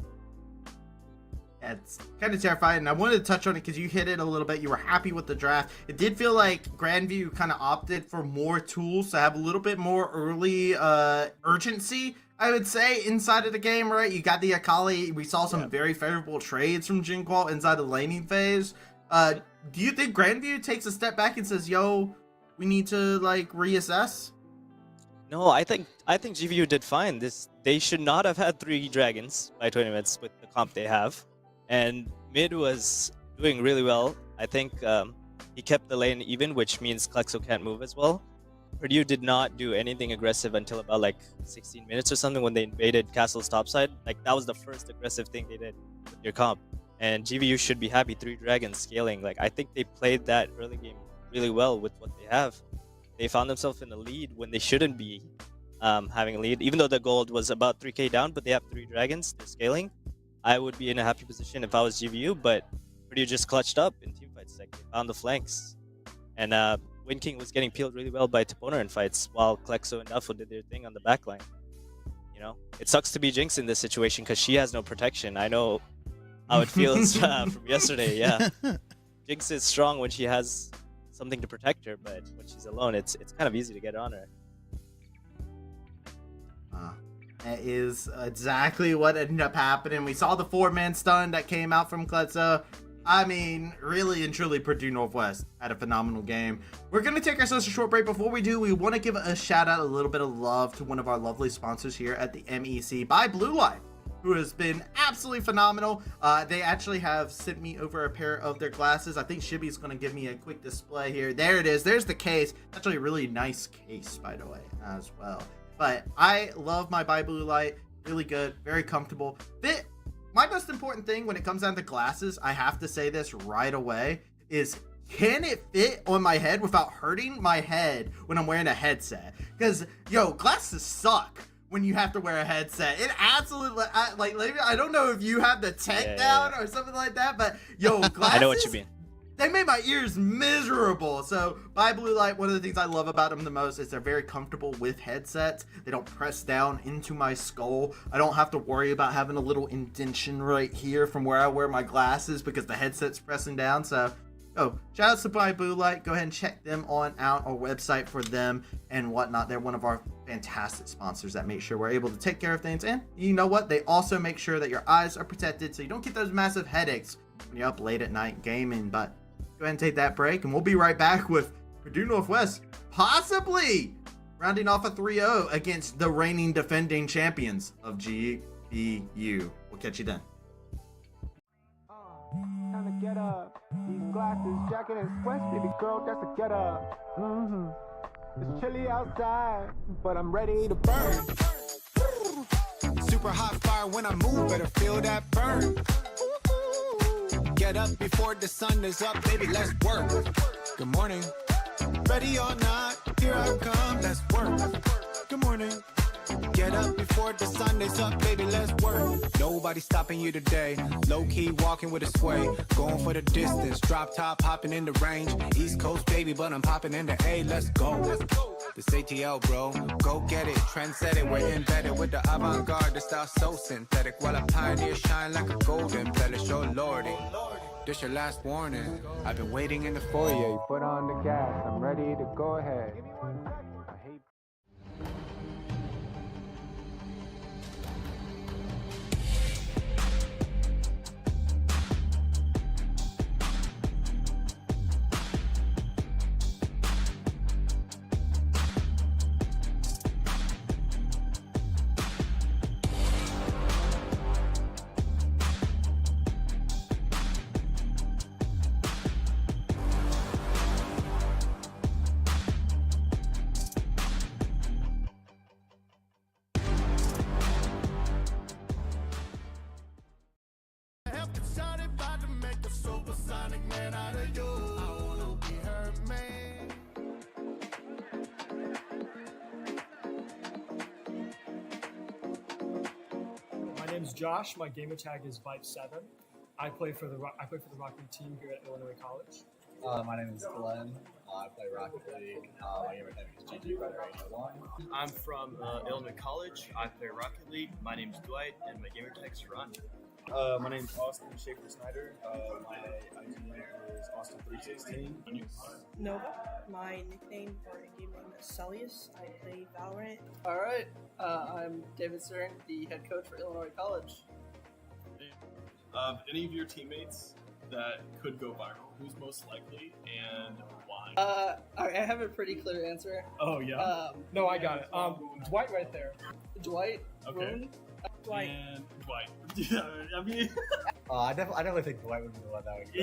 S20: It's kind of terrifying, and I wanted to touch on it because you hit it a little bit. You were happy with the draft. It did feel like Grandview kind of opted for more tools to have a little bit more early urgency, I would say, inside of the game, right? You got the Akali. We saw some very favorable trades from Jinqual inside the laning phase. Do you think Grandview takes a step back and says, yo, we need to, like, reassess?
S16: No, I think GVU did fine. They should not have had 3 dragons by 20 minutes with the comp they have. And mid was doing really well. I think he kept the lane even, which means Klexo can't move as well. Purdue did not do anything aggressive until about like 16 minutes or something when they invaded Castle's topside. Like that was the first aggressive thing they did with your comp. And GVU should be happy, 3 dragons scaling. Like I think they played that early game really well with what they have. They found themselves in the lead when they shouldn't be having a lead, even though the gold was about 3k down, but they have 3 dragons, they're scaling. I would be in a happy position if I was GVU, but Purdue just clutched up in teamfights. Like they found the flanks. And Wind King was getting peeled really well by Toponer in fights, while Klexo and Duffel did their thing on the backline. You know, it sucks to be Jinx in this situation because she has no protection. I know how it feels from yesterday, yeah. Jinx is strong when she has something to protect her, but when she's alone, it's kind of easy to get on her.
S20: That is exactly what ended up happening. We saw the 4-man stun that came out from Klexo. I mean, really and truly, Purdue Northwest had a phenomenal game. We're going to take ourselves a short break. Before we do, we want to give a shout out, a little bit of love to one of our lovely sponsors here at the MEC by Blue Light, who has been absolutely phenomenal. They actually have sent me over a pair of their glasses. I think Shibby's going to give me a quick display here. There it is. There's the case. Actually a really nice case, by the way, as well. But I love my By Blue Light. Really good, very comfortable. Fit. My most important thing when it comes down to glasses, I have to say this right away, is can it fit on my head without hurting my head when I'm wearing a headset? Because, yo, glasses suck when you have to wear a headset. It absolutely, I don't know if you have the tech down or something like that, but, yo, glasses.
S16: I know what you mean.
S20: They made my ears miserable. So by Blue Light, one of the things I love about them the most is they're very comfortable with headsets. They don't press down into my skull. I don't have to worry about having a little indentation right here from where I wear my glasses because the headset's pressing down. So, shout out to By Blue Light. Go ahead and check them on out, our website for them and whatnot. They're one of our fantastic sponsors that make sure we're able to take care of things. And you know what? They also make sure that your eyes are protected so you don't get those massive headaches when you're up late at night gaming. But go ahead and take that break, and we'll be right back with Purdue Northwest possibly rounding off a 3-0 against the reigning defending champions of GBU. We'll catch you then.
S11: Time to get up. These glasses, jacket, and sweats, baby girl, that's a get up. It's chilly outside, but I'm ready to burn. Super hot fire when I move, better feel that burn. Get up before the sun is up, baby, let's work. Good morning. Ready or not, here I come, let's work. Good morning. Get up before the sun is up, baby, let's work. Nobody stopping you today. Low-key walking with a sway. Going for the distance, drop top, hopping in the range. East Coast, baby, but I'm popping in the A, let's go. This ATL, bro, go get it, trendset it. We're embedded with the avant-garde, the style so synthetic. While I pioneer shine like a golden pellet, oh lordy. This your last warning. I've been waiting in the foyer. You put on the gas, I'm ready to go ahead.
S21: My name's Josh. My gamer tag is Vipe7. I play for the Rocket League team here at Illinois College.
S22: My name is Glenn. I play Rocket League. My gamer tag is GG801.
S23: I'm from Illinois College. I play Rocket League. My name's Dwight, and my gamer tag's Ron.
S3: My name is Austin Schaefer Snyder. My ID is Austin316.
S8: Nova. My nickname or game name is Celius. I play Valorant.
S23: All right. I'm David Stern, the head coach for Illinois College.
S3: Any of your teammates that could go viral, who's most likely and why?
S23: I have a pretty clear answer.
S21: Oh yeah. No, I got it. Dwight right there.
S23: Dwight.
S3: Okay.
S23: Roon?
S8: Dwight.
S3: And Dwight. Yeah, I mean.
S22: I definitely think Dwight would be the one that would go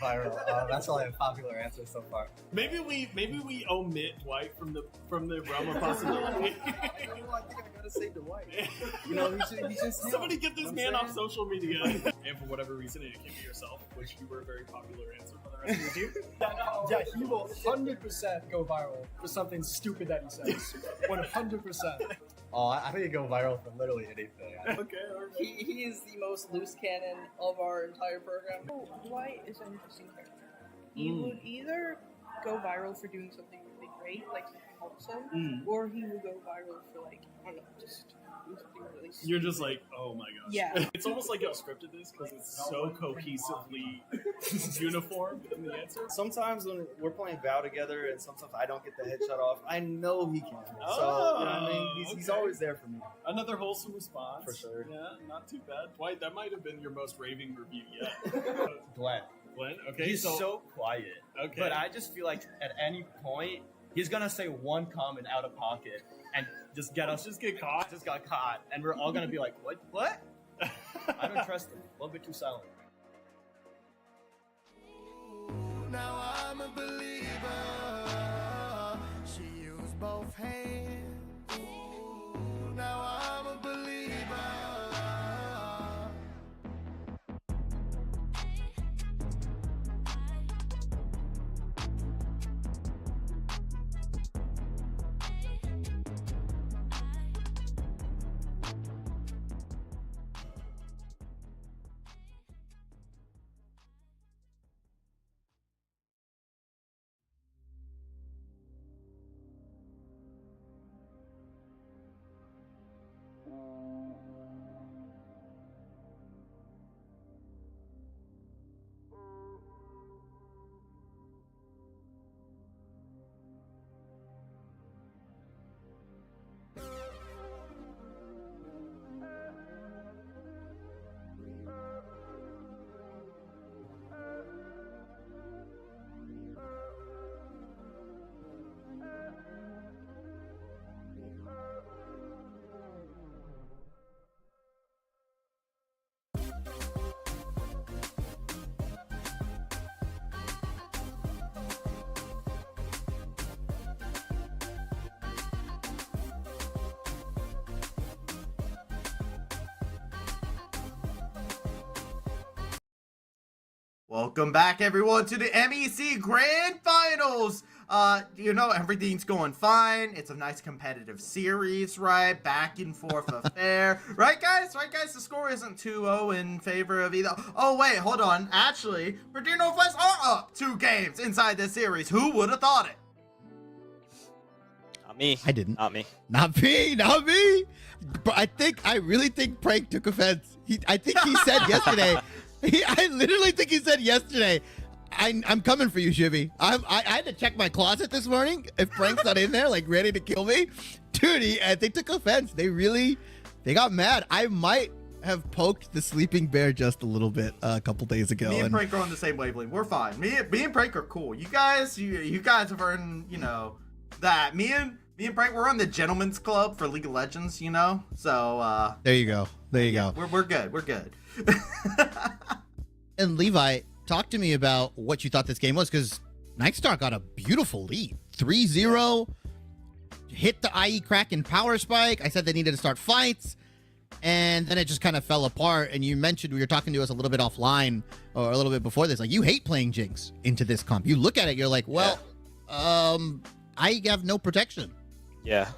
S22: viral. That's probably a popular answer so far.
S3: Maybe we omit Dwight from the realm of possibility.
S23: I think I gotta say Dwight. He just
S3: Somebody get this man off social media. And for whatever reason, it can be yourself, which you were a very popular answer for the rest of your team.
S21: Yeah, he will 100% go viral for something stupid that he says. 100%.
S22: I think he'd go viral for literally anything.
S3: Okay.
S23: He is the most loose cannon of our entire program.
S8: Oh, Dwight is an interesting character. He would either go viral for doing something really great, like something wholesome, or he would go viral for like, I don't know, just doing something really stupid.
S3: You're just like, oh my gosh.
S8: Yeah.
S3: It's almost like y'all scripted this because it's so cohesively uniform in the answer.
S22: Sometimes when we're playing Val together and sometimes I don't get the headshot off, I know he can.
S3: Oh,
S22: So, you know what I mean? He's always there for me.
S3: Another wholesome response.
S22: For sure.
S3: Yeah, not too bad. Dwight, that might have been your most raving review yet.
S24: Glenn.
S3: Glenn? Okay.
S24: He's so quiet.
S3: Okay.
S24: But I just feel like at any point, he's going to say one comment out of pocket and just get us.
S3: Just get caught?
S24: Just got caught. And we're all going to be like, what? I don't trust him. A little bit too silent.
S11: Now I'm a believer. She used both hands. Now I'm a believer.
S20: Welcome back, everyone, to the MEC Grand Finals. Everything's going fine. It's a nice competitive series, right? Back and forth affair. Right, guys? The score isn't 2-0 in favor of either. Oh, wait, hold on. Actually, Purdue Northwest are up 2 games inside this series. Who would have thought it?
S16: Not me.
S15: I didn't.
S16: Not me.
S15: Not me. But I really think Prank took offense. I think he said yesterday. I literally think he said yesterday, I'm coming for you, Shivy. I had to check my closet this morning if Prank's not in there, like ready to kill me. Dude, they took offense. They got mad. I might have poked the sleeping bear just a little bit a couple days ago.
S20: Me and Prank are on the same wavelength. We're fine. Me and Prank are cool. You guys have earned, that. Me and Prank, we're on the Gentleman's Club for League of Legends, So
S15: there you go.
S20: We're good. We're good.
S15: And Levi, talk to me about what you thought this game was, because Nightstar got a beautiful lead. 3-0, hit the IE Kraken power spike. I said they needed to start fights, and then it just kind of fell apart. And you mentioned, we were talking to us a little bit offline, or a little bit before this, like, you hate playing Jinx into this comp. You look at it, you're like, well, I have no protection.
S16: Yeah.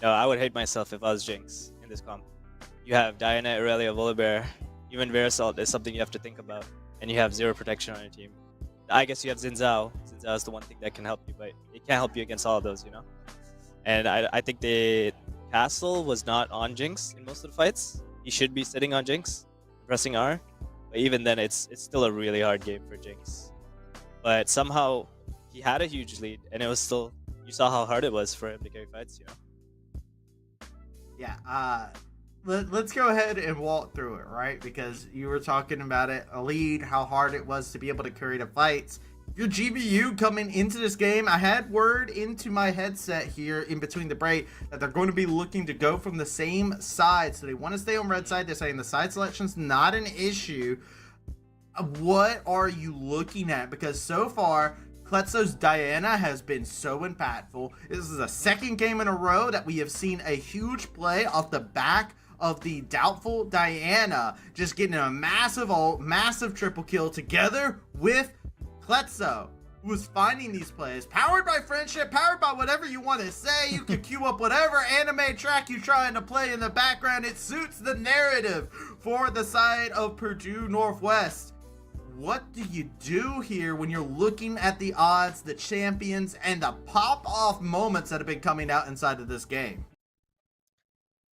S16: No, I would hate myself if I was Jinx in this comp. You have Diana, Aurelia, Volibear, even Verisalt is something you have to think about. And you have 0 protection on your team. I guess you have Xin Zhao. Xin Zhao is the one thing that can help you, but it can't help you against all of those, And I think the castle was not on Jinx in most of the fights. He should be sitting on Jinx. pressing R. But even then, it's still a really hard game for Jinx. But somehow he had a huge lead, and it was still, you saw how hard it was for him to carry fights, you know.
S20: Yeah. Let's go ahead and walk through it, right? Because you were talking about it, a lead, how hard it was to be able to carry the fights. Your GBU coming into this game, I had word into my headset here in between the break that they're going to be looking to go from the same side. So they want to stay on red side. They're saying the side selection's not an issue. What are you looking at? Because so far, Kletzo's Diana has been so impactful. This is the second game in a row that we have seen a huge play off the back of the doubtful Diana, just getting a massive ult, massive triple kill together with Kletzo, who was finding these plays, powered by friendship, powered by whatever you want to say. You can queue up whatever anime track you're trying to play in the background. It suits the narrative for the side of Purdue Northwest. What do you do here when you're looking at the odds, the champions, and the pop-off moments that have been coming out inside of this game?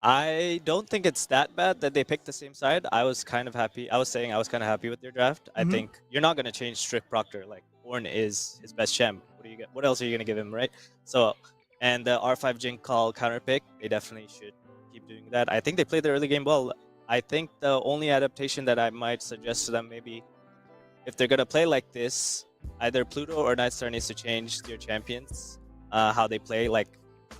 S16: I don't think it's that bad that they picked the same side. I was kind of happy. I was saying I was kind of happy with their draft. I think you're not going to change Strict Proctor. Like, Ornn is his best champ. What else are you going to give him, right? So, and the R5 Jink call counter pick, they definitely should keep doing that. I think they played the early game well. I think the only adaptation that I might suggest to them, maybe, if they're going to play like this, either Pluto or Nightstar needs to change their champions, how they play. Like,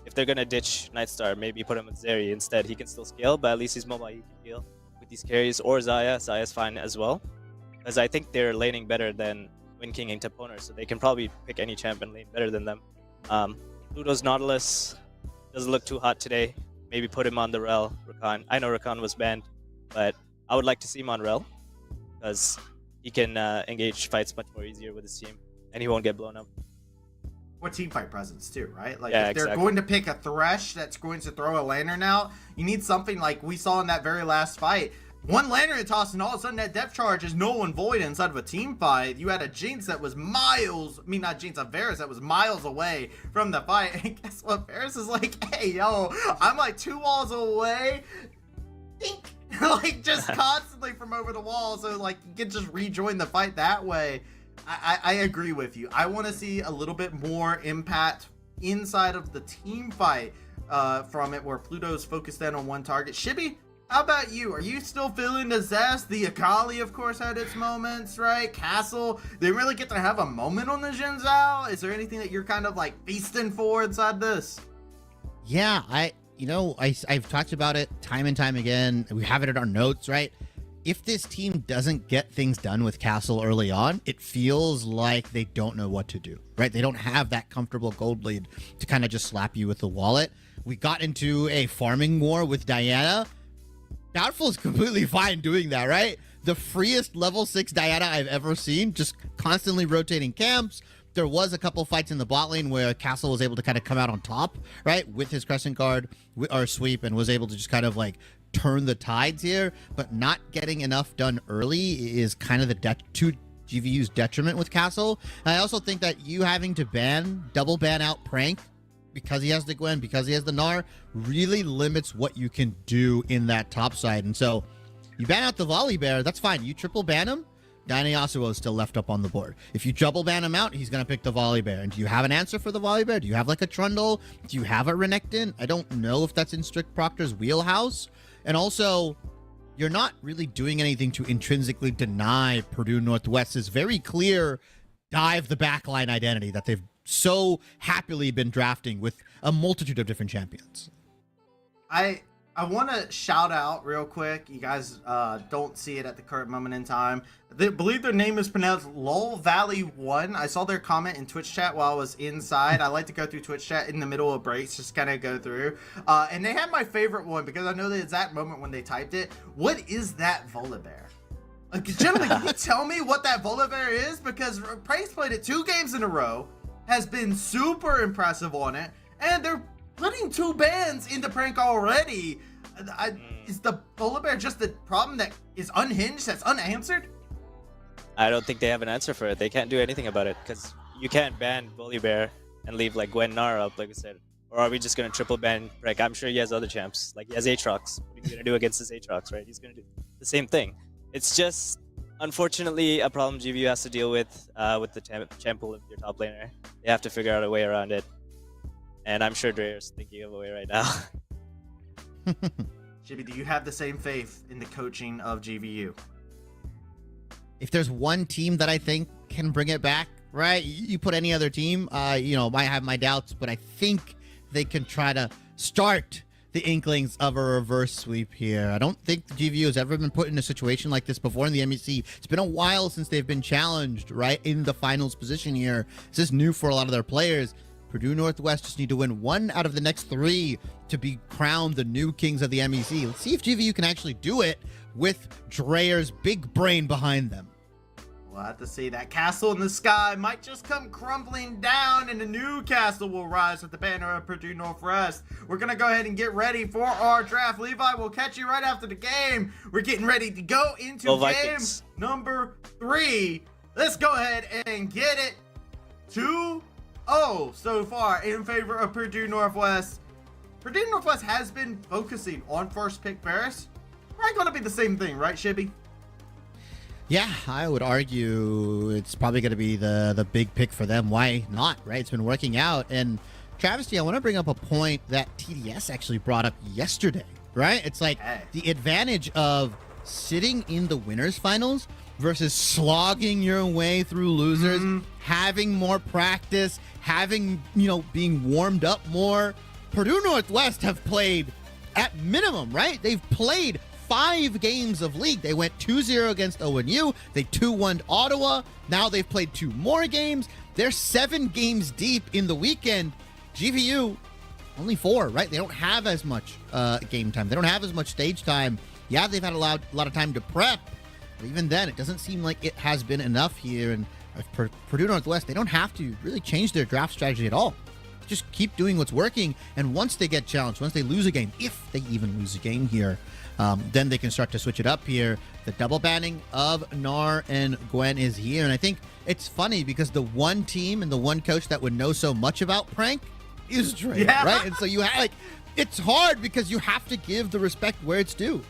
S16: if they're going to ditch Nightstar, maybe put him with Zeri instead. He can still scale, but at least he's mobile. He can deal with these carries. Or Xayah. Xayah's fine as well. Because I think they're laning better than Wind King and Toponer, so they can probably pick any champ and lane better than them. Pluto's Nautilus doesn't look too hot today. Maybe put him on the Rel, Rakan. I know Rakan was banned, but I would like to see him on Rel, because he can engage fights much more easier with his team, and he won't get blown up.
S20: What team fight presence too, right? Like,
S16: yeah,
S20: if they're going to pick a Thresh that's going to throw a lantern out, you need something like we saw in that very last fight. One lantern toss, and all of a sudden that depth charge is null and void inside of a team fight. You had a Jinx that was miles, I mean not Jinx, a Varus that was miles away from the fight. And guess what? Varus is like, hey, yo, I'm like 2 walls away. Dink. Like, just constantly from over the wall, so like you can just rejoin the fight that way. I agree with you. I want to see a little bit more impact inside of the team fight from it, where Pluto's focused in on one target. Shibby, how about you? Are you still feeling the zest? The Akali, of course, had its moments, right? Castle, they really get to have a moment on the Jin Zhao. Is there anything that you're kind of like feasting for inside this?
S15: Yeah, I've talked about it time and time again. We have it in our notes, right? If this team doesn't get things done with Castle early on, it feels like they don't know what to do, right? They don't have that comfortable gold lead to kind of just slap you with the wallet. We got into a farming war with Diana. Doubtful is completely fine doing that, right? The freest level 6 Diana I've ever seen, just constantly rotating camps. There was a couple fights in the bot lane where Castle was able to kind of come out on top, right, with his Crescent Guard or sweep, and was able to just kind of like turn the tides here, but not getting enough done early is kind of the to GVU's detriment with Castle. And I also think that you having to double ban out Prank because he has the Gwen, because he has the Gnar, really limits what you can do in that top side. And so you ban out the Volley Bear, that's fine. You triple ban him, Dyna Yasuo is still left up on the board. If you double ban him out, he's going to pick the Volley Bear. And do you have an answer for the Volley Bear? Do you have like a Trundle? Do you have a Renekton? I don't know if that's in Strict Proctor's wheelhouse. And also, you're not really doing anything to intrinsically deny Purdue Northwest's very clear dive the backline identity that they've so happily been drafting with a multitude of different champions.
S20: I want to shout out real quick. You guys don't see it at the current moment in time. They believe their name is pronounced Lol Valley 1. I saw their comment in Twitch chat while I was inside. I like to go through Twitch chat in the middle of breaks, just kind of go through. And they had my favorite one because I know the exact moment when they typed it. What is that Volibear? Gentlemen, can you tell me what that Volibear is? Because Praise played it 2 games in a row, has been super impressive on it, and they're putting 2 bans into Prank already. Is the Volibear just the problem that is unhinged, that's unanswered?
S16: I don't think they have an answer for it. They can't do anything about it because you can't ban Volibear and leave like Gwen Gnar up, like I said. Or are we just going to triple ban Prank? I'm sure he has other champs. Like he has Aatrox. What are you going to do against this Aatrox, right? He's going to do the same thing. It's just unfortunately a problem GVU has to deal with the champ pool of your top laner. They have to figure out a way around it, and I'm sure Dreer's thinking of a way right now.
S20: Jibby, do you have the same faith in the coaching of GVU?
S15: If there's one team that I think can bring it back, right? You put any other team, might have my doubts, but I think they can try to start the inklings of a reverse sweep here. I don't think the GVU has ever been put in a situation like this before in the MEC. It's been a while since they've been challenged, right, in the finals position here. This is new for a lot of their players. Purdue Northwest just need to win 1 out of the next 3 to be crowned the new kings of the MEC. Let's see if GVU can actually do it with Dreer's big brain behind them.
S20: We'll have to see. That castle in the sky might just come crumbling down, and a new castle will rise with the banner of Purdue Northwest. We're going to go ahead and get ready for our draft. Levi, we'll catch you right after the game. We're getting ready to go into game number 3. Let's go ahead and get it 2-0 so far in favor of Purdue Northwest. Purdue Northwest has been focusing on first pick Ferris. Probably going to be the same thing, right, Shibby?
S15: Yeah, I would argue it's probably going to be the big pick for them. Why not, right? It's been working out. And Travesty, I want to bring up a point that TDS actually brought up yesterday, right? It's like the advantage of sitting in the winners finals versus slogging your way through losers, having more practice, having, being warmed up more. Purdue Northwest have played at minimum, right? They've played 5 games of league. They went 2-0 against ONU. They 2-1'd Ottawa. Now they've played 2 more games. They're 7 games deep in the weekend. GVU, only 4, right? They don't have as much game time. They don't have as much stage time. Yeah, they've had a lot of time to prep. But even then, it doesn't seem like it has been enough here. And Purdue Northwest, they don't have to really change their draft strategy at all. Just keep doing what's working. And once they get challenged, once they lose a game, if they even lose a game here, then they can start to switch it up here. The double banning of Gnar and Gwen is here. And I think it's funny because the one team and the one coach that would know so much about Prank is Dreer, right? And so you have, it's hard because you have to give the respect where it's due.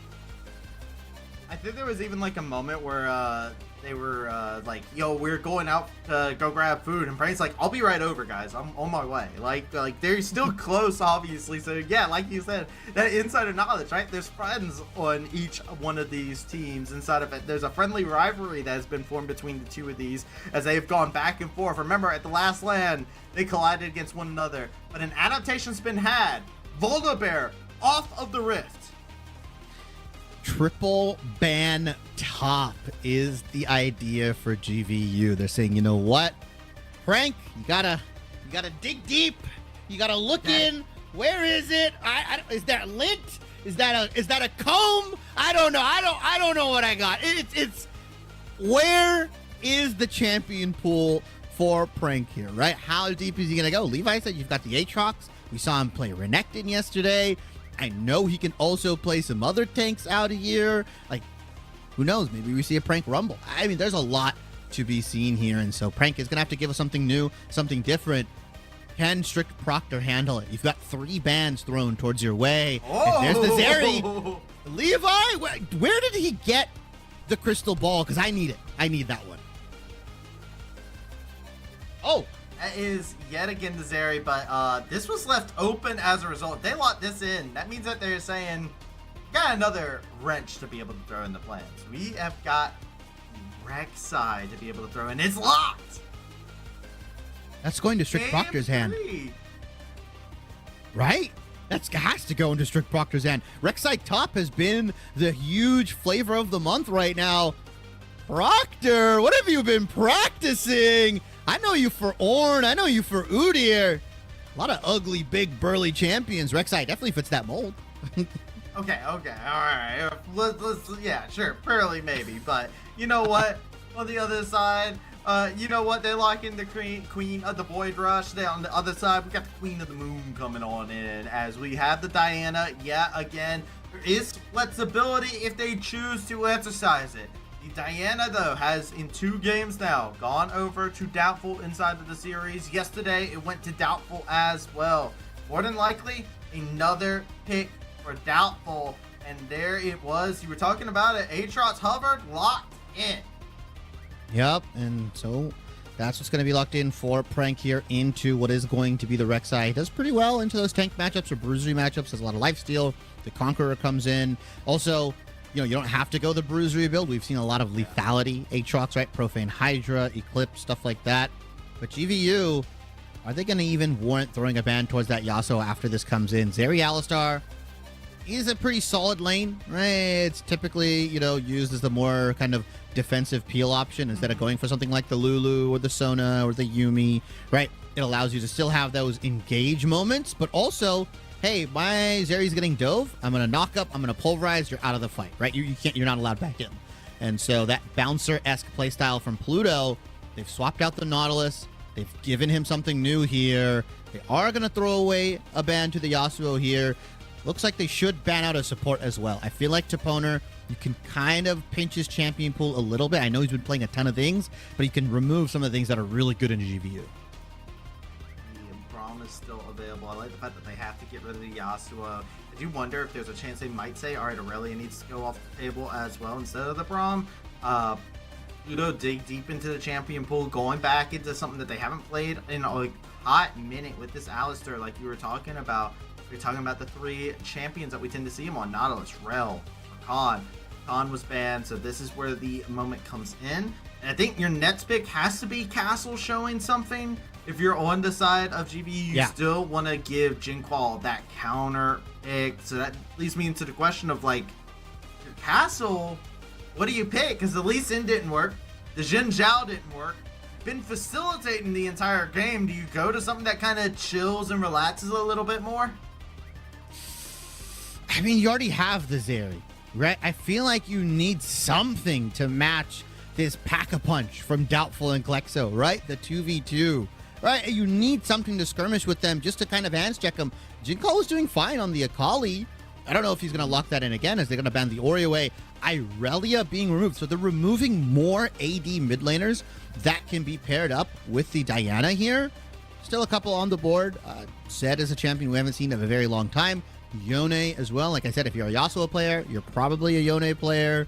S20: I think there was even a moment where they were like, yo, we're going out to go grab food, and Prank's like, I'll be right over, guys. I'm on my way. Like they're still close, obviously. So yeah, like you said, that insider knowledge, right? There's friends on each one of these teams. Inside of it, there's a friendly rivalry that has been formed between the 2 of these as they have gone back and forth. Remember, at the last LAN, they collided against one another, but an adaptation's been had. Voldabear off of the Rift.
S15: Triple ban top is the idea for GVU. They're saying, you know what, Frank, you gotta dig deep. You gotta look in. Where is it? Is that lint? Is that a comb? I don't know. I don't know what I got. It's where is the champion pool for Prank here, right? How deep is he gonna go? Levi said you've got the Aatrox. We saw him play Renekton yesterday. I know he can also play some other tanks out of here. Who knows? Maybe we see a Prank Rumble. I mean, there's a lot to be seen here, and so Prank is going to have to give us something new, something different. Can Strict Proctor handle it? You've got 3 bans thrown towards your way. And there's the Zeri. Levi, where did he get the crystal ball? Because I need it. I need that one. Oh.
S20: That is yet again the Zeri, but this was left open as a result. They locked this in. That means that they're saying, got another wrench to be able to throw in the plans. We have got Rek'Sai to be able to throw in. It's locked!
S15: That's going to Strict Proctor's hand. Right? That has to go into Strict Proctor's hand. Rek'Sai top has been the huge flavor of the month right now. Proctor, what have you been practicing? I know you for Ornn. I know you for Udyr. A lot of ugly, big, burly champions. Rek'Sai definitely fits that mold.
S20: Okay, all right. Yeah, sure, barely maybe. But you know what? On the other side, you know what? They lock in the queen of the Void Rush. There on the other side, we got the Queen of the Moon coming on in as we have the Diana. Yeah, again, there is flexibility if they choose to exercise it. Diana, though, has in 2 games now gone over to Doubtful inside of the series. Yesterday, it went to Doubtful as well. More than likely, another pick for Doubtful And there it was. You were talking about it. Aatrox hovered, locked in.
S15: Yep, and so that's what's going to be locked in for Prank here into what is going to be the Rek'Sai. He does pretty well into those tank matchups or bruisery matchups. Has a lot of lifesteal. The Conqueror comes in. Also, you don't have to go the bruisery build. We've seen a lot of lethality. Aatrox, right? Profane Hydra, Eclipse, stuff like that. But GVU, are they going to even warrant throwing a ban towards that Yasuo after this comes in? Zeri Alistar is a pretty solid lane, right? It's typically, used as the more kind of defensive peel option instead of going for something like the Lulu or the Sona or the Yumi, right? It allows you to still have those engage moments, but also, hey, my Zeri's getting dove. I'm going to knock up. I'm going to pulverize. You're out of the fight, right? You're not allowed back in. And so that bouncer-esque playstyle from Pluto, they've swapped out the Nautilus. They've given him something new here. They are going to throw away a ban to the Yasuo here. Looks like they should ban out a support as well. I feel like Toponer, you can kind of pinch his champion pool a little bit. I know he's been playing a ton of things, but he can remove some of the things that are really good in GVU.
S20: The Braum is still available. I like the fact that they have to get rid of the Yasuo. I do wonder if there's a chance they might say, all right, Aurelia needs to go off the table as well instead of the Braum. Pluto dig deep into the champion pool, going back into something that they haven't played in a hot minute with this Alistar, like you were talking about. We're talking about the 3 champions that we tend to see him on: Nautilus, Rel, Khan. Khan was banned, so this is where the moment comes in. And I think your next pick has to be Castle showing something. If you're on the side of GVU, you still want to give Jinqual that counter pick. So that leads me into the question of, like, your Castle, what do you pick? Because the Lee Sin didn't work. The Jin Zhao didn't work. Been facilitating the entire game. Do you go to something that kind of chills and relaxes a little bit more?
S15: I mean, you already have the Zeri, right? I feel like you need something to match this Pack-a-Punch from Doubtful and Klexo, right? The 2v2, right? You need something to skirmish with them just to kind of hands check them. Jinko was doing fine on the Akali. I don't know if he's going to lock that in again, as they're going to ban the Ori away. Irelia being removed. So they're removing more AD mid laners that can be paired up with the Diana here. Still a couple on the board. Zed is a champion we haven't seen in a very long time. Yone as well. Like I said, if you're a Yasuo player, you're probably a Yone player.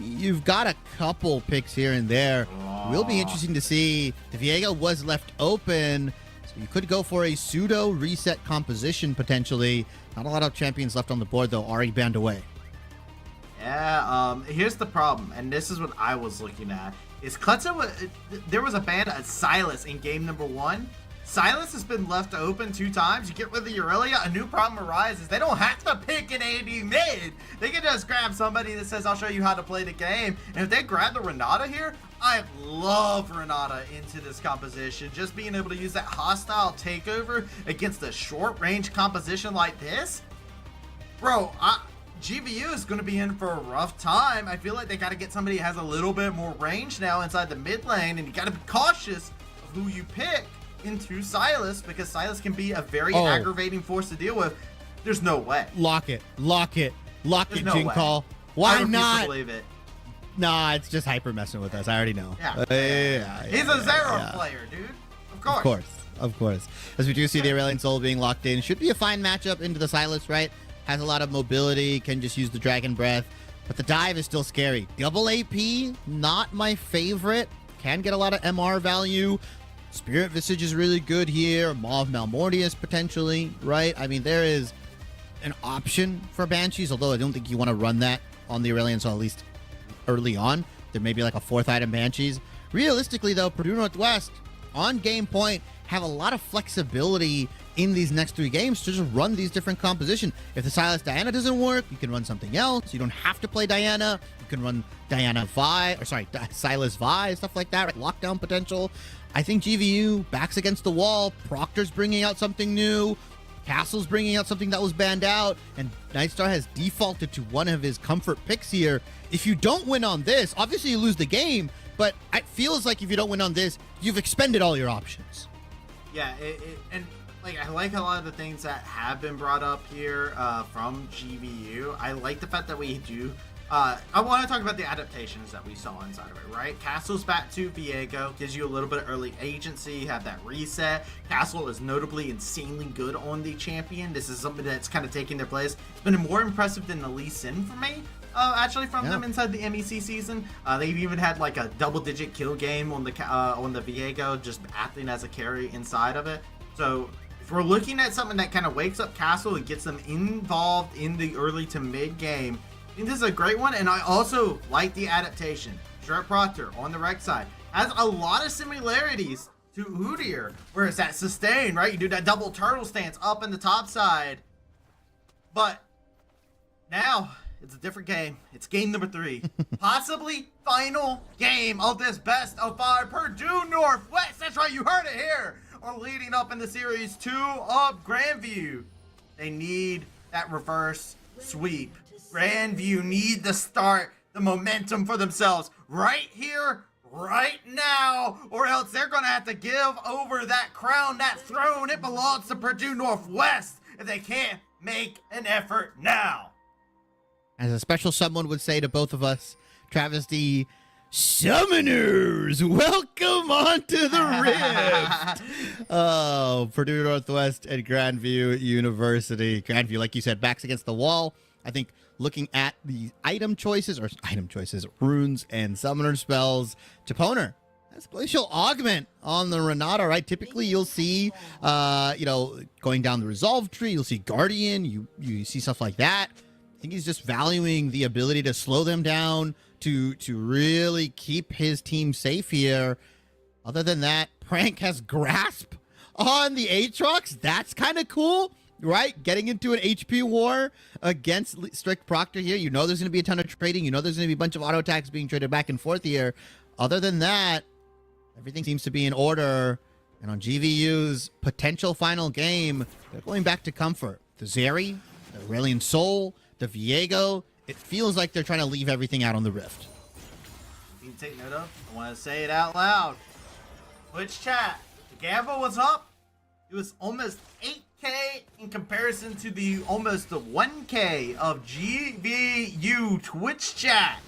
S15: You've got a couple picks here and there. Will be interesting to see. The Viego was left open, so you could go for a pseudo reset composition potentially. Not a lot of champions left on the board though. Already banned away.
S20: Yeah, here's the problem, and this is what I was looking at. Is there was a ban at Silas in game number 1. Silas has been left open 2 times. You get rid of the Aurelia, a new problem arises. They don't have to pick an AD mid. They can just grab somebody that says, I'll show you how to play the game. And if they grab the Renata here, I love Renata into this composition. Just being able to use that hostile takeover against a short-range composition like this. Bro, GVU is going to be in for a rough time. I feel like they got to get somebody that has a little bit more range now inside the mid lane, and you got to be cautious of who you pick into Silas, because Silas can be a very aggravating force to deal with. There's no way.
S15: Lock it, Jinkall. Why
S20: I refuse
S15: not?
S20: to believe it.
S15: Nah, it's just hyper messing with us. I already know.
S20: He's a Zero player, dude.
S15: Of course. As we do see the Aurelion Soul being locked in. Should be a fine matchup into the Silas, right? Has a lot of mobility, can just use the Dragon Breath. But the dive is still scary. Double AP, not my favorite. Can get a lot of MR value. Spirit Visage is really good here. Maw of Malmortius potentially, right? I mean, there is an option for Banshees, although I don't think you want to run that on the Aurelion Soul, at least early on. There may be like a 4th item Banshees. Realistically, though, Purdue Northwest, on game point, have a lot of flexibility in these next 3 games to just run these different compositions. If the Silas Diana doesn't work, you can run something else. You don't have to play Diana. You can run Silas Vi, stuff like that, right? Lockdown potential. I think GVU backs against the wall. Proctor's bringing out something new. Castle's bringing out something that was banned out, and Nightstar has defaulted to one of his comfort picks here. If you don't win on this, obviously you lose the game, but it feels like if you don't win on this, you've expended all your options.
S20: Yeah, and like I like a lot of the things that have been brought up here from GVU. I like the fact that we do I want to talk about the adaptations that we saw inside of it, right? Castle's back to Viego, gives you a little bit of early agency, have that reset. Castle is notably insanely good on the champion. This is something that's kind of taking their place. It's been more impressive than the Lee Sin for me, actually, from them inside the MEC season. They've even had like a double-digit kill game on the Viego, just acting as a carry inside of it. So if we're looking at something that kind of wakes up Castle and gets them involved in the early to mid game, I think this is a great one, and I also like the adaptation. Shred Proctor on the rec side has a lot of similarities to Udyr, where it's that sustain, right? You do that double turtle stance up in the top side. But now it's a different game. It's game number 3. Possibly final game of this best of 5. Purdue Northwest, that's right, you heard it here, are leading up in the series 2 of Grandview. They need that reverse sweep. Grandview need to start the momentum for themselves right here, right now, or else they're going to have to give over that crown, that throne. It belongs to Purdue Northwest if they can't make an effort now.
S15: As a special someone would say to both of us, Travis D, Summoners, welcome onto the Rift. Oh, Purdue Northwest and Grandview University. Grandview, like you said, backs against the wall. I think looking at the runes and summoner spells, Chaponer, that's Glacial Augment on the Renata, right? Typically you'll see, going down the Resolve tree, you'll see Guardian, you see stuff like that. I think he's just valuing the ability to slow them down, to really keep his team safe here. Other than that, Prank has Grasp on the Aatrox. That's kind of cool, right? Getting into an HP war against Strict Proctor here. You know there's going to be a ton of trading. You know there's going to be a bunch of auto attacks being traded back and forth here. Other than that, everything seems to be in order. And on GVU's potential final game, they're going back to comfort. The Zeri, the Aurelian Soul, the Viego. It feels like they're trying to leave everything out on the Rift.
S20: You can take note of. I want to say it out loud. Twitch chat. The gamble was up. It was almost 8K in comparison to the almost 1K of GVU. Twitch chat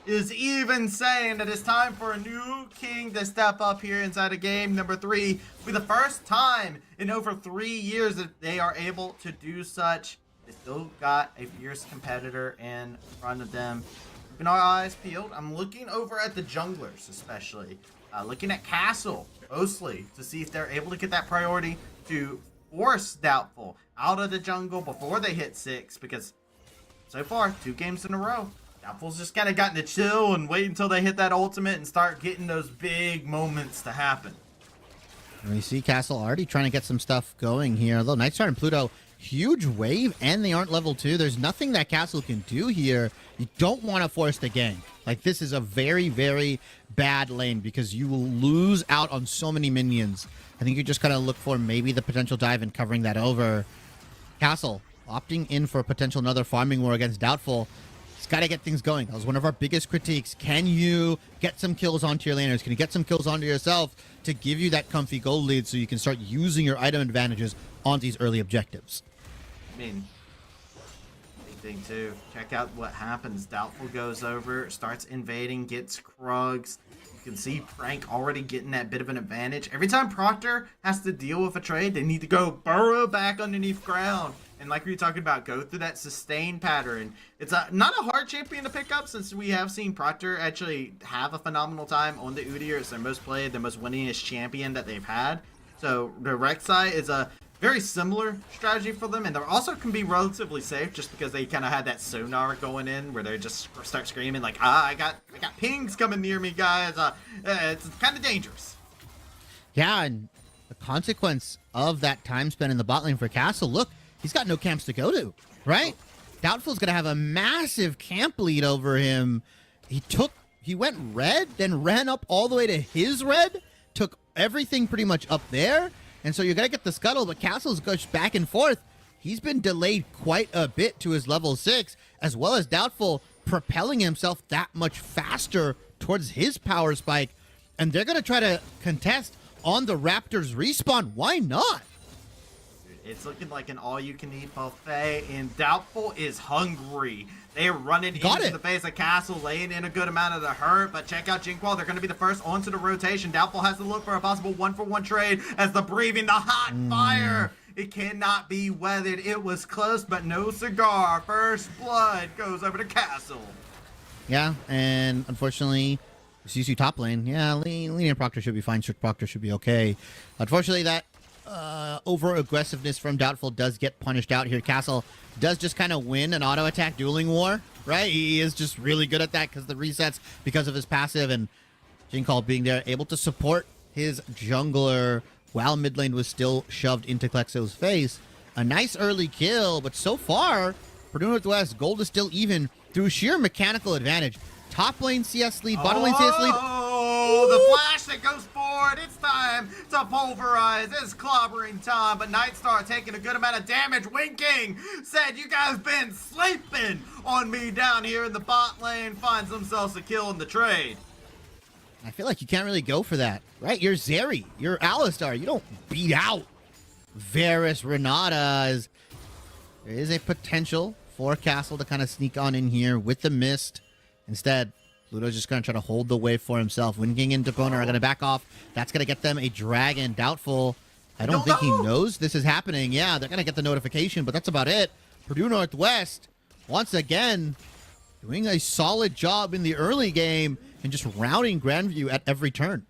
S20: is even saying that it's time for a new king to step up here inside of game number 3 for the first time in over 3 years that they are able to do such. They still got a fierce competitor in front of them. Keeping our eyes peeled. I'm looking over at the junglers, especially. Looking at Castle, mostly, to see if they're able to get that priority to force Doubtful out of the jungle before they hit 6. Because so far, 2 games in a row, Doubtful's just kind of gotten to chill and wait until they hit that ultimate and start getting those big moments to happen.
S15: And we see Castle already trying to get some stuff going here. Although Nightstar and Pluto, huge wave, and they aren't level 2. There's nothing that Castle can do here. You don't want to force the gank. Like, this is a very, very bad lane because you will lose out on so many minions. I think you just gotta look for maybe the potential dive and covering that over. Castle opting in for a potential another farming war against Doubtful. It's got to get things going. That was one of our biggest critiques. Can you get some kills onto your laners? Can you get some kills onto yourself to give you that comfy gold lead so you can start using your item advantages on these early objectives?
S20: I mean, big thing too. Check out what happens. Doubtful goes over, starts invading, gets Krugs. You can see Prank already getting that bit of an advantage. Every time Proctor has to deal with a trade, they need to go burrow back underneath ground. And like we were talking about, go through that sustain pattern. It's not a hard champion to pick up since we have seen Proctor actually have a phenomenal time on the Udyr. It's their most played, their most winningest champion that they've had. So the Rek'Sai is a very similar strategy for them, and they also can be relatively safe just because they kind of had that sonar going in where they just start screaming like, I got pings coming near me, guys. It's kind of dangerous.
S15: Yeah, and the consequence of that time spent in the bot lane for Castle, look, he's got no camps to go to, right? Doubtful's going to have a massive camp lead over him. He went red, then ran up all the way to his red, took everything pretty much up there. And so you're going to get the scuttle, but Castle's goes back and forth. He's been delayed quite a bit to his level 6, as well as Doubtful propelling himself that much faster towards his power spike. And they're going to try to contest on the Raptors respawn. Why not?
S20: It's looking like an all-you-can-eat buffet, and Doubtful is hungry. They're running into the face of Castle, laying in a good amount of the hurt, but check out Jinquall. They're going to be the first onto the rotation. Doubtful has to look for a possible one-for-one trade as the breathing, the hot fire. It cannot be weathered. It was close, but no cigar. First blood goes over to Castle.
S15: Yeah, and unfortunately, CC top lane. Yeah, Linear Proctor should be fine. Strict Proctor should be okay. Unfortunately, that over-aggressiveness from Doubtful does get punished out here. Castle does just kind of win an auto-attack dueling war, right? He is just really good at that because the resets, because of his passive, and Jinquall being there, able to support his jungler while mid lane was still shoved into Klexo's face. A nice early kill, but so far, Purdue Northwest, gold is still even through sheer mechanical advantage. Top lane CS lead, bottom lane CS lead.
S20: Oh, the flash that goes forward. It's time to pulverize. It's clobbering time, but Nightstar taking a good amount of damage. Winking said, you guys been sleeping on me down here in the bot lane. Finds themselves a kill in the trade.
S15: I feel like you can't really go for that, right? You're Zeri, you're Alistar. You don't beat out Varus, Renata. There is a potential for Castle to kind of sneak on in here with the mist. Instead, Pluto's just going to try to hold the wave for himself. Winking and Depona are going to back off. That's going to get them a dragon. Doubtful. I don't think he knows this is happening. Yeah, they're going to get the notification, but that's about it. Purdue Northwest, once again, doing a solid job in the early game and just routing Grandview at every turn.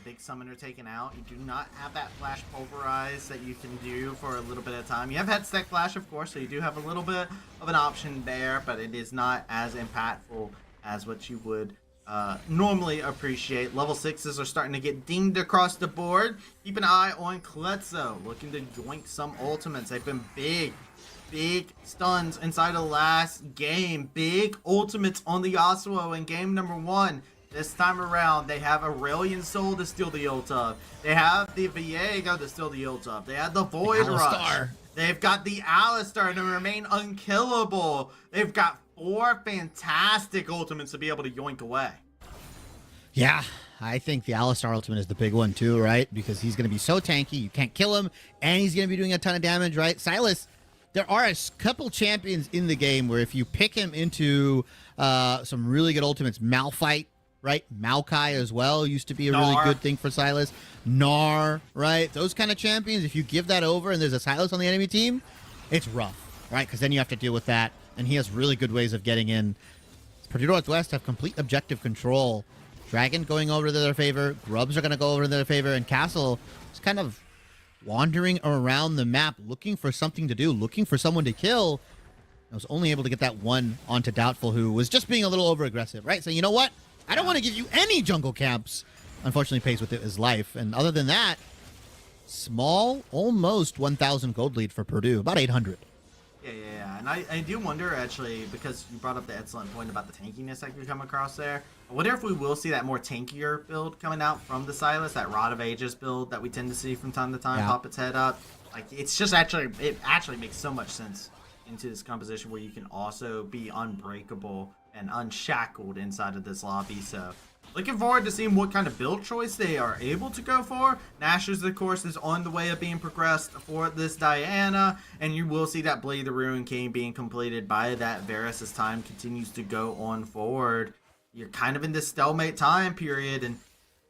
S20: Big summoner taken out. You do not have that flash pulverize that you can do for a little bit of time. You have head stack flash, of course, so you do have a little bit of an option there, but it is not as impactful as what you would normally appreciate. Level 6s are starting to get dinged across the board. Keep an eye on Kletso, looking to joink some ultimates. They've been big stuns inside the last game. Big ultimates on the Yasuo in game number 1. This time around, they have Aurelion Soul to steal the ult of. They have the Viego to steal the ult of. They have the Void Rush. They've got the Alistar to remain unkillable. They've got 4 fantastic ultimates to be able to yoink away.
S15: Yeah, I think the Alistar ultimate is the big one too, right? Because he's going to be so tanky, you can't kill him, and he's going to be doing a ton of damage, right? Sylas, there are a couple champions in the game where if you pick him into some really good ultimates, Malphite, right? Maokai as well used to be a really good thing for Sylas. Gnar, right? Those kind of champions, if you give that over and there's a Sylas on the enemy team, it's rough, right? Because then you have to deal with that, and he has really good ways of getting in. Purdue Northwest have complete objective control. Dragon going over to their favor, Grubs are going to go over to their favor, and Castle is kind of wandering around the map looking for something to do, looking for someone to kill. I was only able to get that one onto Doubtful, who was just being a little over-aggressive, right? So you know what? I don't want to give you any jungle camps. Unfortunately, pays with his life. And other than that, small, almost 1,000 gold lead for Purdue. About 800.
S20: Yeah. And I do wonder, actually, because you brought up the excellent point about the tankiness that could come across there. I wonder if we will see that more tankier build coming out from the Sylas, that Rod of Ages build that we tend to see from time to time pop its head up. Like, it's just it actually makes so much sense into this composition where you can also be unbreakable and unshackled inside of this lobby. So looking forward to seeing what kind of build choice they are able to go for. Nashers, of course, is on the way of being progressed for this Diana, and you will see that Blade the Ruin King being completed by that Varus as time continues to go on forward. You're kind of in this stalemate time period, and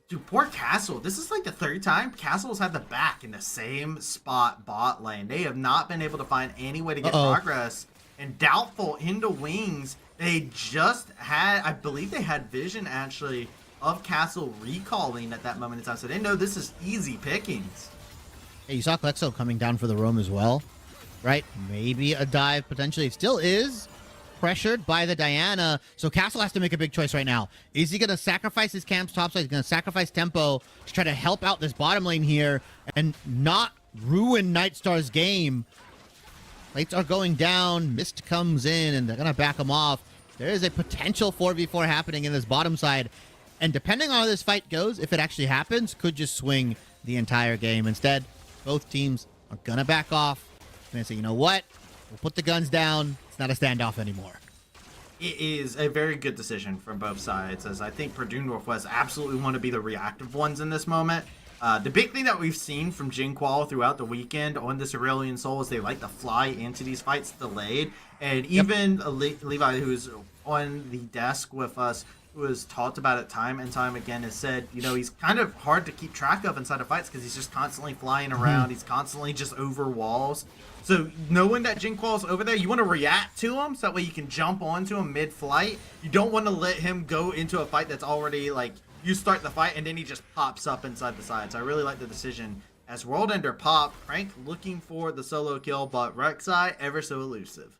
S20: dude, poor Castle. This is like the 3rd time Castle's had the back in the same spot bot lane. They have not been able to find any way to get progress. And Doubtful into Wings, they just had, I believe they had vision actually of Castle recalling at that moment in time. So they know this is easy pickings.
S15: Hey, you saw Klexo coming down for the roam as well, right? Maybe a dive potentially. It still is pressured by the Diana. So Castle has to make a big choice right now. Is he going to sacrifice his camps topside? He's going to sacrifice tempo to try to help out this bottom lane here and not ruin Nightstar's game. Lights are going down. Mist comes in, and they're going to back him off. There is a potential 4v4 happening in this bottom side. And depending on how this fight goes, if it actually happens, could just swing the entire game. Instead, both teams are going to back off. They're going to say, you know what? We'll put the guns down. It's not a standoff anymore.
S20: It is a very good decision from both sides, as I think Purdue Northwest absolutely want to be the reactive ones in this moment. The big thing that we've seen from Jinqual throughout the weekend on this Aurelion Soul is they like to fly into these fights delayed. And even Levi, who's on the desk with us, who has talked about it time and time again, has said, you know, he's kind of hard to keep track of inside of fights because he's just constantly flying around. He's constantly just over walls. So knowing that Jinqual's over there, you want to react to him so that way you can jump onto him mid-flight. You don't want to let him go into a fight that's already, like, you start the fight and then he just pops up inside the side. So I really like the decision. As World Ender pop, Crank looking for the solo kill, but Rek'Sai ever so elusive.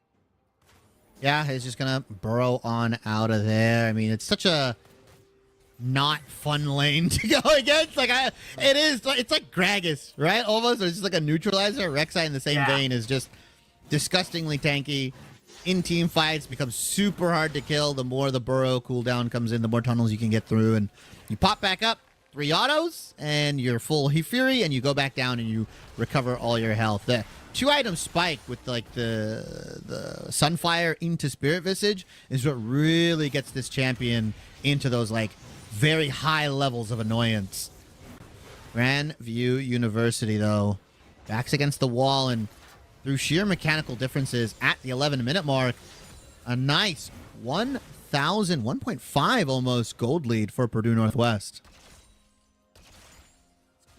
S15: Yeah, he's just gonna burrow on out of there. I mean, it's such a not fun lane to go against. Like, it's like Gragas, right? Almost, it's just like a neutralizer. Rek'Sai in the same vein is just disgustingly tanky. In team fights, becomes super hard to kill. The more the burrow cooldown comes in, the more tunnels you can get through, and you pop back up, 3 autos, and you're full Fury, and you go back down and you recover all your health. The 2-item spike with like the Sunfire into Spirit Visage is what really gets this champion into those like very high levels of annoyance. Grandview University though, backs against the wall, and through sheer mechanical differences at the 11-minute mark, a nice 1,000, 1.5 almost gold lead for Purdue Northwest.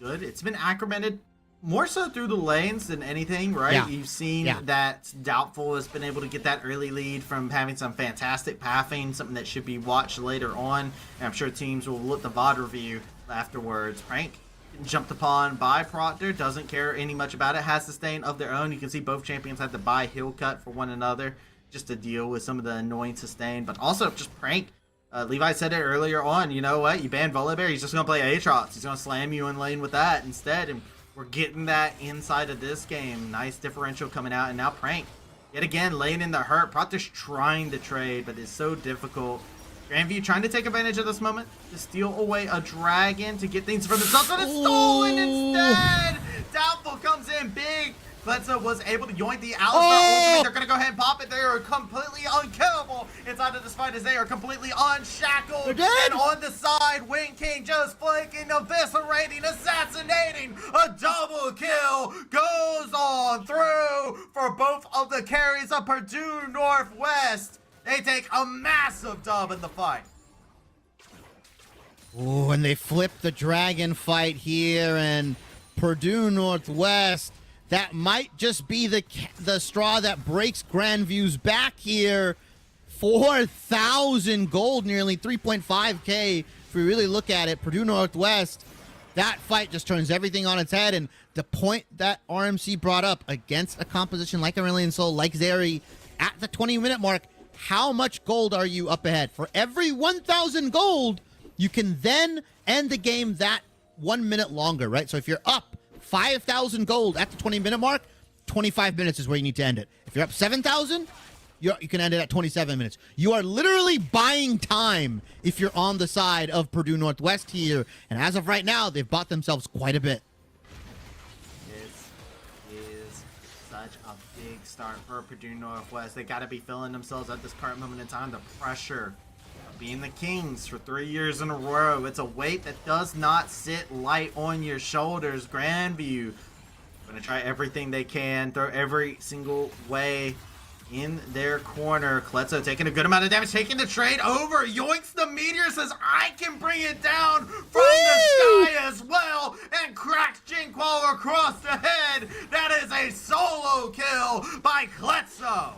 S20: Good. It's been acclimated more so through the lanes than anything, right?
S15: Yeah.
S20: You've seen that Doubtful has been able to get that early lead from having some fantastic pathing, something that should be watched later on. And I'm sure teams will look the VOD review afterwards. Prank jumped upon by Proctor, doesn't care any much about it, has sustain of their own. You can see both champions had to buy heal cut for one another just to deal with some of the annoying sustain, but also just Prank. Levi said it earlier on, you know what, you ban Volibear, he's just going to play Aatrox. He's going to slam you in lane with that instead, and we're getting that inside of this game. Nice differential coming out, and now Prank, yet again, laying in the hurt. Proctor's trying to trade, but it's so difficult. Grandview trying to take advantage of this moment to steal away a dragon to get things for themselves, but it's stolen instead! Doubtful comes in big. Bledsoe was able to yoink the Alistar ultimate. They're going to go ahead and pop it. They are completely unkillable inside of this fight as they are completely unshackled. And on the side, Wind King just flanking, eviscerating, assassinating. A double kill goes on through for both of the carries of Purdue Northwest. They take a massive dub in the fight.
S15: Oh, and they flip the dragon fight here, and Purdue Northwest, that might just be the straw that breaks Grandview's back here. 4,000 gold, nearly 3.5k if we really look at it. Purdue Northwest, that fight just turns everything on its head, and the point that RMC brought up against a composition like Aurelion Sol, like Zeri, at the 20-minute mark, how much gold are you up ahead? For every 1,000 gold, you can then end the game that 1 minute longer, right? So if you're up 5,000 gold at the 20-minute mark, 25 minutes is where you need to end it. If you're up 7,000, you can end it at 27 minutes. You are literally buying time if you're on the side of Purdue Northwest here. And as of right now, they've bought themselves quite a bit.
S20: This is such a big start for Purdue Northwest. They got to be feeling themselves at this current moment in time. The pressure of being the Kings for 3 years in a row. It's a weight that does not sit light on your shoulders. Grandview going to try everything they can, throw every single way in their corner. Kletso taking a good amount of damage, taking the trade over. Yoinks the meteor, says, I can bring it down from the sky as well, and cracks Jinqual across the head. That is a solo kill by Kletso.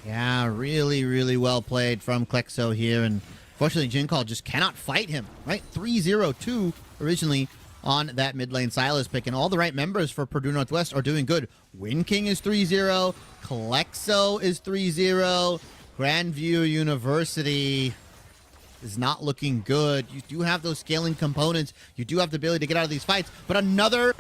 S15: Yeah, really, really well played from Klexo here, and unfortunately Jinqual just cannot fight him, right? 3-0-2 originally on that mid lane Silas pick, and all the right members for Purdue Northwest are doing good. Wind King is 3-0, Klexo is 3-0, Grandview University is not looking good. You do have those scaling components, you do have the ability to get out of these fights, but another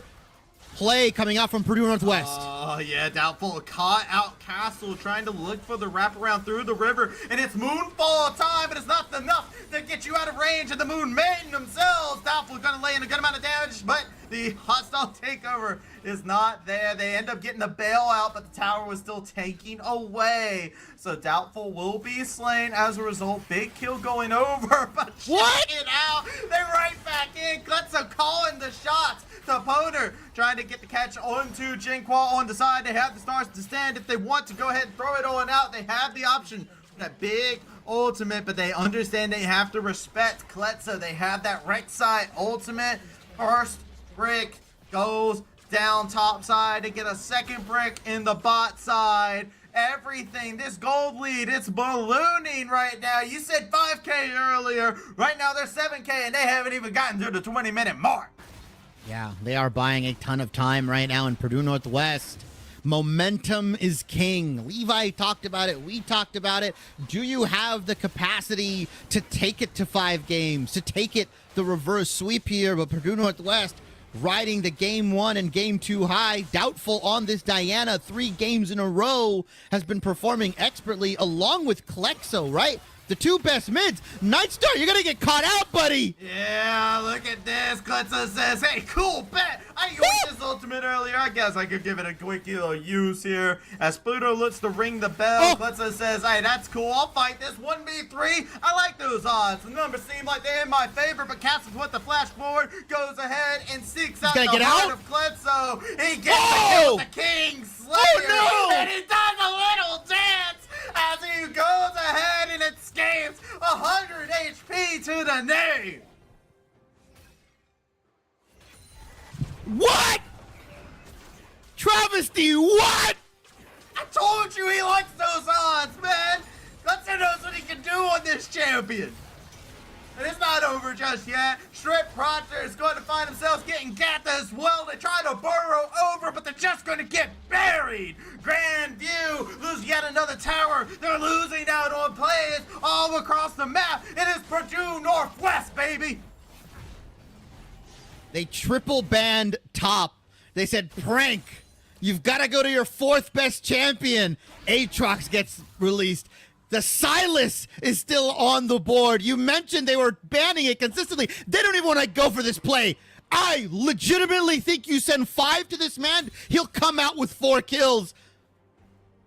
S15: play coming out from Purdue Northwest.
S20: Oh, yeah, Doubtful caught out Castle trying to look for the wraparound through the river, and it's Moonfall time, but it's not enough to get you out of range of the Moon Maiden themselves. Doubtful gonna lay in a good amount of damage, but The hostile takeover is not there. They end up getting the bailout, but the tower was still taking away. So Doubtful will be slain as a result. Big kill going over, but
S15: what?
S20: Check it out. They're right back in. Gletzo calling the shots. The Poner trying to get the catch onto Jinqua on the side. They have the stars to stand. If they want to go ahead and throw it on out, they have the option. That big ultimate, but they understand they have to respect Gletzo. They have that right side ultimate. First brick goes down top side to get a second brick in the bot side. Everything, this gold lead, it's ballooning right now. You said 5K earlier. Right now they're 7K and they haven't even gotten to the 20-minute mark.
S15: Yeah, they are buying a ton of time right now in Purdue Northwest. Momentum is king. Levi talked about it. We talked about it. Do you have the capacity to take it to 5 games, to take it the reverse sweep here? But Purdue Northwest riding the game 1 and game 2 high. Doubtful on this Diana 3 games in a row has been performing expertly along with Klexo, right? The 2 best mids. Nightstar, you're going to get caught out, buddy.
S20: Yeah, look at this. Klexo says, hey, cool bet. I used this ultimate earlier. I guess I could give it a quick little use here. As Pluto looks to ring the bell, Klexo says, hey, that's cool. I'll fight this 1v3. I like those odds. The numbers seem like they're in my favor, but Castles with the flash forward goes ahead and seeks out the heart of Klexo. He gets the kill with the King Slayer.
S15: Oh, no.
S20: And he does a little dance as he goes ahead and escapes 100 HP to the name.
S15: What? Travesty, what?
S20: I told you he likes those odds, man. Gletzo knows what he can do on this champion. And it's not over just yet. Strip Proctor is going to find himself getting gapped as well. They try to burrow over, but they're just going to get buried. Grand View lose yet another tower. They're losing out on players all across the map. It is Purdue Northwest, baby.
S15: They triple banned top. They said, prank. You've got to go to your 4th best champion. Aatrox gets released. The Silas is still on the board. You mentioned they were banning it consistently. They don't even want to go for this play. I legitimately think you send 5 to this man, he'll come out with 4 kills.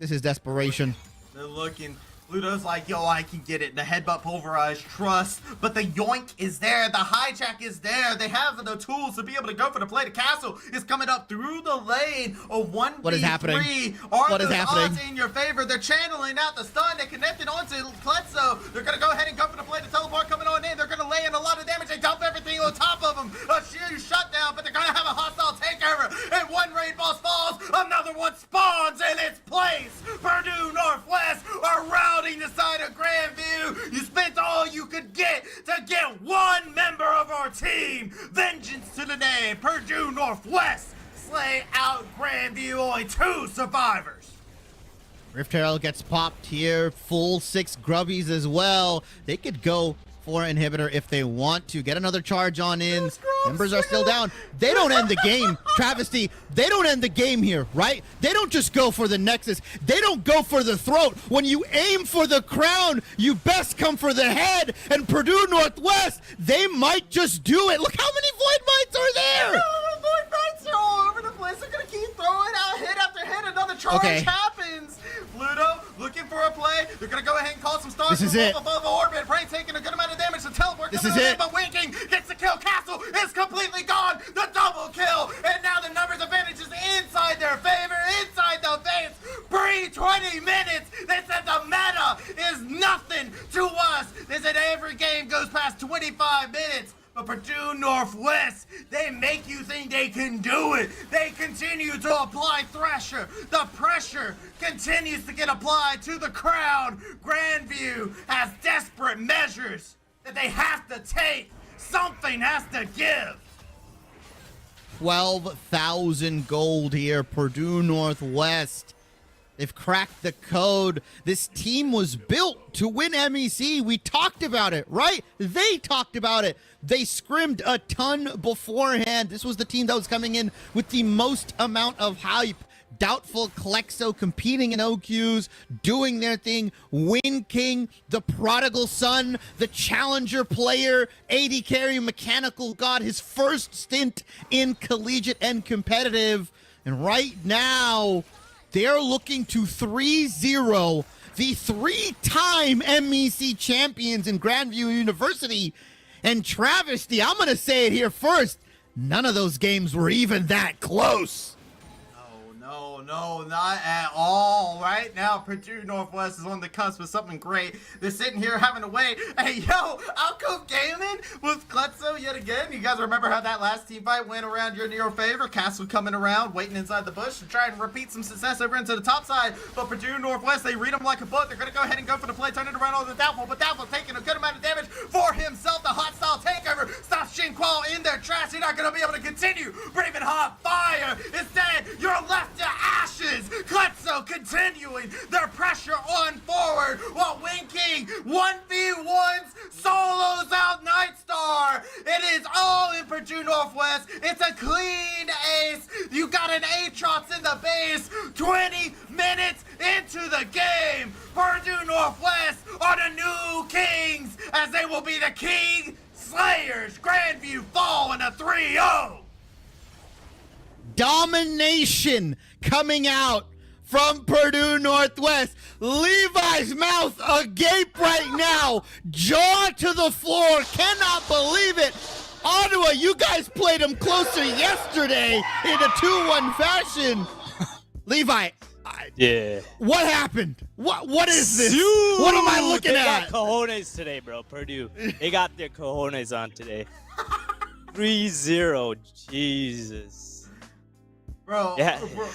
S15: This is desperation.
S20: They're looking. Pluto's like, yo, I can get it. The headbutt pulverize, trust. But the yoink is there. The hijack is there. They have the tools to be able to go for the play. The castle is coming up through the lane. A 1v3.
S15: What is happening?
S20: Are
S15: what is
S20: those
S15: happening?
S20: odds in your favor? They're channeling out the stun. They connected onto Klexo. They're going to go ahead and go for the play. The teleport coming on in. They're going to lay in a lot of damage. They dump everything on top of them. A sheer shutdown, but they're going to have a hostile takeover. And one raid boss falls. Another one spawns in its place. Purdue Northwest are routing the side of Grandview. You spent all you could get to get 1 member of our team. Vengeance to the name. Purdue Northwest slay out Grandview. Only 2 survivors.
S15: Rift Herald gets popped here. Full 6 grubbies as well. They could go for inhibitor if they want to. Get another charge on in. Members are still down. They don't end the game. Travesty, they don't end the game here, right? They don't just go for the Nexus. They don't go for the throat. When you aim for the crown, you best come for the head. And Purdue Northwest, they might just do it. Look how many Void Mites are there.
S20: Void Mites are all over the place. They're going to keep throwing out hit after hit. Another charge happens. Pluto looking for a play. They're going to go ahead and call some stars.
S15: This is it.
S20: Above orbit. Prey taking a good amount of damage to teleport.
S15: This is it.
S20: But Winking gets the kill. Castle is completely gone. The double kill. And now the numbers advantage is inside their favor. Inside the face. Pre-20 minutes. They said the meta is nothing to us. They said every game goes past 25 minutes. But Purdue Northwest, they make you think they can do it. They continue to apply Thresher. The pressure continues to get applied to the crowd. Grandview has desperate measures that they have to take. Something has to give.
S15: 12,000 gold here, Purdue Northwest. They've cracked the code. This team was built to win MEC. We talked about it, right? They talked about it. They scrimmed a ton beforehand. This was the team that was coming in with the most amount of hype. Doubtful, Klexo competing in OQs, doing their thing. Win King, the prodigal son, the challenger player, AD carry, mechanical god, his first stint in collegiate and competitive. And right now, they're looking to 3-0 the 3-time MEC champions in Grandview University. And Travesty, I'm going to say it here first, none of those games were even that close.
S20: No, not at all. Right now, Purdue Northwest is on the cusp of something great. They're sitting here having to wait. Hey, yo, Alco Gaming with Klutzo yet again. You guys remember how that last team fight went around your near favor? Castle coming around, waiting inside the bush to try and repeat some success over into the top side. But Purdue Northwest, they read them like a book. They're going to go ahead and go for the play, turn it around on the Doubtful. But Doubtful taking a good amount of damage for himself. The hot style takeover stops Shinqual in their tracks. You're not going to be able to continue breathing hot fire. Instead, you're left to ashes. Klutzo continuing their pressure on forward while Wing King 1v1s solos out Nightstar. It is all in Purdue Northwest. It's a clean ace. You got an Aatrox in the base. 20 minutes into the game. Purdue Northwest are the new kings as they will be the King Slayers. Grandview fall in a 3-0.
S15: Domination coming out from Purdue Northwest. Levi's mouth agape right now. Jaw to the floor. Cannot believe it. Ottawa, you guys played them closer yesterday in a 2-1 fashion. Levi,
S16: yeah.
S15: What happened? What is this? What am I looking
S16: they
S15: at?
S16: Got cojones today, bro. Purdue. They got their cojones on today. 3-0. Jesus.
S20: Bro,
S16: yeah.
S20: Bro,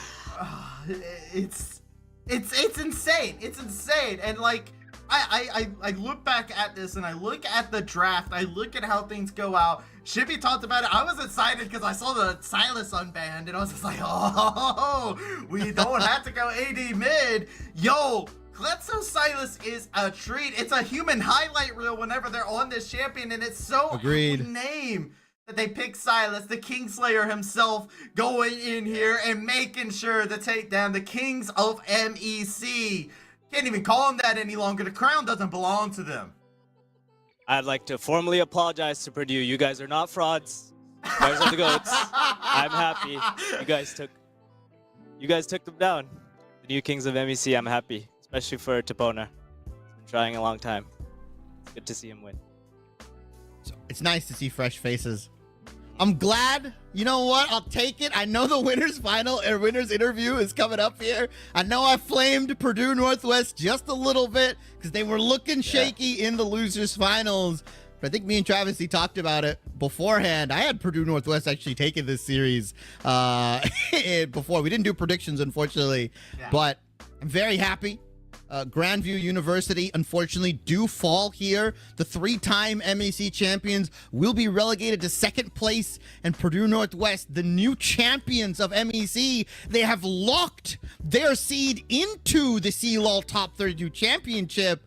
S20: it's insane. It's insane. And like I look back at this and I look at the draft. I look at how things go out. Shippy talked about it. I was excited because I saw the Silas unbanned and I was just like, oh, we don't have to go AD mid. Yo, Klutzo Silas is a treat. It's a human highlight reel whenever they're on this champion, and it's so
S15: agreed
S20: name that they pick Silas, the Kingslayer himself, going in here and making sure to take down the Kings of MEC. Can't even call them that any longer. The crown doesn't belong to them.
S16: I'd like to formally apologize to Purdue. You guys are not frauds. You guys are the GOATs. I'm happy. You guys took them down. The new Kings of MEC, I'm happy. Especially for Topona. He's been trying a long time. It's good to see him win.
S15: It's nice to see fresh faces. I'm glad. You know what? I'll take it. I know the winners final or winners interview is coming up here. I know I flamed Purdue Northwest just a little bit because they were looking shaky in the losers finals. But I think me and Travesty talked about it beforehand. I had Purdue Northwest actually taking this series before. We didn't do predictions, unfortunately, but I'm very happy. Grandview University, unfortunately, do fall here. The 3-time MEC champions will be relegated to second place, and Purdue Northwest, the new champions of MEC, they have locked their seed into the CLOL Top 32 Championship.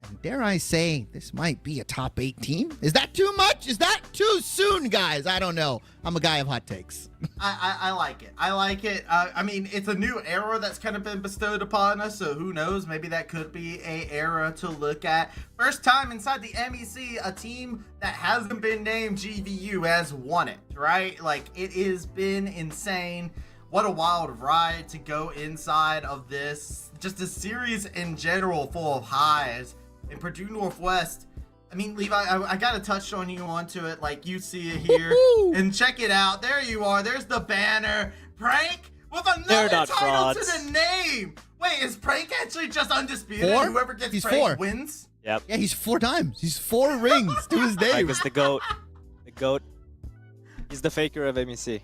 S15: And dare I say, this might be a top 8 team? Is that too much? Is that too soon, guys? I don't know. I'm a guy of hot takes.
S20: I like it. I like it. I mean, it's a new era that's kind of been bestowed upon us, so who knows? Maybe that could be a era to look at. First time inside the MEC, a team that hasn't been named GVU has won it, right? Like, it has been insane. What a wild ride to go inside of this. Just a series in general full of highs. And Purdue Northwest, I mean, Levi, I gotta touch on you onto it like you see it here. And check it out. There you are. There's the banner. Prank with another title to the name. Wait, is Prank actually just undisputed?
S15: 4?
S20: Whoever gets
S15: He's
S20: Prank
S15: 4.
S20: wins?
S16: Yep.
S15: Yeah, he's 4 times. He's 4 rings to his name.
S16: Because the GOAT. The GOAT. He's the faker of MEC.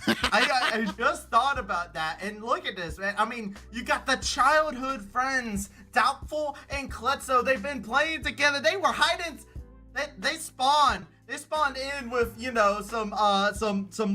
S20: I just thought about that, and look at this, man. I mean, you got the childhood friends, Doubtful and Klutzo. They've been playing together. They were hiding. They spawned. They spawned in with, you know, some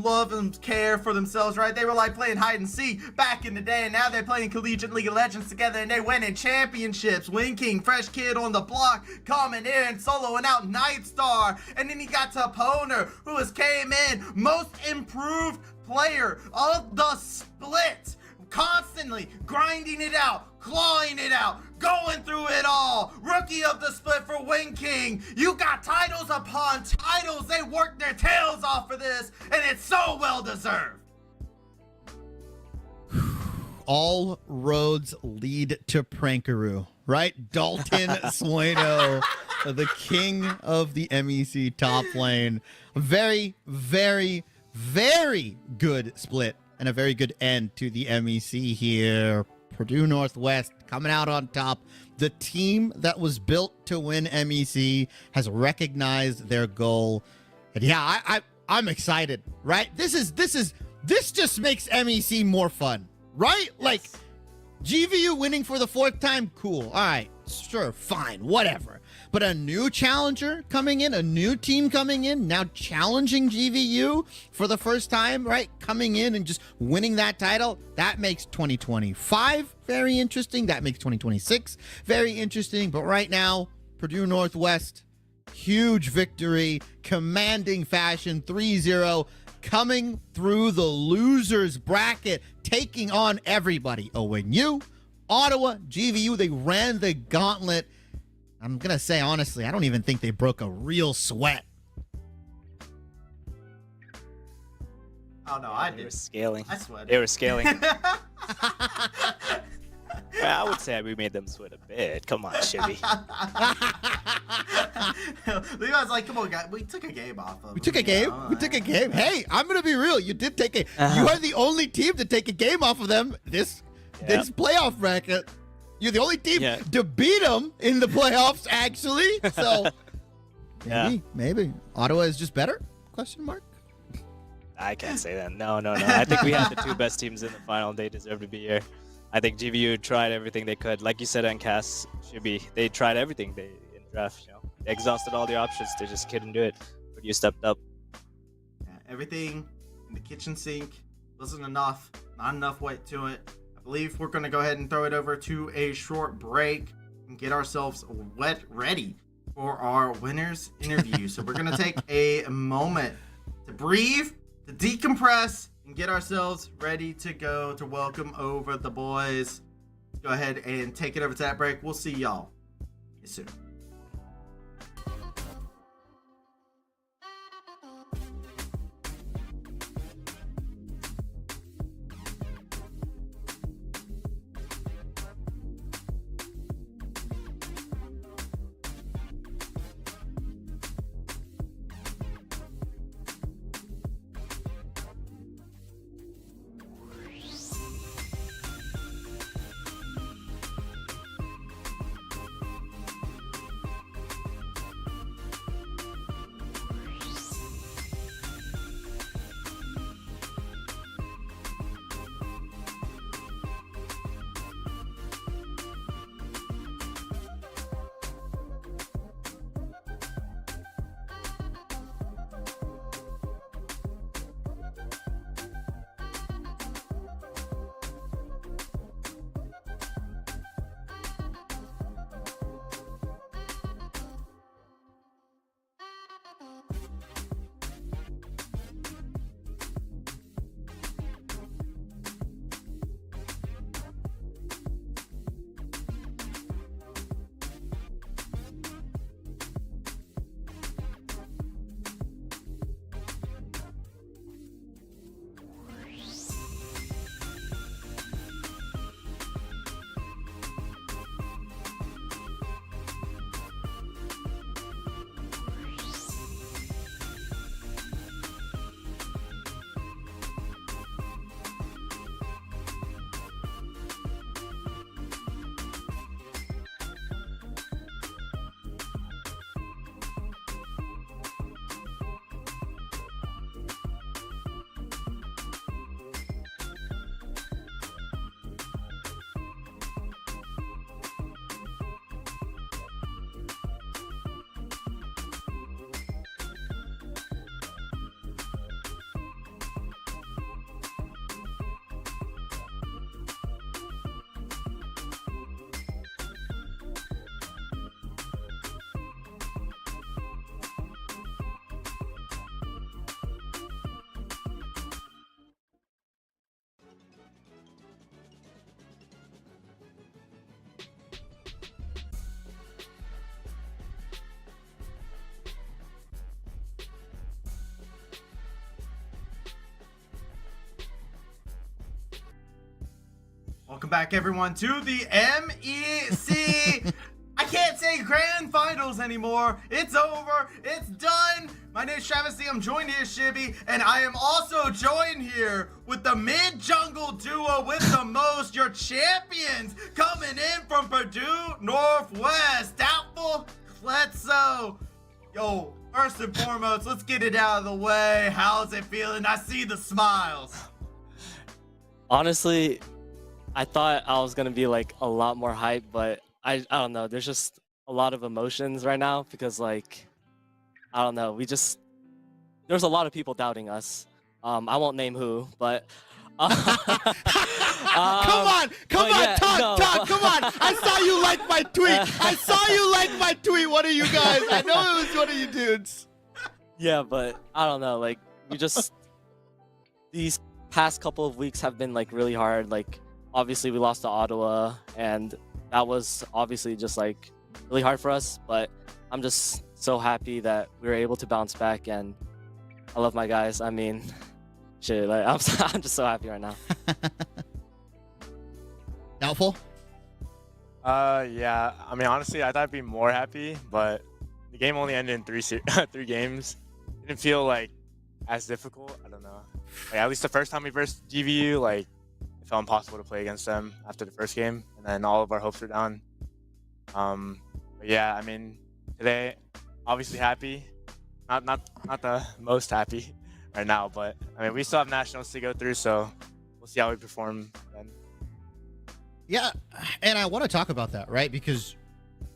S20: love and care for themselves, right? They were like playing hide and seek back in the day, and now they're playing Collegiate League of Legends together, and they winning championships. Wing King, fresh kid on the block, coming in, soloing out Nightstar, and then you got Topona, who has came in most improved player of the split. constantly grinding it out, clawing it out, going through it all. Rookie of the split for Wing King. You got titles upon titles. They worked their tails off for this, and it's so well deserved.
S15: All roads lead to Prankaroo, right? Dalton Sueno, the king of the MEC top lane. Very, very, very good split and a very good end to the MEC here. Purdue Northwest coming out on top. The team that was built to win MEC has recognized their goal. And yeah, I'm excited, right? This just makes MEC more fun. Right? Yes. Like, GVU winning for the 4th time? Cool. All right. Sure. Fine. Whatever. But a new challenger coming in, a new team coming in, now challenging GVU for the first time, right? Coming in and just winning that title. That makes 2025 very interesting. That makes 2026 very interesting. But right now, Purdue Northwest, huge victory, commanding fashion, 3-0. Coming through the losers bracket, taking on everybody. ONU, Ottawa, GVU, they ran the gauntlet. I'm going to say, honestly, I don't even think they broke a real sweat.
S20: Oh, no, I did.
S16: They were scaling.
S20: I sweated.
S16: They were scaling. I would say we made them sweat a bit. Come on, Shibby.
S20: Levi's like, come on, guys. We took a game off of them.
S15: We took a game. We took a game. Hey, I'm going to be real. You did take a... You are the only team to take a game off of them this playoff bracket. You're the only team to beat them in the playoffs, actually. So, maybe. Ottawa is just better? Question mark?
S16: I can't say that. No. I think we had the 2 best teams in the final. They deserve to be here. I think GVU tried everything they could. Like you said on Cass, they tried everything in draft. They exhausted all the options. They just couldn't do it. But you stepped up.
S20: Yeah, everything in the kitchen sink wasn't enough. Not enough weight to it. I believe we're going to go ahead and throw it over to a short break and get ourselves ready for our winners interview. So we're going to take a moment to breathe, to decompress, and get ourselves ready to go to welcome over the boys. Let's go ahead and take it over to that break. We'll see y'all soon. Welcome back, everyone, to the MEC. I can't say grand finals anymore. It's over. It's done. My name's Travis C. I'm joined here, Shibby, and I am also joined here with the mid-jungle duo with the most, your champions, coming in from Purdue Northwest. Doubtful, Bledsoe. Yo, first and foremost, let's get it out of the way. How's it feeling? I see the smiles.
S16: Honestly, I thought I was gonna be like a lot more hype, but I don't know. There's just a lot of emotions right now because like I don't know. There's a lot of people doubting us. I won't name who, but
S15: come on, come on. I saw you like my tweet. What are you guys? I know it was one of you dudes.
S16: Yeah, but I don't know. Like these past couple of weeks have been like really hard. Like obviously we lost to Ottawa, and that was obviously just like really hard for us. But I'm just so happy that we were able to bounce back, and I love my guys. I mean, shit, like I'm just so happy right now.
S15: Doubtful?
S5: Yeah. I mean, honestly, I thought I'd be more happy, but the game only ended in three games. Didn't feel like as difficult. I don't know. Like, at least the first time we versed GVU, like it felt impossible to play against them after the first game, and then all of our hopes were down. But yeah, I mean, today, obviously happy. Not the most happy right now, but I mean, we still have nationals to go through, so we'll see how we perform then.
S15: Yeah, and I want to talk about that, right? Because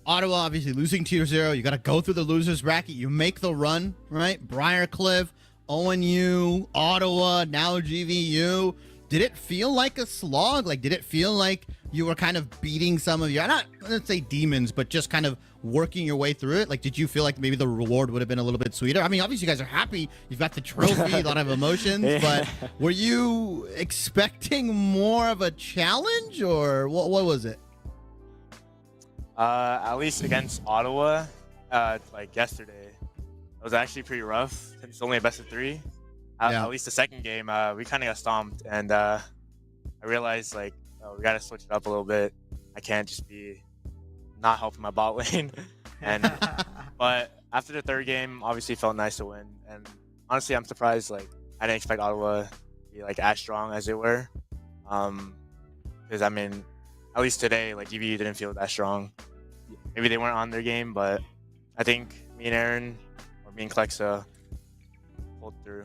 S15: Ottawa obviously losing tier 0, you got to go through the losers bracket. You make the run, right? Briarcliff, ONU, Ottawa, now GVU. Did it feel like a slog? Like, did it feel like you were kind of beating some of your, not let's say demons, but just kind of working your way through it? Like, did you feel like maybe the reward would have been a little bit sweeter? I mean, obviously you guys are happy. You've got the trophy, a lot of emotions, but were you expecting more of a challenge, or what was it?
S5: At least against Ottawa, like yesterday, it was actually pretty rough. It's only a best of 3. At least the second game, we kind of got stomped, and I realized like we got to switch it up a little bit. I can't just be not helping my bot lane. And but after the third game, obviously felt nice to win. And honestly, I'm surprised. Like I didn't expect Ottawa to be like as strong as they were. Because I mean, at least today, like GVU didn't feel that strong. Maybe they weren't on their game, but I think me and Aaron, or me and Klexa, pulled through.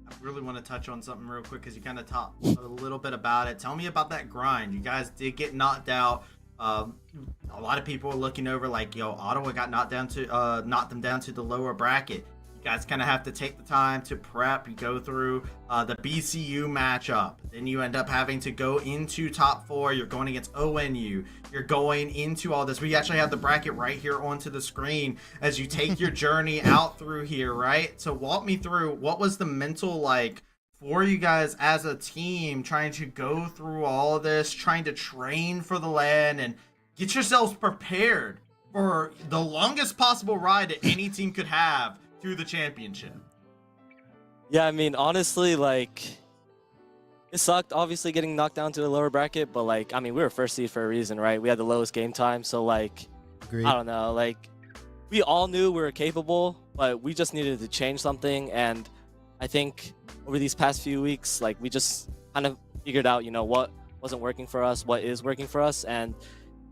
S20: I really want to touch on something real quick because you kind of talked a little bit about it. Tell me about that grind. You guys did get knocked out. A lot of people are looking over like, yo, Ottawa got knocked them down to the lower bracket. You guys kind of have to take the time to prep. You go through the BCU matchup. Then you end up having to go into top 4. You're going against ONU. You're going into all this. We actually have the bracket right here onto the screen as you take your journey out through here, right? So walk me through, what was the mental like for you guys as a team trying to go through all of this, trying to train for the LAN and get yourselves prepared for the longest possible ride that any team could have through the championship?
S16: Yeah, I mean, honestly, like, it sucked, obviously, getting knocked down to the lower bracket, but, like, I mean, we were first seed for a reason, right? We had the lowest game time, so, like,
S15: Agreed.
S16: I don't know, like, we all knew we were capable, but we just needed to change something, and I think over these past few weeks, like, we just kind of figured out, you know, what wasn't working for us, what is working for us, and,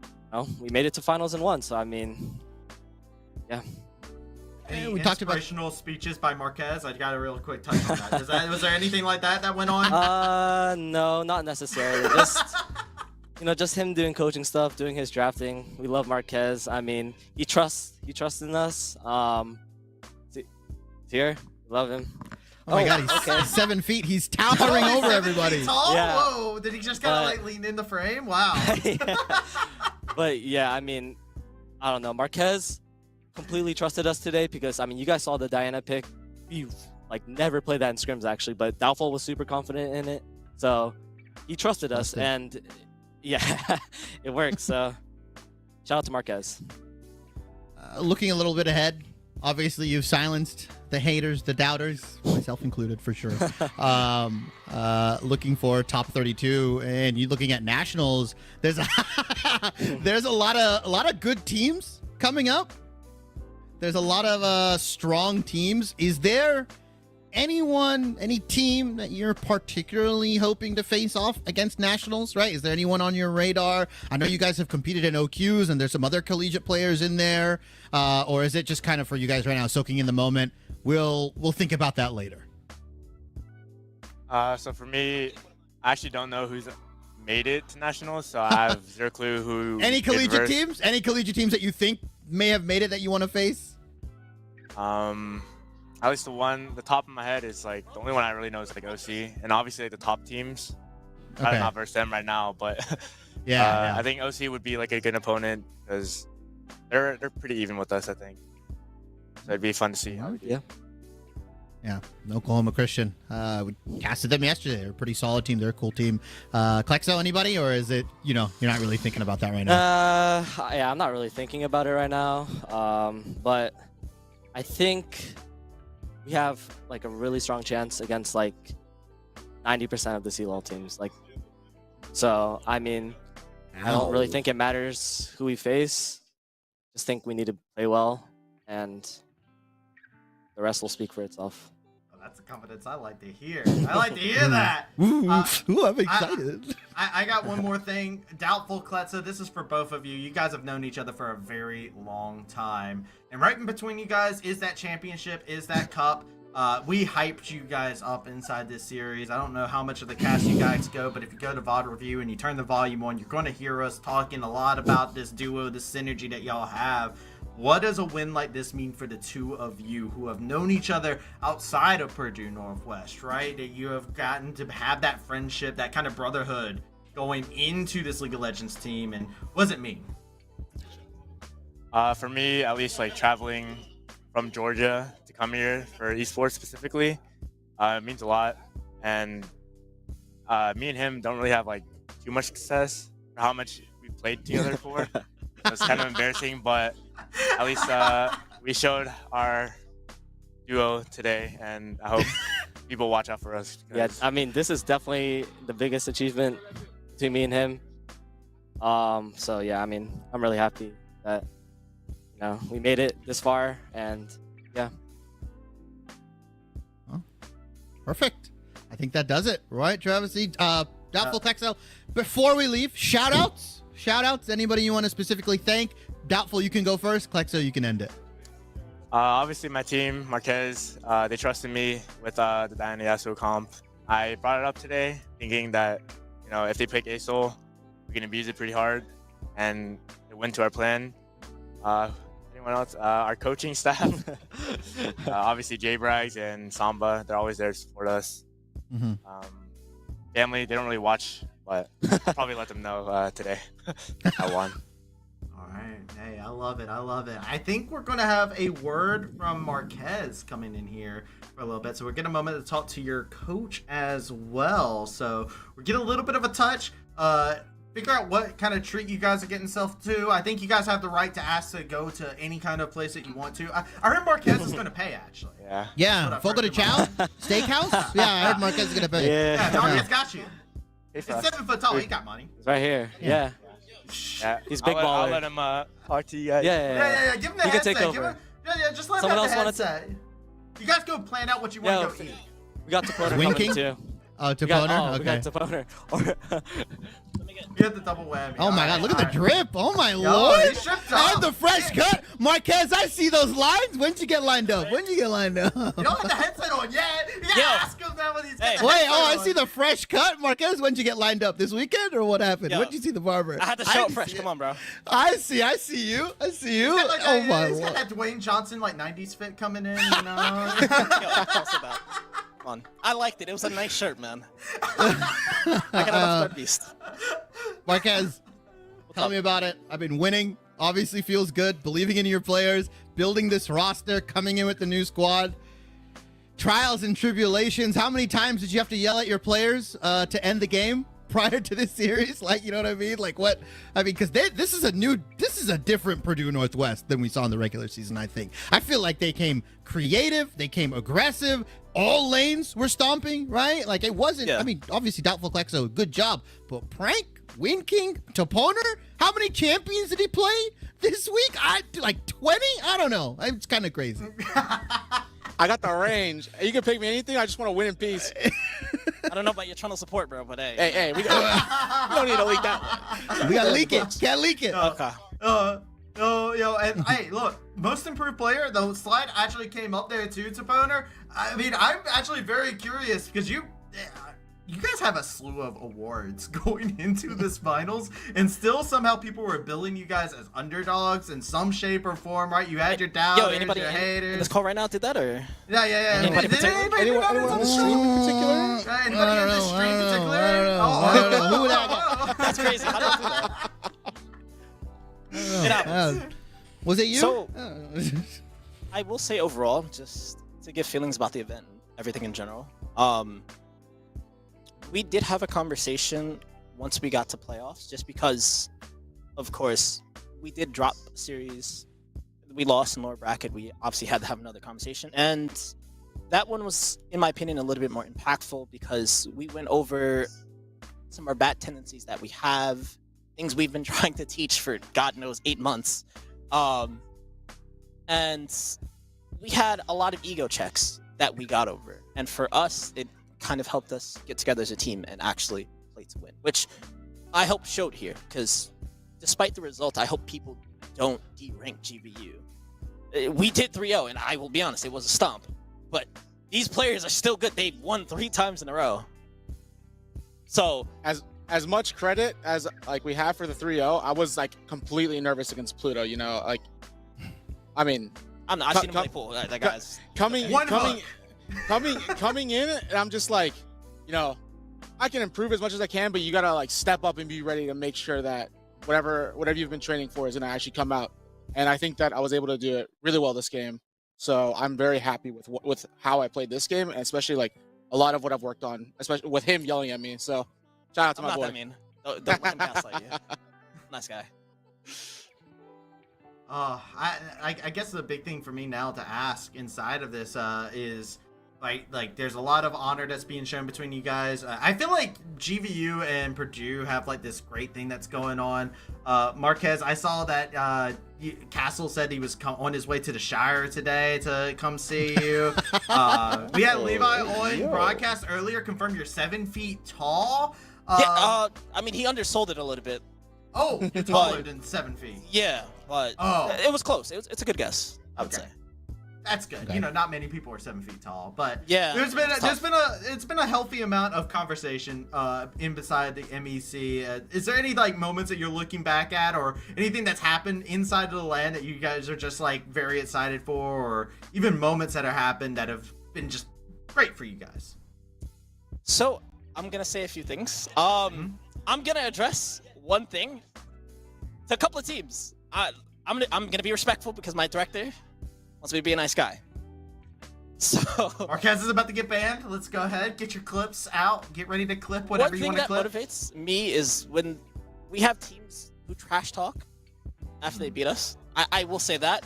S16: you know, we made it to finals and won, so, I mean, yeah.
S20: Any inspirational speeches by Marquez? I got a real quick touch on that. Was there anything like that went on?
S16: No, not necessarily. Just, you know, just him doing coaching stuff, doing his drafting. We love Marquez. I mean, he trusts in us. Here, love him.
S15: Oh my God, he's 7 feet. He's towering over everybody.
S20: Tall?
S16: Yeah.
S20: Whoa! Did he just kind of like lean in the frame? Wow.
S16: Yeah. But yeah, I mean, I don't know. Marquez completely trusted us today because, I mean, you guys saw the Diana pick. We like never played that in scrims actually, but Doubtful was super confident in it, so he trusted us, and yeah, it worked. So shout out to Marquez.
S15: Looking a little bit ahead, Obviously, you've silenced the haters, the doubters, myself included for sure. Looking for top 32, and you looking at nationals. There's a lot of good teams coming up. There's a lot of strong teams. Is there any team that you're particularly hoping to face off against nationals, right? Is there anyone on your radar? I know you guys have competed in OQs and there's some other collegiate players in there. Or is it just kind of for you guys right now, soaking in the moment? We'll think about that later.
S5: So for me, I actually don't know who's made it to nationals, so I have zero clue who.
S15: Any collegiate teams? Any collegiate teams that you think may have made it that you want to face?
S5: At least the top of my head is like the only one I really know is like OC, and obviously like, the top teams.
S15: Okay.
S5: I'm not versus them right now, but
S15: yeah.
S5: I think OC would be like a good opponent because they're pretty even with us, I think. So it'd be fun to see how we do.
S15: Yeah, Oklahoma Christian. We casted them yesterday. They're a pretty solid team. They're a cool team. Klexo, anybody, or is it you're not really thinking about that right now?
S4: Yeah, I'm not really thinking about it right now. But I think we have like a really strong chance against like 90% of the CLOL teams. So I mean, I don't really think it matters who we face. Just think we need to play well, and the rest will speak for itself.
S20: Oh, that's the confidence I like to hear. I like to hear that.
S15: Ooh, I'm excited.
S20: I got one more thing. Doubtful, Kletza, this is for both of you. You guys have known each other for a very long time. And right in between you guys is that championship, is that cup. We hyped you guys up inside this series. I don't know how much of the cast you guys go, but if you go to VOD Review and you turn the volume on, you're going to hear us talking a lot about this duo, this synergy that y'all have. What does a win like this mean for the two of you who have known each other outside of Purdue Northwest, right? That you have gotten to have that friendship, that kind of brotherhood going into this League of Legends team, and what does it mean?
S5: For me, at least like traveling from Georgia to come here for esports specifically, it means a lot. And me and him don't really have like too much success for how much we played together for. It's kind of embarrassing, but at least we showed our duo today, and I hope people watch out for us.
S4: Yeah, I mean, this is definitely the biggest achievement between me and him. So yeah, I mean, I'm really happy that we made it this far, and yeah.
S15: Well, perfect. I think that does it, right, Travis? Doubtful Klexo. Before we leave, shout outs. Anybody you want to specifically thank? Doubtful, you can go first. Klexo, you can end it.
S5: Obviously, my team, Marquez, they trusted me with the Diana Yasuo comp. I brought it up today thinking that, if they pick ASOL, we can abuse it pretty hard, and it went to our plan. Anyone else? Our coaching staff, obviously J-Brags and Samba, they're always there to support us.
S15: Mm-hmm.
S5: Family, they don't really watch, but I'll probably let them know today I won.
S20: All right. Hey, I love it. I think we're going to have a word from Marquez coming in here for a little bit. So we're getting a moment to talk to your coach as well. So we're getting a little bit of a touch. Figure out what kind of treat you guys are getting yourself to. I think you guys have the right to ask to go to any kind of place that you want to. I heard Marquez is going to pay, actually.
S15: Yeah. Fogo de Chao? Steakhouse? Yeah, I heard Marquez is going to pay.
S20: Yeah, Marquez got you. He's 7 foot tall. He got money.
S4: It's right here. Yeah. He's big baller.
S5: I'll let him talk to you guys.
S4: Yeah.
S20: Give him the headset.
S4: Can take over.
S20: Just let him
S4: Someone
S20: have
S4: else
S20: the
S4: wanted to.
S20: headset. You guys go plan out what you want to go eat.
S4: We got Toponer coming too.
S15: Oh, Toponer? Okay.
S4: We got Toponer.
S20: You have the double whammy.
S15: Oh my God! Look at the drip! Oh my
S20: Yo,
S15: Lord!
S20: he stripped off.
S15: And the fresh cut, Marquez. I see those lines. When'd you get lined up?
S20: You don't have the headset on yet. You gotta ask him that when he's got the
S15: Wait,
S20: headset
S15: I
S20: on.
S15: see the fresh cut, Marquez. When'd you get lined up? This weekend or what happened? When'd you see the barber?
S24: I had to show up fresh. Come on, bro.
S15: I see you.
S20: He's got
S15: Oh my
S20: He's got
S15: Lord!
S20: that Dwayne Johnson 90s fit coming in.
S24: Yo, also that. Come on. I liked it. It was a nice shirt, man. I got a third beast.
S15: Marquez, tell me about it. I've been winning. Obviously feels good. Believing in your players, building this roster, coming in with the new squad. Trials and tribulations. How many times did you have to yell at your players to end the game? prior to this series? Like, you know what I mean? Like what? I mean, because this is a different Purdue Northwest than we saw in the regular season. I think. I feel like they came creative, they came aggressive. All lanes were stomping, right? Like it wasn't. I mean, obviously Doubtful Klexo, good job, but Prank, Wind King, Toponer, how many champions did he play this week? Like 20? I don't know. It's kind of crazy.
S19: I got the range. You can pick me anything. I just want to win in peace.
S24: I don't know about your channel support, bro, but hey.
S19: Hey, we don't need to leak that one.
S15: We gotta leak it. Can't leak it.
S20: Okay. And hey, look, most improved player. The slide actually came up there too, Toponer. I mean, I'm actually very curious because you guys have a slew of awards going into this finals, and still somehow people were billing you guys as underdogs in some shape or form, right? You had your doubters,
S24: anybody
S20: your haters.
S24: in this call right now did that, or?
S20: Yeah.
S24: Anybody
S20: Did anybody
S19: anyone on the stream in particular?
S20: Anybody in the stream in particular?
S15: I don't know. Who would I
S24: That's crazy. How do I do that? It happens.
S15: Was it you?
S24: So, I will say overall, just to give feelings about the event and everything in general, we did have a conversation once we got to playoffs, just because, of course, we did drop a series. We lost in lower bracket. We obviously had to have another conversation. And that one was, in my opinion, a little bit more impactful because we went over some of our bad tendencies that we have, things we've been trying to teach for, God knows, 8 months. And we had a lot of ego checks that we got over. And for us, it kind of helped us get together as a team and actually play to win, which I hope showed here, because despite the result, I hope people don't de-rank GVU. We did 3-0, and I will be honest, it was a stomp. But these players are still good. They've won 3 times in a row. So
S19: as much credit as like we have for the 3-0, I was like completely nervous against Pluto. You know, like I mean,
S24: I've seen him play pool. That guy's
S19: coming in, and I'm just like, you know, I can improve as much as I can, but you gotta like step up and be ready to make sure that whatever you've been training for is gonna actually come out. And I think that I was able to do it really well this game. So I'm very happy with how I played this game, and especially like a lot of what I've worked on, especially with him yelling at me. So shout out to my boy.
S24: I'm not that mean. Don't let him gaslight you. Nice guy.
S20: I guess the big thing for me now to ask inside of this is like there's a lot of honor that's being shown between you guys. I feel like GVU and Purdue have like this great thing that's going on. Marquez, I saw that Castle said he was on his way to the Shire today to come see you. We had Levi on broadcast earlier confirm you're 7 feet tall.
S24: I mean, he undersold it a little bit.
S20: Oh, you're taller than 7 feet.
S24: Yeah, but it was close. It's a good guess, I would say.
S20: That's good. Okay. You know, not many people are 7 feet tall, but
S24: yeah,
S20: it's been a healthy amount of conversation in beside the MEC. Is there any like moments that you're looking back at, or anything that's happened inside of the LAN that you guys are just like very excited for, or even moments that have happened that have been just great for you guys?
S24: So I'm gonna say a few things. I'm gonna address one thing to a couple of teams. I'm gonna be respectful because my director wants me to be a nice guy. So
S20: Marquez is about to get banned. Let's go ahead, get your clips out, get ready to clip whatever you want to clip.
S24: One thing that motivates me is when we have teams who trash talk after they beat us. I will say that.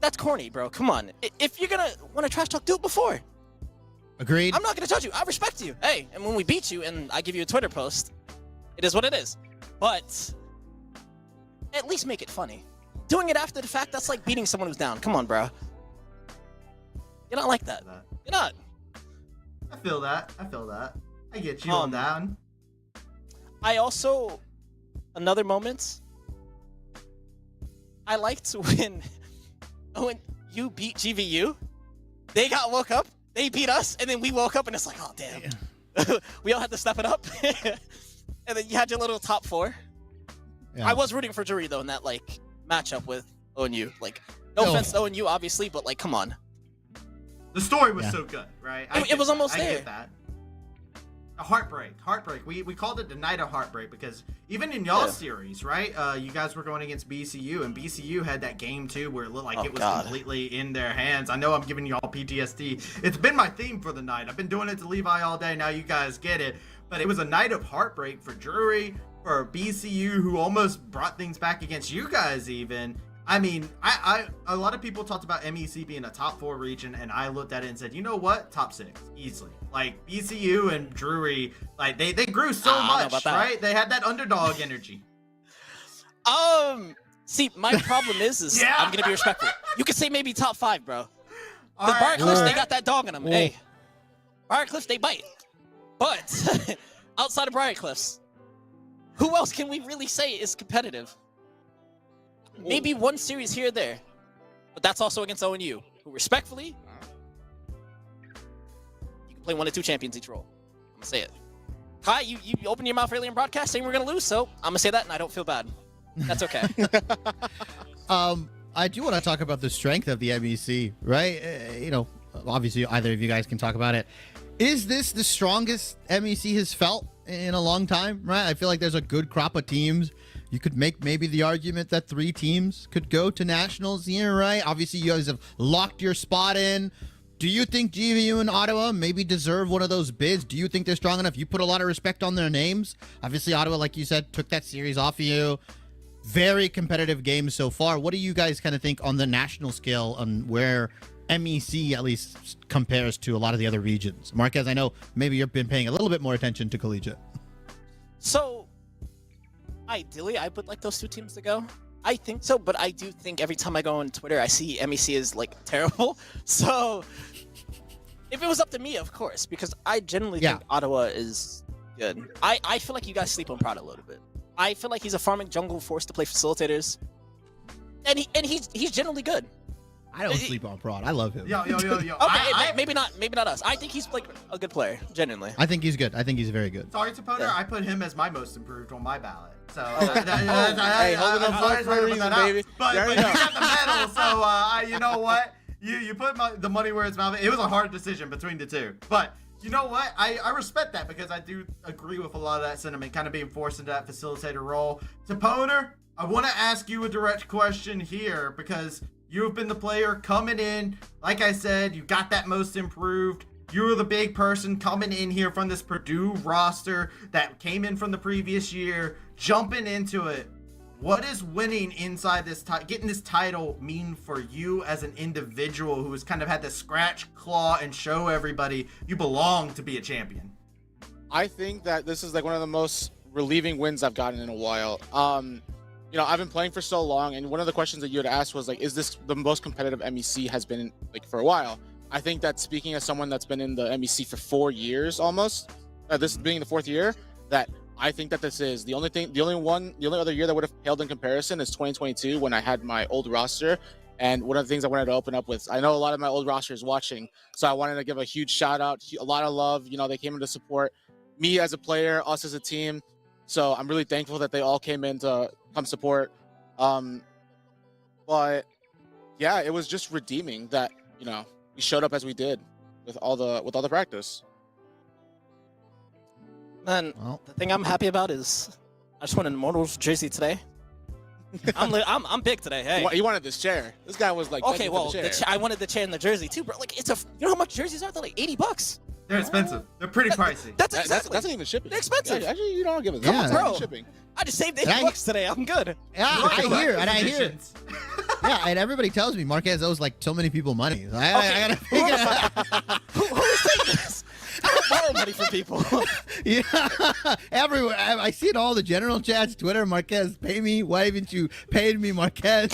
S24: That's corny, bro. Come on. If you're gonna want to trash talk, do it before.
S15: Agreed.
S24: I'm not gonna judge you. I respect you. Hey, and when we beat you and I give you a Twitter post, it is what it is. But at least make it funny. Doing it after the fact, that's like beating someone who's down. Come on, bro. You're not like that. You're not.
S20: I feel that. I get you on that one.
S24: I also, another moment, I liked when you beat GVU, they got woke up, they beat us, and then we woke up and it's like, oh, damn. We all had to step it up. And then you had your little top 4. Yeah. I was rooting for Jury, though, in that, like, matchup with ONU. Like, no offense to ONU, obviously, but, like, come on.
S20: The story was so good, right?
S24: It was almost
S20: I
S24: there.
S20: Get that. A heartbreak. We called it the night of heartbreak because even in y'all's series, right? You guys were going against BCU, and BCU had that game too where it looked like it was completely in their hands. I know I'm giving y'all PTSD. It's been my theme for the night. I've been doing it to Levi all day. Now you guys get it. But it was a night of heartbreak for Drury, for BCU, who almost brought things back against you guys even. I mean, a lot of people talked about MEC being a top 4 region, and I looked at it and said, you know what? Top 6, easily. Like, BCU and Drury, like, they grew so much, right? They had that underdog energy.
S24: See, my problem is I'm gonna be respectful. You could say maybe top 5, bro. The Briar Cliffs, they got that dog in them. Hey, Briar Cliffs, they bite. But outside of Briar Cliffs, who else can we really say is competitive? Maybe one series here or there, but that's also against ONU, who respectfully, you can play 1 to 2 champions each role. I'm gonna say it. Kai, you opened your mouth earlier in broadcast saying we're gonna lose, so I'm gonna say that, and I don't feel bad. That's okay.
S15: I do want to talk about the strength of the MEC, right? Obviously, either of you guys can talk about it. Is this the strongest MEC has felt in a long time, right? I feel like there's a good crop of teams. You could make maybe the argument that 3 teams could go to nationals here, right? Obviously, you guys have locked your spot in. Do you think GVU and Ottawa maybe deserve one of those bids? Do you think they're strong enough? You put a lot of respect on their names. Obviously, Ottawa, like you said, took that series off of you. Very competitive games so far. What do you guys kind of think on the national scale on where MEC at least compares to a lot of the other regions? Marquez, I know maybe you've been paying a little bit more attention to collegiate.
S24: So, ideally, I would like those 2 teams to go. I think so, but I do think every time I go on Twitter, I see MEC is, like, terrible. So, if it was up to me, of course, because I generally think Ottawa is good. I feel like you guys sleep on Prada a little bit. I feel like he's a farming jungle forced to play facilitators. And he's generally good.
S15: I don't sleep on Prod. I love him.
S20: Yo.
S24: Okay, maybe not us. I think he's like a good player, genuinely.
S15: I think he's good. I think he's very good.
S20: Sorry, Taponer, I put him as my most improved on my ballot. So
S14: hey, hold it up for a reason, baby.
S20: But you got the medal, so you know what? You put the money where it's mouth. It was a hard decision between the 2, but you know what? I respect that because I do agree with a lot of that sentiment, kind of being forced into that facilitator role. Taponer, I want to ask you a direct question here because you have been the player coming in. Like I said, you got that most improved. You were the big person coming in here from this Purdue roster that came in from the previous year, jumping into it. What does winning inside this, getting this title mean for you as an individual who has kind of had to scratch, claw, and show everybody you belong to be a champion?
S19: I think that this is like one of the most relieving wins I've gotten in a while. I've been playing for so long, and one of the questions that you had asked was like, is this the most competitive MEC has been like for a while? I think that speaking as someone that's been in the MEC for 4 years almost, this being the 4th year, that I think that this is the only other year that would have paled in comparison is 2022 when I had my old roster. And one of the things I wanted to open up with, I know a lot of my old roster is watching, so I wanted to give a huge shout out, a lot of love. They came in to support me as a player, us as a team. So I'm really thankful that they all came in to come support. But yeah, it was just redeeming that, we showed up as we did with all the practice.
S24: Man, the thing I'm happy about is I just won an Immortals jersey today. I'm big today. Hey,
S19: you wanted this chair. This guy was like,
S24: okay, well, I wanted the chair and the jersey too, bro. Like, you know how much jerseys are? They're like $80.
S20: They're expensive. They're pretty pricey.
S24: That's
S19: not even shipping.
S24: They're expensive.
S19: Yeah, actually, you don't give a
S15: yeah.
S24: Bro,
S19: shipping.
S24: I just saved $80 today. I'm good.
S15: Yeah, I hear. Yeah, and everybody tells me Marquez owes like so many people money. I gotta figure out.
S24: Who is saying this? I don't borrow money from people.
S15: Yeah, everywhere. I see it all the general chats, Twitter. Marquez, pay me. Why haven't you paid me, Marquez?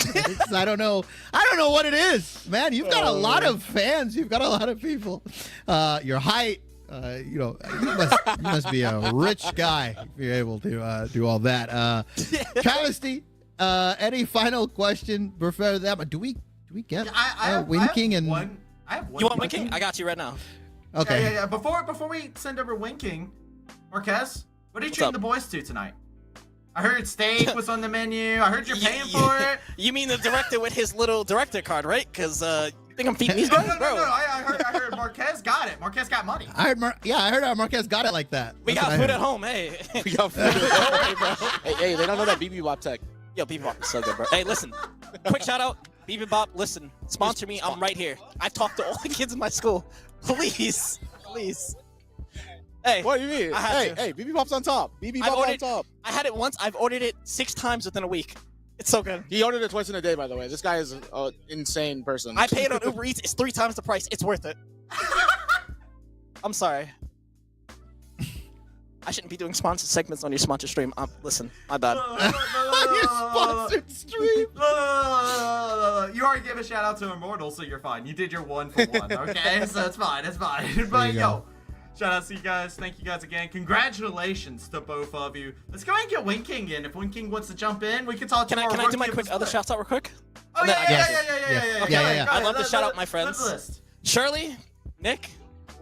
S15: I don't know what it is, man. You've got a lot of fans. You've got a lot of people. Your height. You must be a rich guy if you're able to do all that. Travesty, any final question before that? Do we get Winking and
S20: one? I have one.
S24: You want Winking? I got you right now.
S15: Okay.
S20: Yeah. Before we send over Winking, Marquez, what are you treating the boys to tonight? I heard steak was on the menu. I heard you're paying for it.
S24: You mean the director with his little director card, right? Because Think I'm feeding these guys,
S20: no,
S24: bro?
S20: I heard Marquez got it. Marquez got money.
S15: I heard Marquez got it like that.
S24: We got food at home, hey.
S18: We got food. Don't worry, bro. Hey, they don't know that BB Bop tech.
S24: Yo, BB Bop is so good, bro. Hey, listen. Quick shout out, BB Bop. Listen, sponsor me. I'm right here. I talk to all the kids in my school. Please, please. Hey,
S18: What do you mean? Hey, BB Bop's on top. BB Bop on top.
S24: I had it once. I've ordered it 6 times within a week. It's so good.
S18: He ordered it twice in a day, by the way. This guy is an insane person.
S24: I paid on Uber Eats. It's 3 times the price. It's worth it. I'm sorry. I shouldn't be doing sponsored segments on your sponsored stream. Listen, my bad.
S20: Your
S15: sponsored stream.
S20: You already gave a shout out to Immortal, so you're fine. You did your 1 for 1, okay? So it's fine. It's fine. But yo, shout out to you guys. Thank you guys again. Congratulations to both of you. Let's go ahead and get Win King in. If Win King wants to jump in, we can talk to
S24: Can I do my quick other shouts out real quick?
S20: Oh, yeah.
S24: I'd love to shout out my friends. Shirley, Nick,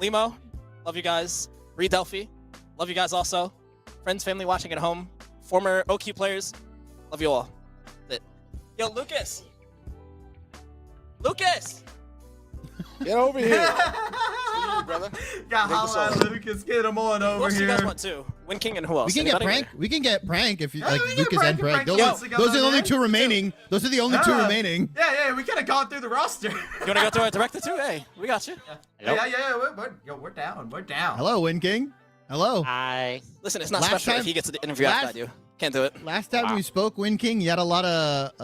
S24: Limo, love you guys. Reed Delphi, love you guys also. Friends, family watching at home. Former OQ players, love you all. That's it. Yo, Lucas. Lucas!
S18: Get over here. Brother.
S20: Got holla at Lucas. Get him on over
S24: Who else do
S20: here.
S24: you guys want too? Win King and who else?
S15: We can get
S24: Anybody?
S15: Prank. We can get Prank if you
S20: Yeah,
S15: like
S20: we can
S15: Lucas
S20: get
S15: and
S20: Prank.
S15: Prank.
S20: Prank
S15: Those are the only
S20: wants to
S15: 2 remaining. Those are the only 2 remaining.
S20: Yeah, we could have gone through the roster.
S24: You want to go through our director too? Hey, we got you.
S20: We're down. We're down.
S15: Hello, Win King. Hello.
S24: Hi. Listen, it's not
S15: Last
S24: special
S15: time-
S24: if he gets the interview after I do. Can't do it.
S15: Last time we spoke, Win King, you had a lot of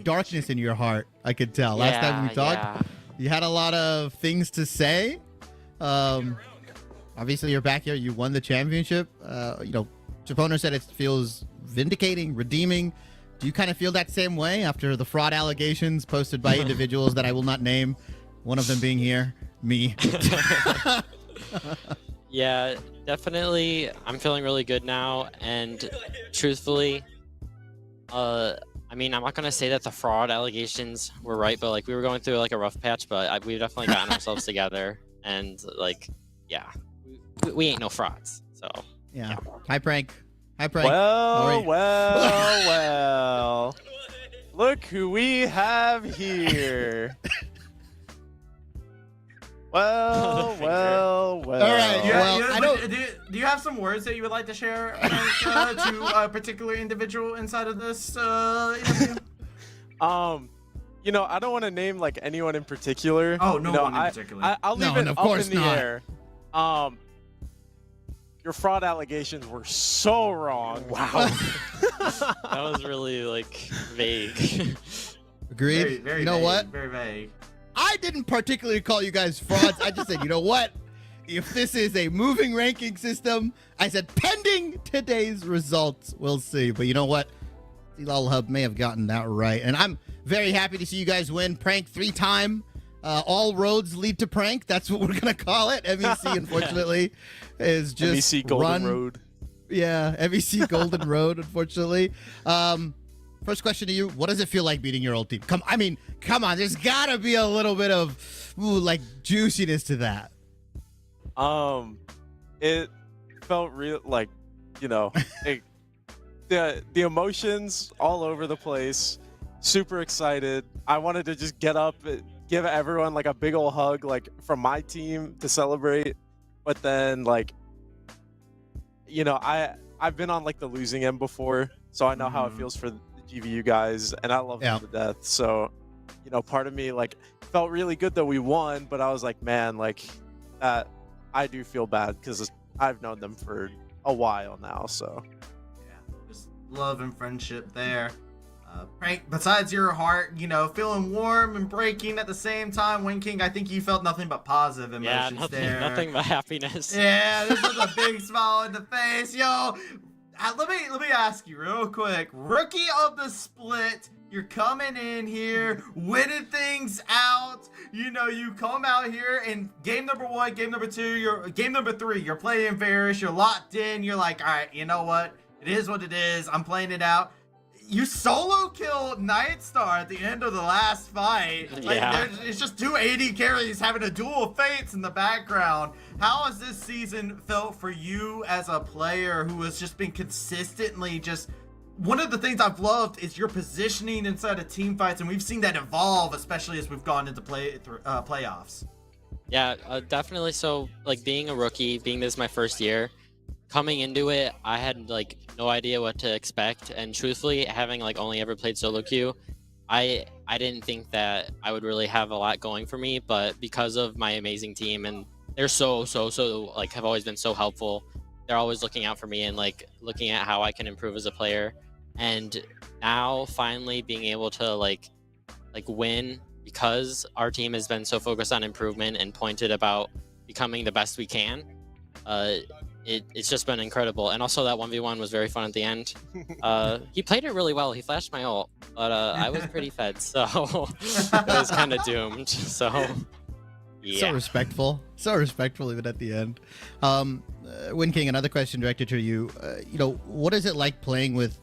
S15: darkness in your heart. I could tell. Last time we talked, you had a lot of things to say. Obviously, you're back here. You won the championship. Chaponer said it feels vindicating, redeeming. Do you kind of feel that same way after the fraud allegations posted by individuals that I will not name? One of them being here, me.
S2: Yeah, definitely. I'm feeling really good now, and truthfully, I mean, I'm not gonna say that the fraud allegations were right, but like we were going through like a rough patch, but we've definitely gotten ourselves together, and like, yeah, we ain't no frauds. So
S15: yeah. Hi, Prank. Hi, Prank.
S9: Well. Look who we have here. Well.
S15: All right.
S20: Do you have some words that you would like to share to a particular individual inside of this interview?
S9: I don't want to name like anyone in particular.
S20: Oh, no one in particular.
S9: I'll leave it up in the air. Your fraud allegations were so wrong.
S2: Wow. That was really like vague.
S15: Agreed.
S20: Very
S15: you know
S20: vague,
S15: what?
S20: Very vague.
S15: I didn't particularly call you guys frauds. I just said, you know what? If this is a moving ranking system, I said pending today's results, we'll see. But you know what? C-Lol Hub may have gotten that right. And I'm very happy to see you guys win. Prank 3-time. All roads lead to Prank. That's what we're going to call it. MEC, unfortunately, is just
S9: MEC Golden Road.
S15: Yeah, MEC Golden Road, unfortunately. First question to you: what does it feel like beating your old team? Come on. There's gotta be a little bit of like juiciness to that.
S9: It felt real, like, the emotions all over the place. Super excited. I wanted to just get up, give everyone like a big old hug, like from my team to celebrate. But then, like, I've been on like the losing end before, so I know how it feels for the GVU guys, and I love them to death. So, part of me like felt really good that we won, but I was like, man, like that I do feel bad because I've known them for a while now. So
S20: yeah, just love and friendship there. Prank, besides your heart, feeling warm and breaking at the same time, Win King, I think you felt nothing but positive emotions there.
S2: Nothing but happiness.
S20: Yeah, this was a big smile in the face. Yo, let me ask you real quick. Rookie of the split, you're coming in here, winning things out. You come out here in game number 1, game number 2, game number 3, you're playing Varus, you're locked in, you're like, all right, you know what? It is what it is. I'm playing it out. You solo killed Nightstar at the end of the last fight. It's just 280 carries having a duel of fates in the background. How has this season felt for you as a player who has just been consistently just one of the things I've loved is your positioning inside of team fights, and we've seen that evolve, especially as we've gone into playoffs.
S2: Yeah, definitely. So, like, being a rookie, being this is my first year, coming into it, I had like no idea what to expect, and truthfully, having like only ever played solo queue, I didn't think that I would really have a lot going for me. But because of my amazing team, and they're so like have always been so helpful. They're always looking out for me and like looking at how I can improve as a player. And now finally being able to like win because our team has been so focused on improvement and pointed about becoming the best we can. It's just been incredible. And also that 1v1 was very fun at the end. He played it really well. He flashed my ult, but I was pretty fed, so it was kind of doomed. So yeah.
S15: So respectful even at the end. Win King, another question directed to you. What is it like playing with,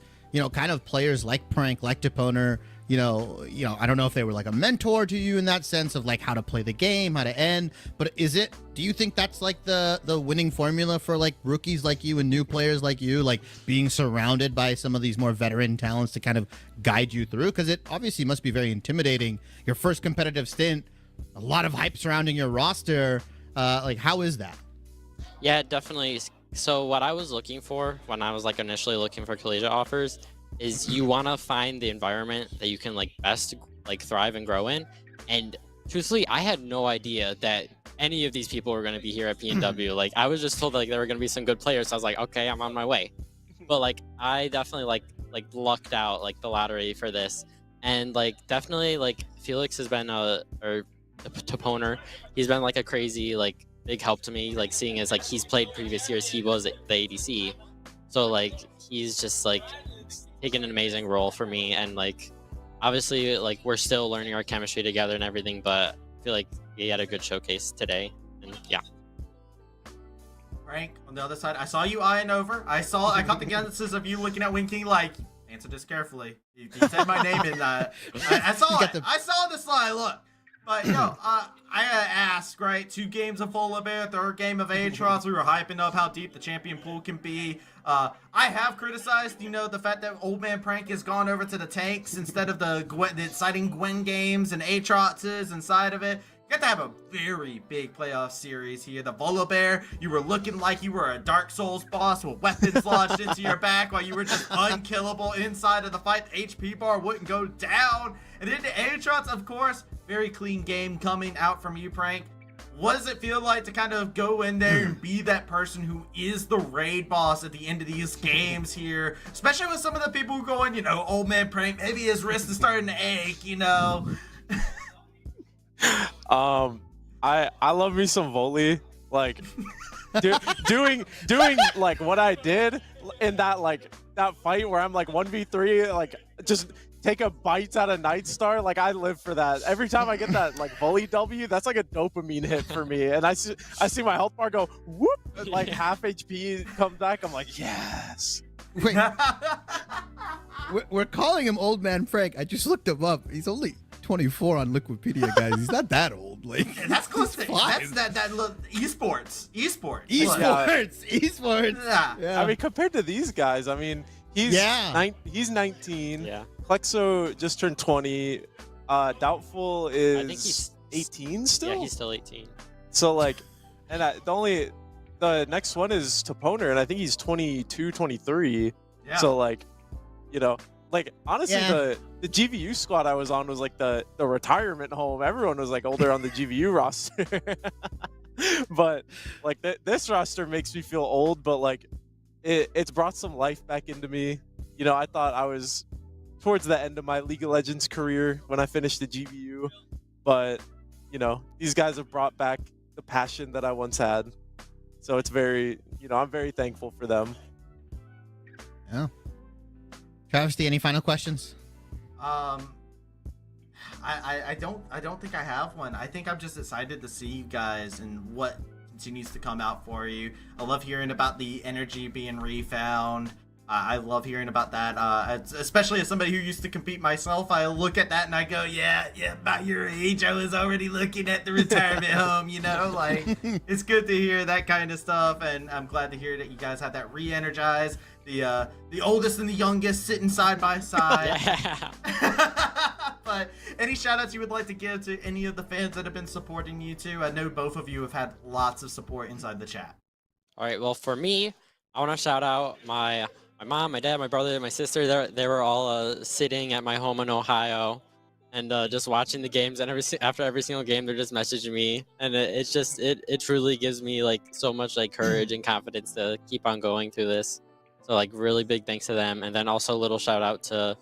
S15: kind of players like Prank, like Deponer? I don't know if they were like a mentor to you in that sense of like how to play the game, how to end, but do you think that's like the winning formula for like rookies like you and new players like you, like being surrounded by some of these more veteran talents to kind of guide you through? Because it obviously must be very intimidating. Your first competitive stint, a lot of hype surrounding your roster. Like, how is that?
S2: Yeah, definitely. So what I was looking for when I was like initially looking for collegiate offers is you want to find the environment that you can like best like thrive and grow in. And truthfully, I had no idea that any of these people were going to be here at PNW. Like, I was just told like there were going to be some good players. So I was like, okay, I'm on my way. But like, I definitely like lucked out like the lottery for this. And like, definitely like Felix has been or Toponer, he's been like a crazy like big help to me, like seeing as like he's played previous years, he was the ADC, so like he's just like taken an amazing role for me. And like obviously like we're still learning our chemistry together and everything, but I feel like he had a good showcase today. And yeah.
S20: Frank, on the other side, I saw you eyeing over. I caught the glances of you looking at Win King like, answer this carefully. You said my name in that. I saw it. I saw the slide. Look. But, I asked, right, 2 games of Full Bear, 3rd game of Aatrox, we were hyping up how deep the champion pool can be. I have criticized, the fact that Old Man Prank has gone over to the tanks instead of the exciting Gwen games and Aatroxes inside of it. You got to have a very big playoff series here. The Volibear, you were looking like you were a Dark Souls boss with weapons lodged into your back while you were just unkillable inside of the fight. The HP bar wouldn't go down. And then the Aatrox, of course, very clean game coming out from you, Prank. What does it feel like to kind of go in there and be that person who is the raid boss at the end of these games here? Especially with some of the people who go in, Old Man Prank, maybe his wrist is starting to ache,
S9: I love me some volley, like doing like what I did in that fight where I'm like 1v3, like just taking bites out of Nightstar. Like, I live for that. Every time I get that like volley W, that's like a dopamine hit for me. And I see my health bar go whoop, and, like half HP come back. I'm like, yes.
S15: Wait, we're calling him Old Man Frank. I just looked him up. He's only 24 on Liquipedia, guys. He's not that old. Like,
S20: that's close to that's that esports.
S9: Yeah. I mean, compared to these guys, I mean, he's 19.
S2: Yeah.
S9: Plexo just turned 20. Doubtful is
S2: I think he's
S9: 18 still.
S2: Yeah, he's still 18.
S9: So like, and the next one is Toponer, and I think he's 22, 23.
S20: Yeah.
S9: So like, like honestly, the GVU squad I was on was like the retirement home. Everyone was like older on the GVU roster. But like this roster makes me feel old, but like it's brought some life back into me. I thought I was towards the end of my League of Legends career when I finished the GVU, but these guys have brought back the passion that I once had. So it's very, I'm very thankful for them.
S15: Yeah. Travesty, any final questions?
S20: I don't think I have one. I think I'm just excited to see you guys and what continues to come out for you. I love hearing about the energy being refound. I love hearing about that, especially as somebody who used to compete myself. I look at that and I go, yeah, by your age, I was already looking at the retirement home, you know? Like, it's good to hear that kind of stuff, and I'm glad to hear that you guys have that re-energized. The oldest and the youngest sitting side by side. But any shout-outs you would like to give to any of the fans that have been supporting you too? I know both of you have had lots of support inside the chat.
S2: All right, well, for me, I want to shout out my mom, my dad, my brother, my sister. They were all sitting at my home in Ohio and just watching the games. And after every single game, they're just messaging me. And it truly gives me like so much like courage and confidence to keep on going through this. So like really big thanks to them. And then also a little shout out to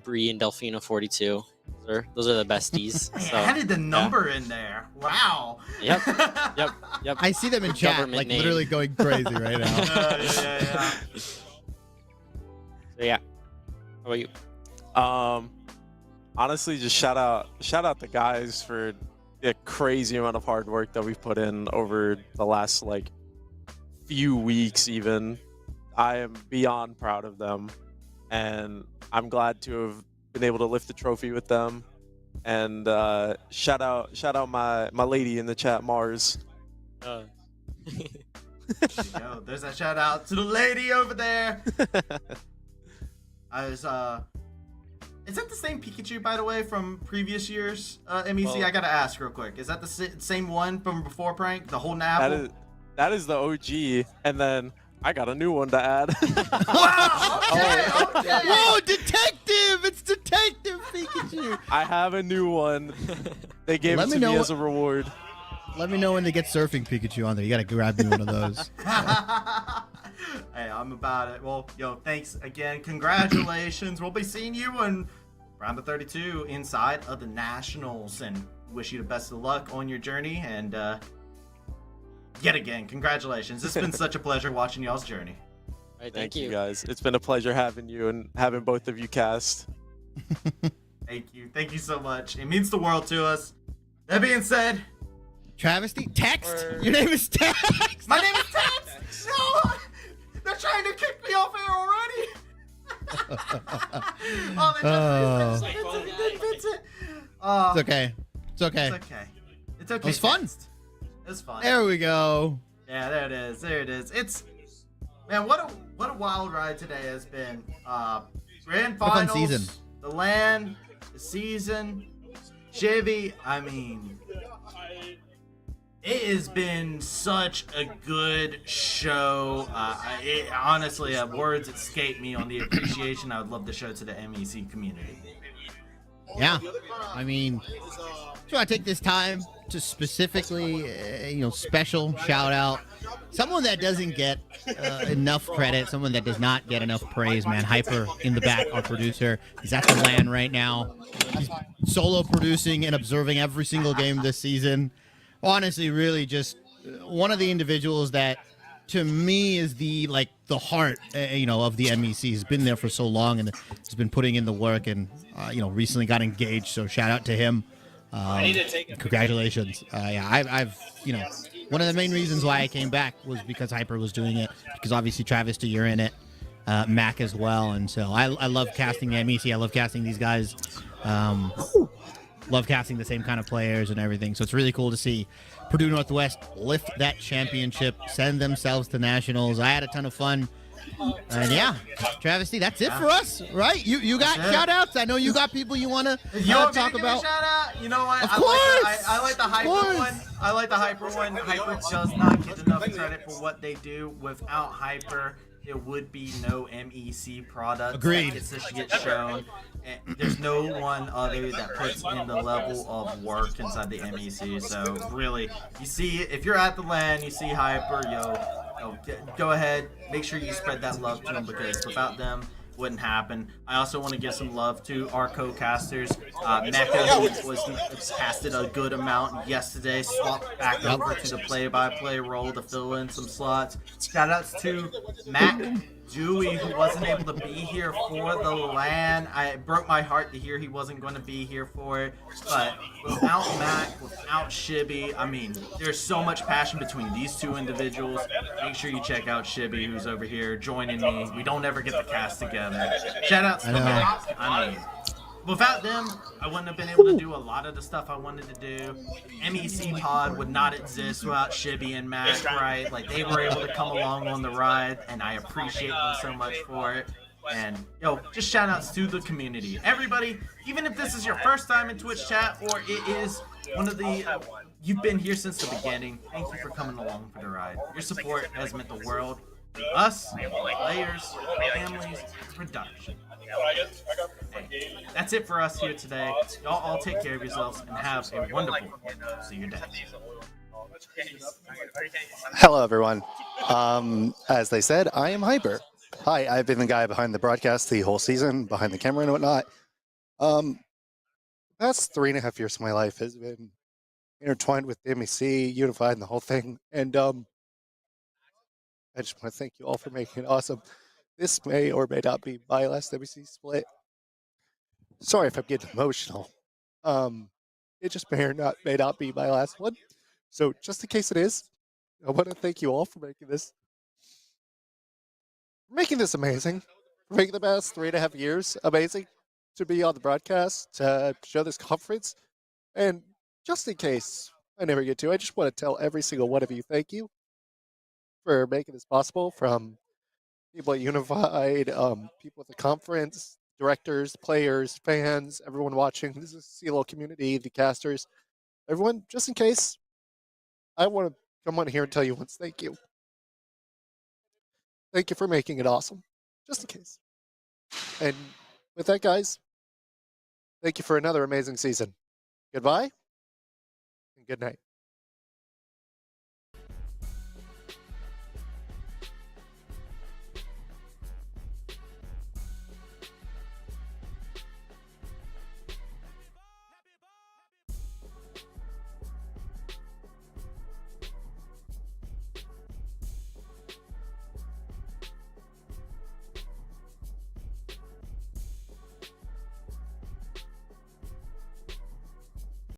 S2: Bree and Delfino 42. Those are the besties.
S20: So, added the number in there. Wow.
S2: Yep.
S15: I see them in chat,
S2: Government
S15: like
S2: name.
S15: literally going crazy right now.
S20: Yeah.
S2: So yeah. How about you?
S9: Honestly, just shout out the guys for the crazy amount of hard work that we've put in over the last like few weeks even. I am beyond proud of them, and I'm glad to have been able to lift the trophy with them. And shout out my lady in the chat, Mars.
S20: There you go. There's that shout out to the lady over there. Is that the same Pikachu, by the way, from previous years? MEC,
S9: Well,
S20: I gotta ask real quick. Is that the same one from before prank? The whole Napple?
S9: That is the OG, and then I got a new one to add.
S20: Wow! Okay.
S15: Whoa, detective! It's Detective Pikachu.
S9: I have a new one. They gave it to me as a reward.
S15: Let me know when they get surfing Pikachu on there. You gotta grab me one of those.
S20: Hey, I'm about it. Well, thanks again. Congratulations. We'll be seeing you in round of 32 inside of the Nationals, and wish you the best of luck on your journey. And yet again, congratulations. It's been such a pleasure watching y'all's journey.
S2: All right,
S9: Thank you guys. It's been a pleasure having you and having both of you cast.
S20: Thank you so much. It means the world to us. That being said,
S15: Travesty, Text. Your name is Text.
S20: My name is Text. No, they're trying to kick me off air already. Vincent.
S15: It's okay. It's okay.
S20: It's okay. It's okay.
S15: It was fun.
S20: It was fun.
S15: There we go.
S20: Yeah, there it is. There it is. Man, what a wild ride today has been. Grand
S15: What a fun
S20: finals,
S15: season.
S20: the LAN, the season, Chevy. I mean, it has been such a good show. Honestly, words escape me on the appreciation I would love to show to the MEC community.
S15: Yeah, I mean, just want to take this time to specifically, special shout out someone that doesn't get enough credit, someone that does not get enough praise, man. Hyper in the back, our producer. He's at the LAN right now. He's solo producing and observing every single game this season. Honestly, really just one of the individuals that, to me, is the heart, of the MEC. He's been there for so long and has been putting in the work, and recently got engaged. So shout out to him. Congratulations. I've one of the main reasons why I came back was because Hyper was doing it, because obviously Travesty, you're in it, Mac as well, and so I love casting the MEC. I love casting these guys. Love casting the same kind of players and everything. So it's really cool to see Purdue Northwest lift that championship, send themselves to nationals. I had a ton of fun. And yeah, Travesty, that's it for us, right? You got shout outs. I know you got people you want to talk about.
S20: Shout out? You know what?
S15: Of course.
S20: I like the Hyper one. I like the Hyper one. Hyper does not get enough credit for what they do. Without Hyper, there would be no MEC product.
S15: Agreed.
S20: That gets to get shown. And there's no one other that puts in the level of work inside the MEC. So really, you see, if you're at the LAN, you see Hyper, go ahead, make sure you spread that love to them, because without them, it wouldn't happen. I also want to give some love to our co-casters. Mecha was casted a good amount yesterday, swapped back over to the play-by-play role to fill in some slots. Shout outs to Mac, Dewey, who wasn't able to be here for the LAN. It broke my heart to hear he wasn't going to be here for it. But without Mac, without Shibby, I mean, there's so much passion between these two individuals. Make sure you check out Shibby, who's over here joining me. We don't ever get the cast together. Shout out to the Mac. I mean, without them, I wouldn't have been able to do a lot of the stuff I wanted to do. MEC Pod would not exist without Shibby and Matt, right? Like, they were able to come along on the ride, and I appreciate them so much for it. And, yo, just shout outs to the community. Everybody, even if this is your first time in Twitch chat, or it is one of the, you've been here since the beginning, thank you for coming along for the ride. Your support has meant the world to us, players, families, production. Hey, that's it for us here today. Y'all all take care of yourselves and have a wonderful see you day.
S1: Hello, everyone. As they said, I am Hyper. Hi, I've been the guy behind the broadcast the whole season, behind the camera and whatnot. Past 3.5 years of my life has been intertwined with the MEC, unified, and the whole thing. And I just want to thank you all for making it awesome. This may or may not be my last MEC split. Sorry if I'm getting emotional. It just may not be my last one. So just in case it is, I want to thank you all for making this amazing, for making the past 3.5 years amazing, to be on the broadcast, to show this conference. And just in case I never get to, I just want to tell every single one of you thank you for making this possible, from people at Unified, people at the conference, directors, players, fans, everyone watching. This is the CLO community, the casters, everyone. Just in case, I want to come on here and tell you once thank you. Thank you for making it awesome, just in case. And with that, guys, thank you for another amazing season. Goodbye and good night.